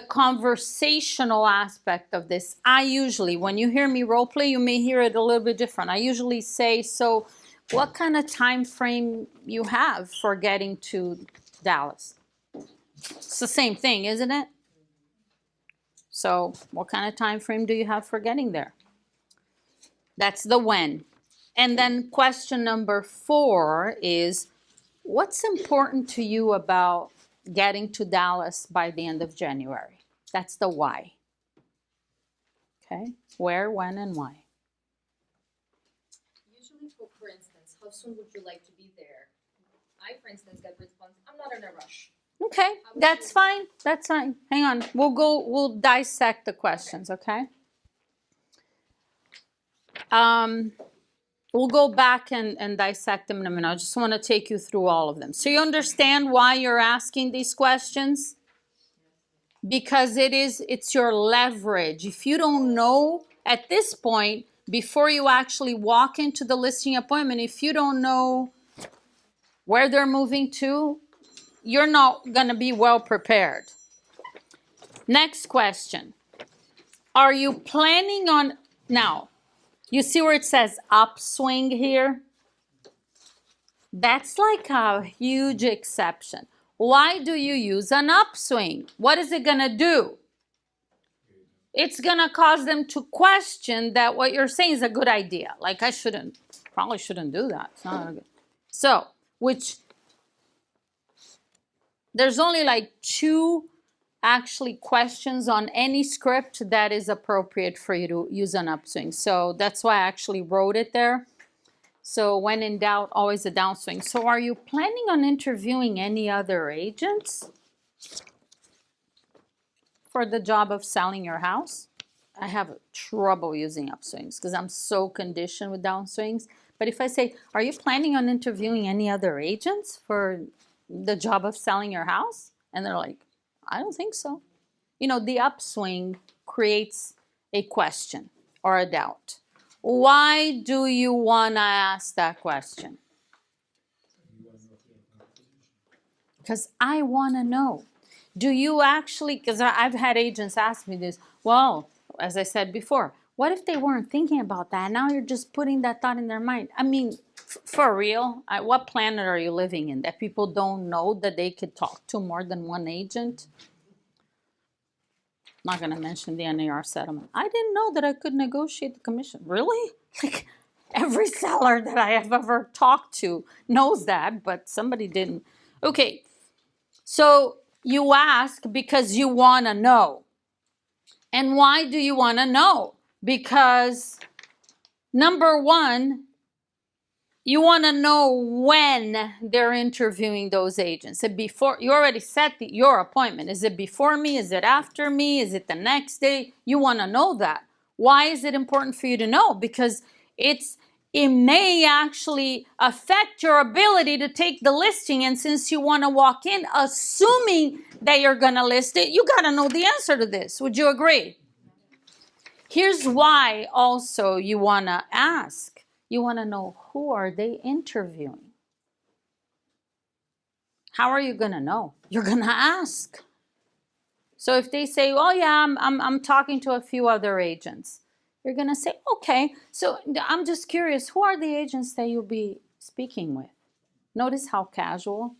conversational aspect of this, I usually, when you hear me role play, you may hear it a little bit different. I usually say, so what kind of time frame you have for getting to Dallas? It's the same thing, isn't it? So what kind of time frame do you have for getting there? That's the when. And then question number 4 is, what's important to you about getting to Dallas by the end of January? That's the why. Okay? Where, when, and why.
Usually, for instance, how soon would you like to be there? I, for instance, get response, I'm not in a rush.
Okay, that's fine. That's fine. Hang on. We'll dissect the questions, okay? We'll go back and dissect them in a minute. I just want to take you through all of them. So you understand why you're asking these questions? Because it's your leverage. If you don't know at this point, before you actually walk into the listing appointment, if you don't know where they're moving to, you're not going to be well prepared. Next question. Are you planning on, now, you see where it says upswing here? That's like a huge exception. Why do you use an upswing? What is it going to do? It's going to cause them to question that what you're saying is a good idea. Like, probably shouldn't do that. It's not good. So, there's only like 2 actually questions on any script that is appropriate for you to use an upswing. So that's why I actually wrote it there. So when in doubt, always a downswing. So are you planning on interviewing any other agents for the job of selling your house? I have trouble using upswings because I'm so conditioned with downswings. But if I say, are you planning on interviewing any other agents for the job of selling your house? And they're like, I don't think so. You know, the upswing creates a question or a doubt. Why do you want to ask that question? Because I want to know. Do you actually, because I've had agents ask me this, well, as I said before, what if they weren't thinking about that? Now you're just putting that thought in their mind. I mean, for real, what planet are you living in that people don't know that they could talk to more than one agent? I'm not going to mention the NAR settlement. I didn't know that I could negotiate the commission. Really? Like, every seller that I have ever talked to knows that, but somebody didn't. Okay, so you ask because you want to know. And why do you want to know? Because, number 1, you want to know when they're interviewing those agents. Is it before? You already set your appointment. Is it before me? Is it after me? Is it the next day? You want to know that. Why is it important for you to know? Because it may actually affect your ability to take the listing. And since you want to walk in assuming that you're going to list it, you got to know the answer to this. Would you agree? Here's why also you want to ask. You want to know, who are they interviewing? How are you going to know? You're going to ask. So if they say, oh yeah, I'm talking to a few other agents, you're going to say, okay, so I'm just curious, who are the agents that you'll be speaking with? Notice how casual.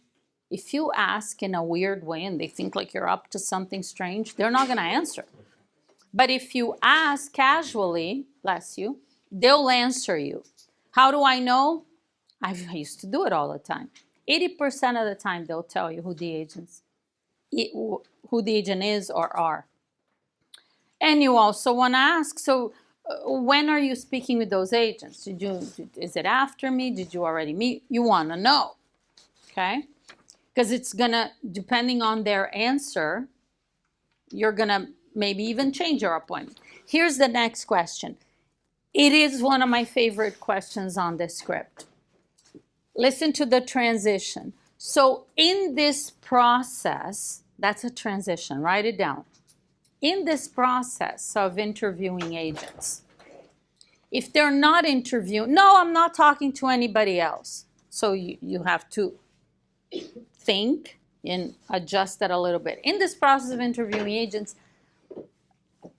If you ask in a weird way and they think like you're up to something strange, they're not going to answer. But if you ask casually, bless you, they'll answer you. How do I know? I used to do it all the time. 80% of the time, they'll tell you who the agent is or are. And you also want to ask, so when are you speaking with those agents? Is it after me? Did you already meet? You want to know, okay? because it's gonna, depending on their answer, you're gonna maybe even change your appointment. Here's the next question. It is one of my favorite questions on this script. Listen to the transition. So in this process, that's a transition, write it down. In this process of interviewing agents, if they're not interviewing, no, I'm not talking to anybody else. So you have to think and adjust that a little bit. In this process of interviewing agents,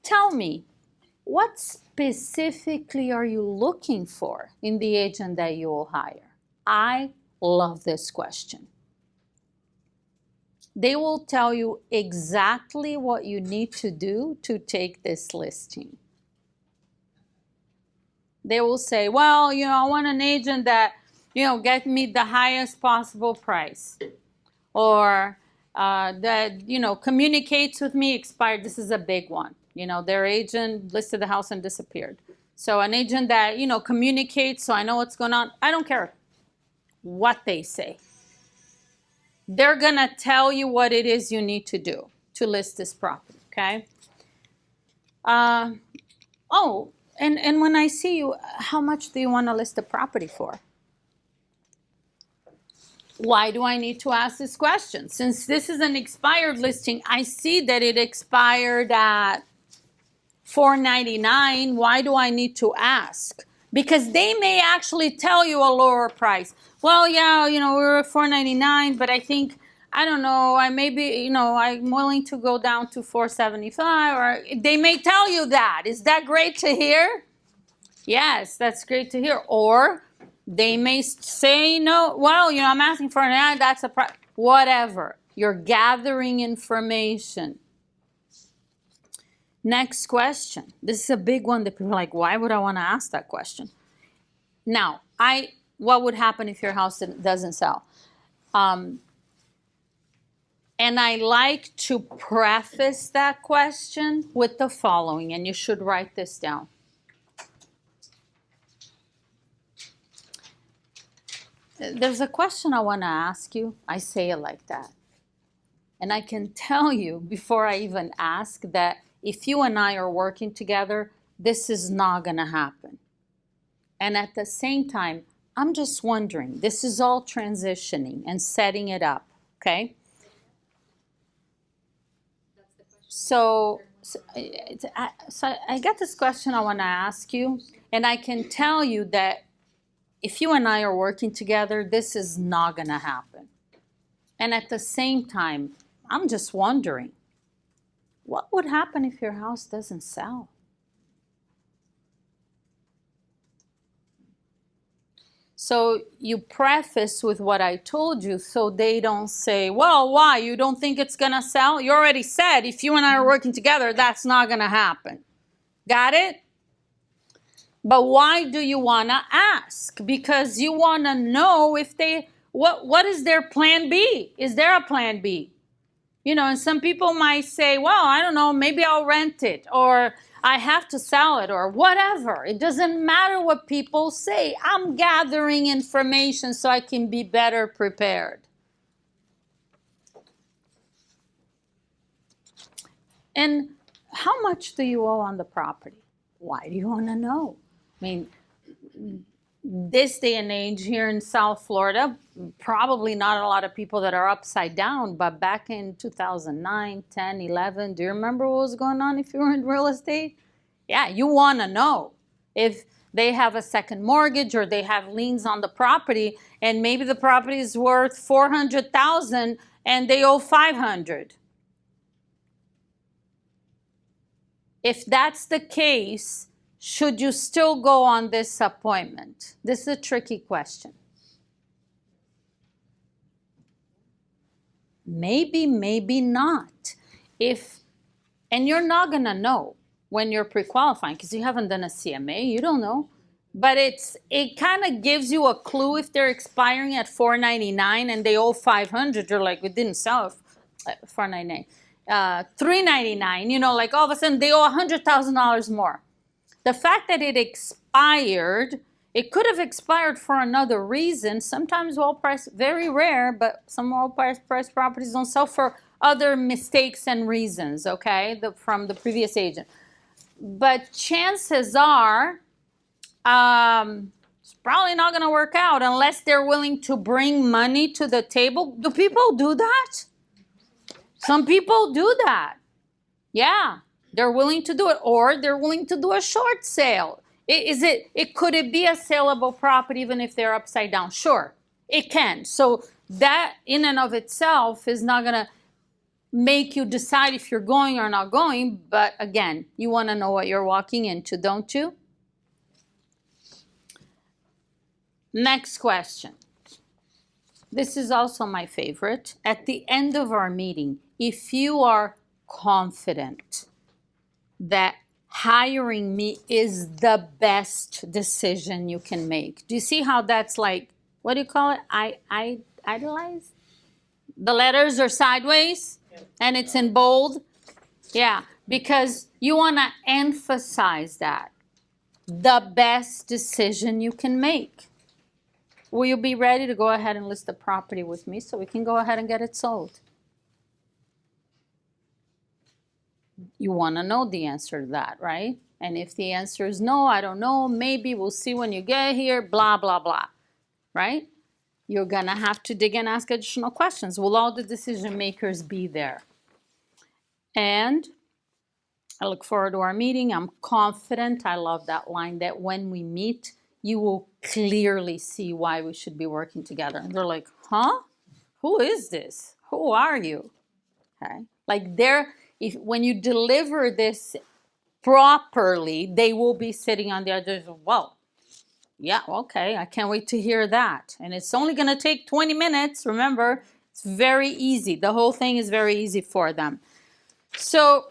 tell me, what specifically are you looking for in the agent that you will hire? I love this question. They will tell you exactly what you need to do to take this listing. They will say, well, I want an agent that, get me the highest possible price. Or that, communicates with me, expired. This is a big one. Their agent listed the house and disappeared. So an agent that, communicates so I know what's going on. I don't care what they say. They're going to tell you what it is you need to do to list this property, okay? And when I see you, how much do you want to list the property for? Why do I need to ask this question? Since this is an expired listing, I see that it expired at $499. Why do I need to ask? Because they may actually tell you a lower price. Well, yeah, we're at $499, but I think, I don't know, I'm willing to go down to $475, or they may tell you that. Is that great to hear? Yes, that's great to hear. Or they may say, no, well, I'm asking for an ad, that's a price, whatever. You're gathering information. Next question. This is a big one that people are like, why would I want to ask that question? Now, what would happen if your house doesn't sell? And I like to preface that question with the following, and you should write this down. There's a question I want to ask you. I say it like that. And I can tell you before I even ask that if you and I are working together, this is not going to happen. And at the same time, I'm just wondering, this is all transitioning and setting it up, okay? So I got this question I want to ask you, and I can tell you that if you and I are working together, this is not going to happen. And at the same time, I'm just wondering, what would happen if your house doesn't sell? So you preface with what I told you so they don't say, well, why? You don't think it's going to sell? You already said if you and I are working together, that's not going to happen. Got it? But why do you want to ask? Because you want to know if what is their plan B? Is there a plan B? And some people might say, well, I don't know, maybe I'll rent it, or I have to sell it, or whatever. It doesn't matter what people say. I'm gathering information so I can be better prepared. And how much do you owe on the property? Why do you want to know? I mean, this day and age here in South Florida, probably not a lot of people that are upside down, but back in 2009, 10, 11, do you remember what was going on if you were in real estate? Yeah, you want to know if they have a second mortgage or they have liens on the property, and maybe the property is worth $400,000 and they owe $500,000. If that's the case, should you still go on this appointment? This is a tricky question. Maybe, maybe not. And you're not going to know when you're pre-qualifying because you haven't done a CMA, you don't know. But it kind of gives you a clue if they're expiring at $499 and they owe $500. You're like, we didn't sell it, $499. $399, like all of a sudden they owe $100,000 more. The fact that it expired It could have expired for another reason. Sometimes well-priced, very rare, but some well-priced properties don't sell for other mistakes and reasons, okay, from the previous agent. But chances are, it's probably not going to work out unless they're willing to bring money to the table. Do people do that? Some people do that. Yeah, they're willing to do it, or they're willing to do a short sale. Could it be a saleable property even if they're upside down? Sure, it can. So that in and of itself is not going to make you decide if you're going or not going. But again, you want to know what you're walking into, don't you? Next question. This is also my favorite. At the end of our meeting, if you are confident that hiring me is the best decision you can make. Do you see how that's like, what do you call it? I idolize? The letters are sideways and it's in bold. Yeah, because you want to emphasize that. The best decision you can make. Will you be ready to go ahead and list the property with me so we can go ahead and get it sold? You want to know the answer to that, right? And if the answer is no, I don't know, maybe we'll see when you get here, blah, blah, blah, right? You're going to have to dig and ask additional questions. Will all the decision makers be there? And I look forward to our meeting. I'm confident, I love that line, that when we meet, you will clearly see why we should be working together. And they're like, huh? Who is this? Who are you? Okay. Like when you deliver this properly, they will be sitting on the other side. Well, yeah, okay, I can't wait to hear that. And it's only going to take 20 minutes. Remember, it's very easy. The whole thing is very easy for them. So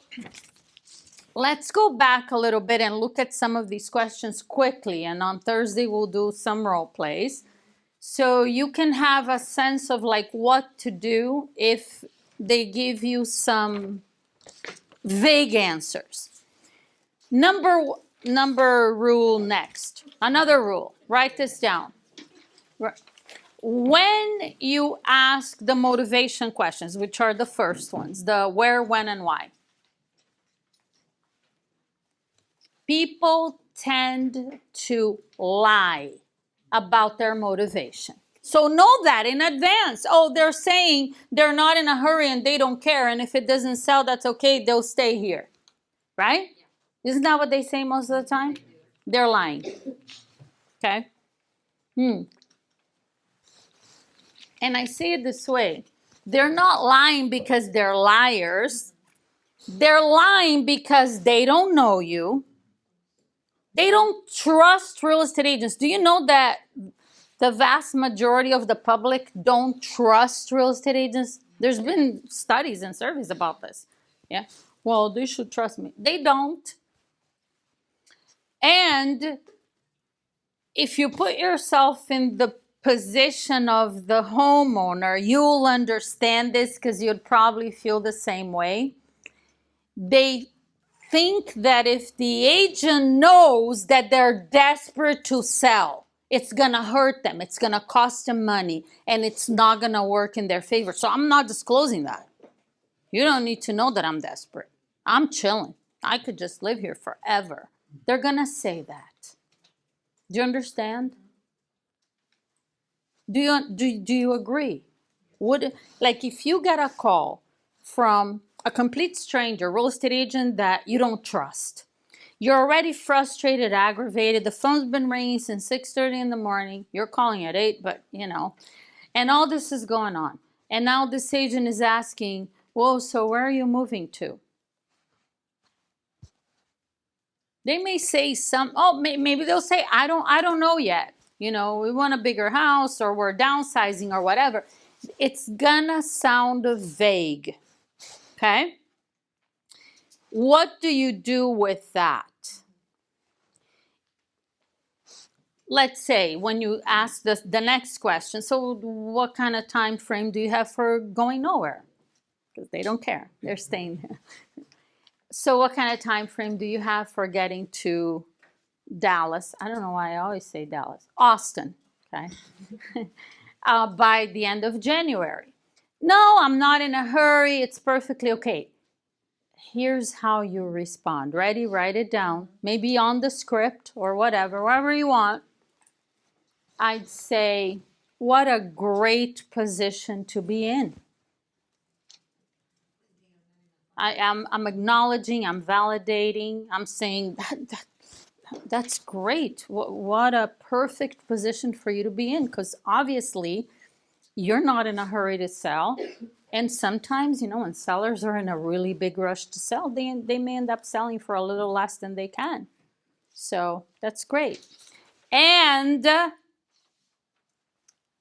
let's go back a little bit and look at some of these questions quickly. And on Thursday, we'll do some role plays. So you can have a sense of like what to do if they give you some vague answers. Number rule next. Another rule. Write this down. When you ask the motivation questions, which are the first ones, the where, when, and why, people tend to lie about their motivation. So know that in advance. Oh, they're saying they're not in a hurry and they don't care. And if it doesn't sell, that's okay. They'll stay here. Right? Isn't that what they say most of the time? They're lying. Okay? And I say it this way. They're not lying because they're liars. They're lying because they don't know you. They don't trust real estate agents. Do you know that the vast majority of the public don't trust real estate agents? There's been studies and surveys about this. Yeah. Well, they should trust me. They don't. And if you put yourself in the position of the homeowner, you'll understand this because you'd probably feel the same way. They think that if the agent knows that they're desperate to sell, it's going to hurt them, it's going to cost them money, and it's not going to work in their favor. So I'm not disclosing that. You don't need to know that I'm desperate. I'm chilling. I could just live here forever. They're going to say that. Do you understand? Do you agree? Like if you get a call from a complete stranger, real estate agent that you don't trust, you're already frustrated, aggravated, the phone's been ringing since 6:30 in the morning, you're calling at 8, but you know, and all this is going on. And now this agent is asking, whoa, so where are you moving to? They may say maybe they'll say, I don't know yet. You know, we want a bigger house or we're downsizing or whatever. It's gonna sound vague, okay? What do you do with that? Let's say when you ask the next question, so what kind of time frame do you have for going nowhere? Because they don't care, they're staying there. So what kind of time frame do you have for getting to Dallas. I don't know why I always say Dallas. Austin, okay? By the end of January. No, I'm not in a hurry. It's perfectly okay. Here's how you respond. Ready? Write it down. Maybe on the script or whatever, wherever you want. I'd say, what a great position to be in. I'm acknowledging, I'm validating, I'm saying that's great. What a perfect position for you to be in, because obviously you're not in a hurry to sell. And sometimes, when sellers are in a really big rush to sell, they may end up selling for a little less than they can. So that's great. And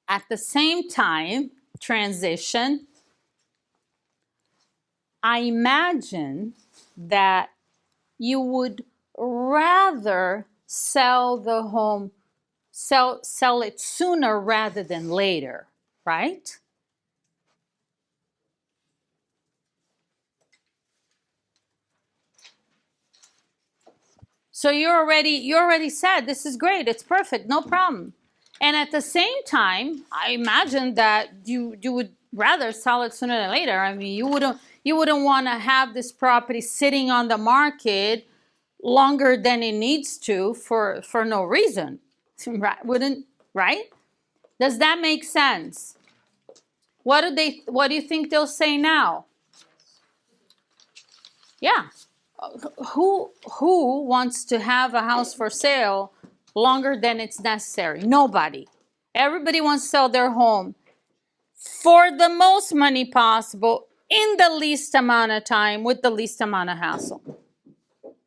at the same time, transition, I imagine that you would rather sell the home, sell it sooner rather than later, right? So you already said this is great, it's perfect, no problem. And at the same time, I imagine that you would rather sell it sooner than later. I mean, you wouldn't want to have this property sitting on the market longer than it needs to for no reason. Right? Does that make sense? What do you think they'll say now? Yeah. Who wants to have a house for sale longer than it's necessary? Nobody. Everybody wants to sell their home for the most money possible in the least amount of time with the least amount of hassle.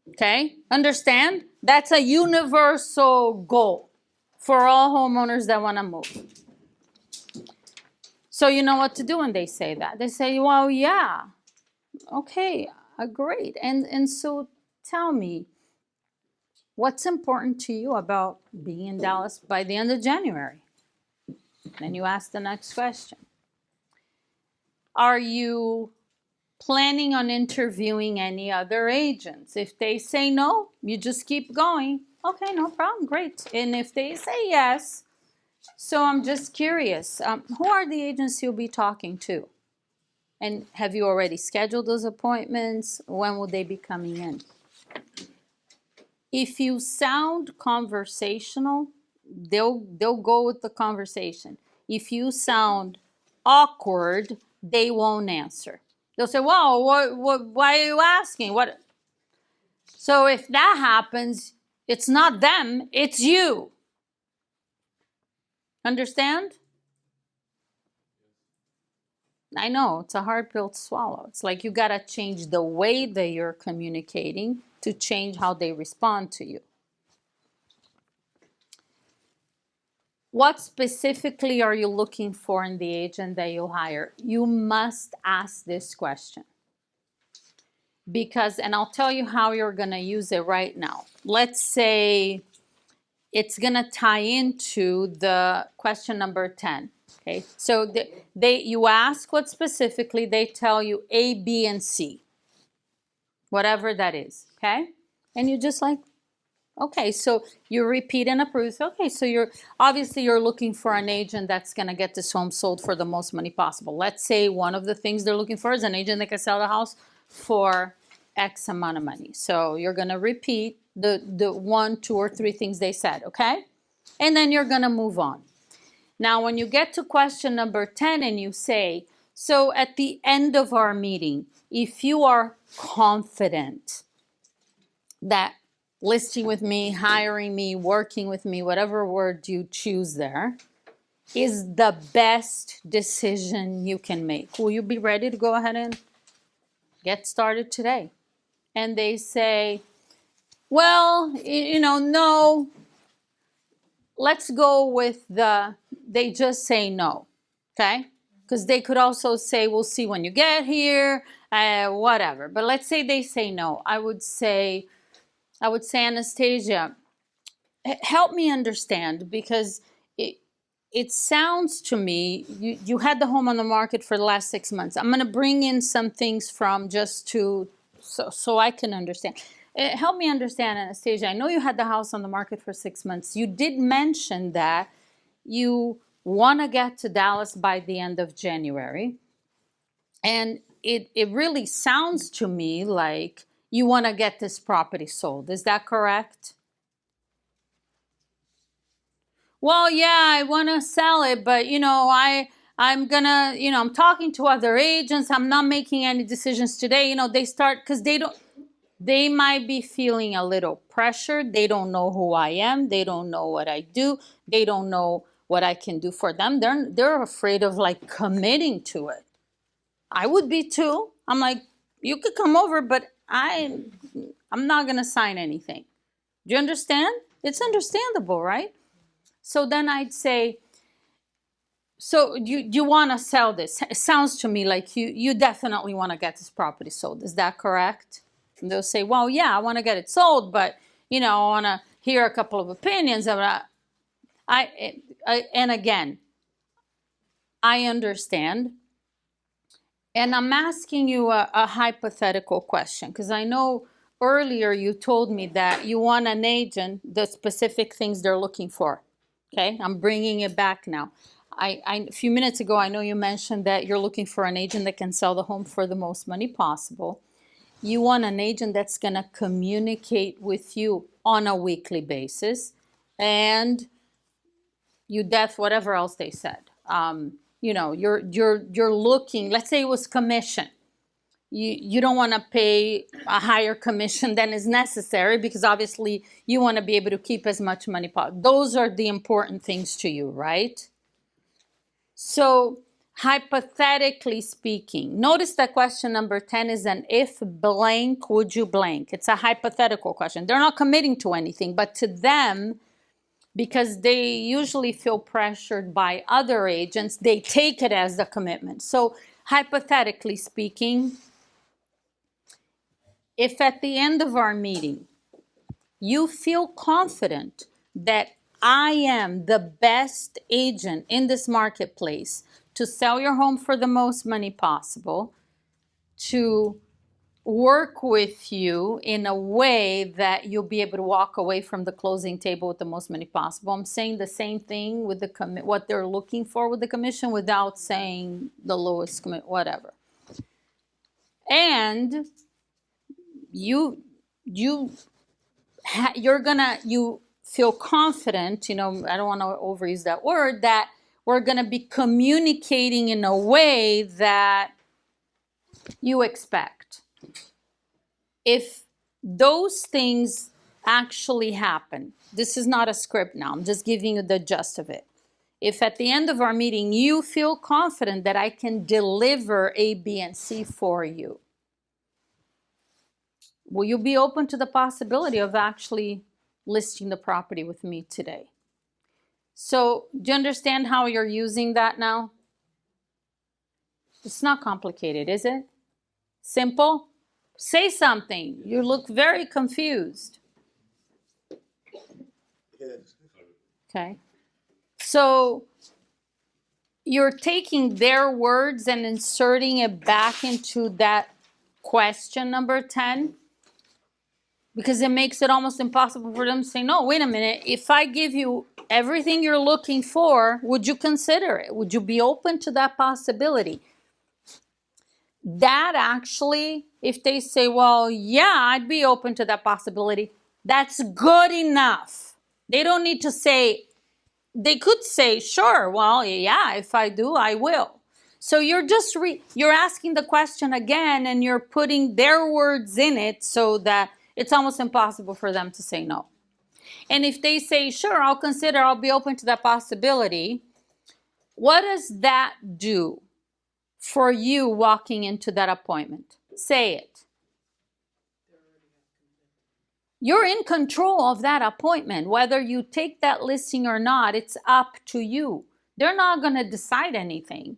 Okay? Understand? That's a universal goal for all homeowners that want to move. So you know what to do when they say that. They say, well, yeah, okay, great. And so tell me, what's important to you about being in Dallas by the end of January? Then you ask the next question. Are you planning on interviewing any other agents? If they say no, you just keep going. Okay, no problem, great. And if they say yes, so I'm just curious, who are the agents you'll be talking to? And have you already scheduled those appointments? When will they be coming in? If you sound conversational, they'll go with the conversation. If you sound awkward, they won't answer. They'll say, well, why are you asking? What? So if that happens, it's not them, it's you. Understand? I know, it's a hard pill to swallow. It's like you got to change the way that you're communicating to change how they respond to you. What specifically are you looking for in the agent that you hire? You must ask this question. Because, and I'll tell you how you're going to use it right now. Let's say it's going to tie into the question number 10. Okay, so you ask what specifically, they tell you A, B, and C, whatever that is, okay? And you just like, okay, so you repeat and approve. Okay, so you're looking for an agent that's going to get this home sold for the most money possible. Let's say one of the things they're looking for is an agent that can sell the house for X amount of money. So you're going to repeat the 1, 2, or 3 things they said, okay? And then you're going to move on. Now, when you get to question number 10 and you say, so at the end of our meeting, if you are confident that listing with me, hiring me, working with me, whatever word you choose there, is the best decision you can make, will you be ready to go ahead and get started today? And they say, well, no. Let's go with they just say no, okay? Because they could also say, we'll see when you get here, whatever. But let's say they say no. I would say, Anastasia, help me understand, because it sounds to me, you had the home on the market for the last 6 months. I'm going to bring in some things from just to, so I can understand. help me understand, Anastasia. I know you had the house on the market for 6 months. You did mention that you want to get to Dallas by the end of January. And it really sounds to me like you want to get this property sold. Is that correct? Well, yeah, I want to sell it, but I'm gonna, I'm talking to other agents. I'm not making any decisions today. They start because they might be feeling a little pressured. They don't know who I am. They don't know what I do. They don't know what I can do for them. They're afraid of like committing to it. I would be too. I'm like, you could come over, but I'm not gonna sign anything. Do you understand? It's understandable, right? So then I'd say, so you want to sell this? It sounds to me like you definitely want to get this property sold. Is that correct? And they'll say, well, yeah, I want to get it sold, but I want to hear a couple of opinions. And again, I understand. And I'm asking you a hypothetical question, because I know earlier you told me that you want an agent, the specific things they're looking for. Okay, I'm bringing it back now. A few minutes ago, I know you mentioned that you're looking for an agent that can sell the home for the most money possible. You want an agent that's going to communicate with you on a weekly basis, and whatever else they said. You're looking, let's say it was commission. You don't want to pay a higher commission than is necessary, because obviously you want to be able to keep as much money possible. Those are the important things to you, right? So hypothetically speaking, notice that question number 10 is an if blank, would you blank? It's a hypothetical question. They're not committing to anything, but to them, because they usually feel pressured by other agents, they take it as the commitment. So hypothetically speaking, if at the end of our meeting, you feel confident that I am the best agent in this marketplace to sell your home for the most money possible, to work with you in a way that you'll be able to walk away from the closing table with the most money possible. I'm saying the same thing with what they're looking for with the commission, without saying the lowest commit, whatever. And you feel confident, I don't want to overuse that word, that we're going to be communicating in a way that you expect. If those things actually happen, this is not a script now, I'm just giving you the gist of it. If at the end of our meeting you feel confident that I can deliver A, B, and C for you, will you be open to the possibility of actually listing the property with me today? So do you understand how you're using that now? It's not complicated, is it? Simple? Say something. You look very confused. Okay. So you're taking their words and inserting it back into that question number 10, because it makes it almost impossible for them to say, no, wait a minute, if I give you everything you're looking for, would you consider it? Would you be open to that possibility? That actually, if they say, well, yeah, I'd be open to that possibility, that's good enough. They don't need to say, they could say, sure, well, yeah, if I do, I will. So you're just you're asking the question again, and you're putting their words in it so that it's almost impossible for them to say no. And if they say, sure, I'll consider, I'll be open to that possibility, what does that do for you walking into that appointment? Say it. You're in control of that appointment. Whether you take that listing or not, it's up to you. They're not going to decide anything.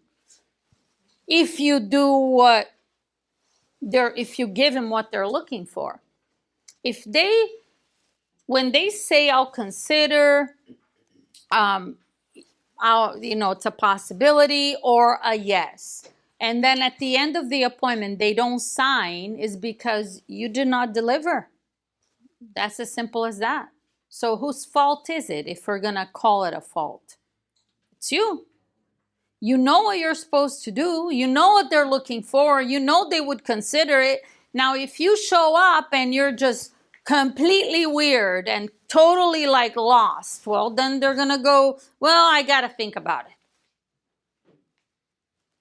If you do if you give them what they're looking for. When they say, I'll consider, it's a possibility or a yes, and then at the end of the appointment they don't sign, is because you did not deliver. That's as simple as that. So whose fault is it if we're gonna call it a fault? It's you. You know what you're supposed to do. You know what they're looking for. You know they would consider it. Now, if you show up and you're just completely weird and totally like lost, well, then they're gonna go, well, I gotta think about it.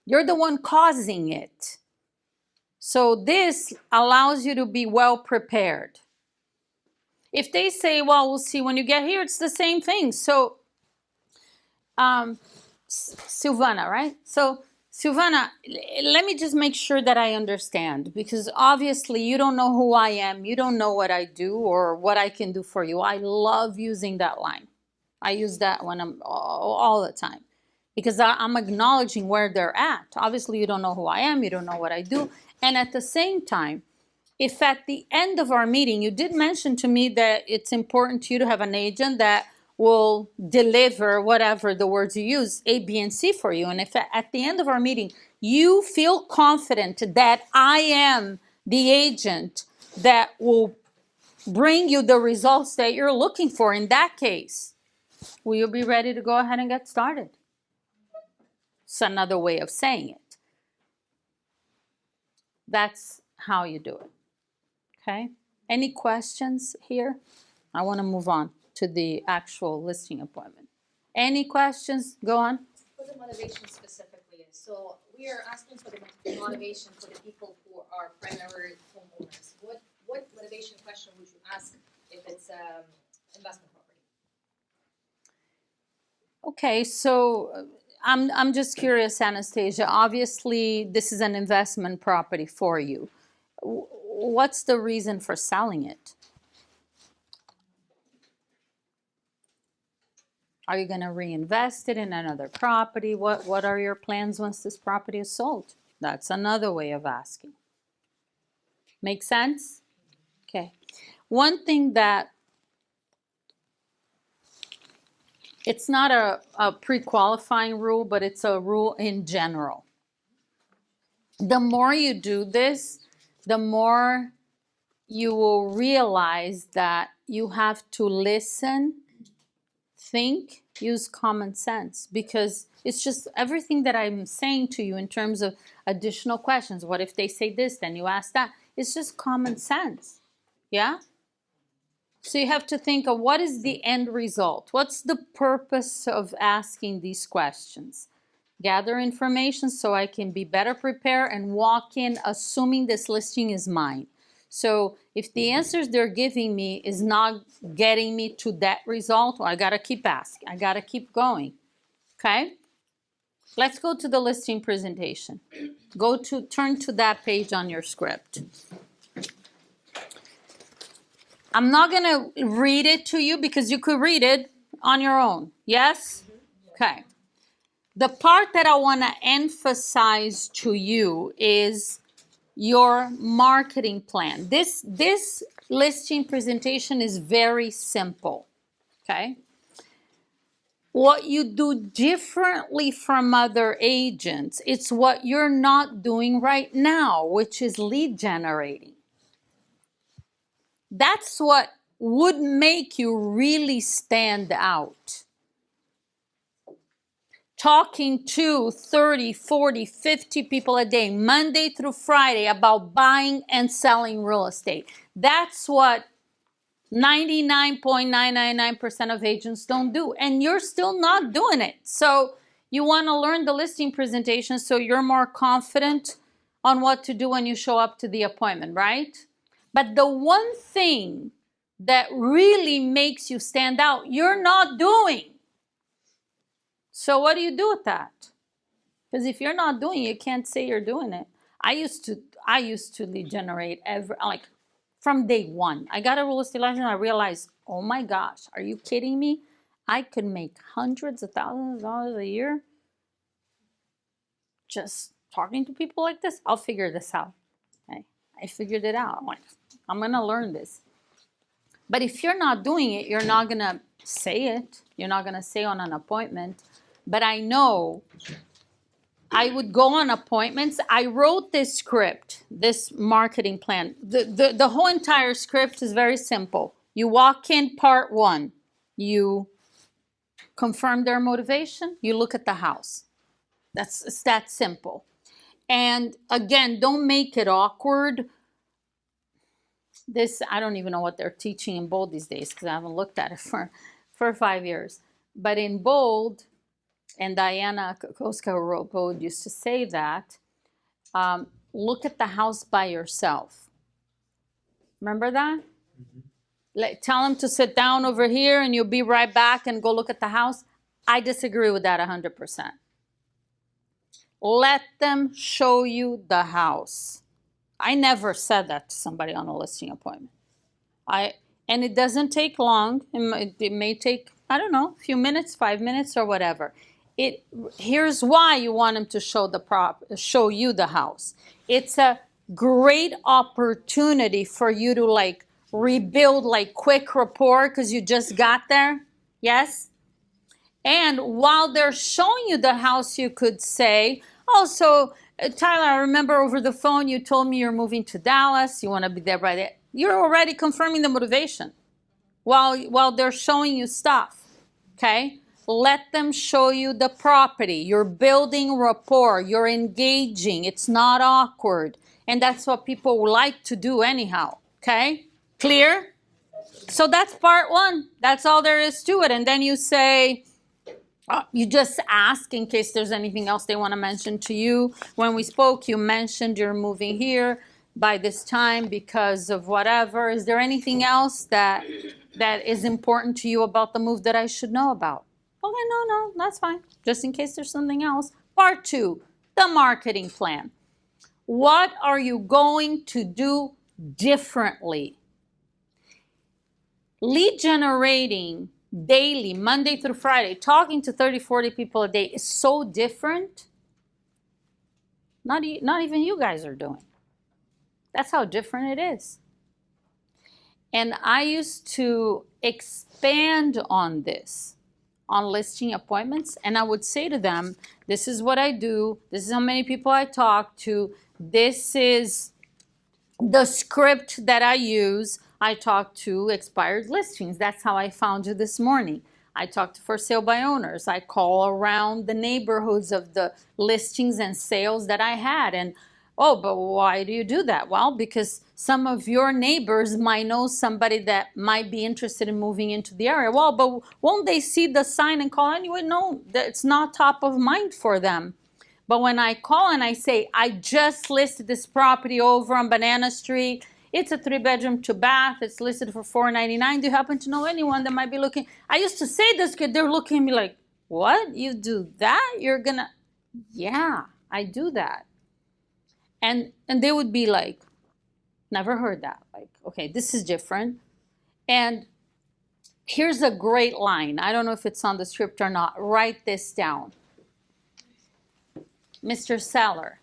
You're the one causing it. So this allows you to be well prepared. If they say, well, we'll see when you get here, it's the same thing. So, Silvana, right? So, Silvana, let me just make sure that I understand, because obviously you don't know who I am. You don't know what I do or what I can do for you. I love using that line. I use that when I'm all the time, because I'm acknowledging where they're at. Obviously, you don't know who I am. You don't know what I do. And at the same time, if at the end of our meeting, you did mention to me that it's important to you to have an agent that will deliver whatever the words you use, A, B, and C for you. And if at the end of our meeting, you feel confident that I am the agent that will bring you the results that you're looking for, in that case, will you be ready to go ahead and get started? It's another way of saying it. That's how you do it. Okay? Any questions here? I want to move on to the actual listing appointment. Any questions? Go on.
What the motivation specifically is. So we are asking for the motivation for the people who are primary homeowners. What motivation question would you ask if it's investment property?
Okay, so I'm just curious, Anastasia. Obviously, this is an investment property for you. What's the reason for selling it? Are you going to reinvest it in another property? What are your plans once this property is sold? That's another way of asking. Make sense? Okay. One thing that it's not a pre-qualifying rule, but it's a rule in general. The more you do this, the more you will realize that you have to listen, think, use common sense, because it's just everything that I'm saying to you in terms of additional questions. What if they say this, then you ask that? It's just common sense. Yeah? So you have to think of what is the end result? What's the purpose of asking these questions? Gather information so I can be better prepared and walk in assuming this listing is mine. So if the answers they're giving me is not getting me to that result, well, I got to keep asking. I got to keep going. Okay? Let's go to the listing presentation. Turn to that page on your script. I'm not going to read it to you because you could read it on your own. Yes? Okay. The part that I want to emphasize to you is your marketing plan. This listing presentation is very simple. Okay? What you do differently from other agents, it's what you're not doing right now, which is lead generating. That's what would make you really stand out. Talking to 30, 40, 50 people a day, Monday through Friday, about buying and selling real estate. That's what 99.999% of agents don't do. And you're still not doing it. So you want to learn the listing presentation so you're more confident on what to do when you show up to the appointment, right? But the one thing that really makes you stand out, you're not doing. So what do you do with that? Because if you're not doing it, you can't say you're doing it. I used to lead generate from day one. I got a real estate license and I realized, oh my gosh, are you kidding me? I could make hundreds of thousands of dollars a year just talking to people like this. I'll figure this out. Okay? I figured it out. I'm going to learn this. But if you're not doing it, you're not going to say it. You're not going to say on an appointment. But I know I would go on appointments. I wrote this script, this marketing plan. The whole entire script is very simple. You walk in, part one, you confirm their motivation, you look at the house. It's that simple. And again, don't make it awkward. This, I don't even know what they're teaching in bold these days because I haven't looked at it for 5 years. But in bold, and Diana Kokoska, who wrote bold, used to say that, look at the house by yourself. Remember that? Tell them to sit down over here and you'll be right back and go look at the house. I disagree with that 100%. Let them show you the house. I never said that to somebody on a listing appointment. And it doesn't take long. It may take, I don't know, a few minutes, 5 minutes or whatever. Here's why you want them to show you the house. It's a great opportunity for you to like rebuild like quick rapport because you just got there. Yes? And while they're showing you the house, you could say, oh, so Tyler, I remember over the phone you told me you're moving to Dallas. You want to be there by the... You're already confirming the motivation while they're showing you stuff. Okay? Let them show you the property. You're building rapport. You're engaging. It's not awkward. And that's what people like to do anyhow. Okay? Clear? So that's part one. That's all there is to it. And then you say... you just ask in case there's anything else they want to mention to you. When we spoke, you mentioned you're moving here by this time because of whatever. Is there anything else that is important to you about the move that I should know about? Okay, no, that's fine. Just in case there's something else. Part two, the marketing plan. What are you going to do differently? Lead generating daily, Monday through Friday, talking to 30, 40 people a day is so different. Not even you guys are doing. That's how different it is. And I used to expand on this on listing appointments, and I would say to them, this is what I do, this is how many people I talk to, this is the script that I use. I talk to expired listings. That's how I found you this morning. I talk to for sale by owners. I call around the neighborhoods of the listings and sales that I had. And, oh, but why do you do that? Well, because some of your neighbors might know somebody that might be interested in moving into the area. Well, but won't they see the sign and call anyway? No, it's not top of mind for them. But when I call and I say, I just listed this property over on Banana Street. It's a 3-bedroom, 2-bath. It's listed for $499. Do you happen to know anyone that might be looking? I used to say this because they're looking at me like, what? You do that? You're gonna... Yeah, I do that. And they would be like, never heard that. Like, okay, this is different. And here's a great line. I don't know if it's on the script or not. Write this down. Mr. Seller,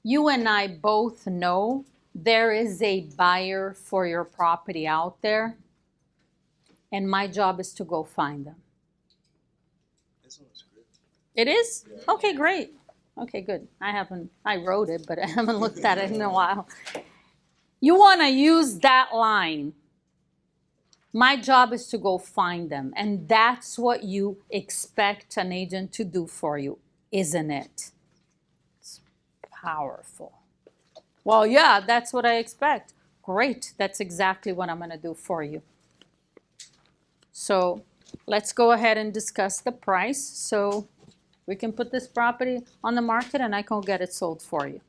you and I both know there is a buyer for your property out there, and my job is to go find them. It is? Okay, great. Okay, good. I wrote it, but I haven't looked at it in a while. You want to use that line. My job is to go find them, and that's what you expect an agent to do for you, isn't it? It's powerful. Well, yeah, that's what I expect. Great, that's exactly what I'm going to do for you. So let's go ahead and discuss the price. So we can put this property on the market and I can get it sold for you.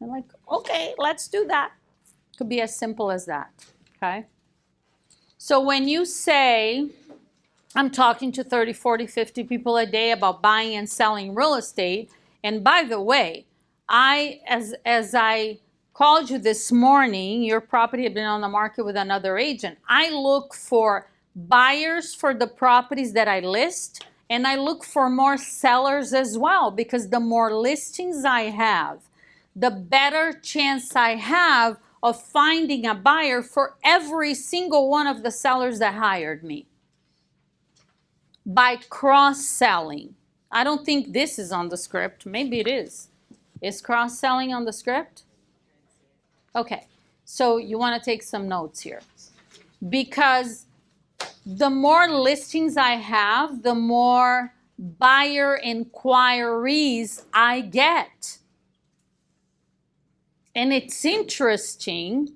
I'm like, okay, let's do that. Could be as simple as that, okay? So when you say, I'm talking to 30, 40, 50 people a day about buying and selling real estate, and by the way, as I called you this morning, your property had been on the market with another agent. I look for buyers for the properties that I list, and I look for more sellers as well, because the more listings I have, the better chance I have of finding a buyer for every single one of the sellers that hired me by cross-selling. I don't think this is on the script. Maybe it is. Is cross-selling on the script? Okay, so you want to take some notes here. Because the more listings I have, the more buyer inquiries I get. And it's interesting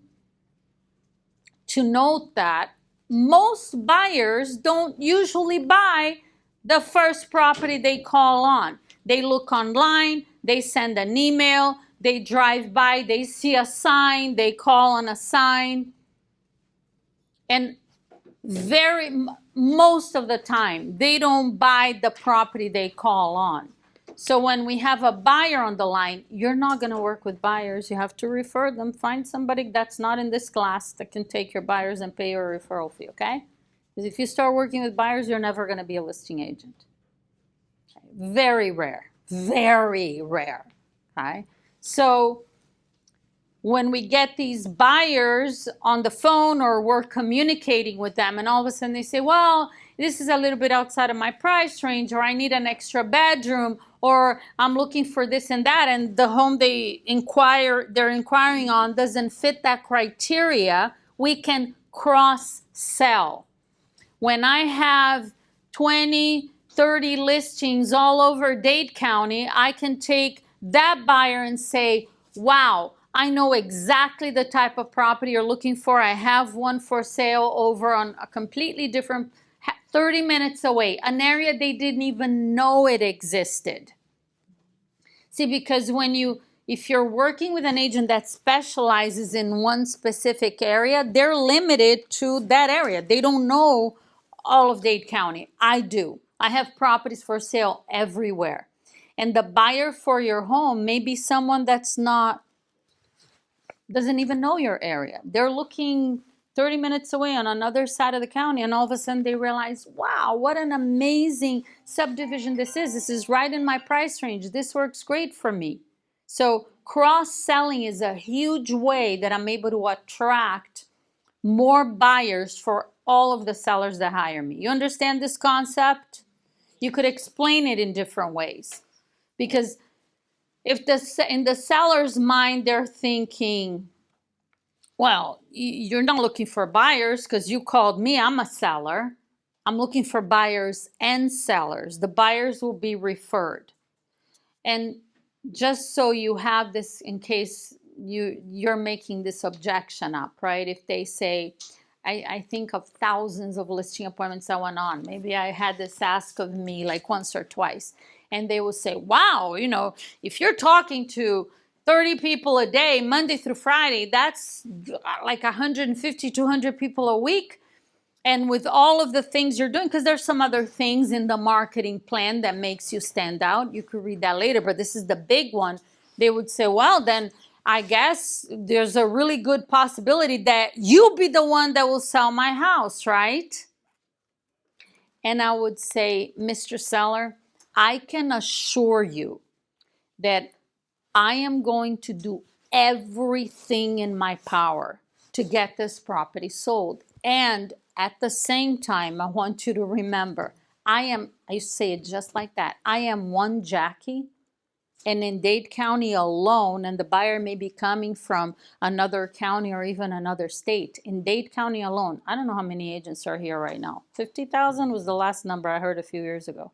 to note that most buyers don't usually buy the first property they call on. They look online, they send an email, they drive by, they see a sign, they call on a sign. And most of the time, they don't buy the property they call on. So when we have a buyer on the line, you're not going to work with buyers. You have to refer them. Find somebody that's not in this class that can take your buyers and pay your referral fee, okay? Because if you start working with buyers, you're never going to be a listing agent. Okay? Very rare. Very rare. Okay? So when we get these buyers on the phone or we're communicating with them and all of a sudden they say, well, this is a little bit outside of my price range, or I need an extra bedroom, or I'm looking for this and that, and the home they're inquiring on doesn't fit that criteria, we can cross-sell. When I have 20, 30 listings all over Dade County, I can take that buyer and say, wow, I know exactly the type of property you're looking for. I have one for sale over on a completely different, 30 minutes away, an area they didn't even know it existed. See, because if you're working with an agent that specializes in one specific area, they're limited to that area. They don't know all of Dade County. I do. I have properties for sale everywhere. And the buyer for your home may be someone that's doesn't even know your area. They're looking 30 minutes away on another side of the county, and all of a sudden they realize, wow, what an amazing subdivision this is. This is right in my price range. This works great for me. So cross-selling is a huge way that I'm able to attract more buyers for all of the sellers that hire me. You understand this concept? You could explain it in different ways. Because if in the seller's mind, they're thinking, well, you're not looking for buyers because you called me, I'm a seller. I'm looking for buyers and sellers. The buyers will be referred. And just so you have this in case you're making this objection up, right? If they say, I think of thousands of listing appointments I went on. Maybe I had this ask of me like once or twice. And they will say, wow, if you're talking to 30 people a day, Monday through Friday, that's like 150, 200 people a week. And with all of the things you're doing, because there's some other things in the marketing plan that makes you stand out. You could read that later, but this is the big one. They would say, well, then I guess there's a really good possibility that you'll be the one that will sell my house, right? And I would say, Mr. Seller, I can assure you that I am going to do everything in my power to get this property sold. And at the same time, I want you to remember, I say it just like that, I am one Jackie, and in Dade County alone, and the buyer may be coming from another county or even another state. In Dade County alone, I don't know how many agents are here right now. 50,000 was the last number I heard a few years ago.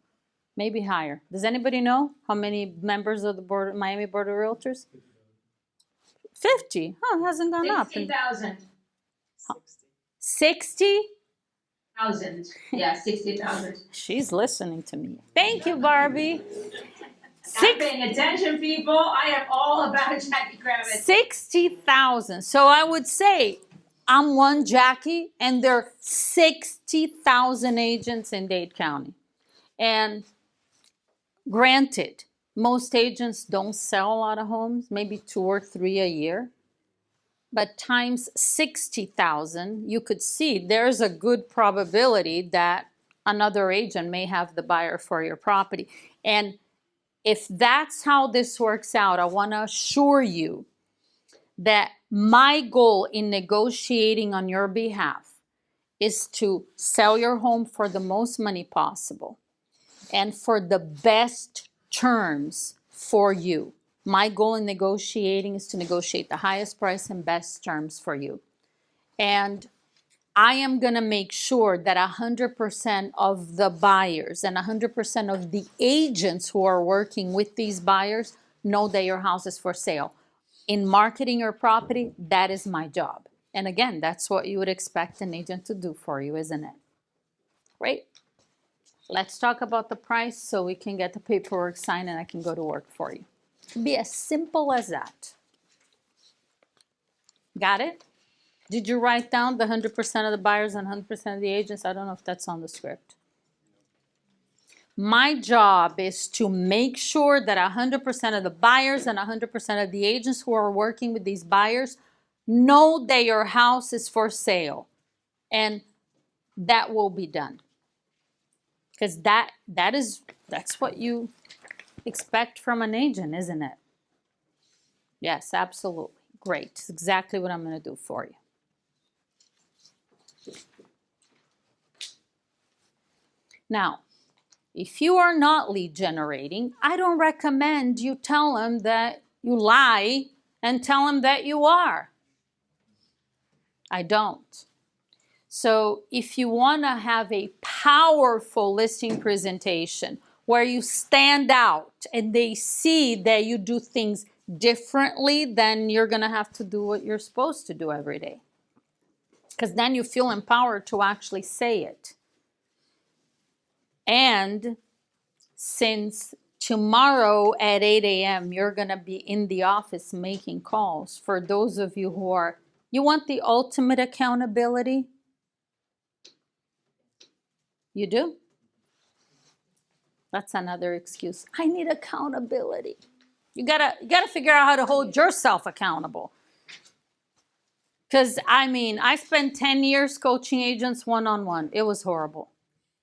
Maybe higher. Does anybody know how many members of the Miami Board of Realtors? 50. Huh, it hasn't gone up.
60,000.
60?
Yeah, 60,000.
She's listening to me. Thank you, Barbie.
I'm paying attention, people. I am all about Jackie Kravitz.
60,000. So I would say I'm one Jackie, and there are 60,000 agents in Dade County. And granted, most agents don't sell a lot of homes, maybe 2 or 3 a year. But times 60,000, you could see there's a good probability that another agent may have the buyer for your property. And if that's how this works out, I want to assure you that my goal in negotiating on your behalf is to sell your home for the most money possible. and for the best terms for you. My goal in negotiating is to negotiate the highest price and best terms for you. And I am going to make sure that 100% of the buyers and 100% of the agents who are working with these buyers know that your house is for sale. In marketing your property, that is my job. And again, that's what you would expect an agent to do for you, isn't it? Great. Let's talk about the price so we can get the paperwork signed and I can go to work for you. It can be as simple as that. Got it? Did you write down the 100% of the buyers and 100% of the agents? I don't know if that's on the script. My job is to make sure that 100% of the buyers and 100% of the agents who are working with these buyers know that your house is for sale. And that will be done. Because that's what you expect from an agent, isn't it? Yes, absolutely. Great. It's exactly what I'm going to do for you. Now, if you are not lead generating, I don't recommend you tell them that you lie and tell them that you are. I don't. So if you want to have a powerful listing presentation where you stand out and they see that you do things differently, then you're going to have to do what you're supposed to do every day. Because then you feel empowered to actually say it. And since tomorrow at 8 a.m. you're going to be in the office making calls, for those of you who are, you want the ultimate accountability? You do? That's another excuse. I need accountability. You gotta figure out how to hold yourself accountable. Because, I mean, I spent 10 years coaching agents one-on-one. It was horrible.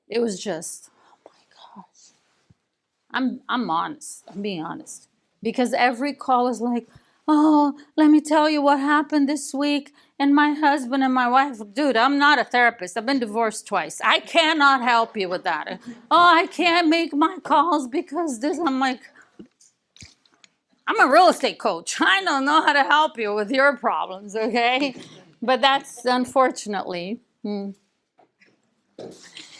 It was just, oh my gosh. I'm honest. I'm being honest. Because every call is like, oh, let me tell you what happened this week. And my husband and my wife, dude, I'm not a therapist. I've been divorced twice. I cannot help you with that. Oh, I can't make my calls because this. I'm like, I'm a real estate coach. I don't know how to help you with your problems, okay? But that's unfortunately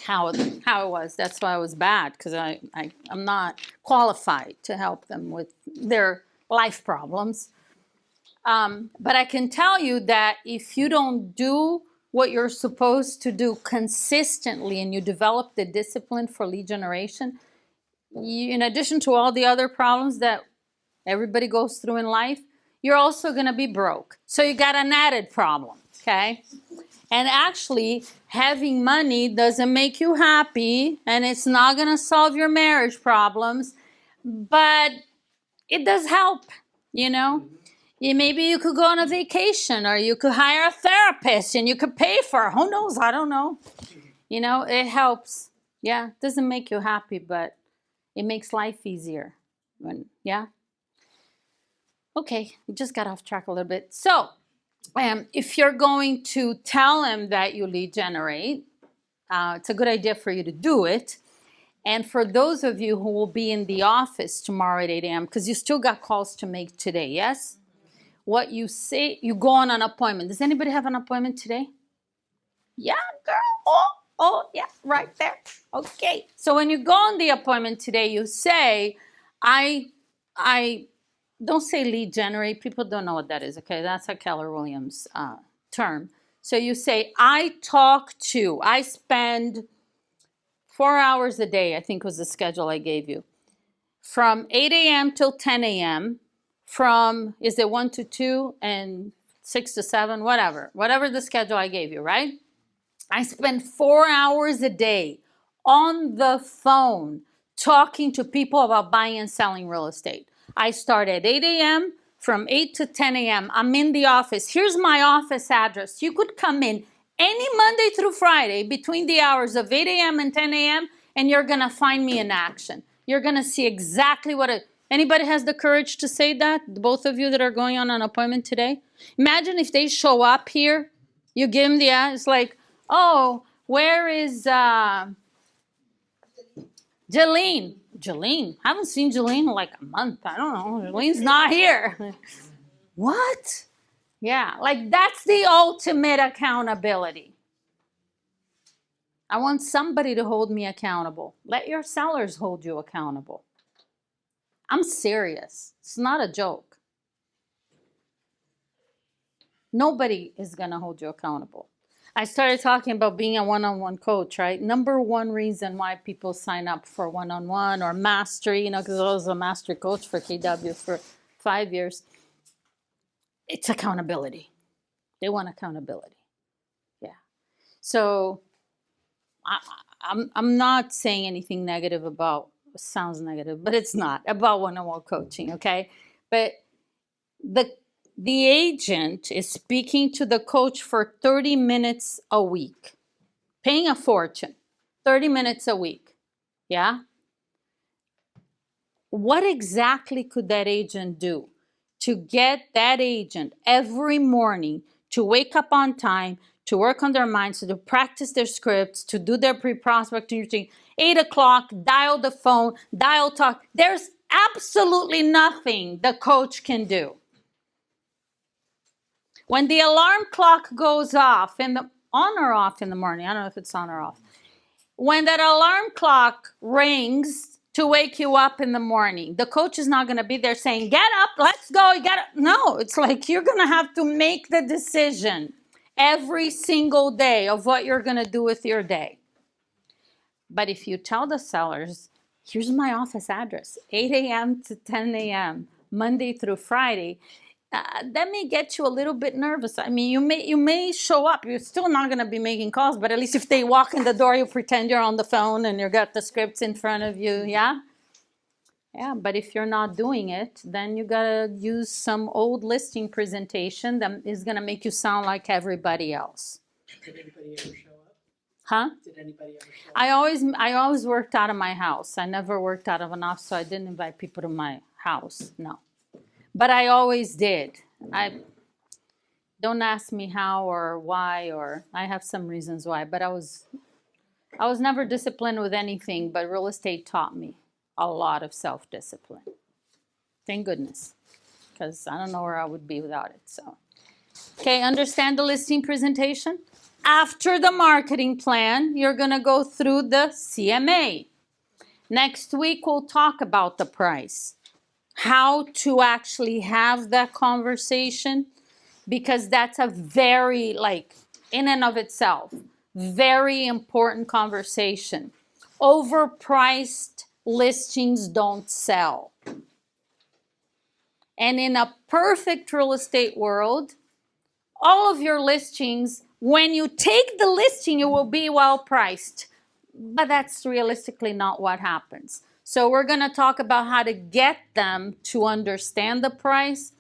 how it was. That's why it was bad, because I'm not qualified to help them with their life problems. But I can tell you that if you don't do what you're supposed to do consistently and you develop the discipline for lead generation, in addition to all the other problems that everybody goes through in life, you're also going to be broke. So you got an added problem, okay? And actually, having money doesn't make you happy, and it's not going to solve your marriage problems, but it does help, you know? Maybe you could go on a vacation, or you could hire a therapist and you could pay for it. Who knows? I don't know. You know, it helps. Yeah, it doesn't make you happy, but it makes life easier. Yeah? Okay, we just got off track a little bit. So, if you're going to tell them that you lead generate, it's a good idea for you to do it. And for those of you who will be in the office tomorrow at 8 a.m., because you still got calls to make today, yes? What you say, you go on an appointment. Does anybody have an appointment today? Yeah, girl. Oh, yeah, right there. Okay. So when you go on the appointment today, you say, I don't say lead generate. People don't know what that is, okay? That's a Keller Williams term. So you say, I spend 4 hours a day, I think was the schedule I gave you. From 8 a.m. till 10 a.m., is it 1 to 2 and 6 to 7, whatever the schedule I gave you, right? I spend 4 hours a day on the phone talking to people about buying and selling real estate. I start at 8 a.m. From 8 to 10 a.m. I'm in the office. Here's my office address. You could come in any Monday through Friday between the hours of 8 a.m. and 10 a.m. and you're going to find me in action. You're going to see exactly anybody has the courage to say that? Both of you that are going on an appointment today? Imagine if they show up here, you give them it's like, oh, where is, Jolene, haven't seen Jolene in like a month. I don't know. Jolene's not here. What? Yeah, like that's the ultimate accountability. I want somebody to hold me accountable. Let your sellers hold you accountable. I'm serious. It's not a joke. Nobody is going to hold you accountable. I started talking about being a one-on-one coach, right? Number one reason why people sign up for one-on-one or mastery, you know, because I was a master coach for KW for 5 years. It's accountability. They want accountability. Yeah. So I'm not saying anything negative about, sounds negative, but it's not, about one-on-one coaching, okay? But the agent is speaking to the coach for 30 minutes a week, paying a fortune, 30 minutes a week, yeah? What exactly could that agent do to get that agent every morning to wake up on time, to work on their minds, to practice their scripts, to do their pre-prospecting routine? 8 o'clock, dial the phone, dial talk. There's absolutely nothing the coach can do. When the alarm clock goes off, on or off in the morning, I don't know if it's on or off. When that alarm clock rings to wake you up in the morning, the coach is not going to be there saying, get up, let's go, you got to. No, it's like you're going to have to make the decision every single day of what you're going to do with your day. But if you tell the sellers, here's my office address, 8 a.m. to 10 a.m., Monday through Friday, that may get you a little bit nervous. I mean, you may show up. You're still not going to be making calls, but at least if they walk in the door, you pretend you're on the phone and you got the scripts in front of you, yeah? Yeah, but if you're not doing it, then you got to use some old listing presentation that is going to make you sound like everybody else.
Did anybody ever show up?
Huh?
Did anybody ever show up?
I always worked out of my house. I never worked out of an office, so I didn't invite people to my house, no. But I always did. Don't ask me how or why, or I have some reasons why, but I was never disciplined with anything, but real estate taught me a lot of self-discipline. Thank goodness, because I don't know where I would be without it. So, okay, understand the listing presentation? After the marketing plan, you're going to go through the CMA. Next week, we'll talk about the price. How to actually have that conversation, because that's a very, like, in and of itself, very important conversation. Overpriced listings don't sell. And in a perfect real estate world, all of your listings, when you take the listing, it will be well priced. But that's realistically not what happens. So we're going to talk about how to get them to understand the price.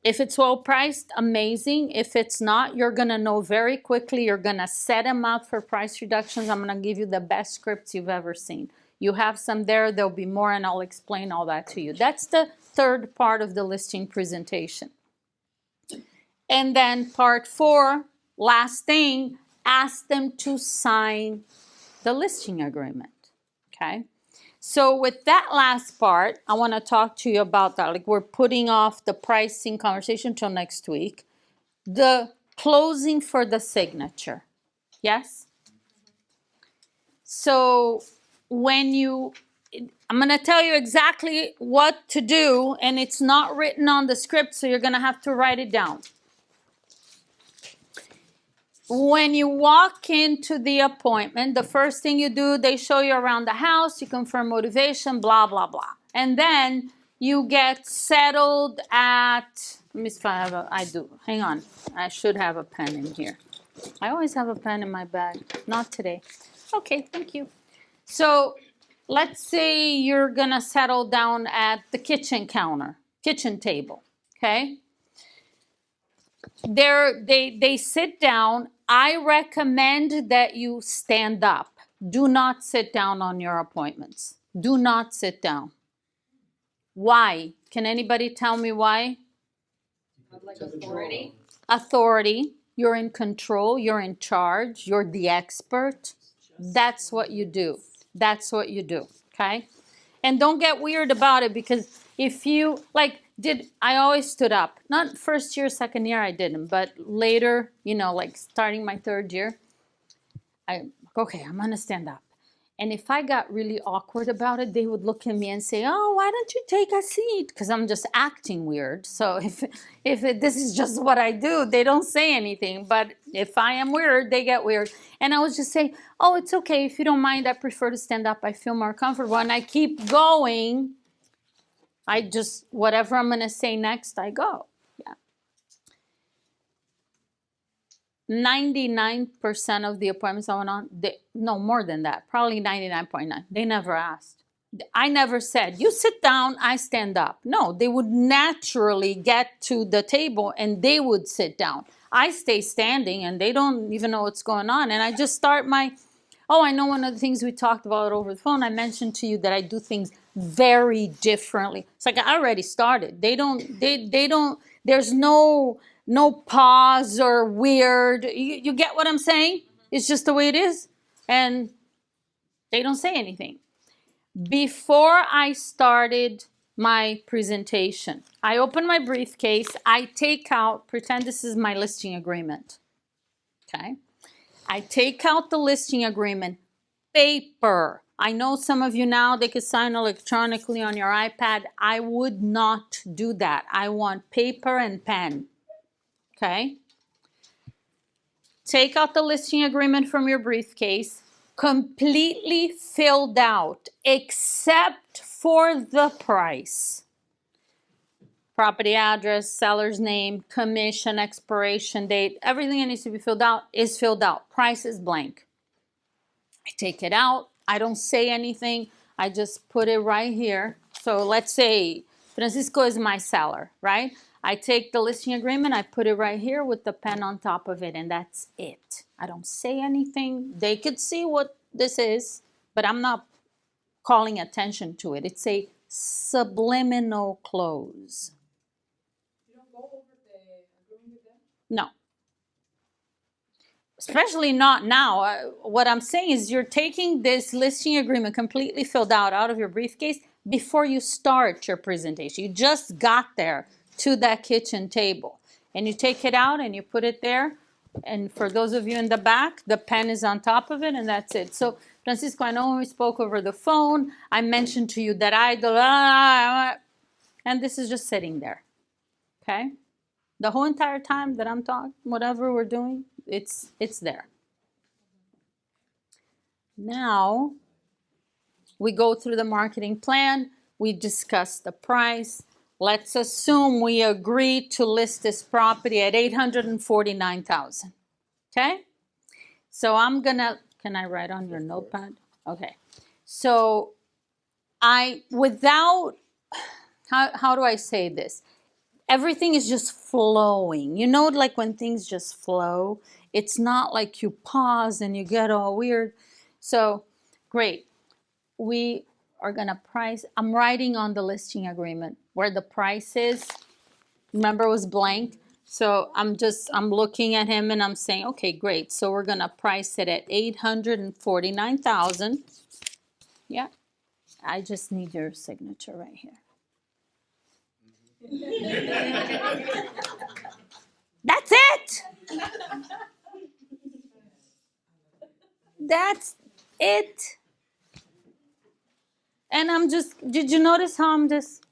If it's well priced, amazing. If it's not, you're going to know very quickly. You're going to set them up for price reductions. I'm going to give you the best scripts you've ever seen. You have some there. There'll be more, and I'll explain all that to you. That's the third part of the listing presentation. And then part 4, last thing, ask them to sign the listing agreement. Okay? So with that last part, I want to talk to you about that. Like, we're putting off the pricing conversation till next week. The closing for the signature. Yes? So I'm going to tell you exactly what to do, and it's not written on the script, so you're going to have to write it down. When you walk into the appointment, the first thing you do, they show you around the house, you confirm motivation, blah, blah, blah. And then you get settled at, let me see if I do. Hang on. I should have a pen in here. I always have a pen in my bag. Not today. Okay, thank you. So let's say you're going to settle down at the kitchen table, okay? They sit down. I recommend that you stand up. Do not sit down on your appointments. Do not sit down. Why? Can anybody tell me why?
Like authority.
Authority. You're in control. You're in charge. You're the expert. That's what you do. That's what you do, okay? And don't get weird about it, because if you, like, I always stood up. Not first year, second year I didn't, but later, you know, like starting my third year, okay, I'm gonna stand up. And if I got really awkward about it, they would look at me and say, "Oh, why don't you take a seat?" Because I'm just acting weird. So this is just what I do, they don't say anything. But if I am weird, they get weird. And I would just say, "Oh, it's okay. If you don't mind, I prefer to stand up. I feel more comfortable." And I keep going. I just, whatever I'm gonna say next, I go. Yeah. 99% of the appointments I went on, no, more than that, probably 99.9, they never asked. I never said, "You sit down, I stand up." No, they would naturally get to the table and they would sit down. I stay standing and they don't even know what's going on. And I just start I know one of the things we talked about over the phone, I mentioned to you that I do things very differently. It's like I already started. They don't, there's no pause or weird. You get what I'm saying? It's just the way it is. And they don't say anything. Before I started my presentation, I open my briefcase, I take out, pretend this is my listing agreement, okay? I take out the listing agreement, paper. I know some of you now, they could sign electronically on your iPad. I would not do that. I want paper and pen, okay? Take out the listing agreement from your briefcase, completely filled out, except for the price. Property address, seller's name, commission, expiration date, everything that needs to be filled out is filled out. Price is blank. I take it out. I don't say anything. I just put it right here. So let's say Francisco is my seller, right? I take the listing agreement, I put it right here with the pen on top of it, and that's it. I don't say anything. They could see what this is, but I'm not calling attention to it. It's a subliminal close.
You don't go over the agreement with them?
No. Especially not now. What I'm saying is you're taking this listing agreement completely filled out of your briefcase before you start your presentation. You just got there to that kitchen table. And you take it out and you put it there. And for those of you in the back, the pen is on top of it and that's it. So, Francisco, I know when we spoke over the phone, I mentioned to you that and this is just sitting there. Okay? The whole entire time that I'm talking, whatever we're doing, it's there. Now, we go through the marketing plan. We discuss the price. Let's assume we agree to list this property at $849,000. Okay? So I'm gonna, can I write on your notepad? Okay. So how do I say this? Everything is just flowing. You know, like when things just flow, it's not like you pause and you get all weird. So, great. We are gonna price. I'm writing on the listing agreement where the price is. Remember, it was blank. So I'm looking at him and I'm saying, okay, great. So we're gonna price it at $849,000. Yeah. I just need your signature right here. That's it. That's it. And I'm just, did you notice how I'm just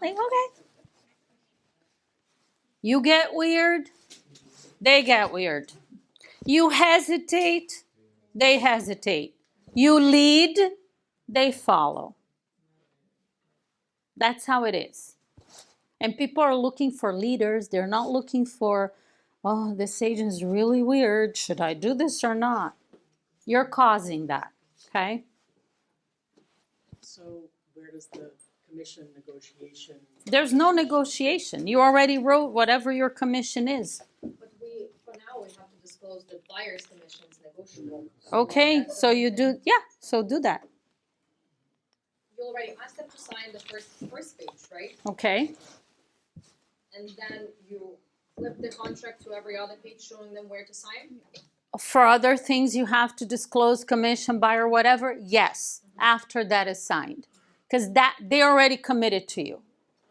like, okay. You get weird, they get weird. You hesitate, they hesitate. You lead, they follow. That's how it is. And people are looking for leaders. They're not looking for, oh, this agent is really weird. Should I do this or not? You're causing that, okay?
So where does the commission negotiation?
There's no negotiation. You already wrote whatever your commission is.
But for now, we have to disclose the buyer's commission is negotiable.
Okay, so you do, yeah, so do that.
You already asked them to sign the first page, right?
Okay.
And then you flip the contract to every other page showing them where to sign?
For other things you have to disclose commission, buyer, whatever, yes, after that is signed. Because that they already committed to you.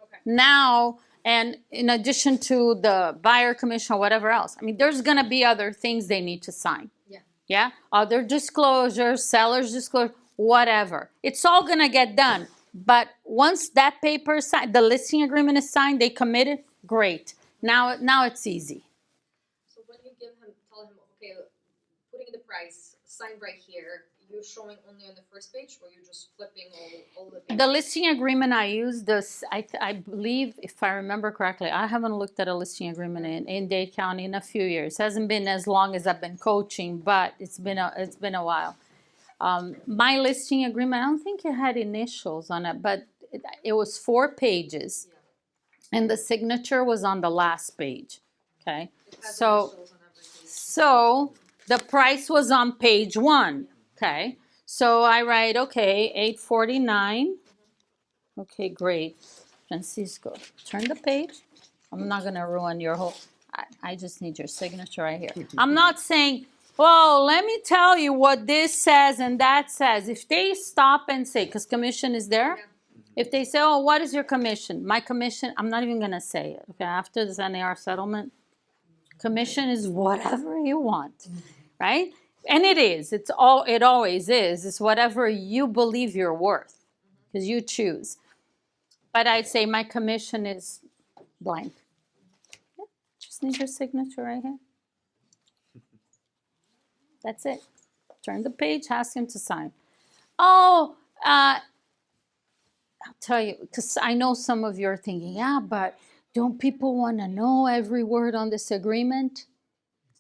Okay.
Now, and in addition to the buyer commission or whatever else, I mean, there's going to be other things they need to sign.
Yeah.
Yeah? Other disclosures, seller's disclosure, whatever. It's all going to get done. But once that paper is signed, the listing agreement is signed, they committed, great. Now it's easy.
So when you tell him, okay, putting the price, sign right here, you're showing only on the first page, or you're just flipping all the pages?
The listing agreement I use, I believe, if I remember correctly, I haven't looked at a listing agreement in Dade County in a few years. It hasn't been as long as I've been coaching, but it's been a while. My listing agreement, I don't think it had initials on it, but it was 4 pages, and the signature was on the last page. Okay, so the price was on page 1. Okay, so I write, okay, $849. Okay, great. Francisco, turn the page. I'm not gonna ruin your whole, I just need your signature right here. I'm not saying, well, let me tell you what this says and that says. If they stop and say, because commission is there, if they say, oh, what is your commission? My commission, I'm not even gonna say it, okay? After this NAR settlement, commission is whatever you want, right? And it is, it always is. It's whatever you believe you're worth, because you choose. But I'd say my commission is blank. Yeah, just need your signature right here. That's it. Turn the page, ask him to sign. Oh, I'll tell you, because I know some of you are thinking, yeah, but don't people want to know every word on this agreement?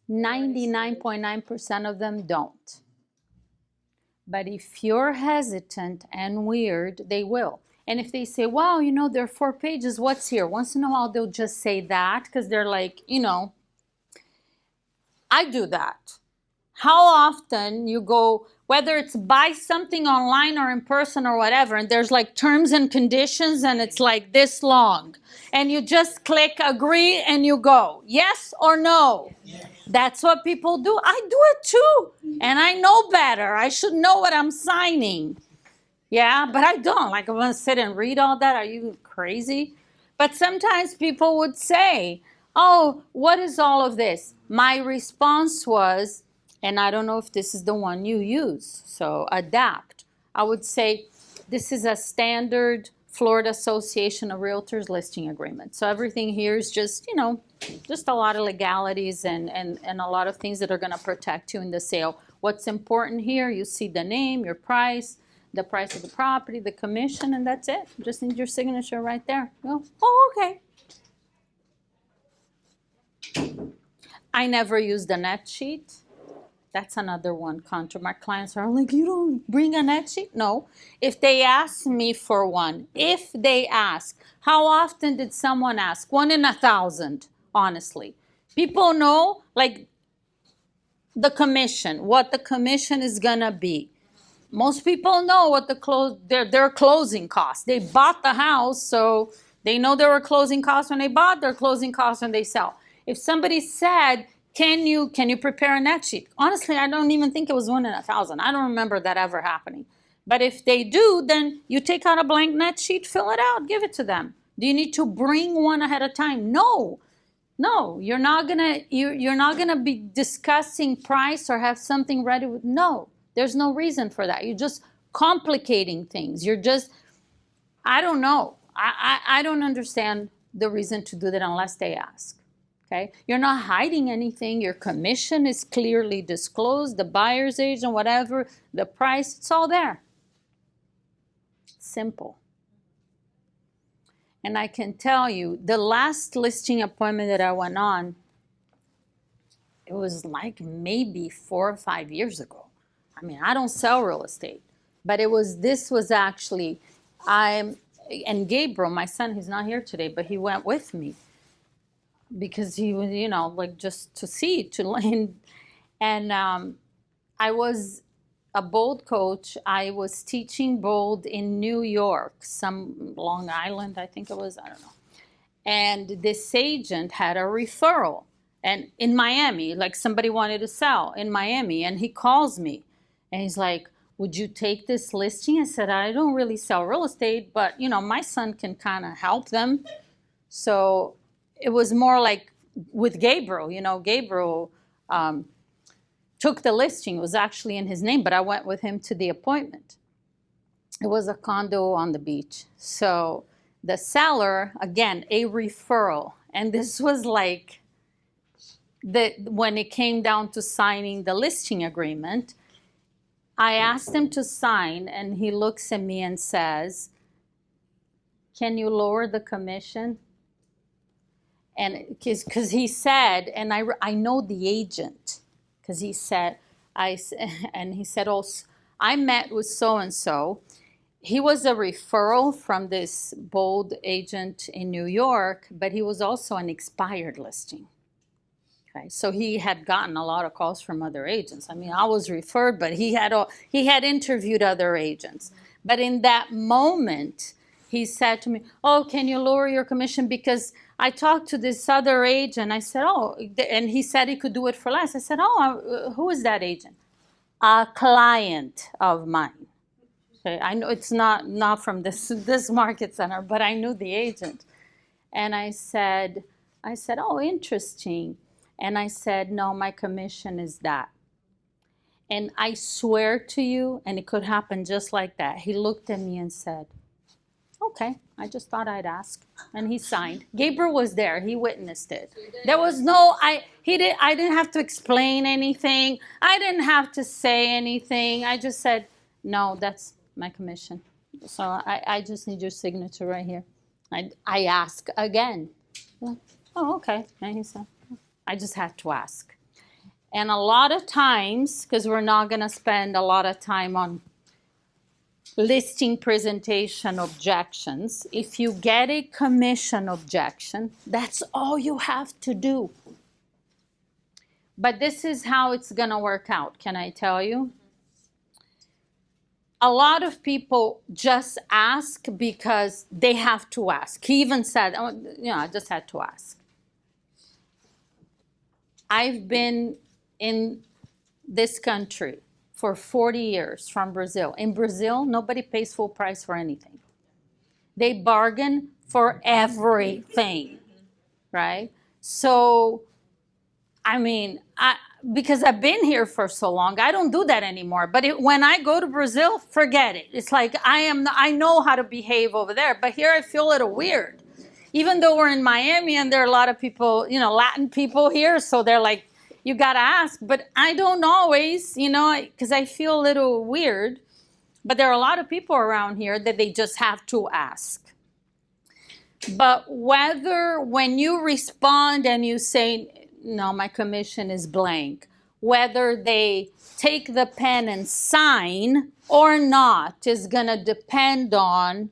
99.9% of them don't. But if you're hesitant and weird, they will. And if they say, wow, you know, there are 4 pages, what's here? Once in a while, they'll just say that because they're like, you know, I do that. How often you go, whether it's buy something online or in person or whatever, and there's like terms and conditions and it's like this long. And you just click agree and you go, yes or no? Yes. That's what people do. I do it too. And I know better. I should know what I'm signing. Yeah, but I don't. Like, I'm going to sit and read all that. Are you crazy? But sometimes people would say, oh, what is all of this? My response was, and I don't know if this is the one you use, so adapt. I would say this is a standard Florida Association of Realtors listing agreement. So everything here is just, you know, just a lot of legalities and a lot of things that are going to protect you in the sale. What's important here, you see the name, your price, the price of the property, the commission, and that's it. Just need your signature right there. You go, oh, okay. I never use the net sheet. That's another one contra. My clients are like, you don't bring a net sheet? No. If they ask me for one, if they ask, how often did someone ask? 1 in 1,000, honestly. People know, like, the commission, what the commission is gonna be. Most people know what their closing costs. They bought the house, so they know there were closing costs when they bought, their closing costs when they sell. If somebody said, can you prepare a net sheet? Honestly, I don't even think it was 1 in 1,000. I don't remember that ever happening. But if they do, then you take out a blank net sheet, fill it out, give it to them. Do you need to bring one ahead of time? No, you're not gonna be discussing price or have something ready with, no. There's no reason for that. You're just complicating things. You're just, I don't know. I don't understand the reason to do that unless they ask. Okay? You're not hiding anything. Your commission is clearly disclosed, the buyer's agent, whatever, the price, it's all there. Simple. And I can tell you, the last listing appointment that I went on, it was like maybe 4 or 5 years ago. I mean, I don't sell real estate, but this was actually, and Gabriel, my son, he's not here today, but he went with me because he was, you know, like just to see, to learn. And I was a bold coach. I was teaching bold in New York, some Long Island, I think it was, I don't know. And this agent had a referral. And in Miami, like somebody wanted to sell in Miami, and he calls me and he's like, would you take this listing? I said, I don't really sell real estate, but you know, my son can kind of help them. So it was more like with Gabriel, you know, Gabriel took the listing. It was actually in his name, but I went with him to the appointment. It was a condo on the beach. So the seller, again, a referral. And this was like, when it came down to signing the listing agreement, I asked him to sign, and he looks at me and says, can you lower the commission? And because he said, and I know the agent, because he said, and he said, oh, I met with so-and-so. He was a referral from this bold agent in New York, but he was also an expired listing. Okay, so he had gotten a lot of calls from other agents. I mean, I was referred, but he had interviewed other agents. But in that moment, he said to me, oh, can you lower your commission? Because I talked to this other agent. I said, oh, and he said he could do it for less. I said, oh, who is that agent? A client of mine. Okay, I know it's not from this market center, but I knew the agent. And I said, oh, interesting. And I said, no, my commission is that. And I swear to you, and it could happen just like that, he looked at me and said, okay, I just thought I'd ask. And he signed. Gabriel was there. He witnessed it. There was no, I didn't have to explain anything. I didn't have to say anything. I just said, no, that's my commission. So I just need your signature right here. I ask again. Like, oh, okay. And he said, I just had to ask. And a lot of times, because we're not going to spend a lot of time on listing presentation objections, if you get a commission objection, that's all you have to do. But this is how it's going to work out, can I tell you? A lot of people just ask because they have to ask. He even said, oh, you know, I just had to ask. I've been in this country for 40 years from Brazil. In Brazil, nobody pays full price for anything. They bargain for everything, right? So, I mean, because I've been here for so long, I don't do that anymore. But when I go to Brazil, forget it. It's like I know how to behave over there, but here I feel a little weird. Even though we're in Miami and there are a lot of people, you know, Latin people here, so they're like, you gotta ask. But I don't always, you know, because I feel a little weird. But there are a lot of people around here that they just have to ask. But whether when you respond and you say, no, my commission is blank, whether they take the pen and sign or not is gonna depend on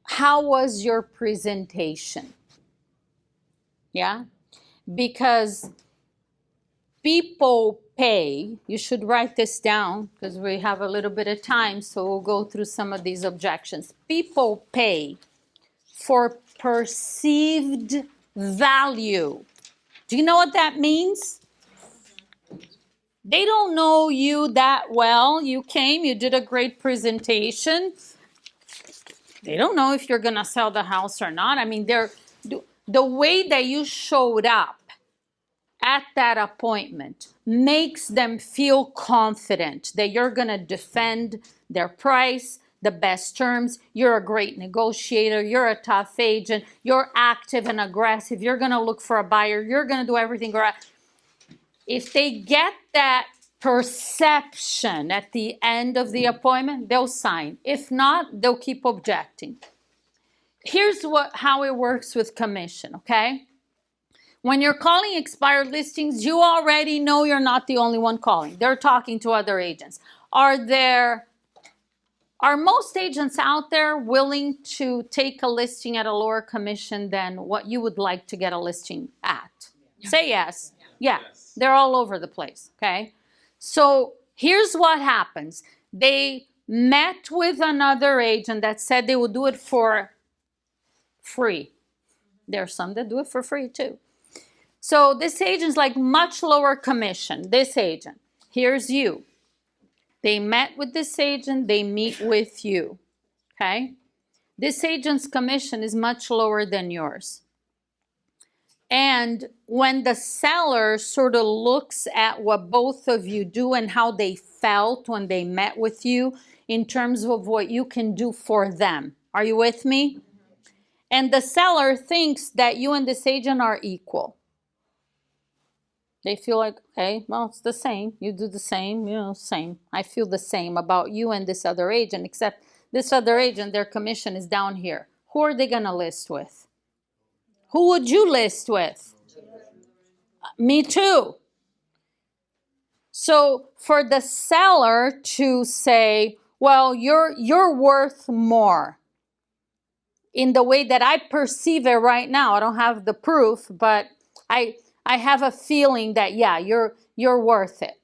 how was your presentation? Yeah? Because people pay, you should write this down because we have a little bit of time, so we'll go through some of these objections. People pay for perceived value. Do you know what that means? They don't know you that well. You came, you did a great presentation. They don't know if you're going to sell the house or not. I mean, the way that you showed up at that appointment makes them feel confident that you're going to defend their price, the best terms. You're a great negotiator. You're a tough agent. You're active and aggressive. You're going to look for a buyer. You're going to do everything right. If they get that perception at the end of the appointment, they'll sign. If not, they'll keep objecting. Here's how it works with commission, okay? When you're calling expired listings, you already know you're not the only one calling. They're talking to other agents. Are most agents out there willing to take a listing at a lower commission than what you would like to get a listing at? Yeah. Say yes. Yeah. Yes. They're all over the place, okay? So here's what happens. They met with another agent that said they would do it for free. There are some that do it for free too. So this agent's like much lower commission. This agent, here's you. They met with this agent, they meet with you, okay? This agent's commission is much lower than yours. And when the seller sort of looks at what both of you do and how they felt when they met with you in terms of what you can do for them. Are you with me? And the seller thinks that you and this agent are equal. They feel like, okay, well, it's the same. You do the same, same. I feel the same about you and this other agent, except this other agent, their commission is down here. Who are they going to list with? Who would you list with? Me too. So for the seller to say, well, you're worth more in the way that I perceive it right now. I don't have the proof, but I have a feeling that, yeah, you're worth it.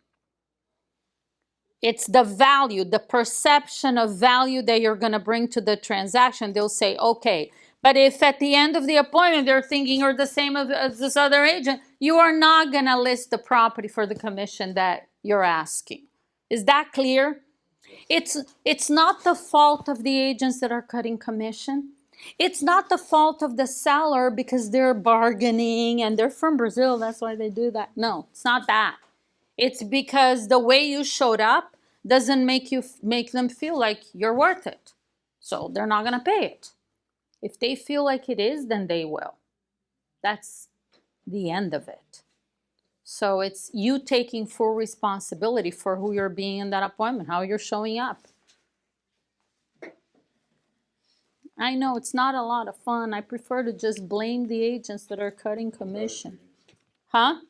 It's the value, the perception of value that you're going to bring to the transaction. They'll say, okay. But if at the end of the appointment they're thinking you're the same as this other agent, you are not going to list the property for the commission that you're asking. Is that clear? It's not the fault of the agents that are cutting commission. It's not the fault of the seller because they're bargaining and they're from Brazil, that's why they do that. No, it's not that. It's because the way you showed up doesn't make them feel like you're worth it. So they're not going to pay it. If they feel like it is, then they will. That's the end of it. So it's you taking full responsibility for who you're being in that appointment, how you're showing up. I know it's not a lot of fun. I prefer to just blame the agents that are cutting commission. Huh?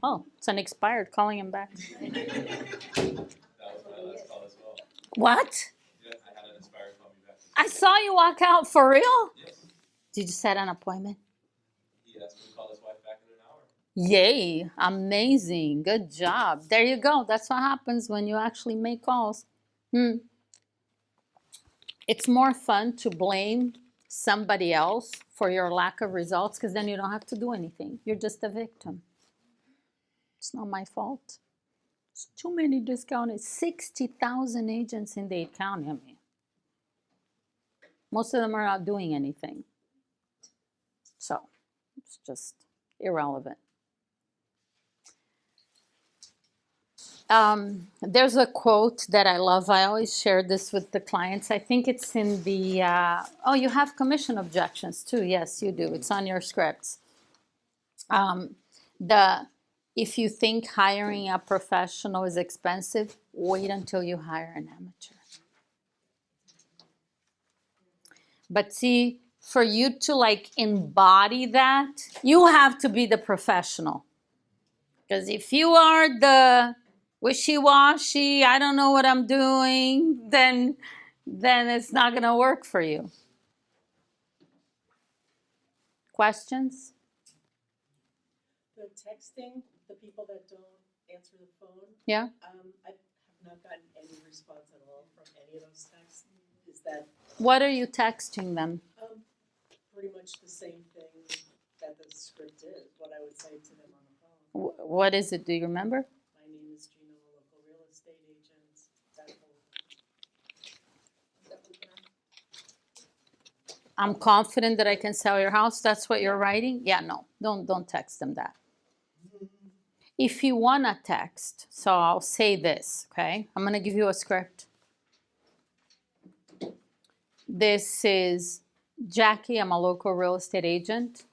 Oh, it's an expired. Calling him back.
That was my last call as well.
What?
Yeah, I had an expired call me back.
I saw you walk out for real?
Yes.
Did you set an appointment?
He asked me to call his wife back in an hour.
Yay, amazing. Good job. There you go. That's what happens when you actually make calls. It's more fun to blame somebody else for your lack of results because then you don't have to do anything. You're just a victim. It's not my fault. There's too many discounted. 60,000 agents in Dade County. I mean, most of them are not doing anything. So it's just irrelevant. There's a quote that I love. I always share this with the clients. I think it's in the, oh, you have commission objections too. Yes, you do. It's on your scripts. If you think hiring a professional is expensive, wait until you hire an amateur. But see, for you to like embody that, you have to be the professional. Because if you are the wishy-washy, I don't know what I'm doing, then it's not going to work for you. Questions?
The texting, the people that don't answer the phone.
Yeah.
I have not gotten any response at all from any of those texts. Is that?
What are you texting them?
Pretty much the same thing that the script is. What I would say to them on the phone.
What is it? Do you remember?
My name is Gina, a local real estate agent. That whole.
I'm confident that I can sell your house. That's what you're writing? Yeah, no. Don't text them that. If you want to text, so I'll say this, okay? I'm going to give you a script. This is Jackie. I'm a local real estate agent.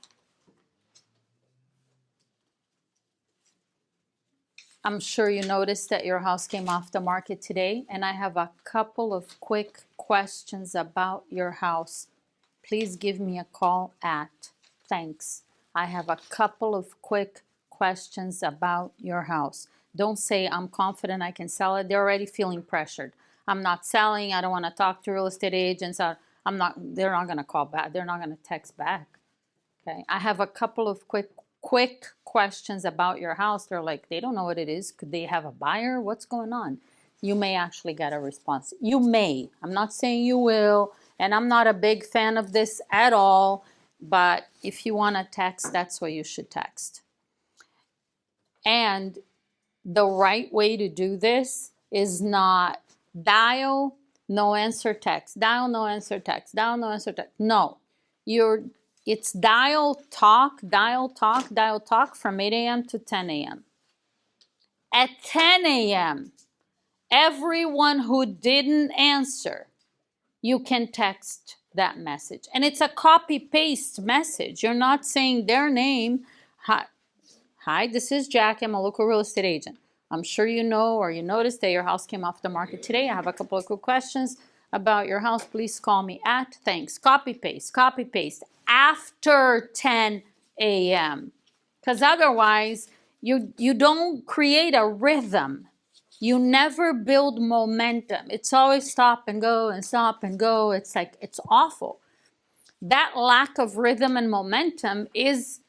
I'm sure you noticed that your house came off the market today, and I have a couple of quick questions about your house. Please give me a call at, thanks. I have a couple of quick questions about your house. Don't say, I'm confident I can sell it. They're already feeling pressured. I'm not selling. I don't want to talk to real estate agents. They're not going to call back. They're not going to text back. Okay. I have a couple of quick questions about your house. They're like, they don't know what it is. Could they have a buyer? What's going on? You may actually get a response. You may. I'm not saying you will. And I'm not a big fan of this at all. But if you want to text, that's what you should text. And the right way to do this is not dial, no answer text, dial, no answer text, dial, no answer text. No, it's dial, talk, dial, talk, dial, talk from 8 a.m. to 10 a.m. At 10 a.m., everyone who didn't answer, you can text that message. And it's a copy-paste message. You're not saying their name. Hi, this is Jackie. I'm a local real estate agent. I'm sure you know or you noticed that your house came off the market today. I have a couple of quick questions about your house. Please call me at. Thanks. Copy-paste, copy-paste after 10 a.m. Because otherwise, you don't create a rhythm. You never build momentum. It's always stop and go and stop and go. It's like, it's awful. That lack of rhythm and momentum it's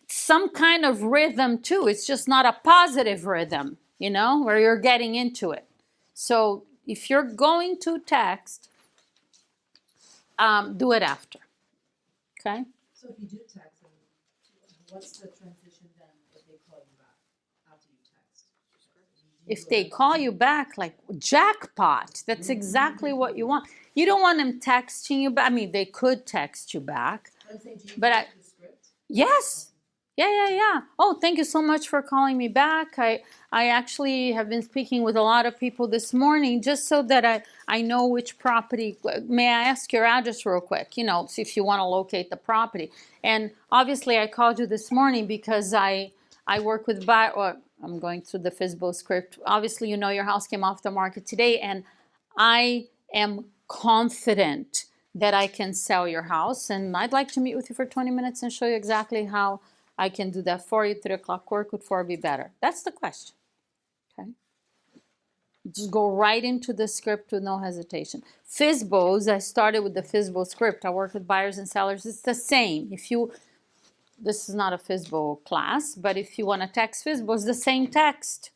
some kind of rhythm too. It's just not a positive rhythm, where you're getting into it. So if you're going to text, do it after. Okay?
So if you do text them, what's the transition then if they call you back after you text?
If they call you back, like jackpot, that's exactly what you want. You don't want them texting you back. I mean, they could text you back. But yes. Yeah. Oh, thank you so much for calling me back. I actually have been speaking with a lot of people this morning just so that I know which property. May I ask your address real quick? See if you want to locate the property. And obviously I called you this morning because I work with I'm going through the FSBO script. Obviously, your house came off the market today, and I am confident that I can sell your house. And I'd like to meet with you for 20 minutes and show you exactly how I can do that for you. 3 o'clock work, would 4 be better? That's the question. Okay. Just go right into the script with no hesitation. FSBOs, I started with the FSBO script. I work with buyers and sellers. It's the same. This is not a FSBO class, but if you want to text FSBO, it's the same text.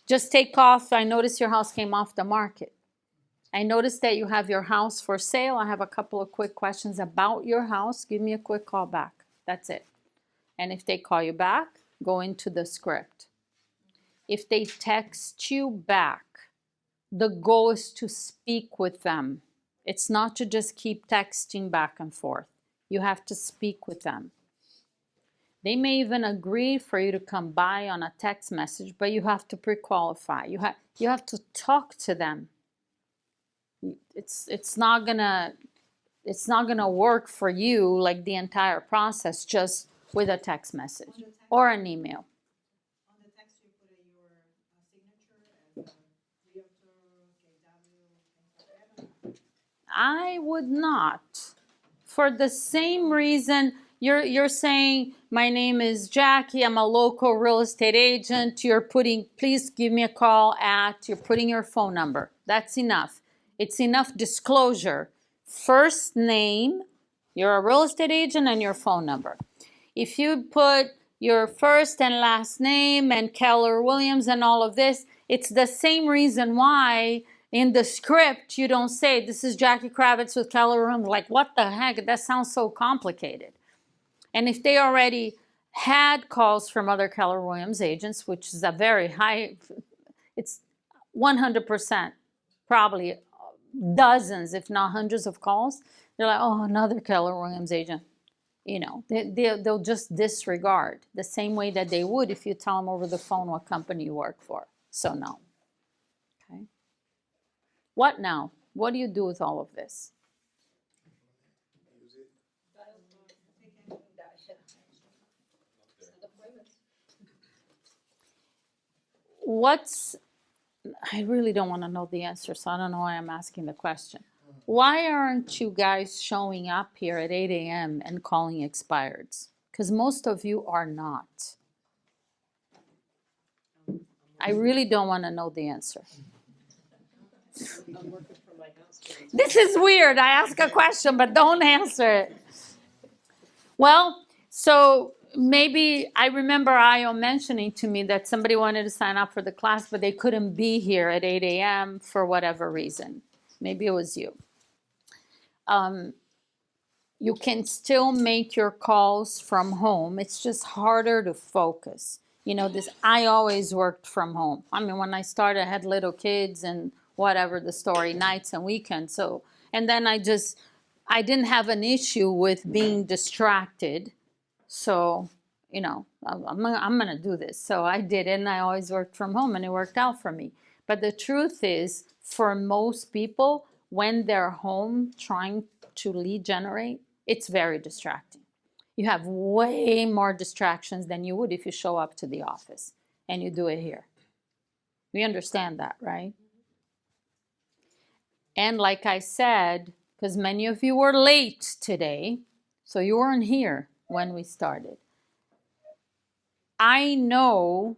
Just take off, I noticed your house came off the market. I noticed that you have your house for sale. I have a couple of quick questions about your house. Give me a quick call back. That's it. And if they call you back, go into the script. If they text you back, the goal is to speak with them. It's not to just keep texting back and forth. You have to speak with them. They may even agree for you to come by on a text message, but you have to pre-qualify. You have to talk to them. It's not gonna work for you like the entire process just with a text message or an email.
On the text, you put your signature as a realtor, KW,
I would not. For the same reason, you're saying, my name is Jackie, I'm a local real estate agent. You're putting, please give me a call at, you're putting your phone number. That's enough. It's enough disclosure. First name, you're a real estate agent, and your phone number. If you put your first and last name and Keller Williams and all of this, it's the same reason why in the script you don't say, this is Jackie Kravitz with Keller Williams. Like, what the heck? That sounds so complicated. And if they already had calls from other Keller Williams agents, which is a very high, it's 100%, probably dozens, if not hundreds of calls, they're like, oh, another Keller Williams agent. They'll just disregard the same way that they would if you tell them over the phone what company you work for. So no. Okay. What now? What do you do with all of this? I really don't want to know the answer, so I don't know why I'm asking the question. Why aren't you guys showing up here at 8 a.m. and calling expireds? Because most of you are not. I really don't want to know the answer. This is weird. I ask a question, but don't answer it. Well, so maybe I remember Io mentioning to me that somebody wanted to sign up for the class, but they couldn't be here at 8 a.m. for whatever reason. Maybe it was you. you can still make your calls from home. It's just harder to focus. You know, this, I always worked from home. I mean, when I started, I had little kids and whatever the story, nights and weekends. So, and then I didn't have an issue with being distracted. So, you know, I'm going to do this. So I did it, and I always worked from home, and it worked out for me. But the truth is, for most people, when they're home trying to lead generate, it's very distracting. You have way more distractions than you would if you show up to the office and you do it here. We understand that, right? And like I said, because many of you were late today, so you weren't here when we started. I know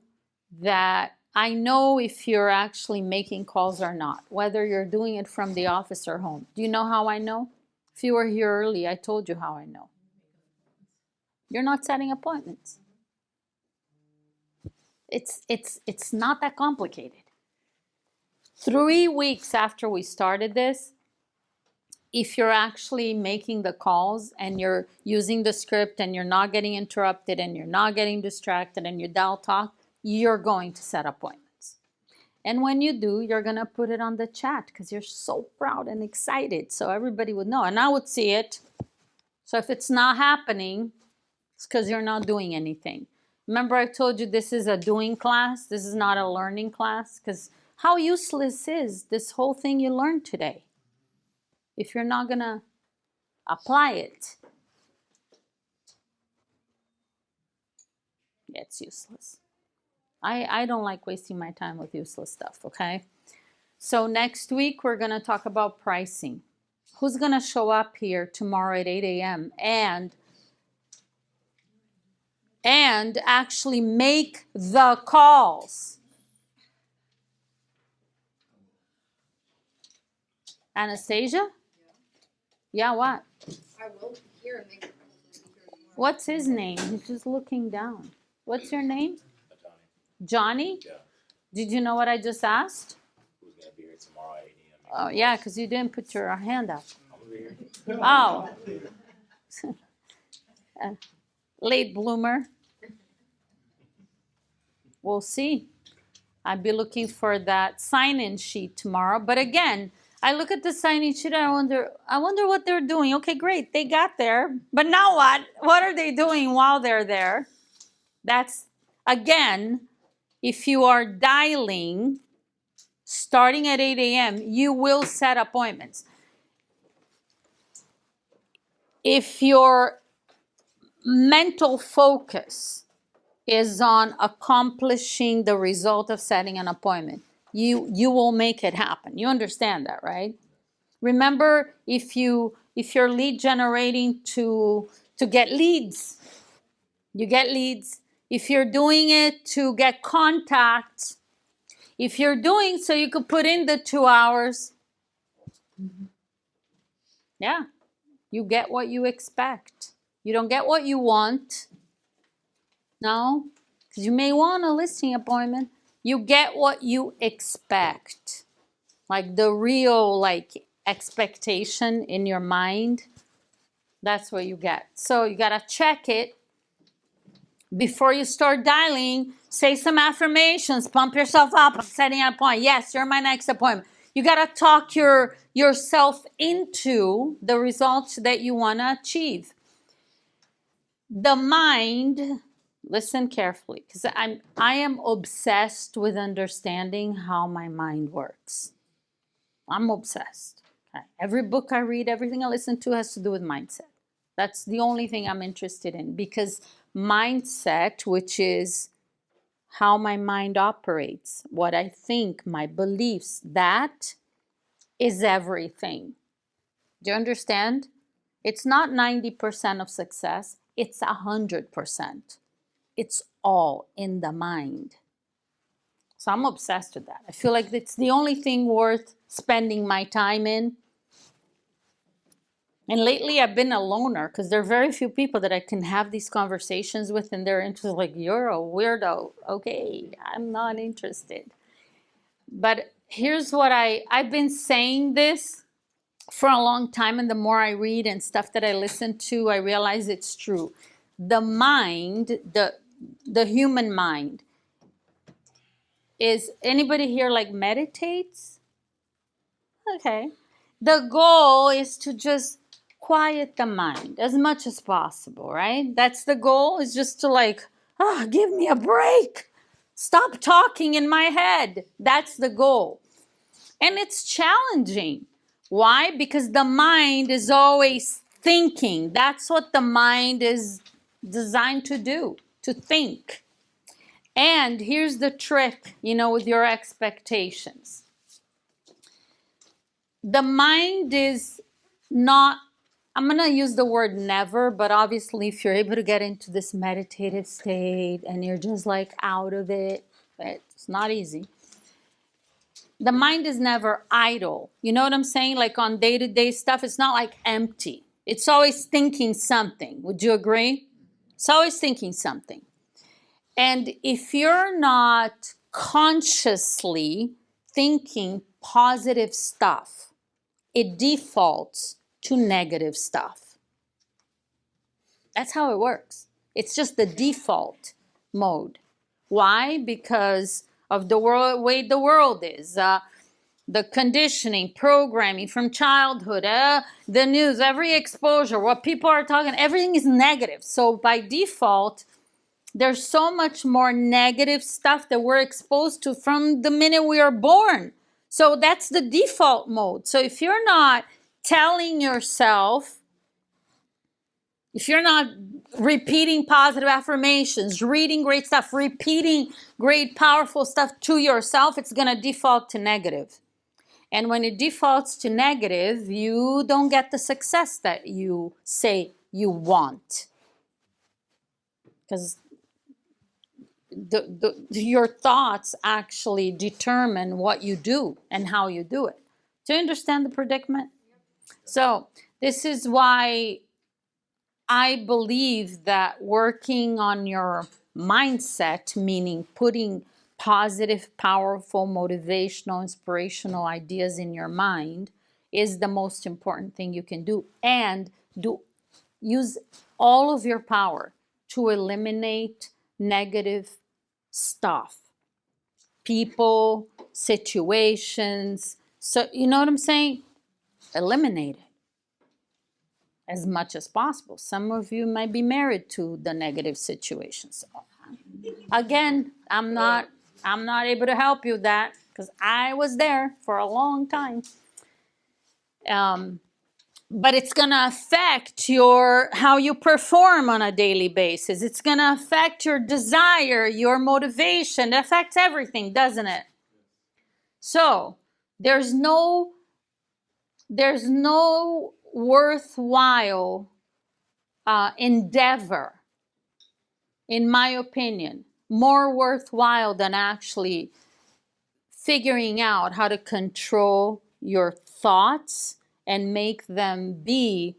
if you're actually making calls or not, whether you're doing it from the office or home. Do you know how I know? If you were here early, I told you how I know. You're not setting appointments. It's not that complicated. 3 weeks after we started this, if you're actually making the calls and you're using the script and you're not getting interrupted and you're not getting distracted and you dial talk, you're going to set appointments. And when you do, you're going to put it on the chat because you're so proud and excited. So everybody would know and I would see it. So if it's not happening, it's because you're not doing anything. Remember I told you this is a doing class. This is not a learning class, because how useless is this whole thing you learned today if you're not going to apply it? It's useless. I don't like wasting my time with useless stuff, okay? So next week, we're going to talk about pricing. Who's going to show up here tomorrow at 8 a.m. and actually make the calls? Anastasia? Yeah, what?
I will hear and make.
What's his name? He's just looking down. What's your name? Johnny?
Yeah.
Did you know what I just asked?
Who's gonna be here tomorrow at 8 a.m.?
Oh, yeah, because you didn't put your hand up.
I'm gonna be here.
Oh. Late bloomer. We'll see. I'll be looking for that sign-in sheet tomorrow. But again, I look at the sign-in sheet and I wonder what they're doing. Okay, great. They got there. But now what? What are they doing while they're there? That's, again, if you are dialing starting at 8 a.m., you will set appointments. If your mental focus is on accomplishing the result of setting an appointment, you will make it happen. You understand that, right? Remember, if you're lead generating to get leads, you get leads. If you're doing it to get contacts, if you're doing so you could put in the 2 hours, yeah, you get what you expect. You don't get what you want. No, because you may want a listing appointment. You get what you expect. Like the real expectation in your mind. That's what you get. So you got to check it. Before you start dialing, say some affirmations, pump yourself up. I'm setting an appointment. Yes, you're my next appointment. You got to talk yourself into the results that you want to achieve. The mind, listen carefully, because I am obsessed with understanding how my mind works. I'm obsessed. Okay? Every book I read, everything I listen to has to do with mindset. That's the only thing I'm interested in, because mindset, which is how my mind operates, what I think, my beliefs, that is everything. Do you understand? It's not 90% of success, it's 100%. It's all in the mind. So I'm obsessed with that. I feel like it's the only thing worth spending my time in. And lately I've been a loner because there are very few people that I can have these conversations with, and they're interested, like, you're a weirdo. Okay, I'm not interested. But here's what I've been saying this for a long time, and the more I read and stuff that I listen to, I realize it's true. The mind, the human mind, is anybody here like meditates? Okay. The goal is to just quiet the mind as much as possible, right? That's the goal, is just to like, give me a break. Stop talking in my head. That's the goal. And it's challenging. Why? Because the mind is always thinking. That's what the mind is designed to do, to think. And here's the trick, with your expectations. The mind is not, I'm going to use the word never, but obviously if you're able to get into this meditative state and you're just like out of it, it's not easy. The mind is never idle. You know what I'm saying? Like on day-to-day stuff, it's not like empty. It's always thinking something. Would you agree? It's always thinking something. And if you're not consciously thinking positive stuff, it defaults to negative stuff. That's how it works. It's just the default mode. Why? Because of the way the world is. The conditioning, programming from childhood, the news, every exposure, what people are talking, everything is negative. So by default, there's so much more negative stuff that we're exposed to from the minute we are born. So that's the default mode. So if you're not telling yourself, if you're not repeating positive affirmations, reading great stuff, repeating great powerful stuff to yourself, it's going to default to negative. And when it defaults to negative, you don't get the success that you say you want. Because your thoughts actually determine what you do and how you do it. Do you understand the predicament? So this is why I believe that working on your mindset, meaning putting positive, powerful, motivational, inspirational ideas in your mind, is the most important thing you can do. And use all of your power to eliminate negative stuff, people, situations. So you know what I'm saying? Eliminate it as much as possible. Some of you might be married to the negative situations. Again, I'm not able to help you with that because I was there for a long time. But it's going to affect how you perform on a daily basis. It's going to affect your desire, your motivation. It affects everything, doesn't it? So there's no worthwhile endeavor, in my opinion, more worthwhile than actually figuring out how to control your thoughts and make them be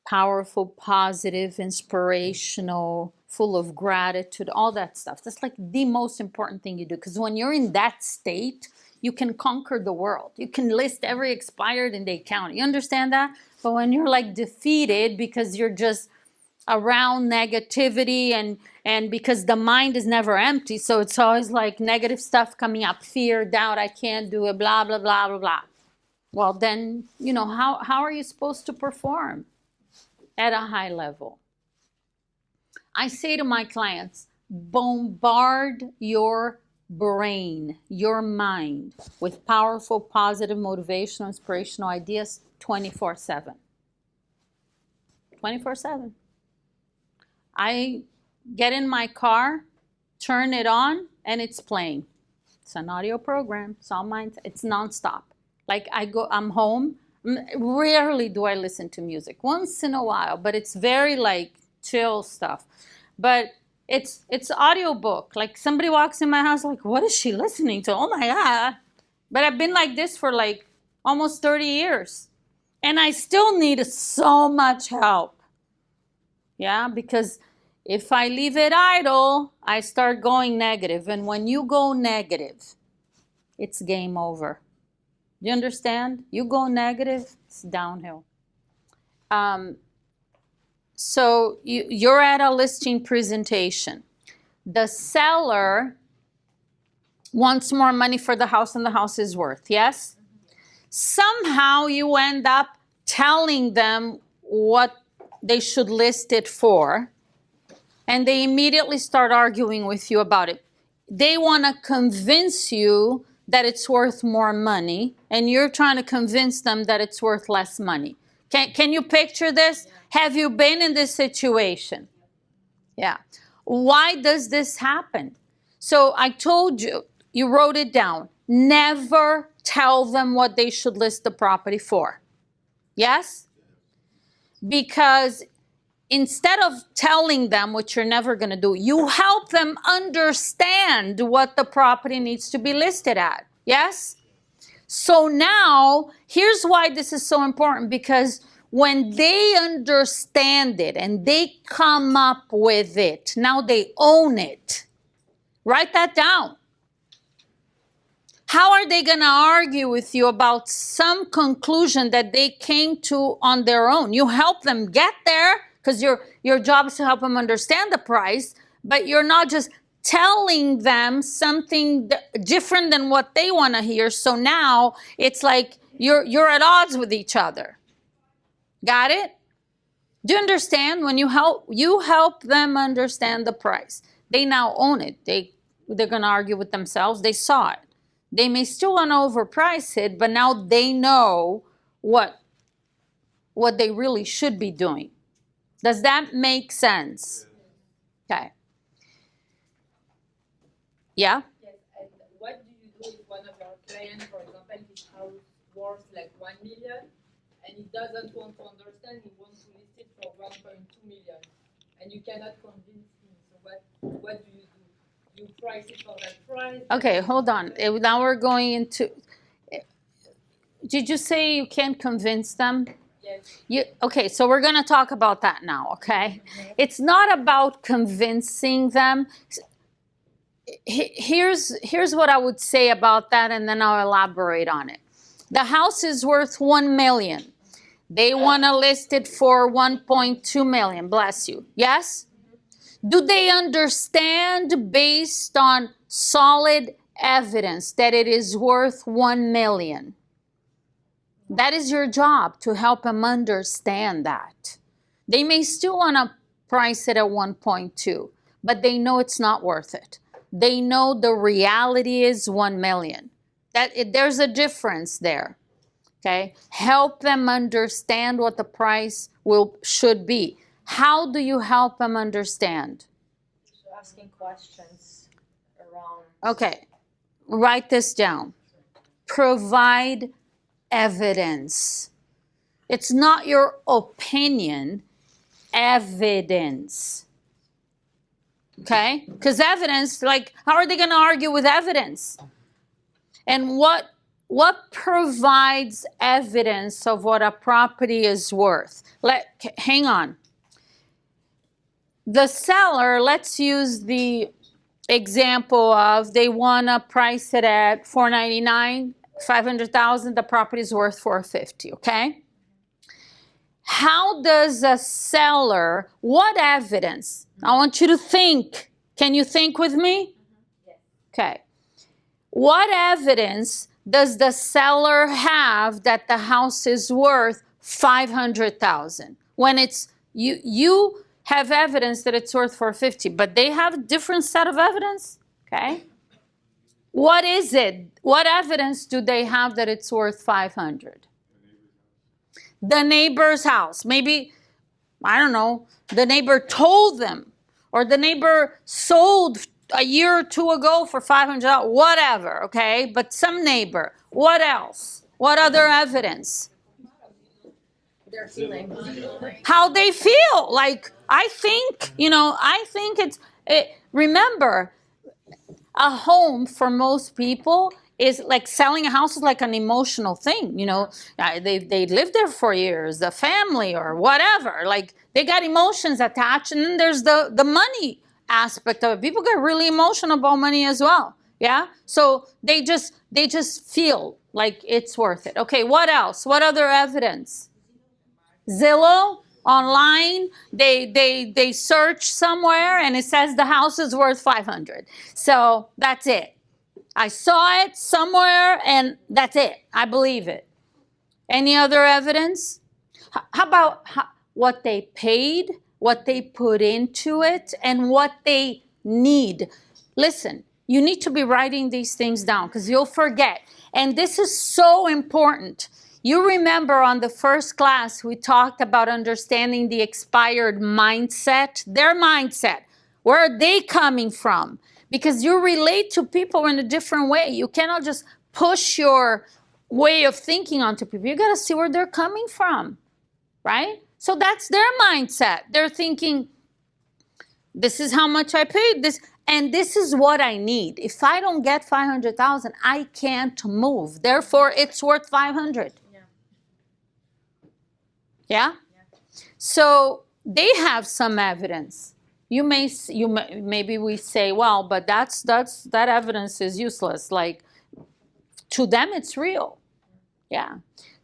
powerful, positive, inspirational, full of gratitude, all that stuff. That's like the most important thing you do. Because when you're in that state, you can conquer the world. You can list every expired in Dade County. You understand that? But when you're like defeated because you're just around negativity and because the mind is never empty, so it's always like negative stuff coming up, fear, doubt, I can't do it, blah, blah, blah, blah, blah. Well, then, how are you supposed to perform at a high level? I say to my clients, bombard your brain, your mind, with powerful, positive, motivational, inspirational ideas 24/7. 24/7. I get in my car, turn it on, and it's playing. It's an audio program. It's all mine. It's nonstop. Like I'm home. Rarely do I listen to music. Once in a while, but it's very like chill stuff. But it's audiobook. Like somebody walks in my house, like, what is she listening to? Oh my God. But I've been like this for like almost 30 years. And I still need so much help. Yeah, because if I leave it idle, I start going negative. And when you go negative, it's game over. You understand? You go negative, it's downhill. So you're at a listing presentation. The seller wants more money for the house than the house is worth, yes? Somehow you end up telling them what they should list it for, and they immediately start arguing with you about it. They want to convince you that it's worth more money, and you're trying to convince them that it's worth less money. Can you picture this? Have you been in this situation? Yeah. Why does this happen? So I told you, you wrote it down. Never tell them what they should list the property for. Yes? Because instead of telling them, what you're never going to do, you help them understand what the property needs to be listed at. Yes? So now, here's why this is so important, because when they understand it and they come up with it, now they own it. Write that down. How are they going to argue with you about some conclusion that they came to on their own? You help them get there, because your job is to help them understand the price, but you're not just telling them something different than what they want to hear. So now it's like you're at odds with each other. Got it? Do you understand? When you help them understand the price, they now own it. They're going to argue with themselves. They saw it. They may still want to overprice it, but now they know what they really should be doing. Does that make sense? Okay. Yeah?
Yes, and what do you do if one of your clients, for example, his house worth like 1 million, and he doesn't want to understand, he wants to list it for 1.2 million, and you cannot convince him, so what do you do? You price it for that price?
Okay, hold on. Now we're going into, did you say you can't convince them?
Yes.
Okay, so we're going to talk about that now, okay? It's not about convincing them. Here's what I would say about that, and then I'll elaborate on it. The house is worth 1 million. They want to list it for 1.2 million. Bless you. Yes? Do they understand based on solid evidence that it is worth 1 million? That is your job, to help them understand that. They may still want to price it at 1.2, but they know it's not worth it. They know the reality is 1 million. There's a difference there. Okay? Help them understand what the price should be. How do you help them understand?
Asking questions around.
Okay, write this down. Provide evidence. It's not your opinion, evidence. Okay? Because evidence, like, how are they going to argue with evidence? And what provides evidence of what a property is worth? Hang on. The seller, let's use the example of they want to price it at $499, $500,000, the property is worth $450, okay? How does a seller, what evidence? I want you to think. Can you think with me? Okay. What evidence does the seller have that the house is worth $500,000? When it's you have evidence that it's worth $450, but they have a different set of evidence, okay? What is it? What evidence do they have that it's worth $500? The neighbor's house. Maybe, I don't know, the neighbor told them, or the neighbor sold a year or two ago for $500, whatever, okay? But some neighbor. What else? What other evidence?
Their feeling.
How they feel. Like, I think remember, a home for most people is like selling a house is like an emotional thing, they lived there for years, the family or whatever, like they got emotions attached, and then there's the money aspect of it. People get really emotional about money as well. Yeah, so they just feel like it's worth it. Okay, what else? What other evidence? Zillow online, they search somewhere and it says the house is worth 500. So that's it. I saw it somewhere and that's it. I believe it. Any other evidence? How about what they paid, what they put into it, and what they need? Listen, you need to be writing these things down because you'll forget. And this is so important. You remember on the first class, we talked about understanding the expired mindset, their mindset. Where are they coming from? Because you relate to people in a different way. You cannot just push your way of thinking onto people. You got to see where they're coming from, right? So that's their mindset. They're thinking, this is how much I paid this, and this is what I need. If I don't get 500,000, I can't move. Therefore, it's worth 500. Yeah? So they have some evidence. Maybe we say, well, but that evidence is useless. Like, to them, it's real. Yeah.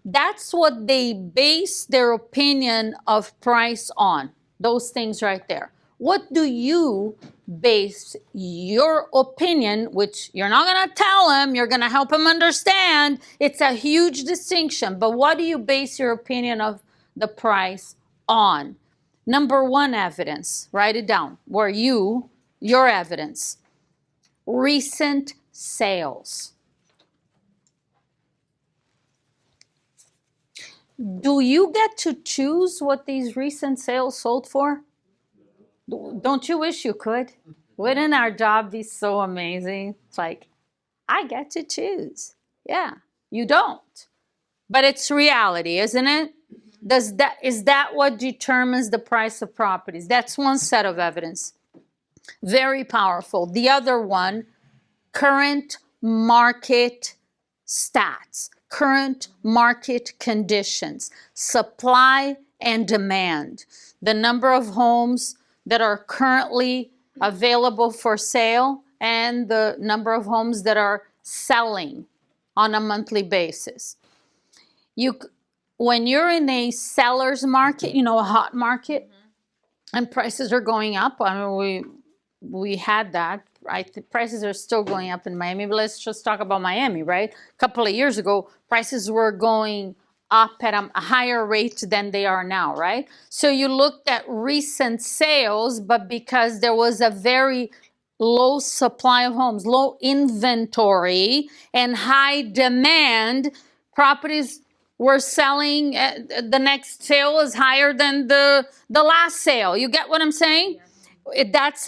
That's what they base their opinion of price on. Those things right there. What do you base your opinion, which you're not going to tell them, you're going to help them understand. It's a huge distinction. But what do you base your opinion of the price on? Number one evidence, write it down. Your evidence. Recent sales. Do you get to choose what these recent sales sold for? Don't you wish you could? Wouldn't our job be so amazing? It's like, I get to choose. Yeah, you don't. But it's reality, isn't it? Is that what determines the price of properties? That's one set of evidence. Very powerful. The other one, current market stats, current market conditions, supply and demand, the number of homes that are currently available for sale and the number of homes that are selling on a monthly basis. When you're in a seller's market, a hot market, and prices are going up. I mean, we had that, right? The prices are still going up in Miami, but let's just talk about Miami, right? A couple of years ago, prices were going up at a higher rate than they are now, right? So you looked at recent sales, but because there was a very low supply of homes, low inventory, and high demand, properties were selling, the next sale was higher than the last sale. You get what I'm saying? That's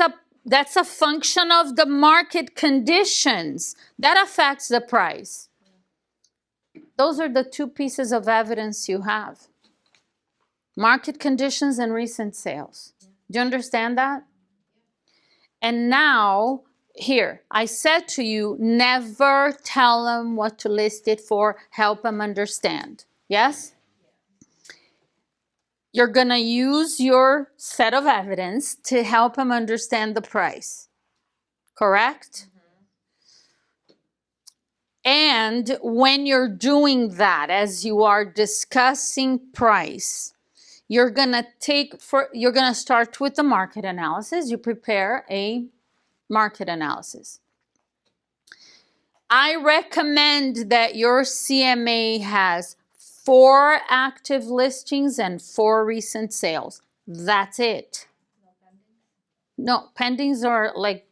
a function of the market conditions. That affects the price. Those are the two pieces of evidence you have. Market conditions and recent sales. Do you understand that? And now, here, I said to you, never tell them what to list it for, help them understand. Yes? You're going to use your set of evidence to help them understand the price. Correct? And when you're doing that, as you are discussing price, you're going to start with the market analysis. You prepare a market analysis. I recommend that your CMA has 4 active listings and 4 recent sales. That's it. No, pendings are like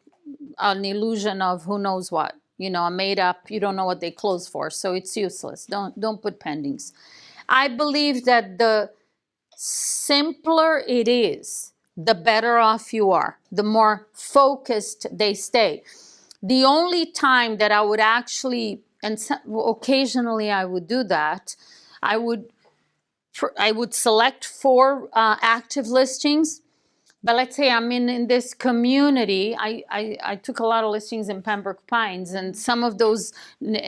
an illusion of who knows what. A made up, you don't know what they close for, so it's useless. Don't put pendings. I believe that the simpler it is, the better off you are, the more focused they stay. The only time that I would actually, and occasionally I would do that, I would select 4 active listings. But let's say I'm in this community. I took a lot of listings in Pembroke Pines, and some of those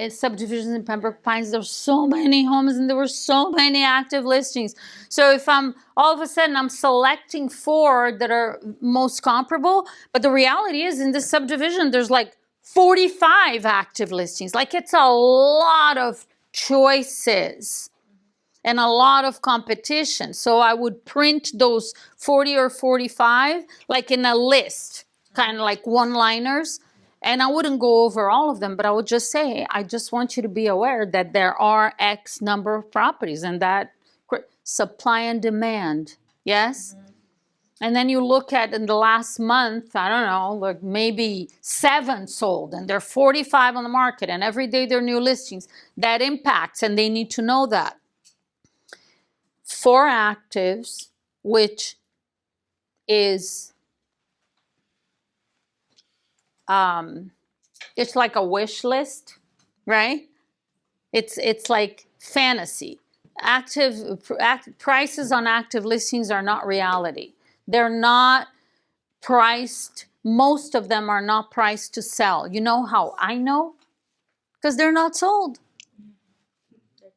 subdivisions in Pembroke Pines, there were so many homes and there were so many active listings. So if all of a sudden I'm selecting 4 that are most comparable, but the reality is in this subdivision, there's like 45 active listings. Like, it's a lot of choices and a lot of competition. So I would print those 40 or 45 like in a list, kind of like one-liners. And I wouldn't go over all of them, but I would just say, I just want you to be aware that there are X number of properties, and that supply and demand, yes? And then you look at in the last month, I don't know, like maybe 7 sold, and there are 45 on the market, and every day there are new listings. That impacts, and they need to know that. 4 actives, which is it's like a wish list, right? It's like fantasy. Prices on active listings are not reality. They're not priced. Most of them are not priced to sell. You know how I know? Because they're not sold.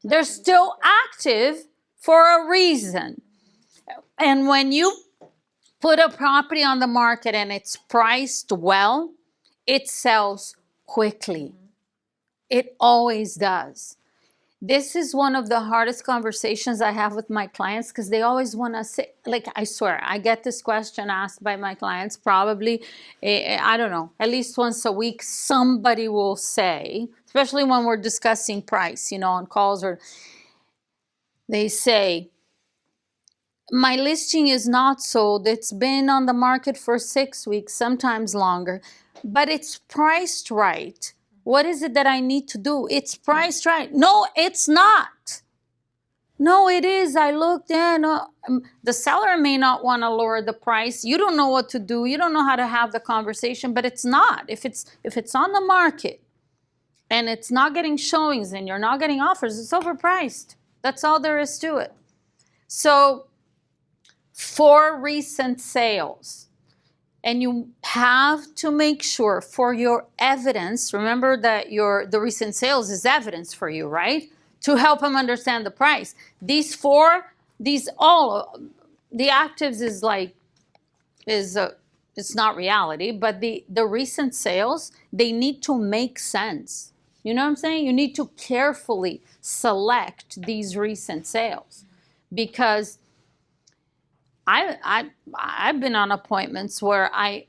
They're still active for a reason. And when you put a property on the market and it's priced well, it sells quickly. It always does. This is one of the hardest conversations I have with my clients, because they always want to say, like, I swear, I get this question asked by my clients probably, I don't know, at least once a week, somebody will say, especially when we're discussing price, you know, on calls, or they say, my listing is not sold. It's been on the market for 6 weeks, sometimes longer, but it's priced right. What is it that I need to do? It's priced right. No, it's not. No, it is. I looked in. The seller may not want to lower the price. You don't know what to do. You don't know how to have the conversation, but it's not. If it's on the market and it's not getting showings and you're not getting offers, it's overpriced. That's all there is to it. So, for recent sales, and you have to make sure for your evidence, remember that the recent sales is evidence for you, right? To help them understand the price. These 4, all, the actives it's not reality, but the recent sales, they need to make sense. You know what I'm saying? You need to carefully select these recent sales, because I've been on appointments where I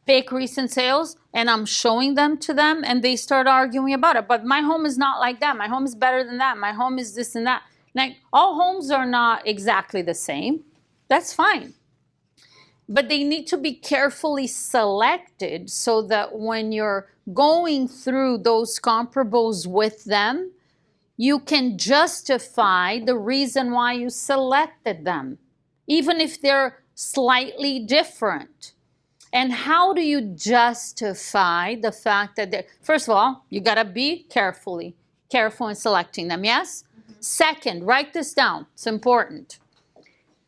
pick recent sales and I'm showing them to them and they start arguing about it. But my home is not like that. My home is better than that. My home is this and that. Like, all homes are not exactly the same. That's fine. But they need to be carefully selected so that when you're going through those comparables with them, you can justify the reason why you selected them, even if they're slightly different. And how do you justify the fact that first of all, you gotta be careful in selecting them, yes? Second, write this down, it's important.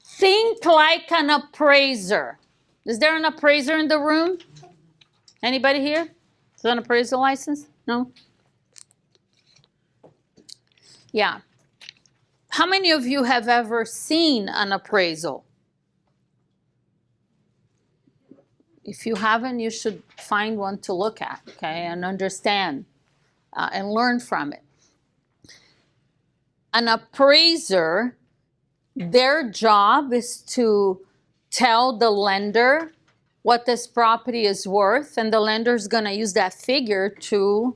Think like an appraiser. Is there an appraiser in the room? Anybody here? Is there an appraisal license? No? Yeah. How many of you have ever seen an appraisal? If you haven't, you should find one to look at, okay, and understand and learn from it. An appraiser, their job is to tell the lender what this property is worth, and the lender is going to use that figure to,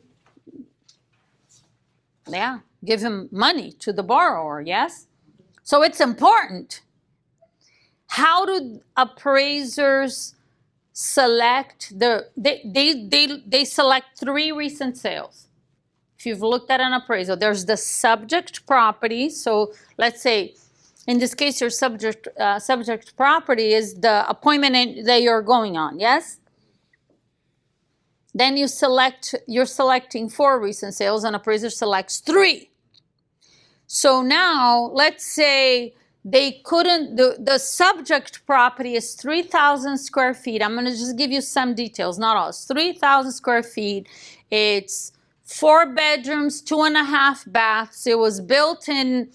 give him money to the borrower, yes? So it's important. How do appraisers select they select 3 recent sales? If you've looked at an appraisal, there's the subject property. So let's say, in this case, your subject property is the appointment that you're going on, yes? Then you're selecting 4 recent sales, and appraiser selects 3. So now, let's say they couldn't, the subject property is 3,000 square feet. I'm going to just give you some details, not all. It's 3,000 square feet. It's 4 bedrooms, 2.5 baths. It was built in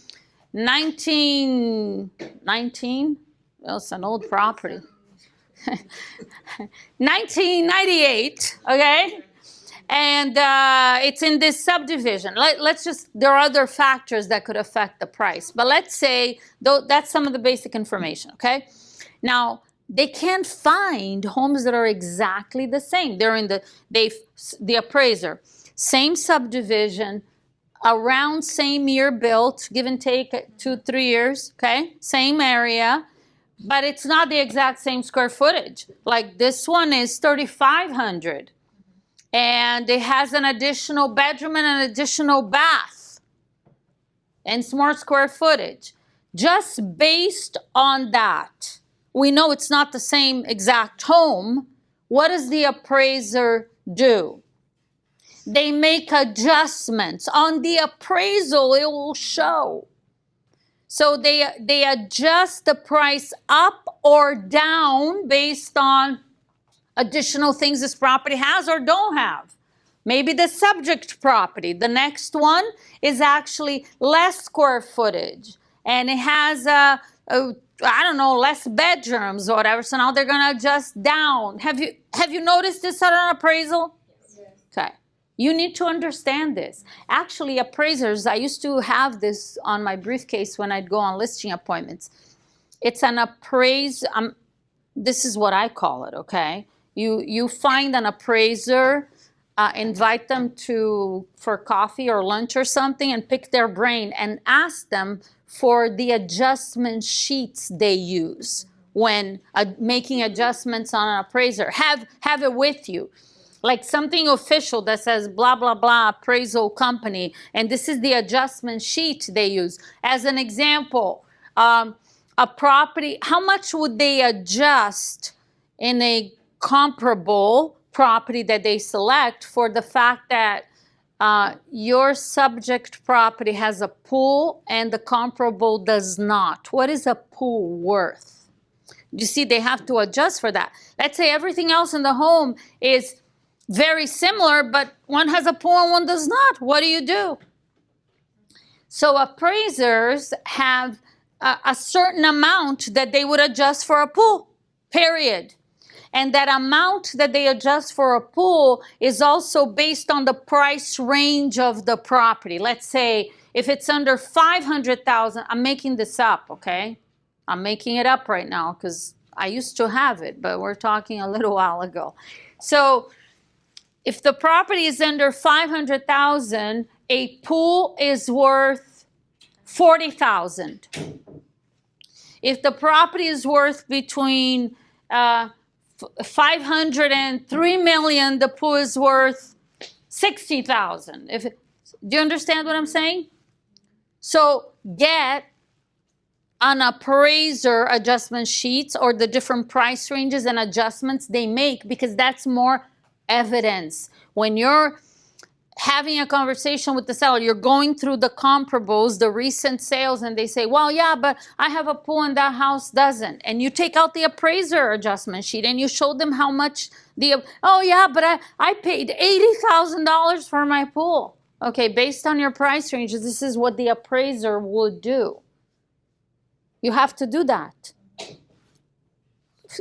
1919. Well, it's an old property. 1998, okay? And it's in this subdivision. Let's just, there are other factors that could affect the price. But let's say, though, that's some of the basic information, okay? Now, they can't find homes that are exactly the same. They're in the appraiser, same subdivision, around same year built, give and take 2-3 years, okay? Same area, but it's not the exact same square footage. Like this one is 3,500. And it has an additional bedroom and an additional bath. And it's more square footage. Just based on that, we know it's not the same exact home. What does the appraiser do? They make adjustments. On the appraisal, it will show. So they adjust the price up or down based on additional things this property has or don't have. Maybe the subject property. The next one is actually less square footage. And it has, I don't know, less bedrooms or whatever. So now they're going to adjust down. Have you noticed this at an appraisal? Yes. Okay. You need to understand this. Actually, appraisers, I used to have this on my briefcase when I'd go on listing appointments. It's an this is what I call it, okay? You find an appraiser, invite them for coffee or lunch or something and pick their brain and ask them for the adjustment sheets they use when making adjustments on an appraiser. Have it with you. Like something official that says blah, blah, blah, appraisal company. And this is the adjustment sheet they use. As an example, a property, how much would they adjust in a comparable property that they select for the fact that your subject property has a pool and the comparable does not? What is a pool worth? You see, they have to adjust for that. Let's say everything else in the home is very similar, but one has a pool and one does not. What do? So appraisers have a certain amount that they would adjust for a pool, period. And that amount that they adjust for a pool is also based on the price range of the property. Let's say if it's under $500,000, I'm making this up, okay? I'm making it up right now because I used to have it, but we're talking a little while ago. So if the property is under $500,000, a pool is worth $40,000. If the property is worth between 500 and 3 million, the pool is worth 60,000. Do you understand what I'm saying? So get an appraiser adjustment sheets or the different price ranges and adjustments they make, because that's more evidence. When you're having a conversation with the seller, you're going through the comparables, the recent sales, and they say, well, yeah, but I have a pool and that house doesn't. And you take out the appraiser adjustment sheet and you show them how much oh yeah, but I paid $80,000 for my pool. Okay, based on your price ranges, this is what the appraiser would do. You have to do that.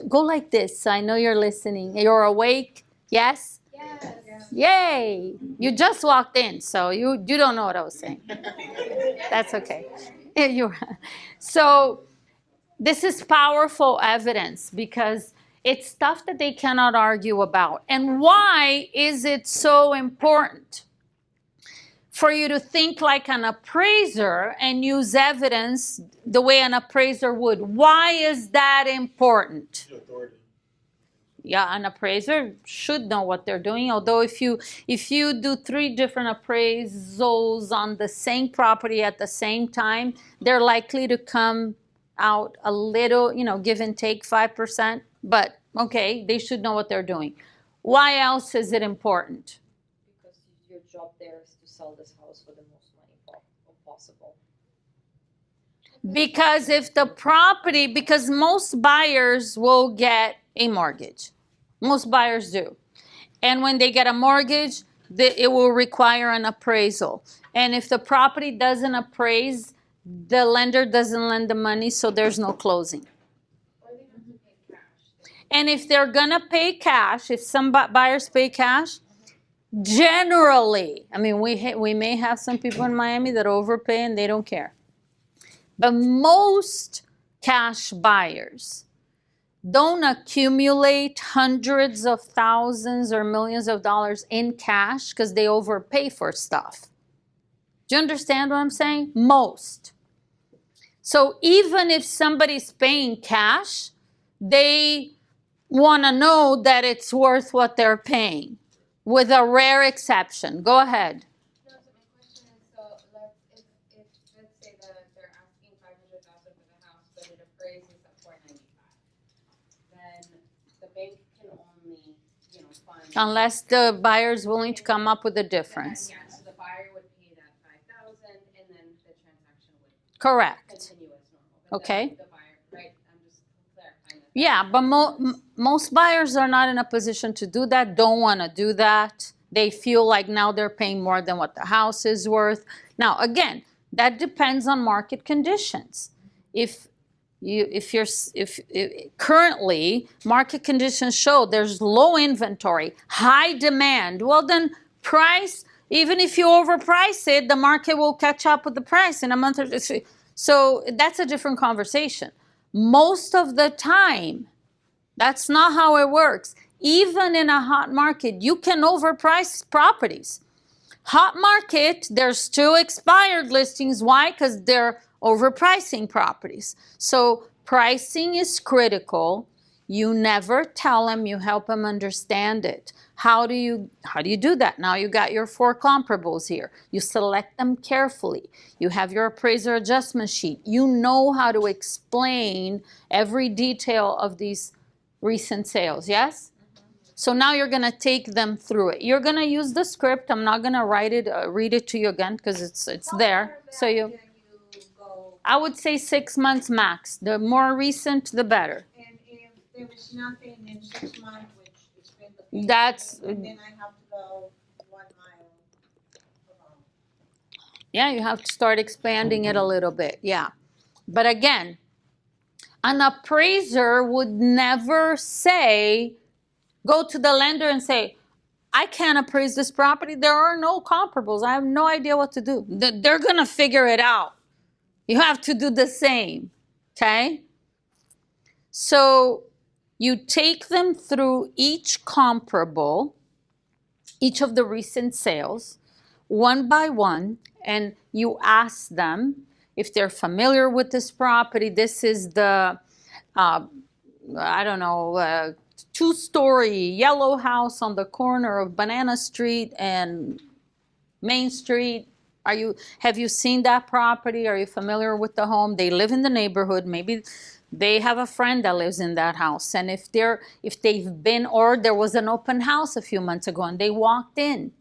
Go like this. I know you're listening. You're awake? Yes? Yes. Yay! You just walked in, so you don't know what I was saying. That's okay. So this is powerful evidence because it's stuff that they cannot argue about. And why is it so important for you to think like an appraiser and use evidence the way an appraiser would? Why is that important? Yeah, an appraiser should know what they're doing. Although if you do 3 different appraisals on the same property at the same time, they're likely to come out a little, give and take 5%. But okay, they should know what they're doing. Why else is it important?
Because your job there is to sell this house for the most money possible.
Because most buyers will get a mortgage. Most buyers do. And when they get a mortgage, it will require an appraisal. And if the property doesn't appraise, the lender doesn't lend the money, so there's no closing. And if they're going to pay cash, if some buyers pay cash, Generally, I mean, we may have some people in Miami that overpay and they don't care. But most cash buyers don't accumulate hundreds of thousands or millions of dollars in cash because they overpay for stuff. Do you understand what I'm saying? Most. So even if somebody's paying cash, they want to know that it's worth what they're paying, with a rare exception. Go ahead.
No, so my question is, so let's say that they're asking 500,000 for the house, but it appraises at 495. Then the bank can only, fund.
Unless the buyer is willing to come up with a difference.
Yeah, so the buyer would pay that 5,000, and then the transaction would
Correct.
continue as normal. But
Okay.
The buyer, right? I'm just clarifying that.
Yeah, but most buyers are not in a position to do that, don't want to do that. They feel like now they're paying more than what the house is worth. Now, again, that depends on market conditions. If currently market conditions show there's low inventory, high demand, well then price, even if you overprice it, the market will catch up with the price in a month or two. So that's a different conversation. Most of the time, that's not how it works. Even in a hot market, you can overprice properties. Hot market, there's still expired listings. Why? Because they're overpricing properties. So pricing is critical. You never tell them, you help them understand it. How do you do that? Now you got your 4 comparables here. You select them carefully. You have your appraiser adjustment sheet. You know how to explain every detail of these recent sales, yes? So now you're going to take them through it. You're going to use the script. I'm not going to read it to you again because it's there. So I would say 6 months max. The more recent, the better.
And if there was nothing in 6 months, which has been the case,
That's
and then I have to go 1 mile around.
Yeah, you have to start expanding it a little bit. Yeah. But again, an appraiser would never say, go to the lender and say, I can't appraise this property. There are no comparables. I have no idea what to do. They're going to figure it out. You have to do the same, okay? So you take them through each comparable, each of the recent sales, one by one, and you ask them if they're familiar with this property. This is the, I don't know, 2-story yellow house on the corner of Banana Street and Main Street. Have you seen that property? Are you familiar with the home? They live in the neighborhood. Maybe they have a friend that lives in that house. And if they've been, or there was an open house a few months ago and they walked in.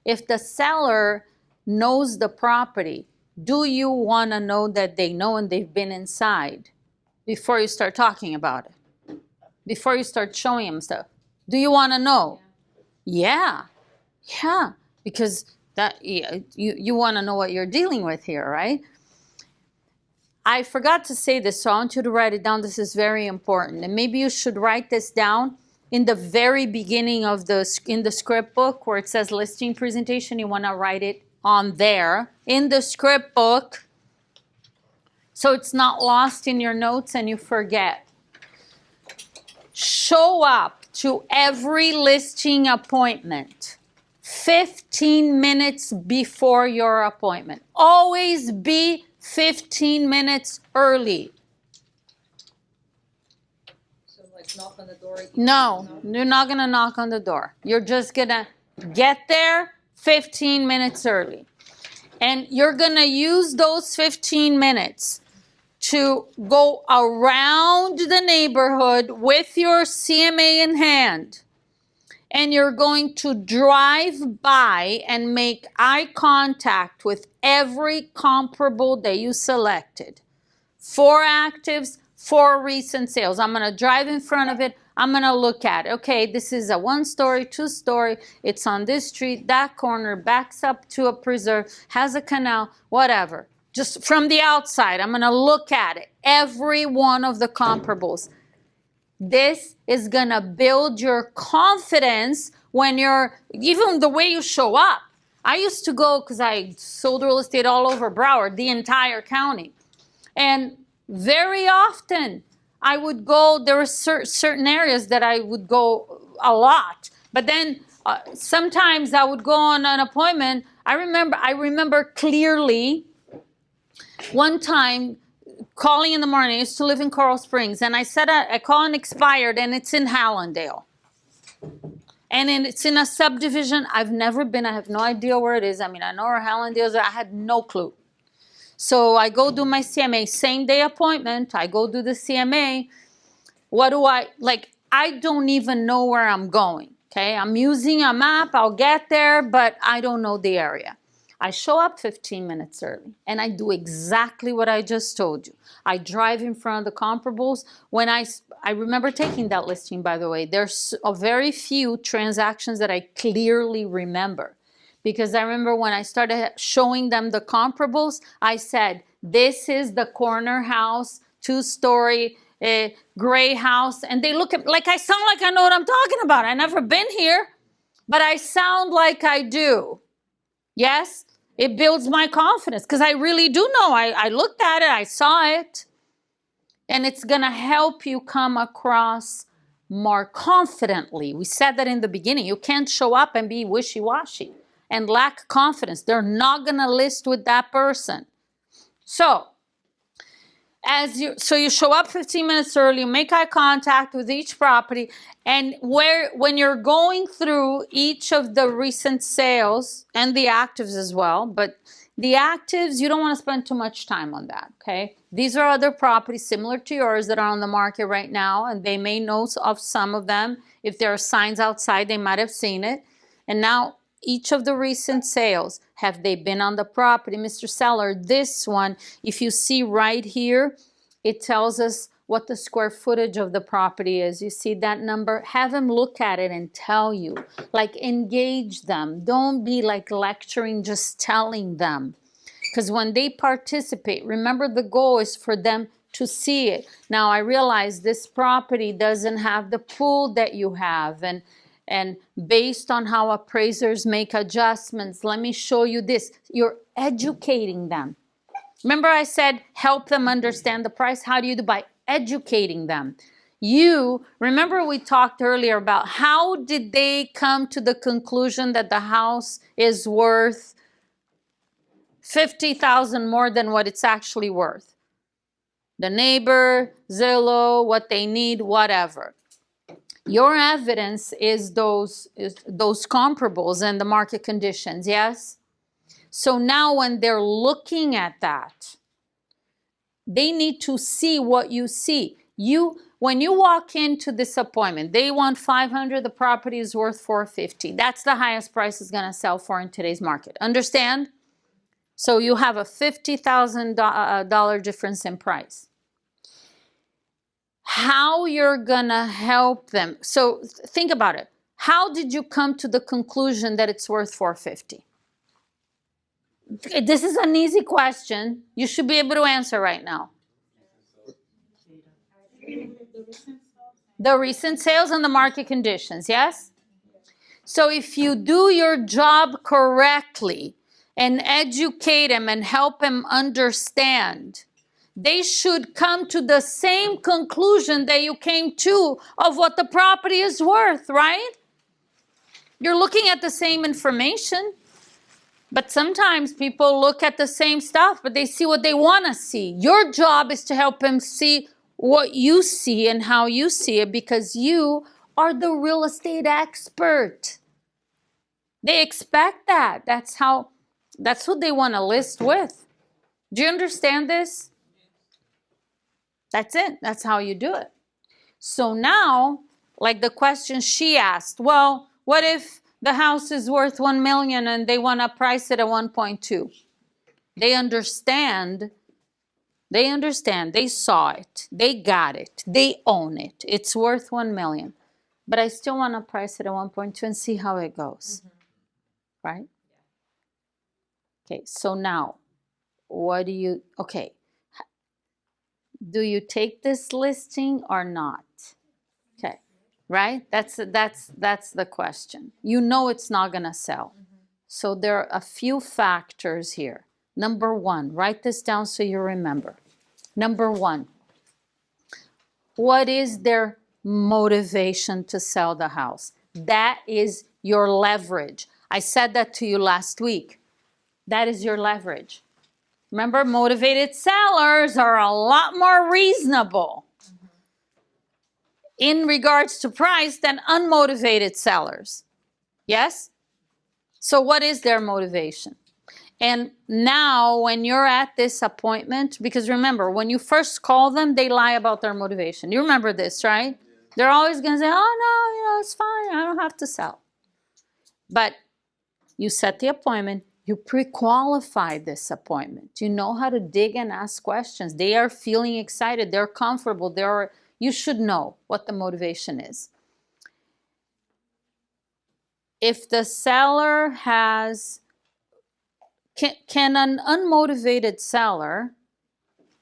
If the seller knows the property, do you want to know that they know and they've been inside before you start talking about it? Before you start showing them stuff? Do you want to know? Yeah. Because you want to know what you're dealing with here, right? I forgot to say this, so I want you to write it down. This is very important. And maybe you should write this down in the very beginning of in the script book where it says listing presentation. You want to write it on there in the script book so it's not lost in your notes and you forget. Show up to every listing appointment 15 minutes before your appointment. Always be 15 minutes early.
So like knock on the door?
No, you're not going to knock on the door. You're just going to get there 15 minutes early. And you're going to use those 15 minutes to go around the neighborhood with your CMA in hand. And you're going to drive by and make eye contact with every comparable that you selected. 4 actives, 4 recent sales. I'm going to drive in front of it. I'm going to look at it. Okay, this is a 1-story, 2-story. It's on this street, that corner, backs up to a preserve, has a canal, whatever. Just from the outside, I'm going to look at it. Every one of the comparables. This is gonna build your confidence when you're, even the way you show up. I used to go, because I sold real estate all over Broward, the entire county. And very often I would go, there were certain areas that I would go a lot. But then sometimes I would go on an appointment. I remember clearly one time calling in the morning. I used to live in Coral Springs, and I said I call an expired, and it's in Hallandale. And it's in a subdivision I've never been. I have no idea where it is. I mean, I know where Hallandale is. I had no clue. So I go do my CMA, same day appointment. I go do the CMA. What do I don't even know where I'm going, okay? I'm using a map. I'll get there, but I don't know the area. I show up 15 minutes early, and I do exactly what I just told you. I drive in front of the comparables. When I remember taking that listing, by the way. There's a very few transactions that I clearly remember. Because I remember when I started showing them the comparables, I said, this is the corner house, 2-story, gray house. And they look at, like I sound like I know what I'm talking about. I've never been here, but I sound like I do. Yes, it builds my confidence because I really do know. I looked at it, I saw it. And it's going to help you come across more confidently. We said that in the beginning. You can't show up and be wishy-washy and lack confidence. They're not going to list with that person. So you show up 15 minutes early, you make eye contact with each property, and when you're going through each of the recent sales and the actives as well, but the actives, you don't want to spend too much time on that, okay? These are other properties similar to yours that are on the market right now, and they may know of some of them. If there are signs outside, they might have seen it. And now, each of the recent sales, have they been on the property? Mr. Seller, this one, if you see right here, it tells us what the square footage of the property is. You see that number? Have them look at it and tell you. Like, engage them. Don't be like lecturing, just telling them. Because when they participate, remember the goal is for them to see it. Now, I realize this property doesn't have the pool that you have. And based on how appraisers make adjustments, let me show you this. You're educating them. Remember I said help them understand the price? How do you do? By educating them. Remember we talked earlier about how did they come to the conclusion that the house is worth $50,000 more than what it's actually worth? The neighbor, Zillow, what they need, whatever. Your evidence is those comparables and the market conditions, yes? So now when they're looking at that, they need to see what you see. When you walk into this appointment, they want $500, the property is worth $450. That's the highest price it's gonna sell for in today's market. Understand? So you have a $50,000 difference in price. How you're gonna help them. So think about it. How did you come to the conclusion that it's worth $450? This is an easy question. You should be able to answer right now. The recent sales and the market conditions, yes? So if you do your job correctly and educate them and help them understand, they should come to the same conclusion that you came to of what the property is worth, right? You're looking at the same information. But sometimes people look at the same stuff, but they see what they want to see. Your job is to help them see what you see and how you see it because you are the real estate expert. They expect that. That's what they want to list with. Do you understand this? That's it. That's how you do it. So now, like the question she asked, well, what if the house is worth $1 million and they want to price it at 1.2? They understand. They saw it. They got it. They own it. It's worth $1 million. But I still want to price it at 1.2 and see how it goes. Mm-hmm. Right? Okay, so now, do you take this listing or not? right? That's the question. You know it's not gonna sell. So there are a few factors here. Number one, write this down so you remember. Number one, what is their motivation to sell the house? That is your leverage. I said that to you last week. That is your leverage. Remember, motivated sellers are a lot more reasonable in regards to price than unmotivated sellers. Yes? So what is their motivation? And now when you're at this appointment, because remember, when you first call them, they lie about their motivation. You remember this, right? They're always going to say, oh, no, it's fine. I don't have to sell. But you set the appointment. You pre-qualify this appointment. You know how to dig and ask questions. They are feeling excited. They're comfortable. You should know what the motivation is. If the seller has... Can an unmotivated seller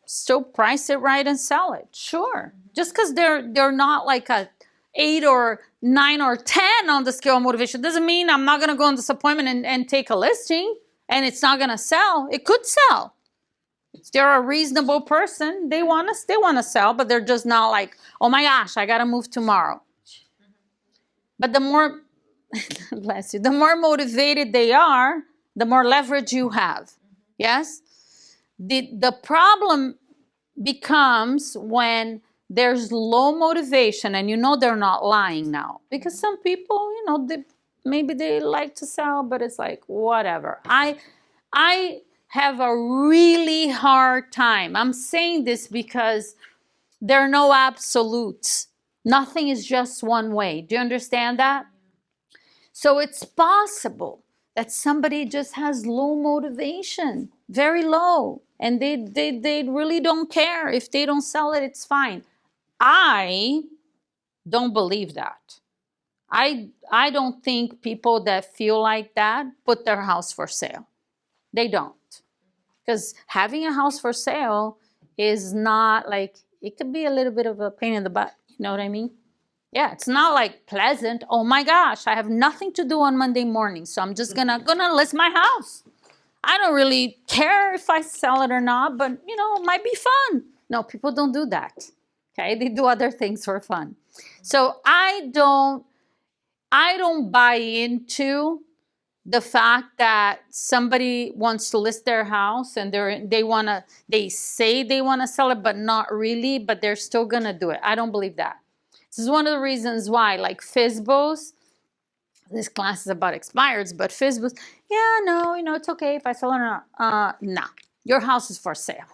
still price it right and sell it? Sure. Just because they're not like a 8 or 9 or 10 on the scale of motivation doesn't mean I'm not going to go on this appointment and take a listing and it's not going to sell. It could sell. If they're a reasonable person, they want to sell, but they're just not like, oh my gosh, I got to move tomorrow. But the more, bless you, the more motivated they are, the more leverage you have. Yes? The problem becomes when there's low motivation, and you know they're not lying now. Because some people, maybe they like to sell, but it's like, whatever. I have a really hard time. I'm saying this because there are no absolutes. Nothing is just one way. Do you understand that? So it's possible that somebody just has low motivation, very low, and they really don't care. If they don't sell it, it's fine. I don't believe that. I don't think people that feel like that put their house for sale. They don't. Because having a house for sale is not like, it could be a little bit of a pain in the butt. You know what I mean? Yeah, it's not like pleasant. Oh my gosh, I have nothing to do on Monday morning, so I'm just gonna list my house. I don't really care if I sell it or not, but it might be fun. No, people don't do that. Okay, they do other things for fun. So I don't buy into the fact that somebody wants to list their house and they say they wanna sell it, but not really, but they're still gonna do it. I don't believe that. This is one of the reasons why, like FSBOs, this class is about expireds, but FSBOs, it's okay if I sell it or not. No, your house is for sale.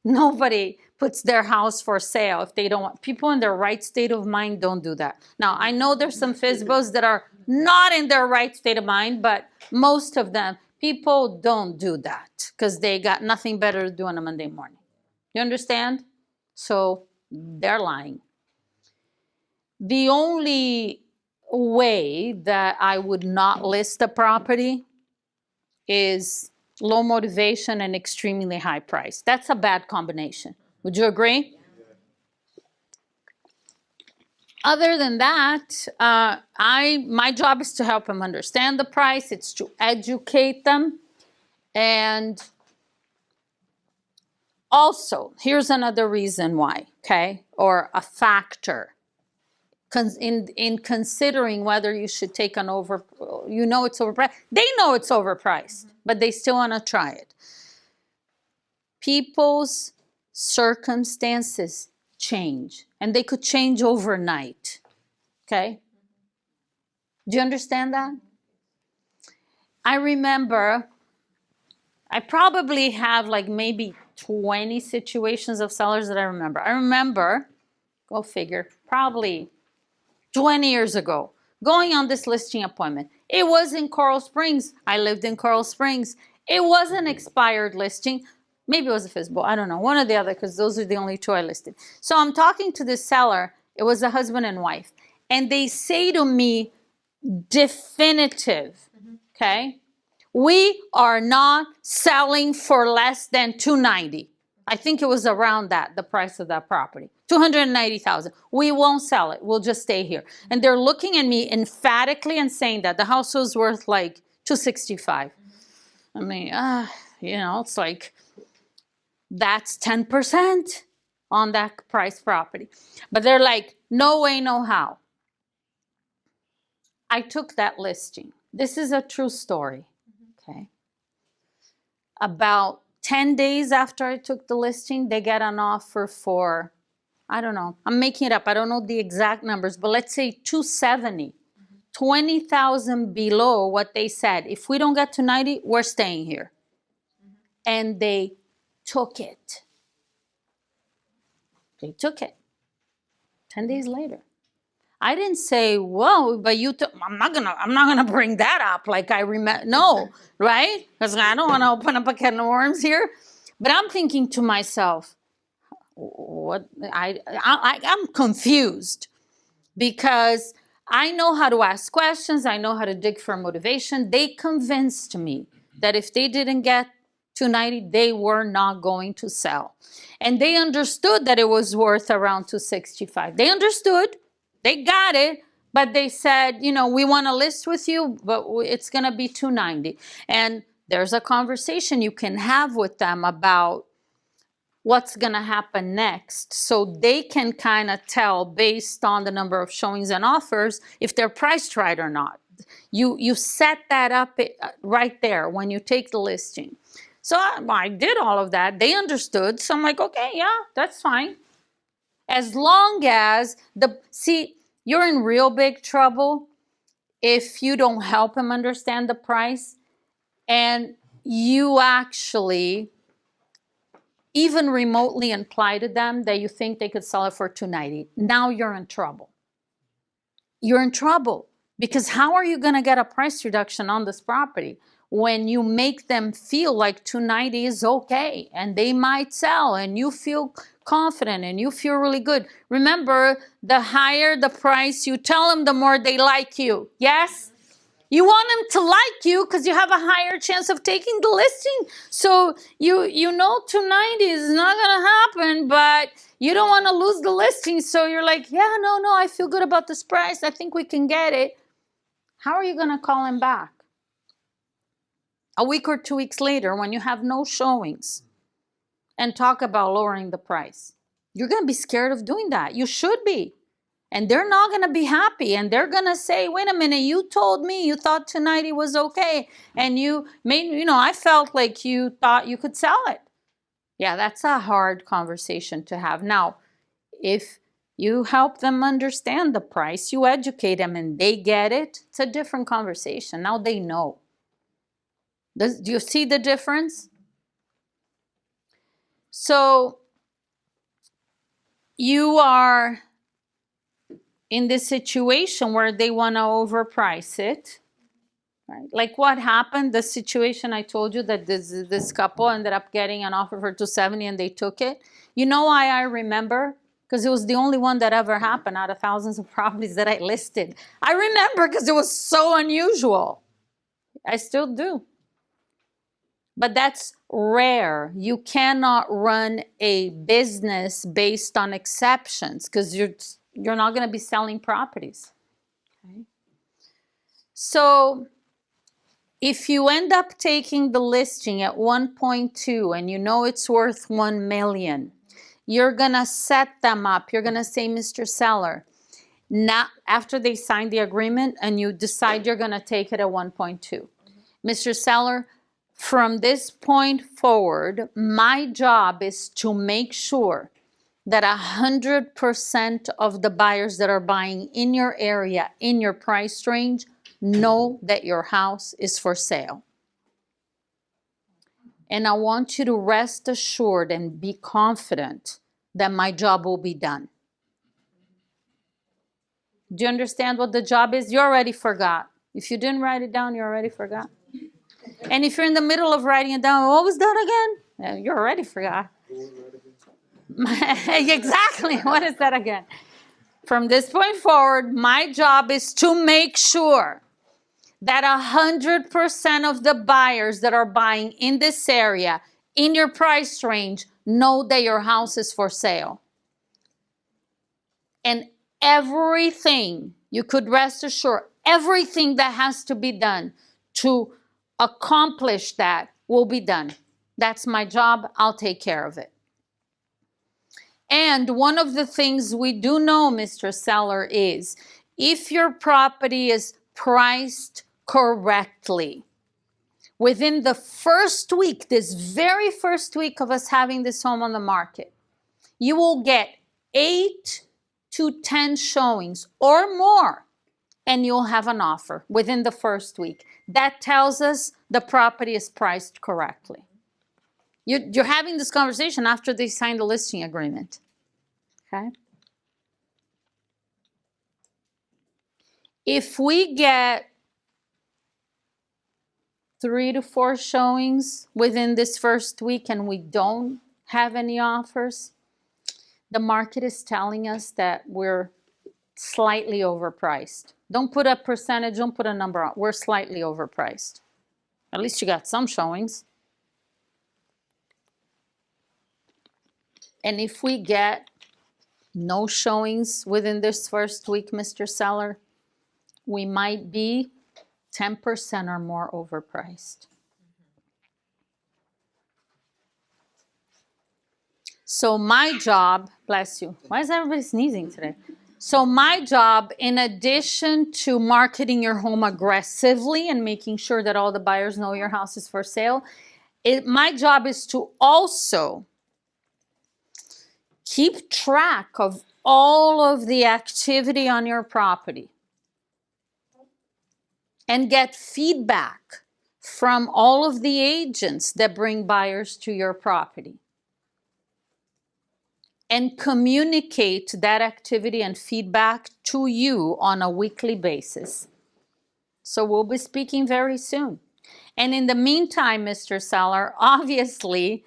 Nobody puts their house for sale if they don't want. People in their right state of mind don't do that. Now, I know there's some FSBOs that are not in their right state of mind, but most of them, people don't do that because they got nothing better to do on a Monday morning. You understand? So they're lying. The only way that I would not list a property is low motivation and extremely high price. That's a bad combination. Would you agree? Other than that, my job is to help them understand the price. It's to educate them. And also, here's another reason why, okay, or a factor. In considering whether you should take it's overpriced. They know it's overpriced, but they still want to try it. People's circumstances change, and they could change overnight. Okay? Do you understand that? I remember, I probably have like maybe 20 situations of sellers that I remember. I remember, go figure, probably 20 years ago, going on this listing appointment. It was in Coral Springs. I lived in Coral Springs. It was an expired listing. Maybe it was a FSBO. I don't know. One or the other, because those are the only two I listed. So I'm talking to this seller. It was a husband and wife. And they say to me, definitive, okay? We are not selling for less than $290. I think it was around that, the price of that property. 290,000. We won't sell it. We'll just stay here. And they're looking at me emphatically and saying that the house was worth like 265. I mean, you know, it's like, that's 10% on that price property. But they're like, no way, no how. I took that listing. This is a true story, okay? About 10 days after I took the listing, they get an offer for, I don't know, I'm making it up. I don't know the exact numbers, but let's say 270, 20,000 below what they said. If we don't get to 90, we're staying here. And they took it. They took it 10 days later. I didn't say, whoa, but I'm not gonna bring that up like I remember. No, right? Because I don't want to open up a can of worms here. But I'm thinking to myself, what? I'm confused because I know how to ask questions. I know how to dig for motivation. They convinced me that if they didn't get 290, they were not going to sell. And they understood that it was worth around 265. They understood. They got it, but they said, you know, we want to list with you, but it's going to be 290. And there's a conversation you can have with them about what's going to happen next. So they can kind of tell based on the number of showings and offers if they're priced right or not. You set that up right there when you take the listing. So I did all of that. They understood. So I'm like, okay, yeah, that's fine. As long as you're in real big trouble if you don't help them understand the price and you actually even remotely imply to them that you think they could sell it for 290. Now you're in trouble. You're in trouble because how are you going to get a price reduction on this property when you make them feel like 290 is okay and they might sell and you feel confident and you feel really good? Remember, the higher the price you tell them, the more they like you. Yes? You want them to like you because you have a higher chance of taking the listing. So you know 290 is not going to happen, but you don't want to lose the listing. So you're like, yeah, no, I feel good about this price. I think we can get it. How are you going to call him back? A week or 2 weeks later when you have no showings and talk about lowering the price. You're going to be scared of doing that. You should be. And they're not going to be happy. And they're going to say, wait a minute, you told me you thought 290 was okay. And you made, I felt like you thought you could sell it. Yeah, that's a hard conversation to have. Now, if you help them understand the price, you educate them and they get it, it's a different conversation. Now they know. Do you see the difference? So you are in this situation where they want to overprice it, right? Like what happened, the situation I told you that this couple ended up getting an offer for 270 and they took it. You know why I remember? Because it was the only one that ever happened out of thousands of properties that I listed. I remember because it was so unusual. I still do. But that's rare. You cannot run a business based on exceptions because you're not going to be selling properties. Okay? So if you end up taking the listing at 1.2 and you know it's worth 1 million, you're going to set them up. You're going to say, Mr. Seller, not after they sign the agreement and you decide you're going to take it at 1.2. Mr. Seller, from this point forward, my job is to make sure that 100% of the buyers that are buying in your area, in your price range, know that your house is for sale. And I want you to rest assured and be confident that my job will be done. Do you understand what the job is? You already forgot. If you didn't write it down, you already forgot. And if you're in the middle of writing it down, what was that again? You already forgot. Exactly. What is that again? From this point forward, my job is to make sure that 100% of the buyers that are buying in this area, in your price range, know that your house is for sale. And everything, you could rest assured, everything that has to be done to accomplish that will be done. That's my job. I'll take care of it. And one of the things we do know, Mr. Seller, is if your property is priced correctly, within the first week, this very first week of us having this home on the market, you will get 8 to 10 showings or more, and you'll have an offer within the first week. That tells us the property is priced correctly. You're having this conversation after they signed the listing agreement. Okay? If we get 3 to 4 showings within this first week and we don't have any offers, the market is telling us that we're slightly overpriced. Don't put a percentage, don't put a number on. We're slightly overpriced. At least you got some showings. And if we get no showings within this first week, Mr. Seller, we might be 10% or more overpriced. So my job, bless you. Why is everybody sneezing today? So my job, in addition to marketing your home aggressively and making sure that all the buyers know your house is for sale, my job is to also keep track of all of the activity on your property and get feedback from all of the agents that bring buyers to your property and communicate that activity and feedback to you on a weekly basis. So we'll be speaking very soon. And in the meantime, Mr. Seller, obviously,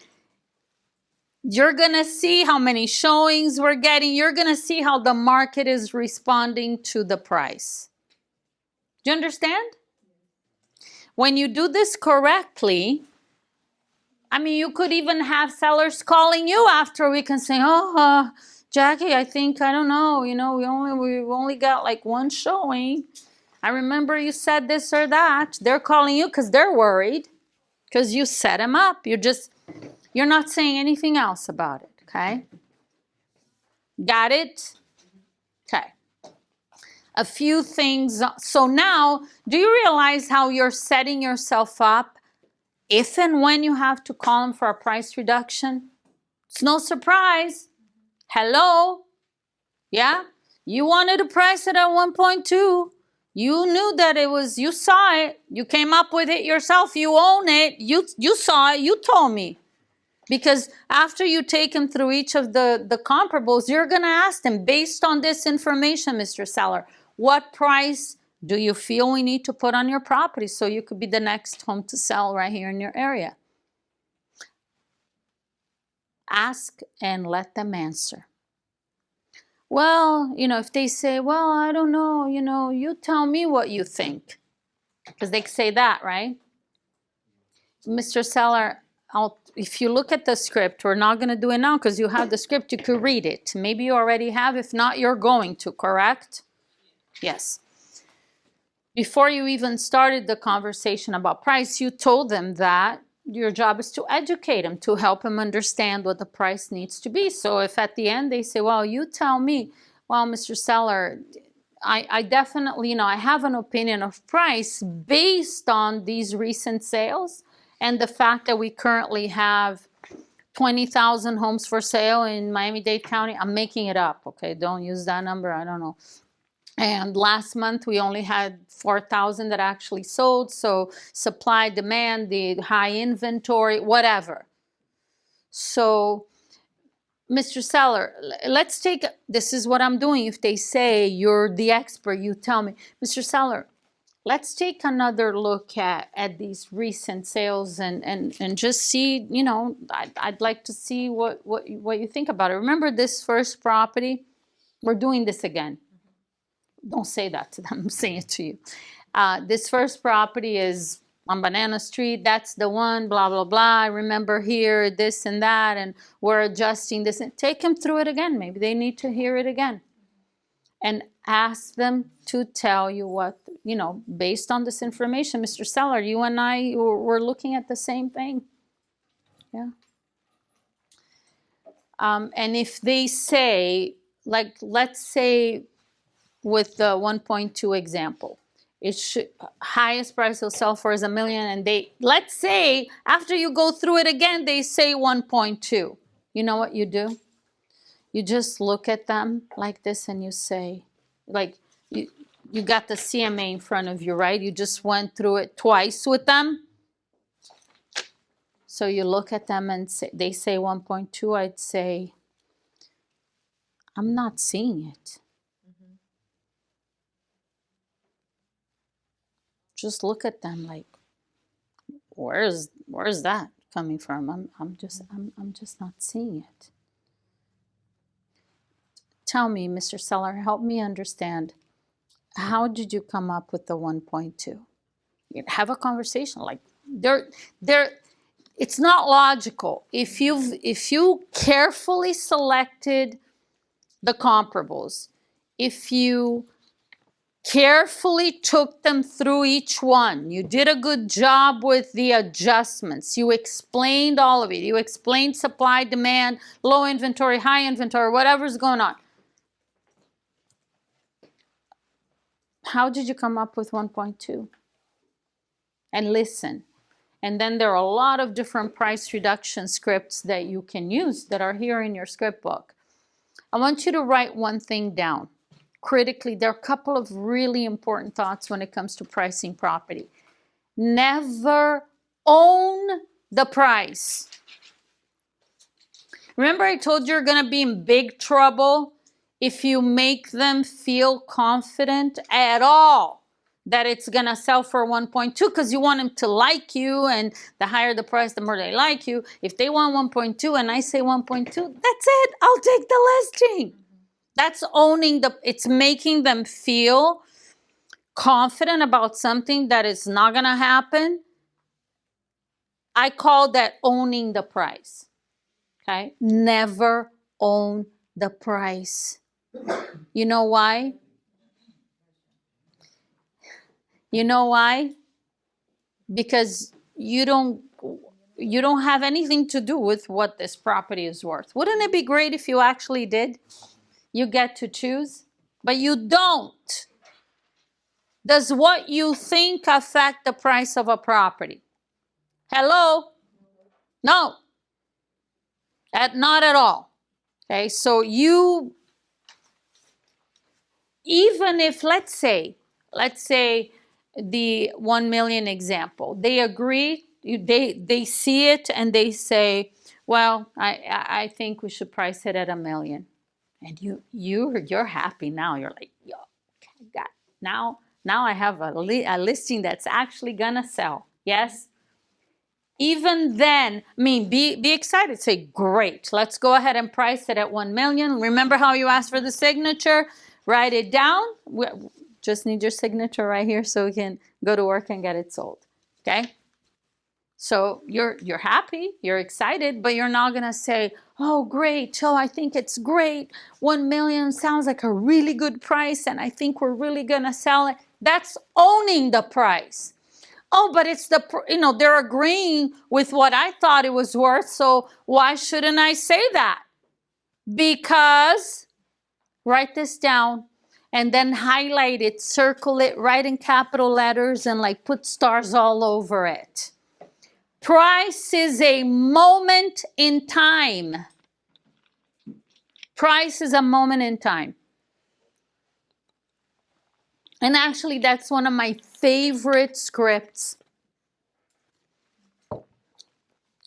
you're going to see how many showings we're getting. You're going to see how the market is responding to the price. Do you understand? When you do this correctly, I mean, you could even have sellers calling you after a week and saying, oh, Jackie, I think, I don't know, we've only got like 1 showing. I remember you said this or that. They're calling you because they're worried because you set them up. You're not saying anything else about it, okay? Got it? Okay. A few things. So now, do you realize how you're setting yourself up if and when you have to call them for a price reduction? It's no surprise. Hello? Yeah? You wanted to price it at 1.2. You knew that you saw it. You came up with it yourself. You own it. You saw it. You told me. Because after you take them through each of the comparables, you're going to ask them, based on this information, Mr. Seller, what price do you feel we need to put on your property so you could be the next home to sell right here in your area? Ask and let them answer. Well, if they say, well, I don't know, you tell me what you think. Because they say that, right? Mr. Seller, if you look at the script, we're not going to do it now because you have the script, you could read it. Maybe you already have. If not, you're going to, correct? Yes. Before you even started the conversation about price, you told them that your job is to educate them, to help them understand what the price needs to be. So if at the end they say, well, you tell me, well, Mr. Seller, I definitely, I have an opinion of price based on these recent sales and the fact that we currently have 20,000 homes for sale in Miami-Dade County. I'm making it up, okay? Don't use that number, I don't know. And last month we only had 4,000 that actually sold. So supply, demand, the high inventory, whatever. So Mr. Seller, let's take, this is what I'm doing. If they say you're the expert, you tell me, Mr. Seller, let's take another look at these recent sales and just see, I'd like to see what you think about it. Remember this first property? We're doing this again. Don't say that to them. I'm saying it to you. This first property is on Banana Street, that's the one, blah, blah, blah. I remember here, this and that, and we're adjusting this. And take them through it again. Maybe they need to hear it again. And ask them to tell you what, you know, based on this information, Mr. Seller, you and I were looking at the same thing. Yeah. And if they say, like, let's say with the 1.2 example, it should, highest price will sell for is $1 million, and they, let's say after you go through it again, they say 1.2. You know what you do? You just look at them like this and you say, like, you got the CMA in front of you, right? You just went through it twice with them. So you look at them and say, they say 1.2, I'd say, I'm not seeing it. Just look at them like, where's that coming from? I'm just not seeing it. Tell me, Mr. Seller, help me understand. How did you come up with the 1.2? Have a conversation. Like, it's not logical. If you carefully selected the comparables, if you carefully took them through each one, you did a good job with the adjustments, you explained all of it, you explained supply, demand, low inventory, high inventory, whatever's going on. How did you come up with 1.2? And listen. And then there are a lot of different price reduction scripts that you can use that are here in your script book. I want you to write one thing down. Critically, there are a couple of really important thoughts when it comes to pricing property. Never own the price. Remember I told you you're going to be in big trouble if you make them feel confident at all that it's going to sell for 1.2, because you want them to like you, and the higher the price, the more they like you. If they want 1.2 and I say 1.2, that's it. I'll take the listing. That's owning it's making them feel confident about something that is not going to happen. I call that owning the price. Okay? Never own the price. You know why? You know why? Because you don't have anything to do with what this property is worth. Wouldn't it be great if you actually did? You get to choose, but you don't. Does what you think affect the price of a property? Hello? No. Not at all. Okay, so you, even if, let's say the 1 million example, they agree, they see it and they say, well, I think we should price it at $1 million. And you're happy now. You're like, yo, God, now I have a listing that's actually gonna sell. Yes? Even then, I mean, be excited. Say, great, let's go ahead and price it at 1 million. Remember how you asked for the signature? Write it down. We just need your signature right here so we can go to work and get it sold. Okay? So you're happy, you're excited, but you're not gonna say, oh great, I think it's great. 1 million sounds like a really good price and I think we're really gonna sell it. That's owning the price. Oh, but it's they're agreeing with what I thought it was worth, so why shouldn't I say that? Because, write this down and then highlight it, circle it, write in capital letters and like put stars all over it. Price is a moment in time. Price is a moment in time. And actually, that's one of my favorite scripts.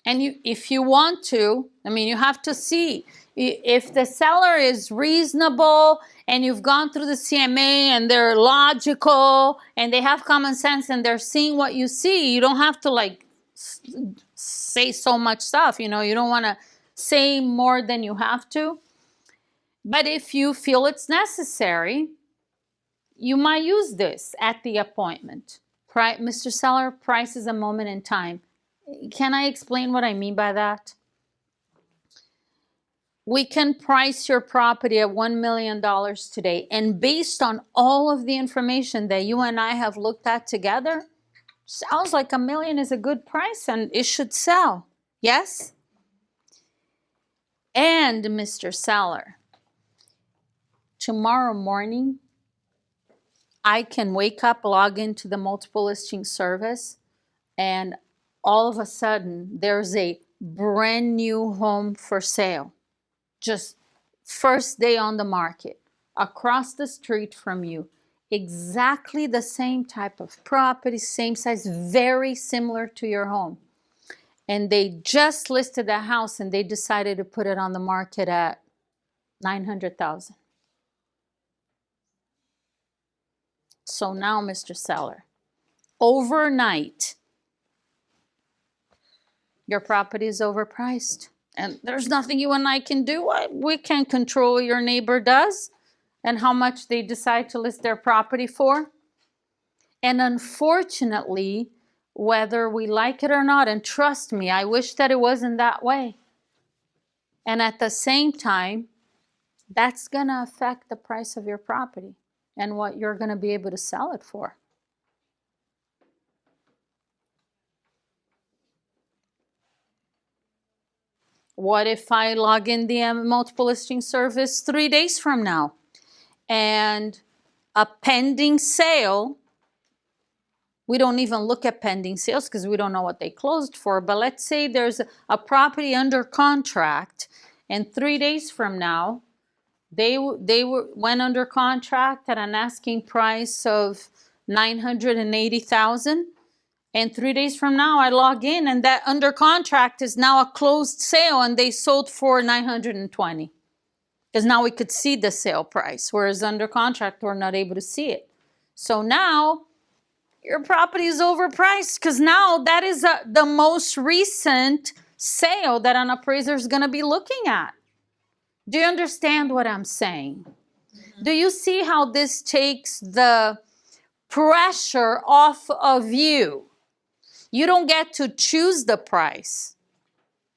And if you want to, I mean, you have to see. If the seller is reasonable and you've gone through the CMA and they're logical and they have common sense and they're seeing what you see, you don't have to like say so much stuff. You don't want to say more than you have to. But if you feel it's necessary, you might use this at the appointment. Mr. Seller, price is a moment in time. Can I explain what I mean by that? We can price your property at $1 million today, and based on all of the information that you and I have looked at together, sounds like $1 million is a good price and it should sell. Yes? And Mr. Seller, tomorrow morning, I can wake up, log into the multiple listing service, and all of a sudden there's a brand new home for sale. Just first day on the market, across the street from you, exactly the same type of property, same size, very similar to your home. And they just listed a house and they decided to put it on the market at $900,000. So now, Mr. Seller, overnight, your property is overpriced. And there's nothing you and I can do. We can't control what your neighbor does and how much they decide to list their property for. And unfortunately, whether we like it or not, and trust me, I wish that it wasn't that way. And at the same time, that's going to affect the price of your property and what you're going to be able to sell it for. What if I log in the multiple listing service 3 days from now and a pending sale? We don't even look at pending sales because we don't know what they closed for. But let's say there's a property under contract, and 3 days from now, they went under contract at an asking price of $980,000. And 3 days from now, I log in, and that under contract is now a closed sale, and they sold for $920,000. Because now we could see the sale price, whereas under contract, we're not able to see it. So now your property is overpriced because now that is the most recent sale that an appraiser is going to be looking at. Do you understand what I'm saying? Mm-hmm. Do you see how this takes the pressure off of you? You don't get to choose the price.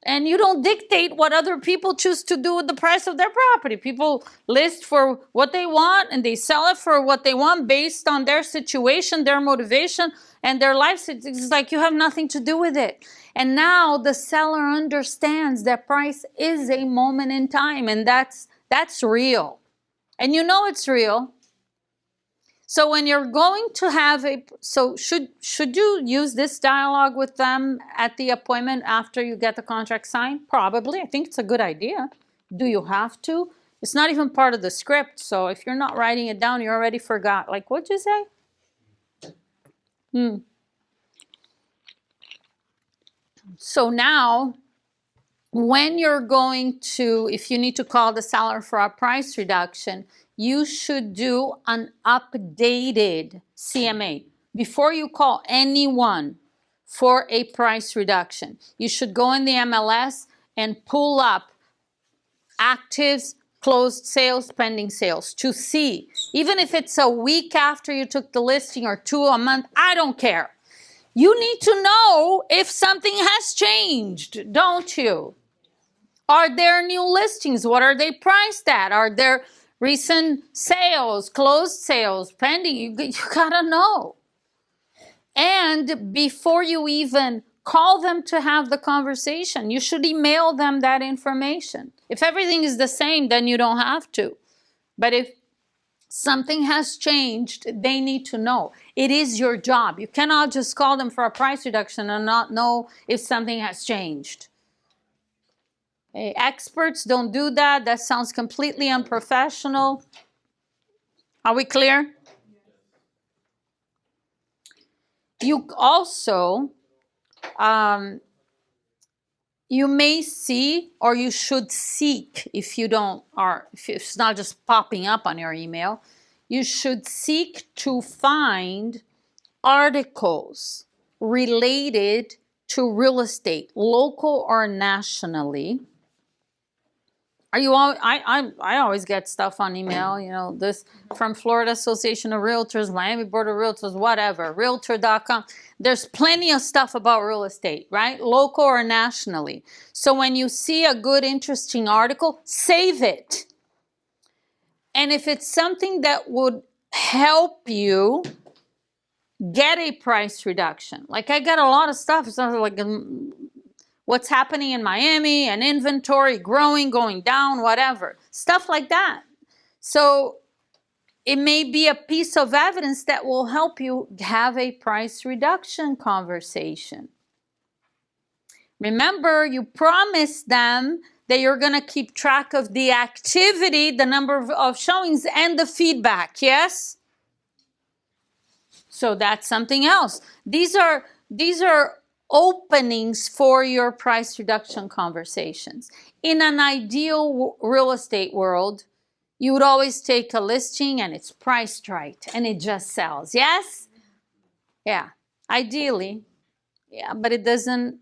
And you don't dictate what other people choose to do with the price of their property. People list for what they want and they sell it for what they want based on their situation, their motivation, and their life. It's like you have nothing to do with it. And now the seller understands that price is a moment in time, and that's real. And you know it's real. So when you're going to have should you use this dialogue with them at the appointment after you get the contract signed? Probably. I think it's a good idea. Do you have to? It's not even part of the script. So if you're not writing it down, you already forgot. Like, what'd you say? So now, when you're going to, if you need to call the seller for a price reduction, you should do an updated CMA. Before you call anyone for a price reduction, you should go in the MLS and pull up actives, closed sales, pending sales to see. Even if it's a week after you took the listing or 2 a month, I don't care. You need to know if something has changed, don't you? Are there new listings? What are they priced at? Are there recent sales, closed sales, pending? You gotta know. And before you even call them to have the conversation, you should email them that information. If everything is the same, then you don't have to. But if something has changed, they need to know. It is your job. You cannot just call them for a price reduction and not know if something has changed. Experts don't do that. That sounds completely unprofessional. Are we clear? You also, you may see, or you should seek, if it's not just popping up on your email, you should seek to find articles related to real estate, local or nationally, Are you all, I always get stuff on email, you know, this from Florida Association of Realtors, Miami Board of Realtors, whatever, realtor.com. There's plenty of stuff about real estate, right? Local or nationally. So when you see a good, interesting article, save it. And if it's something that would help you get a price reduction, like I got a lot of stuff, it's not like what's happening in Miami and inventory growing, going down, whatever, stuff like that. So it may be a piece of evidence that will help you have a price reduction conversation. Remember, you promised them that you're going to keep track of the activity, the number of showings, and the feedback, yes? So that's something else. These are openings for your price reduction conversations. In an ideal real estate world, you would always take a listing and it's priced right and it just sells. Yes? Yeah, ideally. Yeah, but it doesn't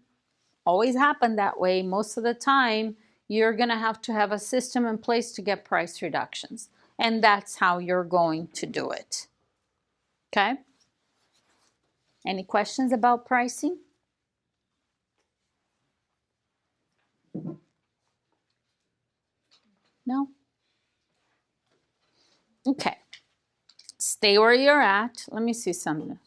always happen that way. Most of the time, you're going to have a system in place to get price reductions. And that's how you're going to do it. Okay? Any questions about pricing? No? Okay. Stay where you're at. Let me see something.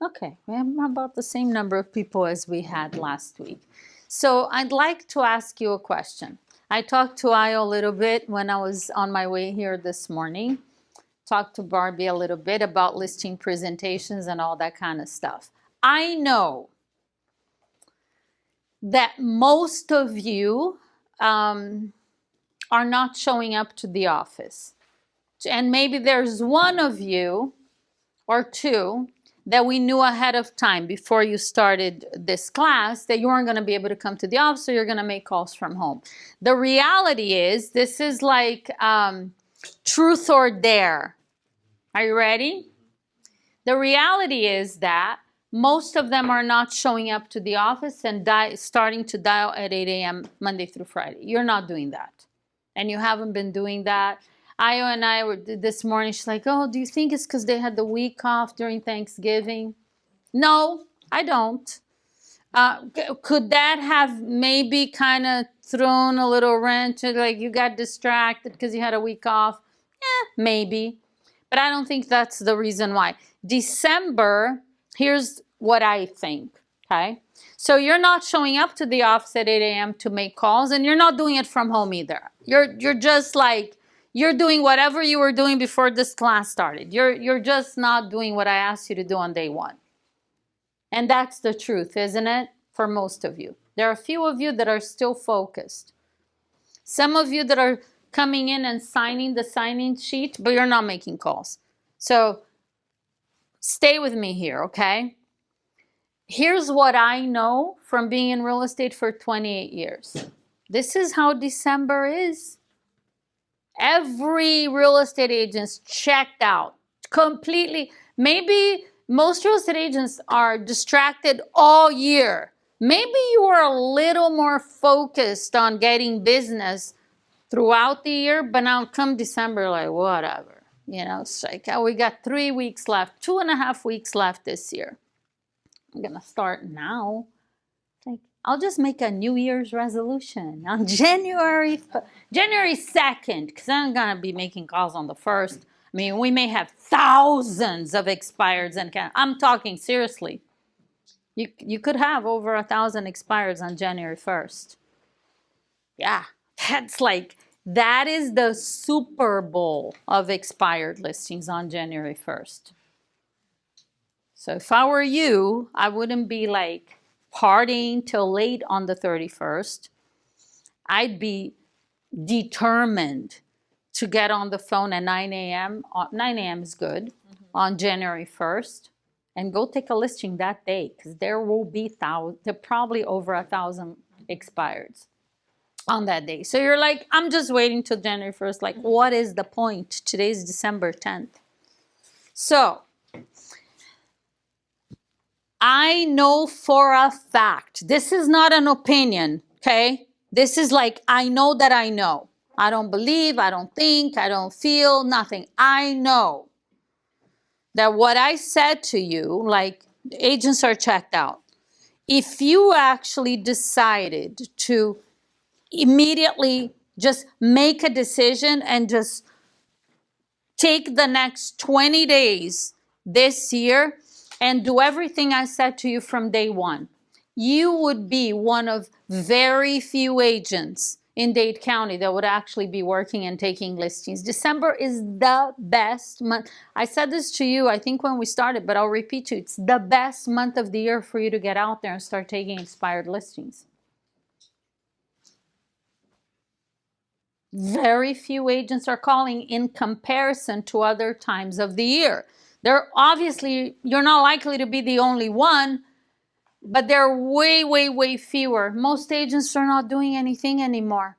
Okay, we have about the same number of people as we had last week. So I'd like to ask you a question. I talked to Ayo a little bit when I was on my way here this morning. Talked to Barbie a little bit about listing presentations and all that kind of stuff. I know that most of you are not showing up to the office. And maybe there's one of you or two that we knew ahead of time before you started this class that you weren't going to be able to come to the office, so you're going to make calls from home. The reality is this is like truth or dare. Are you ready? The reality is that most of them are not showing up to the office and starting to dial at 8 a.m. Monday through Friday. You're not doing that. And you haven't been doing that. Ayo and I were this morning, she's like, oh, do you think it's because they had the week off during Thanksgiving? No, I don't. Could that have maybe kind of thrown a little wrench, like you got distracted because you had a week off? Maybe. But I don't think that's the reason why. December, here's what I think, okay? So you're not showing up to the office at 8 a.m. to make calls, and you're not doing it from home either. You're just like, you're doing whatever you were doing before this class started. You're just not doing what I asked you to do on day one. And that's the truth, isn't it? For most of you. There are a few of you that are still focused. Some of you that are coming in and signing the sign-in sheet, but you're not making calls. So stay with me here, okay? Here's what I know from being in real estate for 28 years. This is how December is. Every real estate agent's checked out completely. Maybe most real estate agents are distracted all year. Maybe you are a little more focused on getting business throughout the year, but now come December, like whatever. You know, it's like, oh, we got 3 weeks left, 2.5 weeks left this year. I'm gonna start now. Like, I'll just make a New Year's resolution on January 2nd, because I'm gonna be making calls on the 1st. I mean, we may have thousands of expireds, and I'm talking seriously. You could have over 1,000 expireds on January 1st. Yeah, that is the Super Bowl of expired listings on January 1st. So if I were you, I wouldn't be like partying till late on the 31st. I'd be determined to get on the phone at 9 a.m. 9 a.m. is good, on January 1st, and go take a listing that day, because there will be probably over 1,000 expireds on that day. So you're like, I'm just waiting till January 1st. Like, what is the point? Today's December 10th. So I know for a fact, this is not an opinion, okay? This is like, I know that I know. I don't believe, I don't think, I don't feel, nothing. I know that what I said to you, like, agents are checked out. If you actually decided to immediately just make a decision and just take the next 20 days this year and do everything I said to you from day one, you would be one of very few agents in Dade County that would actually be working and taking listings. December is the best month. I said this to you, I think when we started, but I'll repeat to you. It's the best month of the year for you to get out there and start taking expired listings. Very few agents are calling in comparison to other times of the year. They're obviously, you're not likely to be the only one, but they're way, way, way fewer. Most agents are not doing anything anymore.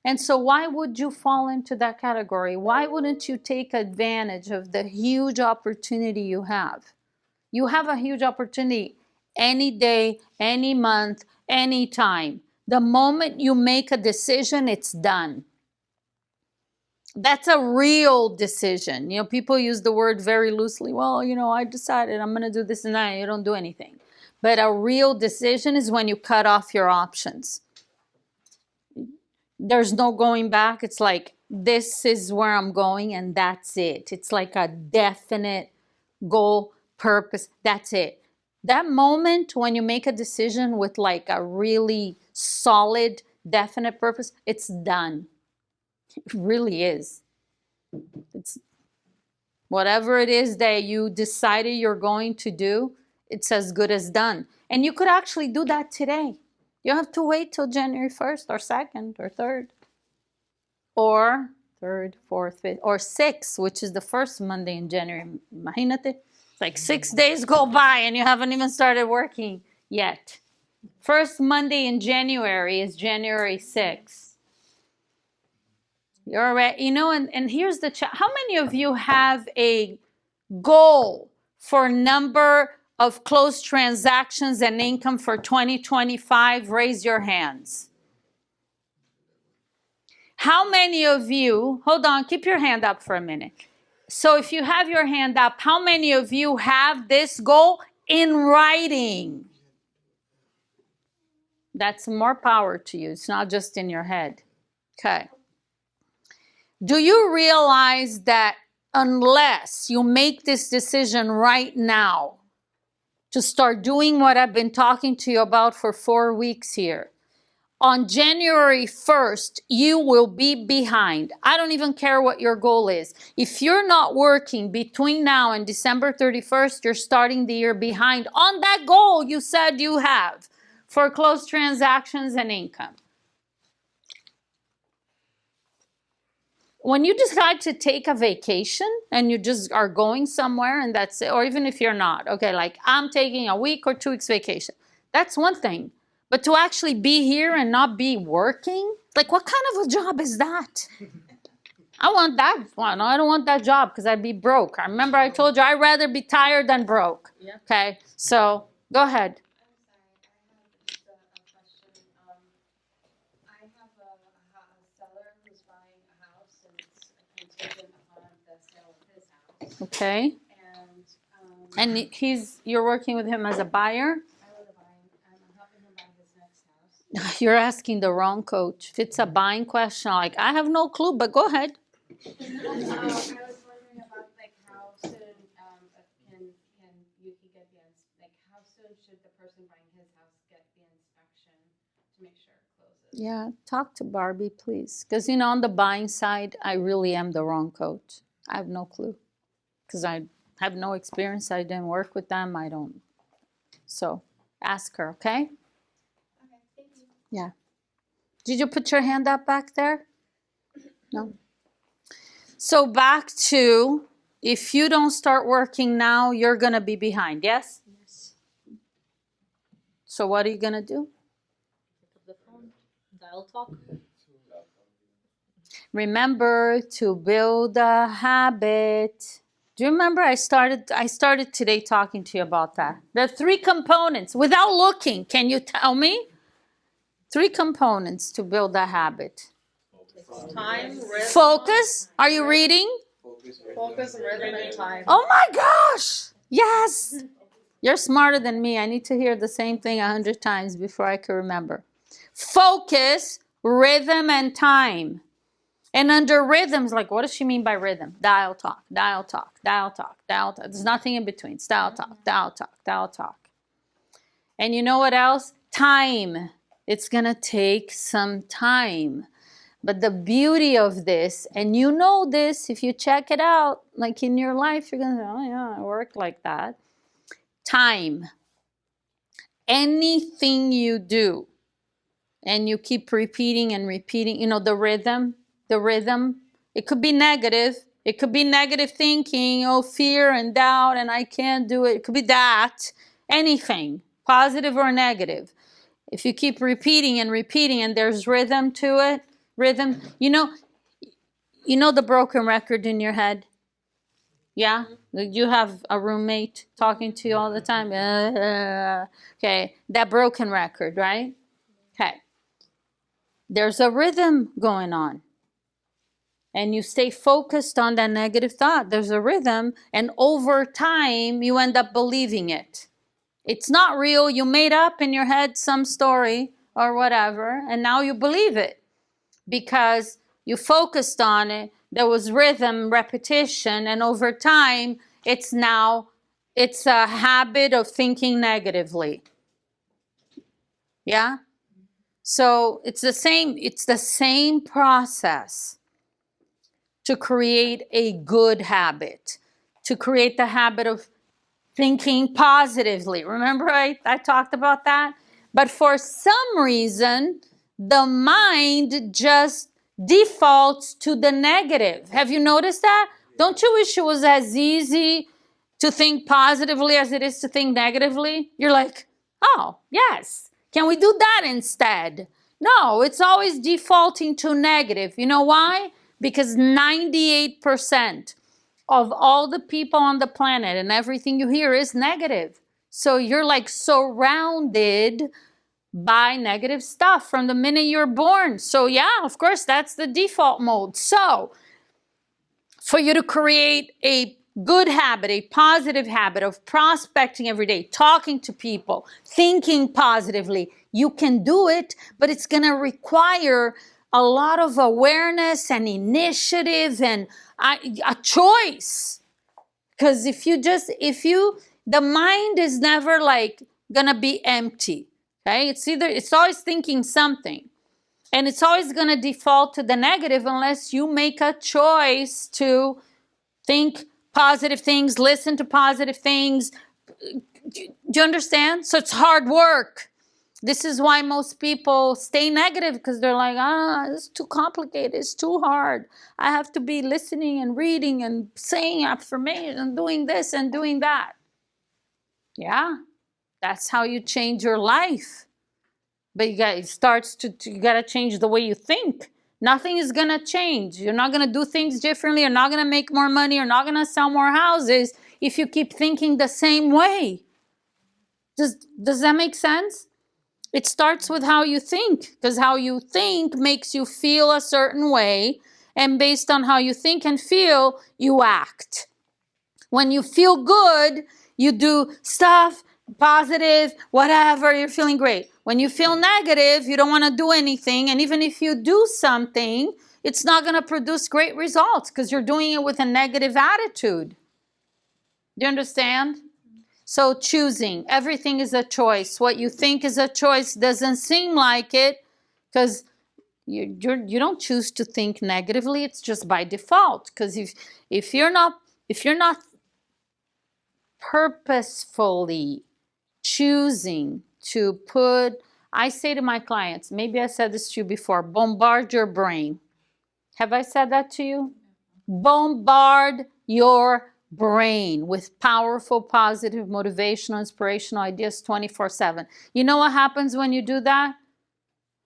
And so why would you fall into that category? Why wouldn't you take advantage of the huge opportunity you have? You have a huge opportunity any day, any month, any time. The moment you make a decision, it's done. That's a real decision. You know, people use the word very loosely. Well, you know, I decided I'm going to do this and that, and you don't do anything. But a real decision is when you cut off your options. There's no going back. It's like, this is where I'm going, and that's it. It's like a definite goal, purpose. That's it. That moment when you make a decision with like a really solid, definite purpose, it's done. It really is. It's whatever it is that you decided you're going to do, it's as good as done. And you could actually do that today. You don't have to wait till January 1st or 2nd or 3rd or 3rd, 4th, 5th, or 6th, which is the first Monday in January. Imagínate. It's like 6 days go by and you haven't even started working yet. First Monday in January is January 6th. You're right. You know, and here's the how many of you have a goal for number of closed transactions and income for 2025? Raise your hands. How many of you, hold on, keep your hand up for a minute. So if you have your hand up, how many of you have this goal in writing? That's more power to you. It's not just in your head. Okay. Do you realize that unless you make this decision right now to start doing what I've been talking to you about for 4 weeks here, on January 1st, you will be behind. I don't even care what your goal is. If you're not working between now and December 31st, you're starting the year behind on that goal you said you have for closed transactions and income. When you decide to take a vacation and you just are going somewhere and that's it, or even if you're not, okay, like I'm taking a week or 2 weeks vacation, that's one thing. But to actually be here and not be working, like what kind of a job is that? I want that one. I don't want that job because I'd be broke. I remember I told you I'd rather be tired than broke. Yeah. Okay, so go ahead. Okay. And you're working with him as a buyer? I was a buyer. I'm helping him buy his next house. You're asking the wrong coach. If it's a buying question, like, I have no clue, but go ahead.
I was wondering about like how soon can you get how soon should the person buying his house get the inspection to make sure it closes?
Yeah, talk to Barbie, please. Because, you know, on the buying side, I really am the wrong coach. I have no clue. Because I have no experience. I didn't work with them. I don't. So ask her, okay?
Okay, thank you.
Yeah. Did you put your hand up back there? No. So back to, if you don't start working now, you're going to be behind, yes?
Yes.
So what are you going to do?
Pick up the phone, dial talk.
Remember to build a habit. Do you remember I started today talking to you about that? There are 3 components. Without looking, can you tell me? 3 components to build a habit.
Time, rhythm.
Focus. Are you reading?
Focus, rhythm, and time.
Oh my gosh! Yes! You're smarter than me. I need to hear the same thing 100 times before I can remember. Focus, rhythm, and time. And under rhythms, like, what does she mean by rhythm? Dial talk, dial talk, dial talk, dial talk. There's nothing in between. It's dial talk, dial talk, dial talk. And you know what else? Time. It's going to take some time. But the beauty of this, and you know this, if you check it out, like in your life, you're going to say, oh yeah, I work like that. Time. Anything you do, and you keep repeating and repeating, you know, the rhythm, it could be negative. It could be negative thinking, oh, fear and doubt, and I can't do it. It could be that. Anything, positive or negative. If you keep repeating and repeating, and there's rhythm to it, rhythm, you know the broken record in your head? Yeah? You have a roommate talking to you all the time. Okay, that broken record, right? Okay. There's a rhythm going on. And you stay focused on that negative thought. There's a rhythm, and over time, you end up believing it. It's not real. You made up in your head some story or whatever, and now you believe it because you focused on it. There was rhythm, repetition, and over time, it's a habit of thinking negatively. Yeah? So it's the same process to create a good habit, to create the habit of thinking positively. Remember I talked about that? But for some reason, the mind just defaults to the negative. Have you noticed that? Don't you wish it was as easy to think positively as it is to think negatively? You're like, oh, yes. Can we do that instead? No, it's always defaulting to negative. You know why? Because 98% of all the people on the planet and everything you hear is negative. So you're like surrounded by negative stuff from the minute you're born. So yeah, of course, that's the default mode. So for you to create a good habit, a positive habit of prospecting every day, talking to people, thinking positively, you can do it, but it's going to require a lot of awareness and initiative and a choice. Because the mind is never like going to be empty. Okay? It's always thinking something. And it's always going to default to the negative unless you make a choice to think positive things, listen to positive things. Do you understand? So it's hard work. This is why most people stay negative, because they're like, it's too complicated. It's too hard. I have to be listening and reading and saying affirmation and doing this and doing that. Yeah, that's how you change your life. But you got to change the way you think. Nothing is going to change. You're not going to do things differently. You're not going to make more money. You're not going to sell more houses if you keep thinking the same way. Does that make sense? It starts with how you think, because how you think makes you feel a certain way, and based on how you think and feel, you act. When you feel good, you do stuff, positive, whatever, you're feeling great. When you feel negative, you don't want to do anything, and even if you do something, it's not going to produce great results because you're doing it with a negative attitude. Do you understand? So choosing, everything is a choice. What you think is a choice doesn't seem like it because you don't choose to think negatively. It's just by default. Because if you're not purposefully choosing to put, I say to my clients, maybe I said this to you before, bombard your brain. Have I said that to you? Bombard your brain with powerful, positive, motivational, inspirational ideas 24/7. You know what happens when you do that?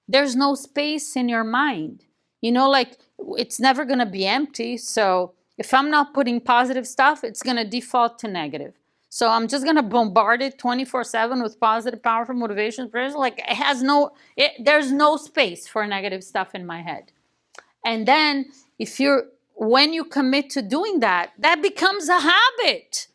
There's no space in your mind. Like it's never going to be empty. So If I'm not putting positive stuff, it's going to default to negative. So I'm just going to bombard it 24/7 with positive, powerful motivation. Like it has no, there's no space for negative stuff in my head. And then when you commit to doing that, that becomes a habit.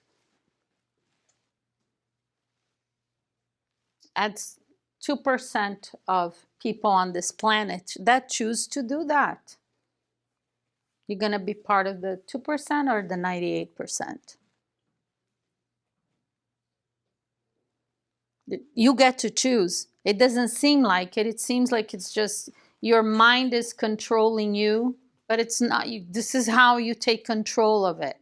That's 2% of people on this planet that choose to do that. You're going to be part of the 2% or the 98%. You get to choose. It doesn't seem like it. It seems like it's just your mind is controlling you, but it's not. This is how you take control of it.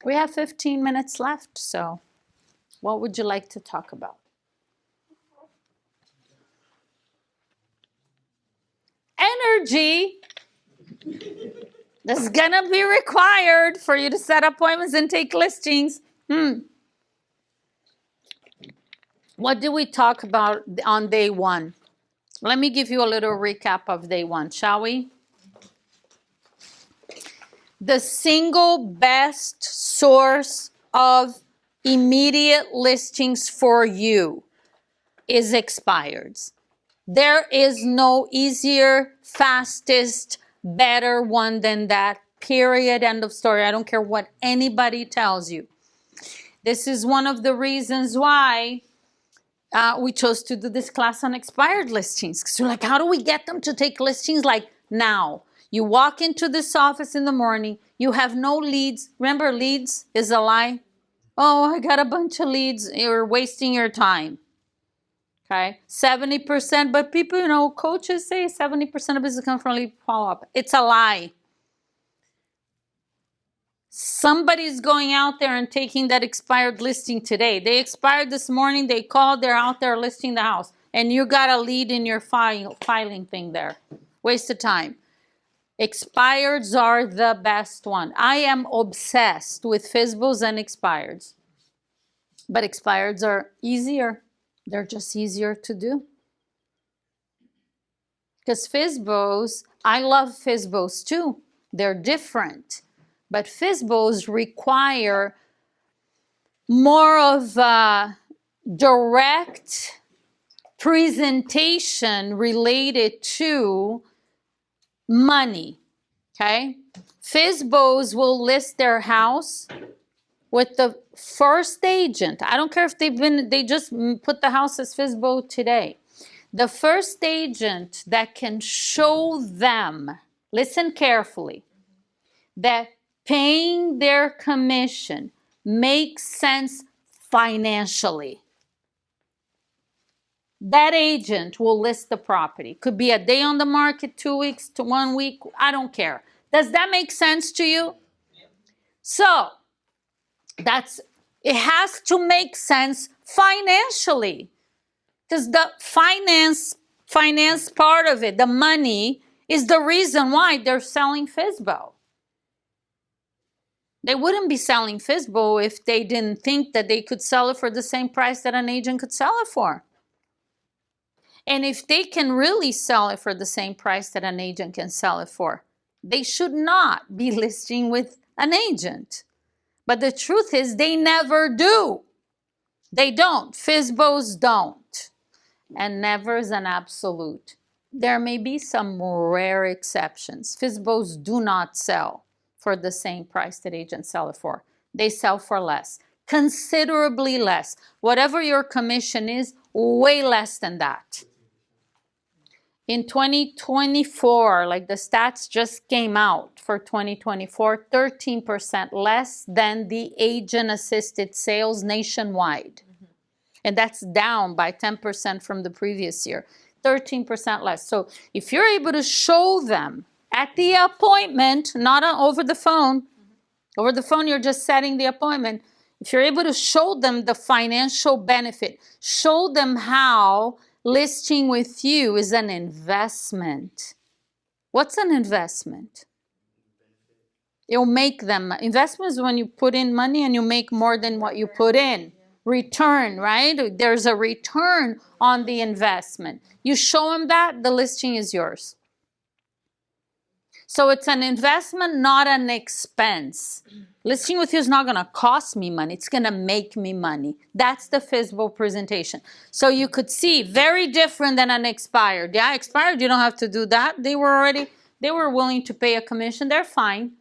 We have 15 minutes left, so what would you like to talk about? Energy. That's gonna be required for you to set appointments and take listings. What did we talk about on day one? Let me give you a little recap of day one, shall we? The single best source of immediate listings for you is expireds. There is no easier, fastest, better one than that. Period. End of story. I don't care what anybody tells you. This is one of the reasons why we chose to do this class on expired listings. Because we're like, how do we get them to take listings like now? You walk into this office in the morning, you have no leads. Remember, leads is a lie. Oh, I got a bunch of leads. You're wasting your time. Okay, 70%, but people, coaches say 70% of business comes from lead follow-up. It's a lie. Somebody's going out there and taking that expired listing today. They expired this morning, they called, they're out there listing the house, and you got a lead in your filing thing there. Waste of time. Expireds are the best one. I am obsessed with FSBOs and expireds. But expireds are easier. They're just easier to do. Because FSBOs, I love FSBOs too. They're different. But FSBOs require more of a direct presentation related to money. Okay? FSBOs will list their house with the first agent. I don't care if they just put the house as FSBO today. The first agent that can show them, listen carefully, that paying their commission makes sense financially. That agent will list the property. Could be a day on the market, 2 weeks to 1 week, I don't care. Does that make sense to you? So, it has to make sense financially. Because the finance part of it, the money, is the reason why they're selling FSBO. They wouldn't be selling FSBO if they didn't think that they could sell it for the same price that an agent could sell it for. And if they can really sell it for the same price that an agent can sell it for, they should not be listing with an agent. But the truth is they never do. They don't. FSBOs don't. And never is an absolute. There may be some rare exceptions. FSBOs do not sell for the same price that agents sell it for. They sell for less. Considerably less. Whatever your commission is, way less than that. In 2024, like the stats just came out for 2024, 13% less than the agent-assisted sales nationwide. And that's down by 10% from the previous year. 13% less. So if you're able to show them at the appointment, not over the phone. Over the phone, you're just setting the appointment. If you're able to show them the financial benefit, show them how listing with you is an investment. What's an investment? It'll make them. Investment is when you put in money and you make more than what you put in. Return, right? There's a return on the investment. You show them that, the listing is yours. So it's an investment, not an expense. Listing with you is not going to cost me money. It's going to make me money. That's the FSBO presentation. So you could see very different than an expired. Yeah, expired, you don't have to do that. They were willing to pay a commission. They're fine.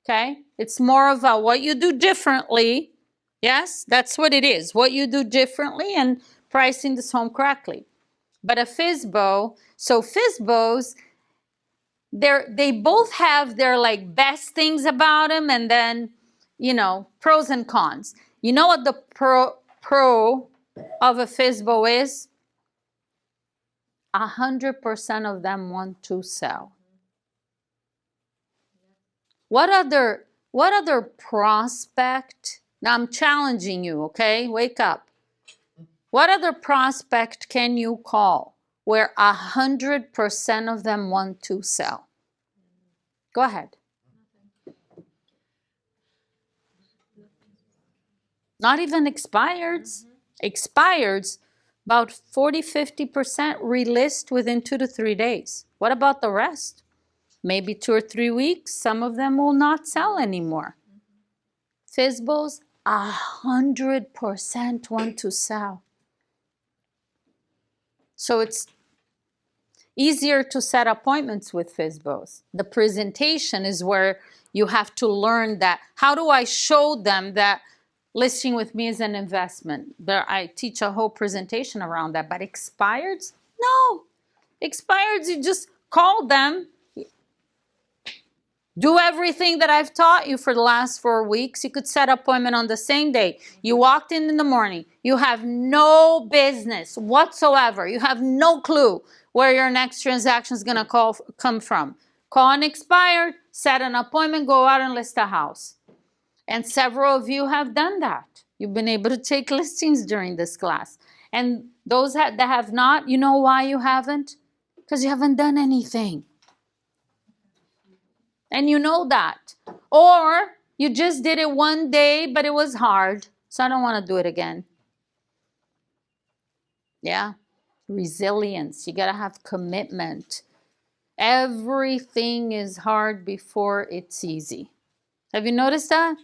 Okay? It's more of a what you do differently. Yes, that's what it is. What you do differently and pricing this home correctly. But a FSBO, so FSBOs, they both have their like best things about them and then, you know, pros and cons. You know what the pro of a FSBO is? 100% of them want to sell. What other prospect? Now I'm challenging you, okay? Wake up. What other prospect can you call where 100% of them want to sell? Go ahead. Not even expireds. Expireds, about 40-50% relist within 2 to 3 days. What about the rest? Maybe 2 or 3 weeks. Some of them will not sell anymore. FSBOs, 100% want to sell. So it's easier to set appointments with FSBOs. The presentation is where you have to learn that. How do I show them that listing with me is an investment? I teach a whole presentation around that. But expireds? No. Expireds, you just call them. Do everything that I've taught you for the last 4 weeks. You could set an appointment on the same day. You walked in the morning. You have no business whatsoever. You have no clue where your next transaction is going to come from. Call an expired, set an appointment, go out and list a house. And several of you have done that. You've been able to take listings during this class. And those that have not, you know why you haven't? Because you haven't done anything. And you know that. Or you just did it one day, but it was hard. So I don't want to do it again. Yeah. Resilience. You got to have commitment. Everything is hard before it's easy. Have you noticed that?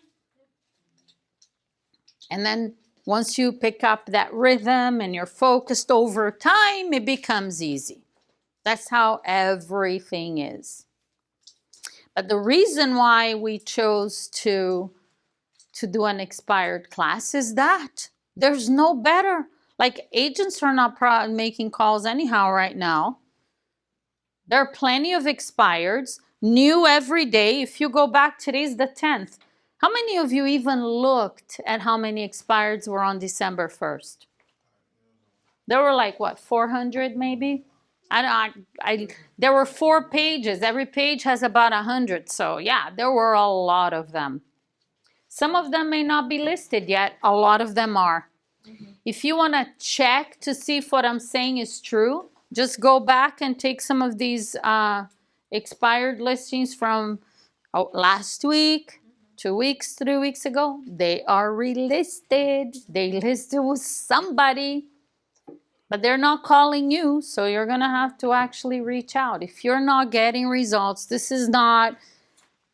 And then once you pick up that rhythm and you're focused over time, it becomes easy. That's how everything is. But the reason why we chose to do an expired class is that there's no better. Like agents are not making calls anyhow right now. There are plenty of expireds, new every day. If you go back, today's the 10th. How many of you even looked at how many expireds were on December 1st? There were like, what, 400 maybe? There were 4 pages. Every page has about 100. So yeah, there were a lot of them. Some of them may not be listed yet. A lot of them are. If you want to check to see if what I'm saying is true, just go back and take some of these expired listings from last week, 2 weeks, 3 weeks ago. They are relisted. They listed with somebody. But they're not calling you, so you're going to have to actually reach out. If you're not getting results, this is not,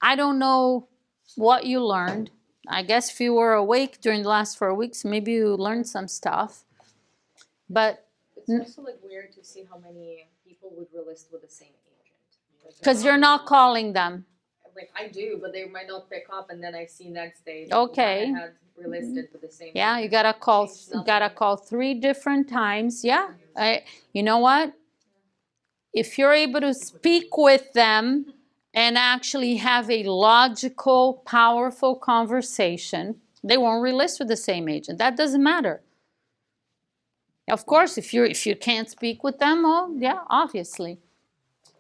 I don't know what you learned. I guess if you were awake during the last 4 weeks, maybe you learned some stuff. But
it's also like weird to see how many people would relist with the same agent.
Because you're not calling them.
Like I do, but they might not pick up, and then I see next day.
Okay.
I had relisted with the same.
Yeah, you gotta call. You gotta call 3 different times. Yeah, you know what? If you're able to speak with them and actually have a logical, powerful conversation, they won't relist with the same agent. That doesn't matter. Of course, if you can't speak with them, well, yeah, obviously,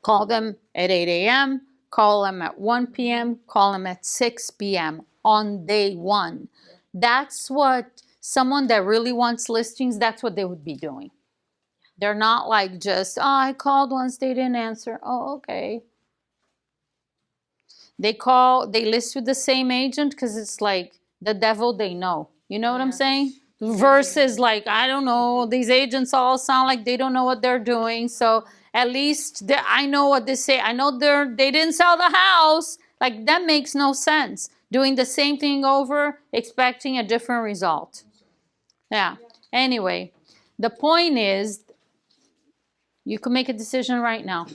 call them at 8 a.m. Call them at 1 p.m., call them at 6 p.m. on day 1. That's what someone that really wants listings, that's what they would be doing. They're not like just, oh, I called once, they didn't answer. Oh, okay. They list with the same agent because it's like the devil they know. You know what I'm saying? Versus like, I don't know, these agents all sound like they don't know what they're doing. So At least I know what they say. I know they didn't sell the house. Like, that makes no sense. Doing the same thing over, expecting a different result. Yeah. Anyway, the point is, you can make a decision right now.